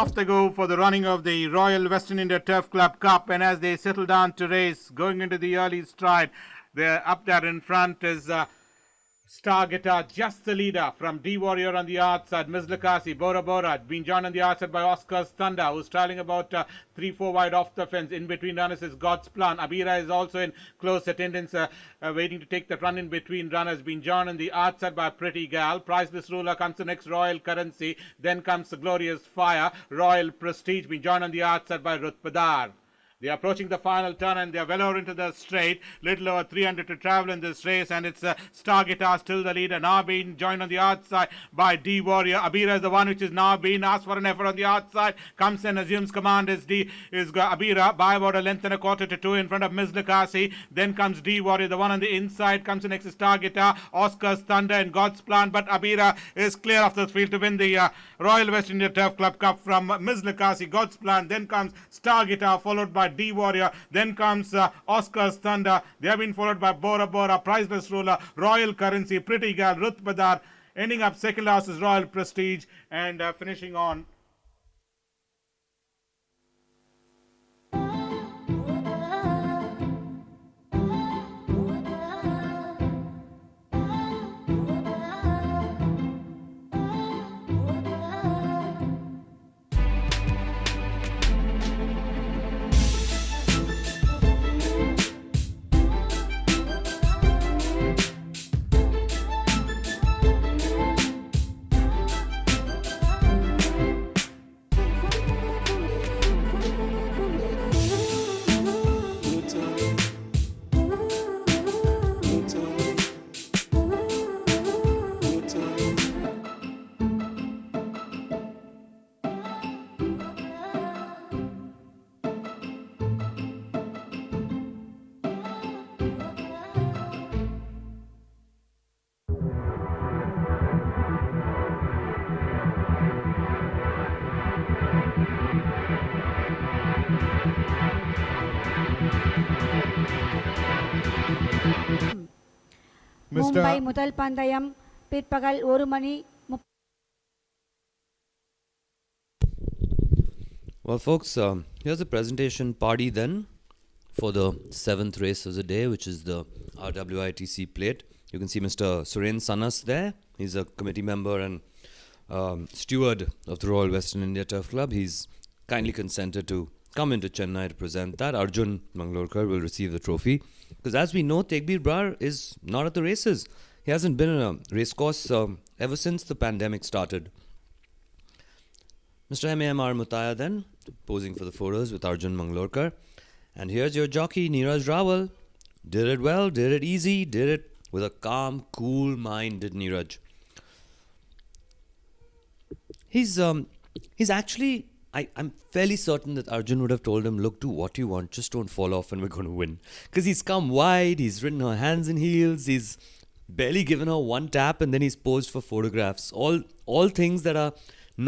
A: Off they go for the running of the Royal Western India Turf Club Cup, and as they settle down to race, going into the early stride, they're up there in front is Star Guitar, just the leader from D Warrior on the outside. Mizlakasi, Bora Bora, been joined on the outside by Oscar's Thunder, who's trailing about 3-4 wide off the fence. In between runners is God's Plan. Abira is also in close attendance, waiting to take the run in between runners. Been joined on the outside by Pretty Gal. Priceless Ruler comes the next, Royal Currency. Then comes the Glorious Fire. Royal Prestige, been joined on the outside by Ruth Padar. They are approaching the final turn and they are well over into the straight. Little over 300 to travel in this race, and it's Star Guitar still the leader. Now being joined on the outside by D Warrior. Abira is the one which is now being asked for an effort on the outside. Comes and assumes command is Abira by about a length and a quarter to 2 in front of Mizlakasi. Then comes D Warrior, the one on the inside. Comes the next is Star Guitar, Oscar's Thunder and God's Plan. But Abira is clear of the field to win the Royal West India Turf Club Cup from Mizlakasi, God's Plan. Then comes Star Guitar, followed by D Warrior. Then comes Oscar's Thunder. They have been followed by Bora Bora, Priceless Ruler, Royal Currency, Pretty Gal, Ruth Badar. Ending up second last is Royal Prestige, and finishing on
J: Mumbai முதல் பந்தயம் பிற்பகல் 1 மணி.
C: Well, folks, here's a presentation party then for the 7th race of the day, which is the RWITC plate. You can see Mr. Suren Sanas there. He's a committee member and steward of the Royal Western India Turf Club. He's kindly consented to come into Chennai to present that. Arjun Mangalorkar will receive the trophy. Because as we know, Tegbir Brar is not at the races. He hasn't been in a racecourse ever since the pandemic started. Mr. M.A.M.R. Mutaya then, posing for the photos with Arjun Mangalorkar. And here's your jockey, Neeraj Rawal. Did it well, did it easy, did it with a calm, cool mind, did Neeraj. He's actually, I'm fairly certain that Arjun would have told him, look, do what you want, just don't fall off and we're going to win. Because he's come wide, he's ridden her hands and heels, he's barely given her one tap and then he's posed for photographs. All things that are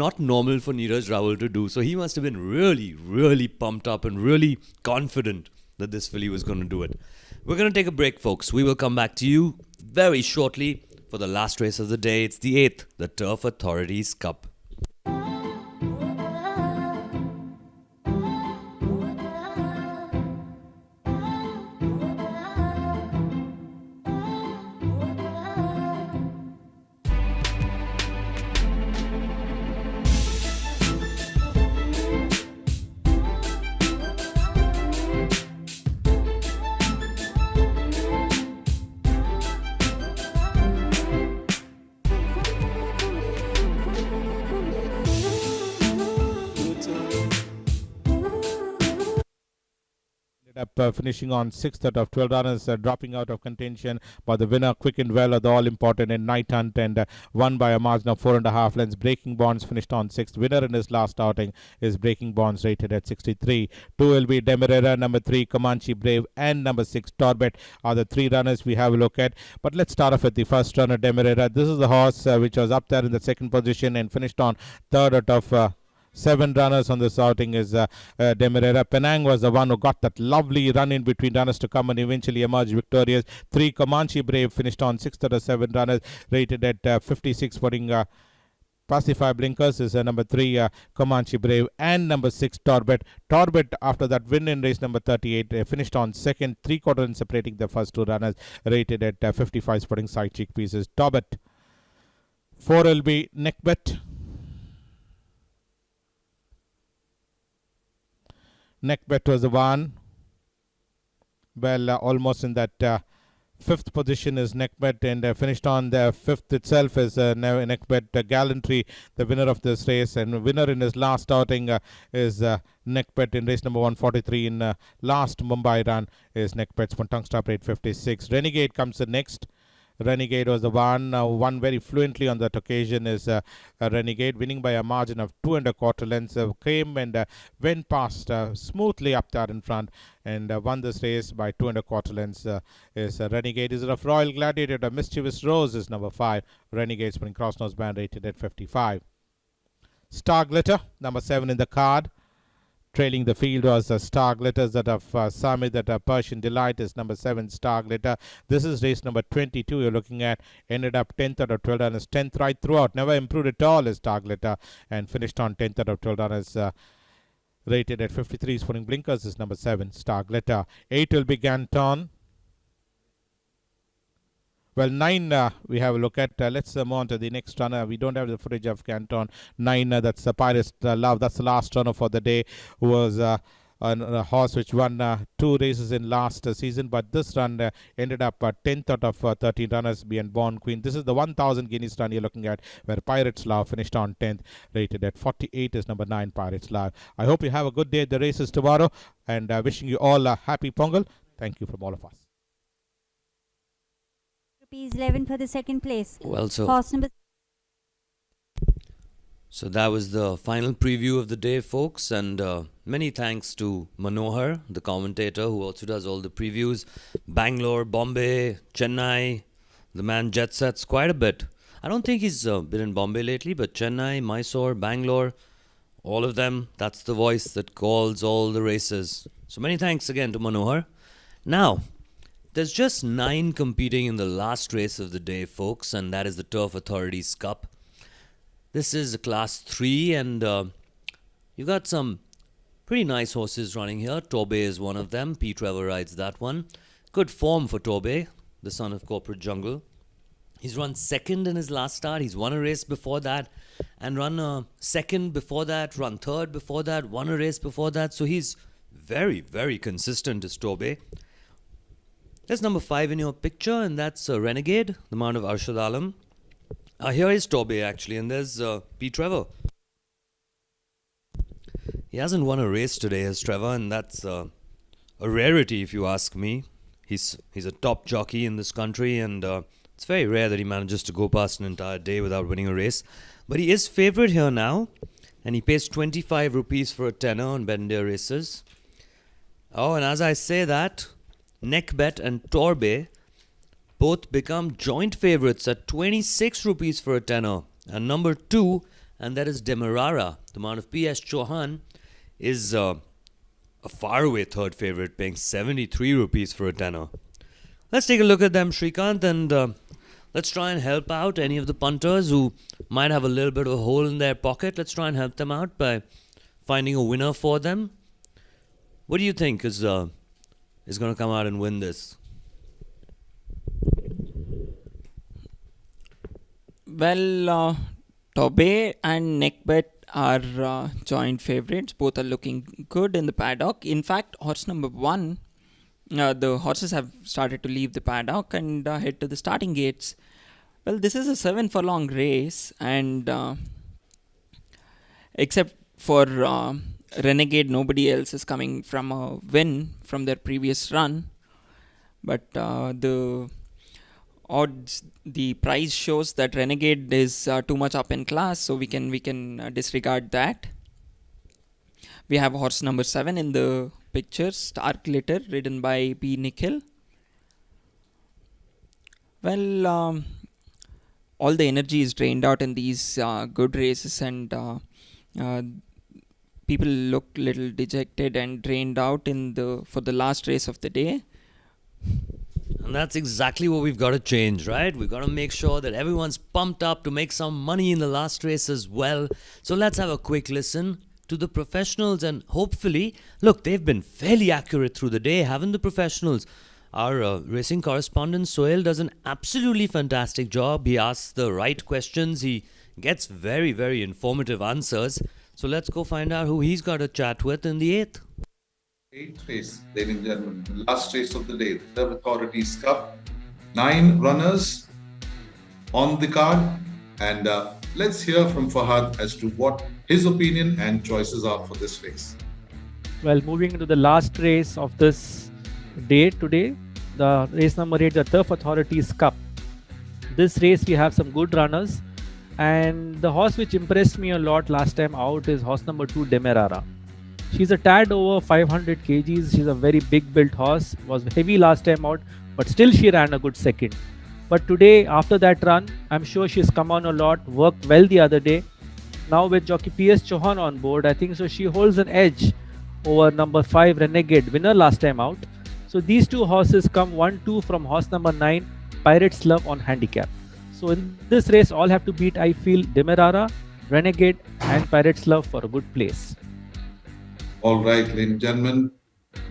C: not normal for Neeraj Rawal to do. So he must have been really, really pumped up and really confident that this filly was going to do it. We're going to take a break, folks. We will come back to you very shortly for the last race of the day. It's the 8th, the Turf Authorities Cup.
A: Finishing on 6th out of 12 runners, dropping out of contention, but the winner quick and well at the all-important in Night Hunt and won by a margin of 4.5 lengths. Breaking Bonds finished on 6th. Winner in his last outing is Breaking Bonds, rated at 63. 2 will be Demerara, number 3 Comanche Brave, and number 6 Torbet are the 3 runners we have a look at. But let's start off with the first runner, Demerara. This is the horse which was up there in the 2nd position and finished on 3rd out of 7 runners on this outing is Demerara. Penang was the one who got that lovely run in between runners to come and eventually emerged victorious. 3 Comanche Brave finished on 6th out of 7 runners, rated at 56, putting Pacify Blinkers is number 3 Comanche Brave and number 6 Torbet. Torbet, after that win in race number 38, finished on 2nd, 3/4 in separating the first 2 runners, rated at 55, spotting side cheek pieces. Torbet. 4 will be Neckbet. Neckbet was the one. Well, almost in that 5th position is Neckbet, and finished on the 5th itself is Neckbet. Gallantry, the winner of this race, and winner in his last outing is Neckbet in race number 143 in last Mumbai run is Neckbet's Tongue Stop rate 56. Renegade comes the next. Renegade was the one won very fluently on that occasion is Renegade, winning by a margin of 2 1/4 lengths. Came and went past smoothly up there in front and won this race by 2 1/4 lengths. Is Renegade. Is it of Royal Gladiator? A Mischievous Rose is number 5. Renegade's putting cross nose band, rated at 55. Star Glitter, number 7 in the card. Trailing the field was Star Glitter, that of Sami, that Persian Delight is number 7 Star Glitter. This is race number 22 you're looking at. Ended up 10th out of 12 runners, 10th right throughout. Never improved at all is Star Glitter, and finished on 10th out of 12 runners, rated at 53. Spotting Blinkers is number 7 Star Glitter. 8 will be Ganton. Well, 9 we have a look at. Let's move on to the next runner. We don't have the footage of Canton. 9, that's the Pirates Love. That's the last runner for the day, who was a horse which won 2 races in last season. But this run ended up 10th out of 13 runners being Born Queen. This is the 1,000 guineas run you're looking at, where Pirates Love finished on 10th, rated at 48 is number 9 Pirates Love. I hope you have a good day at the races tomorrow, and wishing you all a happy Pongal. Thank you from all of us.
J: ₹11 for the second place.
C: Well,
J: Horse number.
C: So that was the final preview of the day, folks, and many thanks to Manohar, the commentator, who also does all the previews. Bangalore, Bombay, Chennai, the man jet sets quite a bit. I don't think he's been in Bombay lately, but Chennai, Mysore, Bangalore, all of them, that's the voice that calls all the races. So many thanks again to Manohar. Now, There's just 9 competing in the last race of the day, folks, and that is the Turf Authorities Cup. This is a Class 3, and you got some pretty nice horses running here. Torbe is one of them. P. Trevor rides that one. Good form for Torbe, the son of Corporate Jungle. He's run second in his last start. He's won a race before that, and run a second before that, run third before that, won a race before that. So he's very, very consistent, is Torbe. There's number 5 in your picture, and that's Renegade, the man of Arunachalam. Here is Torbe, actually, and there's P. Trevor. He hasn't won a race today, has Trevor, and that's a rarity, if you ask me. He's a top jockey in this country, and it's very rare that he manages to go past an entire day without winning a race. But he is favourite here now, and he pays 25 rupees for a tenner on Bet India races. Oh, and as I say that, Neckbet and Torbe both become joint favourites at 26 rupees for a tenner. And number 2, and that is Demerara, the man of P.S. Chauhan, is a faraway third favourite, paying 73 rupees for a tenner. Let's take a look at them, Shrikant, and let's try and help out any of the punters who might have a little bit of a hole in their pocket. Let's try and help them out by finding a winner for them. What do you think is going to come out and win this?
D: Well, Tobe and Neckbet are joint favourites. Both are looking good in the paddock. In fact, horse number 1, the horses have started to leave the paddock and head to the starting gates. Well, this is a 7 furlong race, and except for Renegade, nobody else is coming from a win from their previous run. But the odds, the price shows that Renegade is too much up in class, so we can disregard that. We have horse number 7 in the picture, Star Glitter, ridden by P. Nikhil. Well, all the energy is drained out in these good races, and people look little dejected and drained out for the last race of the day.
C: And that's exactly what we've got to change, right? We've got to make sure that everyone's pumped up to make some money in the last race as well. So let's have a quick listen to the professionals, and hopefully, look, they've been fairly accurate through the day, haven't the professionals? Our racing correspondent Sohail does an absolutely fantastic job. He asks the right questions. He gets very, very informative answers. So let's go find out who he's got a chat with in the 8th.
E: 8th race, ladies and gentlemen, the last race of the day, the Authorities Cup. 9 runners on the card, and let's hear from Fahad as to what his opinion and choices are for this race.
F: Well, moving into the last race of this day today, the race number 8, the Turf Authorities Cup. This race we have some good runners, and the horse which impressed me a lot last time out is horse number 2, Demerara. She's a tad over 500 kgs. She's a very big built horse. Was heavy last time out, but still she ran a good second. But today, after that run, I'm sure she's come on a lot, worked well the other day. Now with jockey P.S. Chauhan on board, I think so she holds an edge over number 5 Renegade, winner last time out. So these two horses come 1-2 from horse number 9, Pirate's Love on handicap. So in this race, all have to beat, I feel, Demerara, Renegade and Pirate's Love for a good place.
E: All right, ladies and gentlemen,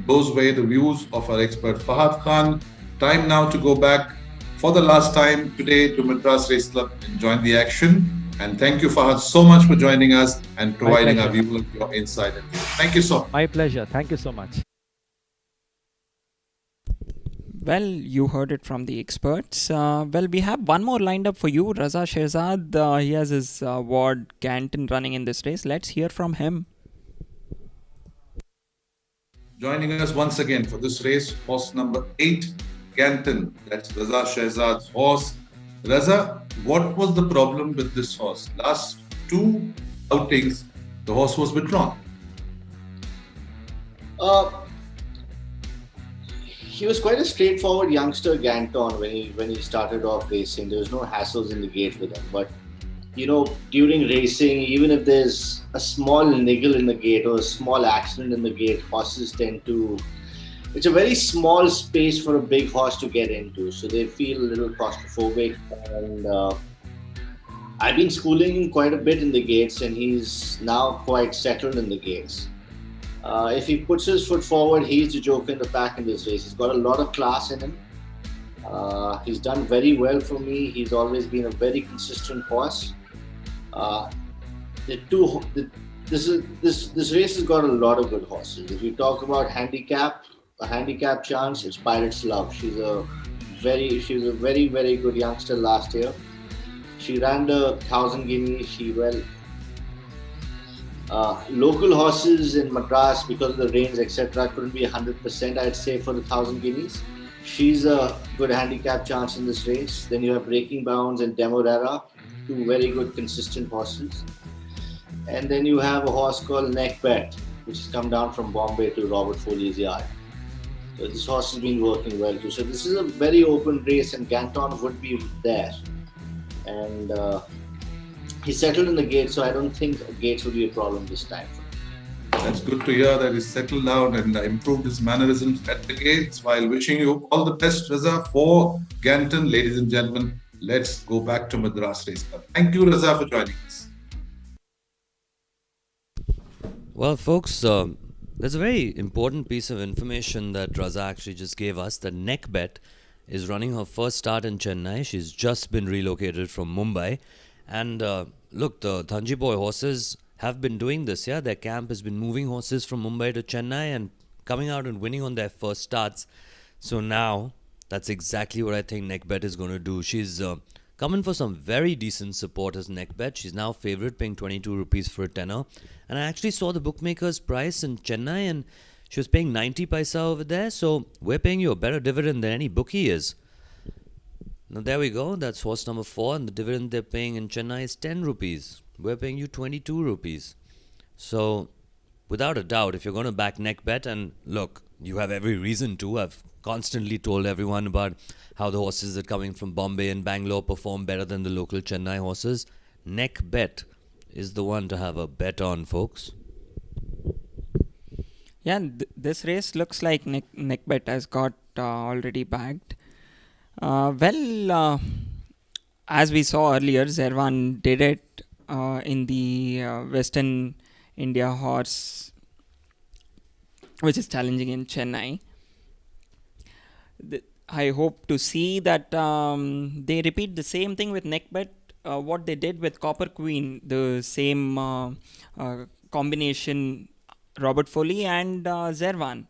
E: those were the views of our expert Fahad Khan. Time now to go back for the last time today to Madras Race Club and join the action. And thank you, Fahad, so much for joining us and providing our viewers your insight and views. Thank you so much.
F: My pleasure. Thank you so much.
D: Well, you heard it from the experts. Well, we have one more lined up for you, Raza Shehzad. He has his ward Canton running in this race. Let's hear from him.
E: Joining us once again for this race, horse number 8, Canton. That's Raza Shehzad's horse. Raza, what was the problem with this horse? Last 2 outings, the horse was withdrawn.
I: He was quite a straightforward youngster, Ganton, when he started off racing. There was no hassles in the gate with him. But you know, during racing, even if there's a small niggle in the gate or a small accident in the gate, horses tend to it's a very small space for a big horse to get into, so they feel a little claustrophobic. And I've been schooling him quite a bit in the gates, and he's now quite settled in the gates. If he puts his foot forward, he's the joker in the pack in this race. He's got a lot of class in him. He's done very well for me. He's always been a very consistent horse. This race has got a lot of good horses. If you talk about a handicap chance, it's Pirate's Love. She's a very, very good youngster last year. She ran the 1,000 guineas. Local horses in Madras, because of the rains, etc., couldn't be 100%, I'd say, for the 1,000 guineas. She's a good handicap chance in this race. Then you have Breaking Bounds and Demorera, two very good consistent horses. And then you have a horse called Neck Bet, which has come down from Bombay to Robert Foley's yard. So this horse has been working well too. So this is a very open race, and Ganton would be there. And he's settled in the gate, so I don't think gates would be a problem this time.
E: That's good to hear that he's settled down and improved his mannerisms at the gates. While wishing you all the best, Raza, for Ganton. Ladies and gentlemen, let's go back to Madras Race Club. Thank you, Raza, for joining us.
C: Well, folks, there's a very important piece of information that Raza actually just gave us. That Neck Bet is running her first start in Chennai. She's just been relocated from Mumbai. And look, the Thanji Boy horses have been doing this, yeah? Their camp has been moving horses from Mumbai to Chennai and coming out and winning on their first starts. So now, that's exactly what I think Neck Bet is going to do. She's coming for some very decent support as Neck Bet. She's now favourite, paying 22 rupees for a tenner. And I actually saw the bookmaker's price in Chennai, and she was paying 90 paisa over there. So we're paying you a better dividend than any bookie is. Now there we go. That's horse number 4, and the dividend they're paying in Chennai is 10 rupees. We're paying you 22 rupees. So without a doubt, if you're going to back Neck Bet, and look, you have every reason to. I've constantly told everyone about how the horses that are coming from Bombay and Bangalore perform better than the local Chennai horses. Neck Bet is the one to have a bet on, folks.
D: Yeah, this race looks like Neck Bet has got already bagged. As we saw earlier, Zervan did it in the Western India horse, which is challenging in Chennai. I hope to see that they repeat the same thing with Neck Bet, what they did with Copper Queen, the same combination, Robert Foley and Zervan.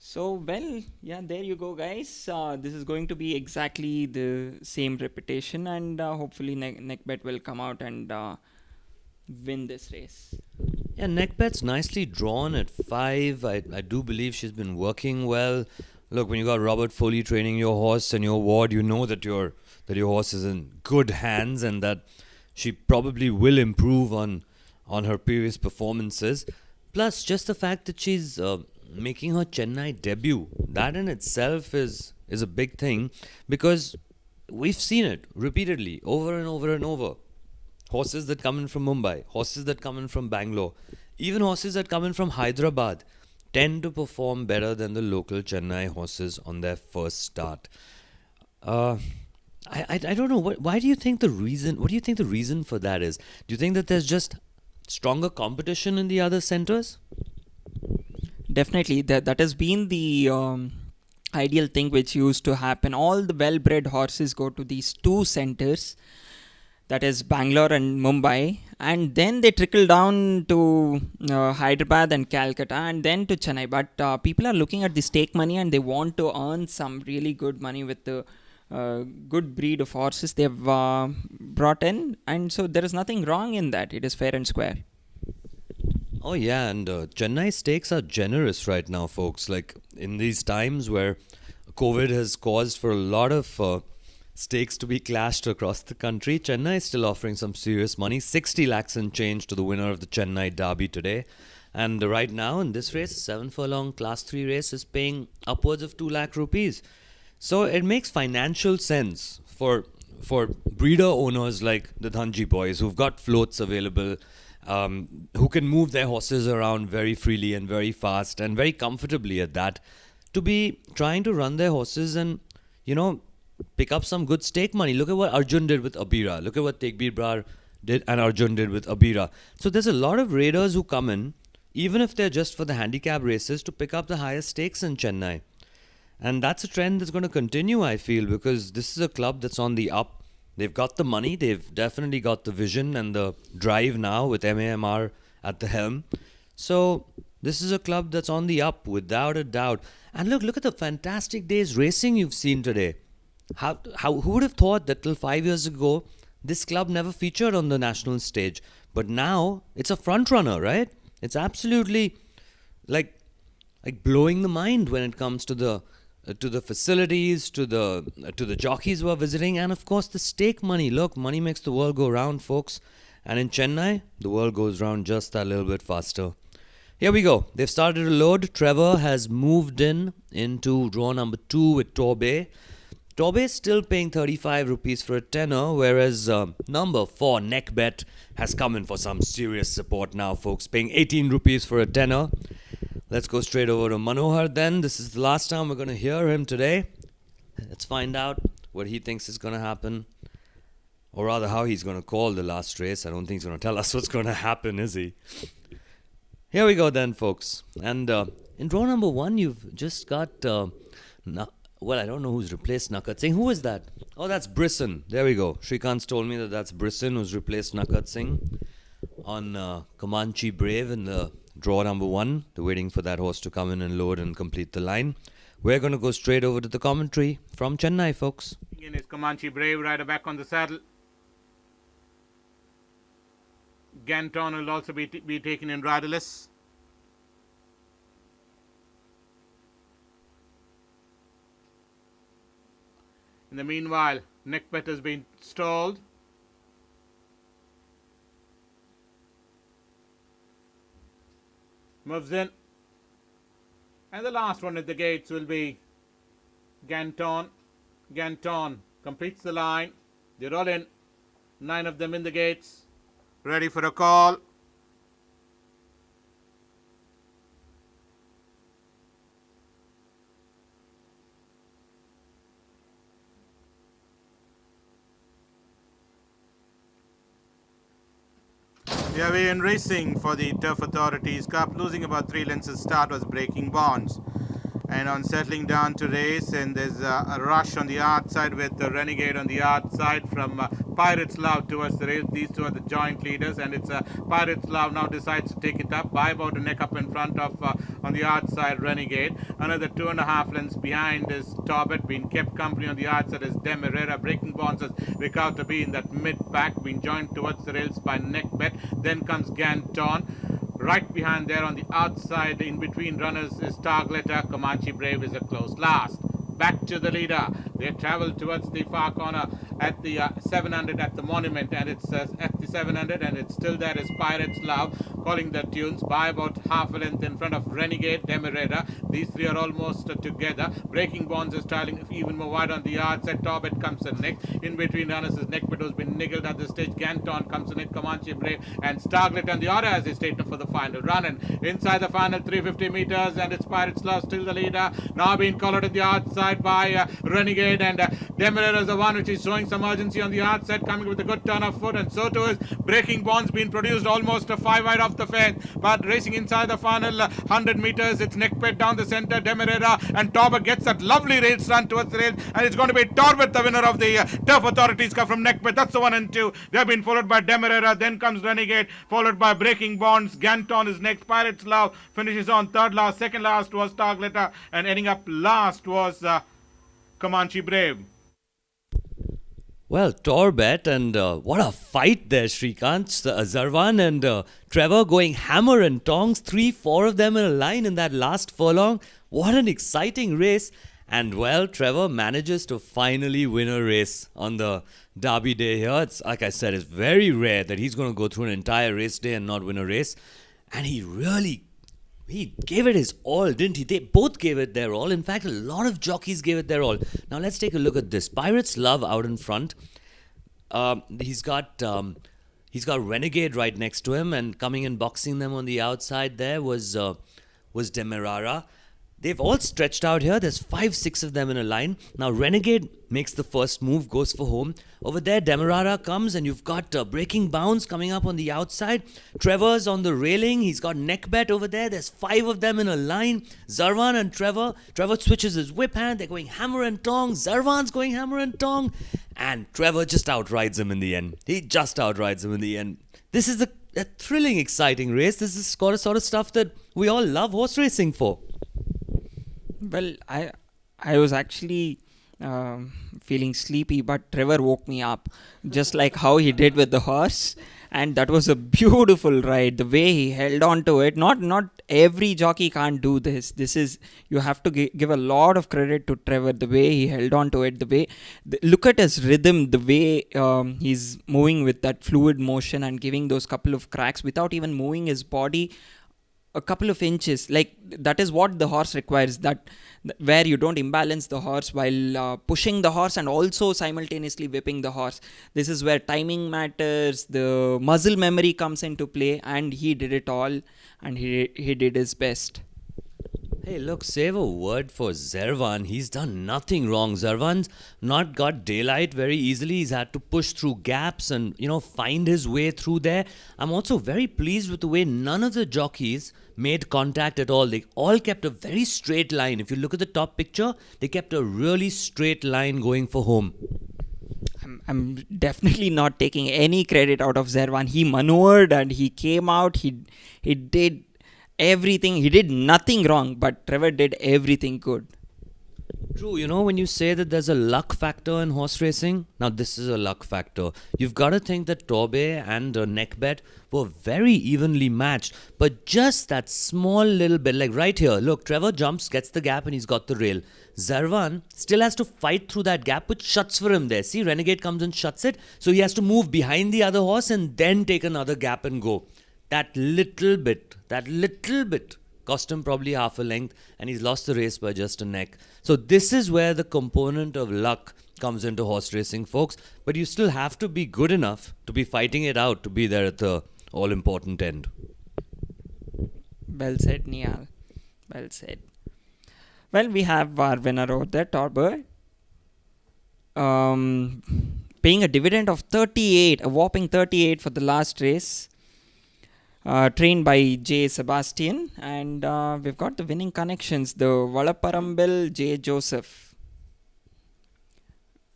D: So, well, yeah, there you go, guys. This is going to be exactly the same repetition, and hopefully Neck Bet will come out and win this race.
C: Yeah, Neck Bet's nicely drawn at 5. I do believe she's been working well. Look, when you got Robert Foley training your horse and your ward, you know that your horse is in good hands and that she probably will improve on her previous performances. Plus, just the fact that she's making her Chennai debut, that in itself is a big thing, because we've seen it repeatedly over and over and over. Horses that come in from Mumbai, horses that come in from Bangalore, even horses that come in from Hyderabad tend to perform better than the local Chennai horses on their first start. I don't know. Why do you think the reason? What do you think the reason for that is? Do you think that there's just stronger competition in the other centers?
D: Definitely, that has been the ideal thing which used to happen. All the well-bred horses go to these two centers, that is Bangalore and Mumbai, and then they trickle down to Hyderabad and Calcutta, and then to Chennai. But people are looking at the stake money, and they want to earn some really good money with the good breed of horses they've brought in, and so there is nothing wrong in that. It is fair and square.
C: Oh yeah, and Chennai stakes are generous right now, folks. Like in these times where COVID has caused for a lot of stakes to be clashed across the country, Chennai is still offering some serious money. 60 lakhs and change to the winner of the Chennai Derby today. And right now in this race, 7 furlong class 3 race is paying upwards of 2 lakh rupees. So it makes financial sense for breeder owners like the Thanji boys who've got floats available who can move their horses around very freely and very fast and very comfortably at that, to be trying to run their horses and, pick up some good stake money. Look at what Arjun did with Abira. Look at what Tegbir Brar did and Arjun did with Abira. So there's a lot of raiders who come in, even if they're just for the handicap races, to pick up the highest stakes in Chennai. And that's a trend that's going to continue, I feel, because this is a club that's on the up. They've got the money, they've definitely got the vision and the drive now with MAMR at the helm. So this is a club that's on the up, without a doubt. And look at the fantastic day's racing you've seen today. Who would have thought that till 5 years ago, this club never featured on the national stage? But now, it's a front runner, right? It's absolutely like blowing the mind when it comes to the facilities, to the jockeys who are visiting, and of course the stake money. Look, money makes the world go round, folks. And in Chennai, the world goes round just a little bit faster. Here we go. They've started to load. Trevor has moved into draw number 2 with Torbe. Torbe is still paying 35 rupees for a tenner, whereas number 4, Neckbet, has come in for some serious support now, folks, paying 18 rupees for a tenner. Let's go straight over to Manohar then. This is the last time we're going to hear him today. Let's find out what he thinks is going to happen, or rather how he's going to call the last race. I don't think he's going to tell us what's going to happen, is he? Here we go then, folks. And in draw number 1, you've just got... I don't know who's replaced Nakat Singh. Who is that? Oh, that's Brisson. There we go. Shrikant's told me that's Brisson who's replaced Nakat Singh on Comanche Brave in the draw number 1. They're waiting for that horse to come in and load and complete the line. We're going to go straight over to the commentary from Chennai, folks.
A: Again, is Comanche Brave, rider back on the saddle. Ganton will also be taken in riderless. In the meanwhile, Neckbet has been stalled. Moves in. And the last one at the gates will be Ganton. Ganton completes the line. They roll in. 9 of them in the gates. Ready for a call. We are in racing for the Turf Authorities Cup. Losing about 3 lengths at start was Breaking Bonds. And on settling down to race, and there's a rush on the outside with the Renegade on the outside from Pirates Love towards the race. These two are the joint leaders, and it's Pirates Love now decides to take it up by about a neck up in front of on the outside Renegade. Another 2.5 lengths behind is Torbett, being kept company on the outside is Demerara. Breaking Bonds has worked out to be in that mid pack, being joined towards the rails by Neckbet. Then comes Ganton. Right behind there on the outside, in between runners, is Targletter. Comanche Brave is a close last. Back to the leader. They travel towards the far corner at the 700 at the monument, and it's at the 700, and it's still there is Pirates Love calling the tunes by about half a length in front of Renegade, Demerara. These three are almost together. Breaking Bonds is trailing even more wide on the outside. Torbett comes in next. In between runners is Neckbet, who's been niggled at the stage. Ganton comes in it. Comanche Brave and Starglet on the order as they straighten for the final run. And inside the final 350 meters, and it's Pirates Love still the leader. Now being collared at the outside by Renegade, and Demerara is the one which is showing some urgency on the outside, coming with a good turn of foot, and so too is Breaking Bonds, being produced almost a 5 wide off the fence, but racing inside the final 100 meters. It's Neckbet down the center, Demerara, and Torbett gets that lovely race run towards the rail, and it's going to be Torbett the winner of the Turf Authorities Cup from Neckbet. That's the 1 and 2. They've been followed by Demerara, then comes Renegade, followed by Breaking Bonds. Ganton is next. Pirates Love finishes on third last. Second last was Targletter, and ending up last was Comanche Brave.
C: Well, Torbett, and what a fight there, Shrikant. Zarwan and Trevor going hammer and tongs, 3-4 of them in a line in that last furlong. What an exciting race. And well, Trevor manages to finally win a race on the Derby day here. It's, like I said, it's very rare that he's going to go through an entire race day and not win a race. And he gave it his all, didn't he? They both gave it their all. In fact, a lot of jockeys gave it their all. Now, let's take a look at this. Pirates Love out in front. He's got He's got Renegade right next to him, and coming and boxing them on the outside there was Demerara. They've all stretched out here. There's 5-6 of them in a line. Now Renegade makes the first move, goes for home. Over there, Demerara comes, and you've got Breaking Bounce coming up on the outside. Trevor's on the railing. He's got Neckbet over there. There's 5 of them in a line. Zarvan and Trevor. Trevor switches his whip hand. They're going hammer and tong. Zarvan's going hammer and tong. And Trevor just outrides him in the end. He just outrides him in the end. This is a thrilling, exciting race. This is sort of stuff that we all love horse racing for.
D: Well, I was actually feeling sleepy, but Trevor woke me up, just like how he did with the horse. And that was a beautiful ride. The way he held on to it. Not every jockey can't do this. You have to give a lot of credit to Trevor. The way he held on to it. Look at his rhythm. The way he's moving with that fluid motion and giving those couple of cracks without even moving his body a couple of inches. Like, that is what the horse requires, that where you don't imbalance the horse while pushing the horse and also simultaneously whipping the horse. This is where timing matters, the muscle memory comes into play, and he did it all, and he did his best.
C: Hey, look, save a word for Zarvan. He's done nothing wrong. Zarvan's not got daylight very easily. He's had to push through gaps and, find his way through there. I'm also very pleased with the way none of the jockeys made contact at all. They all kept a very straight line. If you look at the top picture, they kept a really straight line going for home.
D: I'm definitely not taking any credit out of Zarvan. He maneuvered and he came out. He did everything. He did nothing wrong, but Trevor did everything good.
C: True, when you say that there's a luck factor in horse racing, now this is a luck factor. You've got to think that Torbe and Neckbet were very evenly matched, but just that small little bit, like right here, look, Trevor jumps, gets the gap, and he's got the rail. Zarvan still has to fight through that gap, which shuts for him there. See, Renegade comes and shuts it, so he has to move behind the other horse and then take another gap and go. That little bit cost him probably half a length, and he's lost the race by just a neck. So this is where the component of luck comes into horse racing, folks. But you still have to be good enough to be fighting it out, to be there at the all-important end.
D: Well said, Niyal. Well said. Well, we have our winner over there, Torber. Paying a dividend of 38, a whopping 38 for the last race. Trained by J. Sebastian, and we've got the winning connections, the Valaparambil J. Joseph.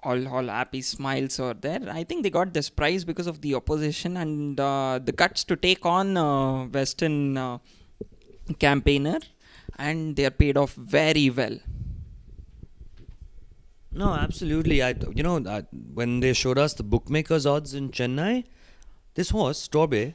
D: All happy smiles over there. I think they got this prize because of the opposition and the guts to take on Western campaigner, and they are paid off very well.
C: No, absolutely. When they showed us the bookmakers odds in Chennai, this horse, Torbe,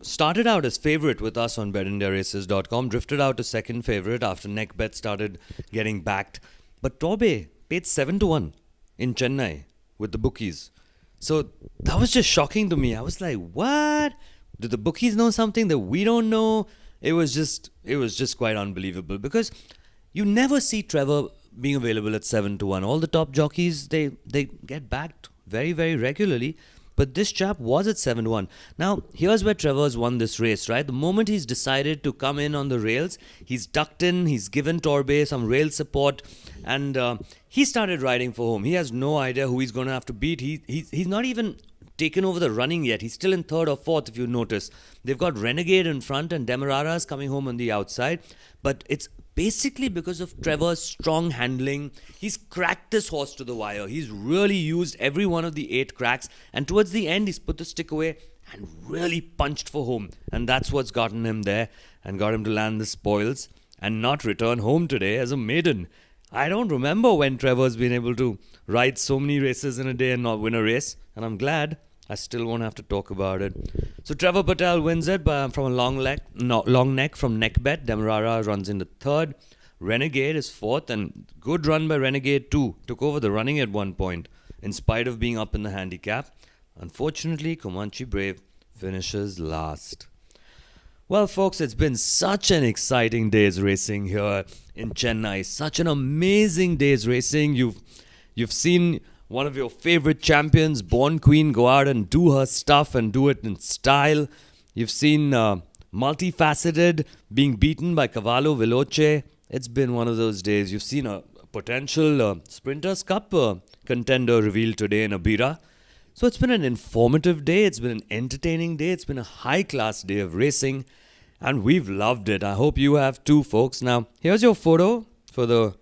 C: started out as favourite with us on betindiaraces.com, drifted out to second favourite after Neckbet started getting backed. But Torbe paid 7-1 in Chennai with the bookies. So that was just shocking to me. I was like, what? Do the bookies know something that we don't know? It was just quite unbelievable, because you never see Trevor being available at 7-1. All the top jockeys, they get backed very, very regularly. But this chap was at 7-1. Now, here's where Trevor's won this race, right? The moment he's decided to come in on the rails, he's ducked in, he's given Torbe some rail support, and he started riding for home. He has no idea who he's going to have to beat. He's not even taken over the running yet. He's still in third or fourth, if you notice. They've got Renegade in front and Demerara's coming home on the outside. But it's basically because of Trevor's strong handling. He's cracked this horse to the wire. He's really used every one of the 8 cracks. And towards the end, he's put the stick away and really punched for home. And that's what's gotten him there and got him to land the spoils and not return home today as a maiden. I don't remember when Trevor's been able to ride so many races in a day and not win a race. And I'm glad. I still won't have to talk about it. So Trevor Patel wins it from a long neck from Neckbet. Demerara runs into third. Renegade is fourth, and good run by Renegade too. Took over the running at one point, in spite of being up in the handicap. Unfortunately, Comanche Brave finishes last. Well, folks, it's been such an exciting day's racing here in Chennai. Such an amazing day's racing. You've seen one of your favorite champions, Born Queen, go out and do her stuff and do it in style. You've seen multifaceted being beaten by Cavallo Veloce. It's been one of those days. You've seen a potential Sprinters Cup contender revealed today in Abira. So it's been an informative day. It's been an entertaining day. It's been a high-class day of racing. And we've loved it. I hope you have too, folks. Now, here's your photo for the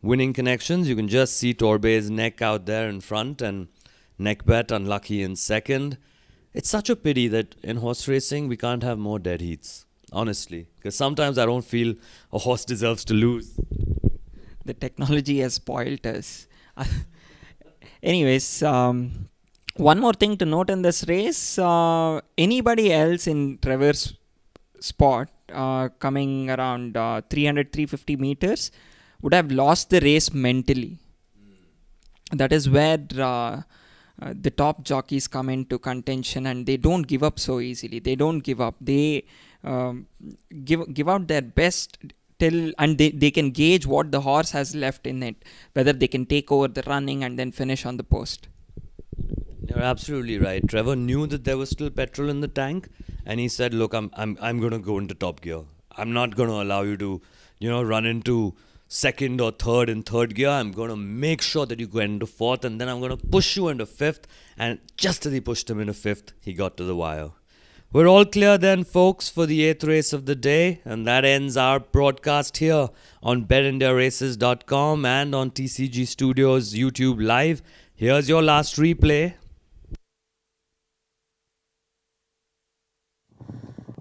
C: winning connections. You can just see Torbay's neck out there in front and Neckbet unlucky in second. It's such a pity that in horse racing, we can't have more dead heats. Honestly. Because sometimes I don't feel a horse deserves to lose.
D: The technology has spoiled us. Anyways, one more thing to note in this race. Anybody else in Trevor's spot coming around 300-350 meters would have lost the race mentally. That is where the top jockeys come into contention, and they don't give up so easily. They don't give up. They give out their best till, and they can gauge what the horse has left in it, whether they can take over the running and then finish on the post.
C: You're absolutely right. Trevor knew that there was still petrol in the tank, and he said, "Look, I'm going to go into top gear. I'm not going to allow you to, run into second or third in third gear. I'm going to make sure that you go into fourth, and then I'm going to push you into fifth." And just as he pushed him into fifth, he got to the wire. We're all clear then, folks, for the 8th race of the day, and that ends our broadcast here on BetIndiaRaces.com and on TCG Studios YouTube Live. Here's your last replay.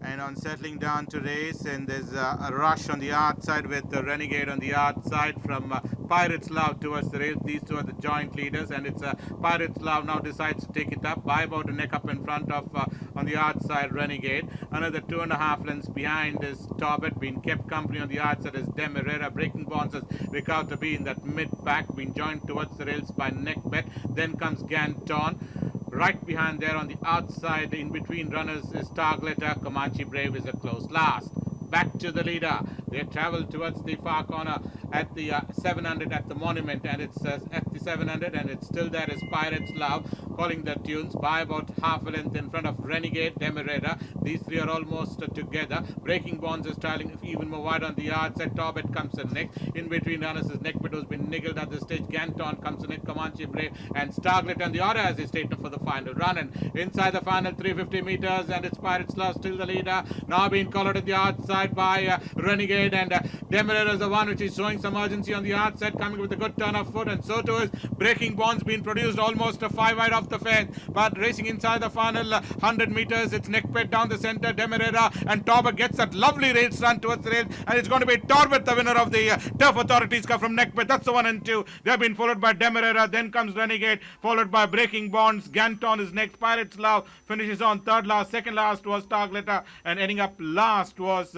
A: And on settling down to race, and there's a rush on the outside with the Renegade on the outside from Pirate's Love towards the race. These two are the joint leaders, and it's Pirate's Love now decides to take it up by about a neck up in front of on the outside Renegade. Another 2.5 lengths behind is Torbet, being kept company on the outside is Demerara. Breaking Bonds has recovered to be in that mid pack, being joined towards the rails by Neckbet. Then comes Ganton. Right behind there on the outside, in between runners, is Targletter. Comanche Brave is a close last. Back to the leader. They travel towards the far corner at the 700 at the Monument, and it's at the 700, and it's still there is Pirate's Love calling the tunes by about half a length in front of Renegade, Demerara. These three are almost together. Breaking Bonds is trailing even more wide on the outside. Torbet comes in next. In between runners is Neckbet, who's been niggled at the stage. Ganton comes in next. Comanche Brave and Starglet on the order as they straighten for the final run. And inside the final 350 meters, and it's Pirate's Love still the leader. Now being collared at the outside by Renegade, and Demerara is the one which is showing some urgency on the outside, coming with a good turn of foot, and so too is Breaking Bonds being produced almost a 5 wide off the fence, but racing inside the final 100 meters, it's Neckbet down the center, Demerara, and Torbet gets that lovely race run towards the rail, and it's going to be Torbet the winner of the Turf Authorities Cup from Neckbet. That's the 1 and 2. They have been followed by Demerara, then comes Renegade, followed by Breaking Bonds. Ganton is next. Pirate's Love finishes on third last. Second last was Targletter, and ending up last was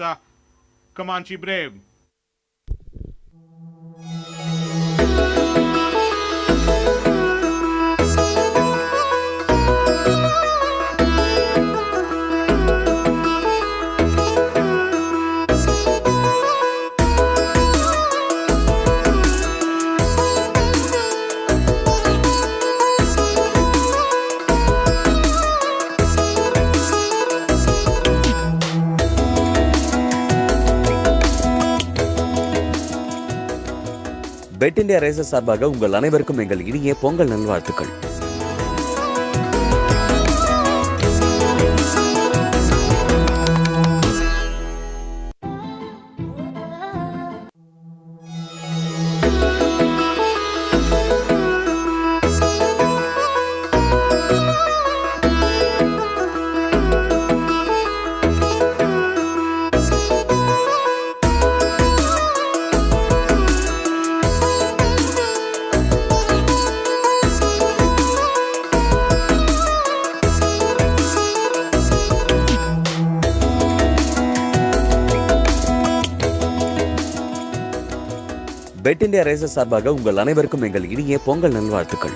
A: Comanche Brave.
B: Bet India Races சார்பாக உங்கள் அனைவருக்கும் எங்கள் இனிய பொங்கல் நல்வாழ்த்துக்கள். Bed India Races சார்பாக உங்கள் அனைவருக்கும் எங்கள் இனிய பொங்கல் நல்வாழ்த்துக்கள்.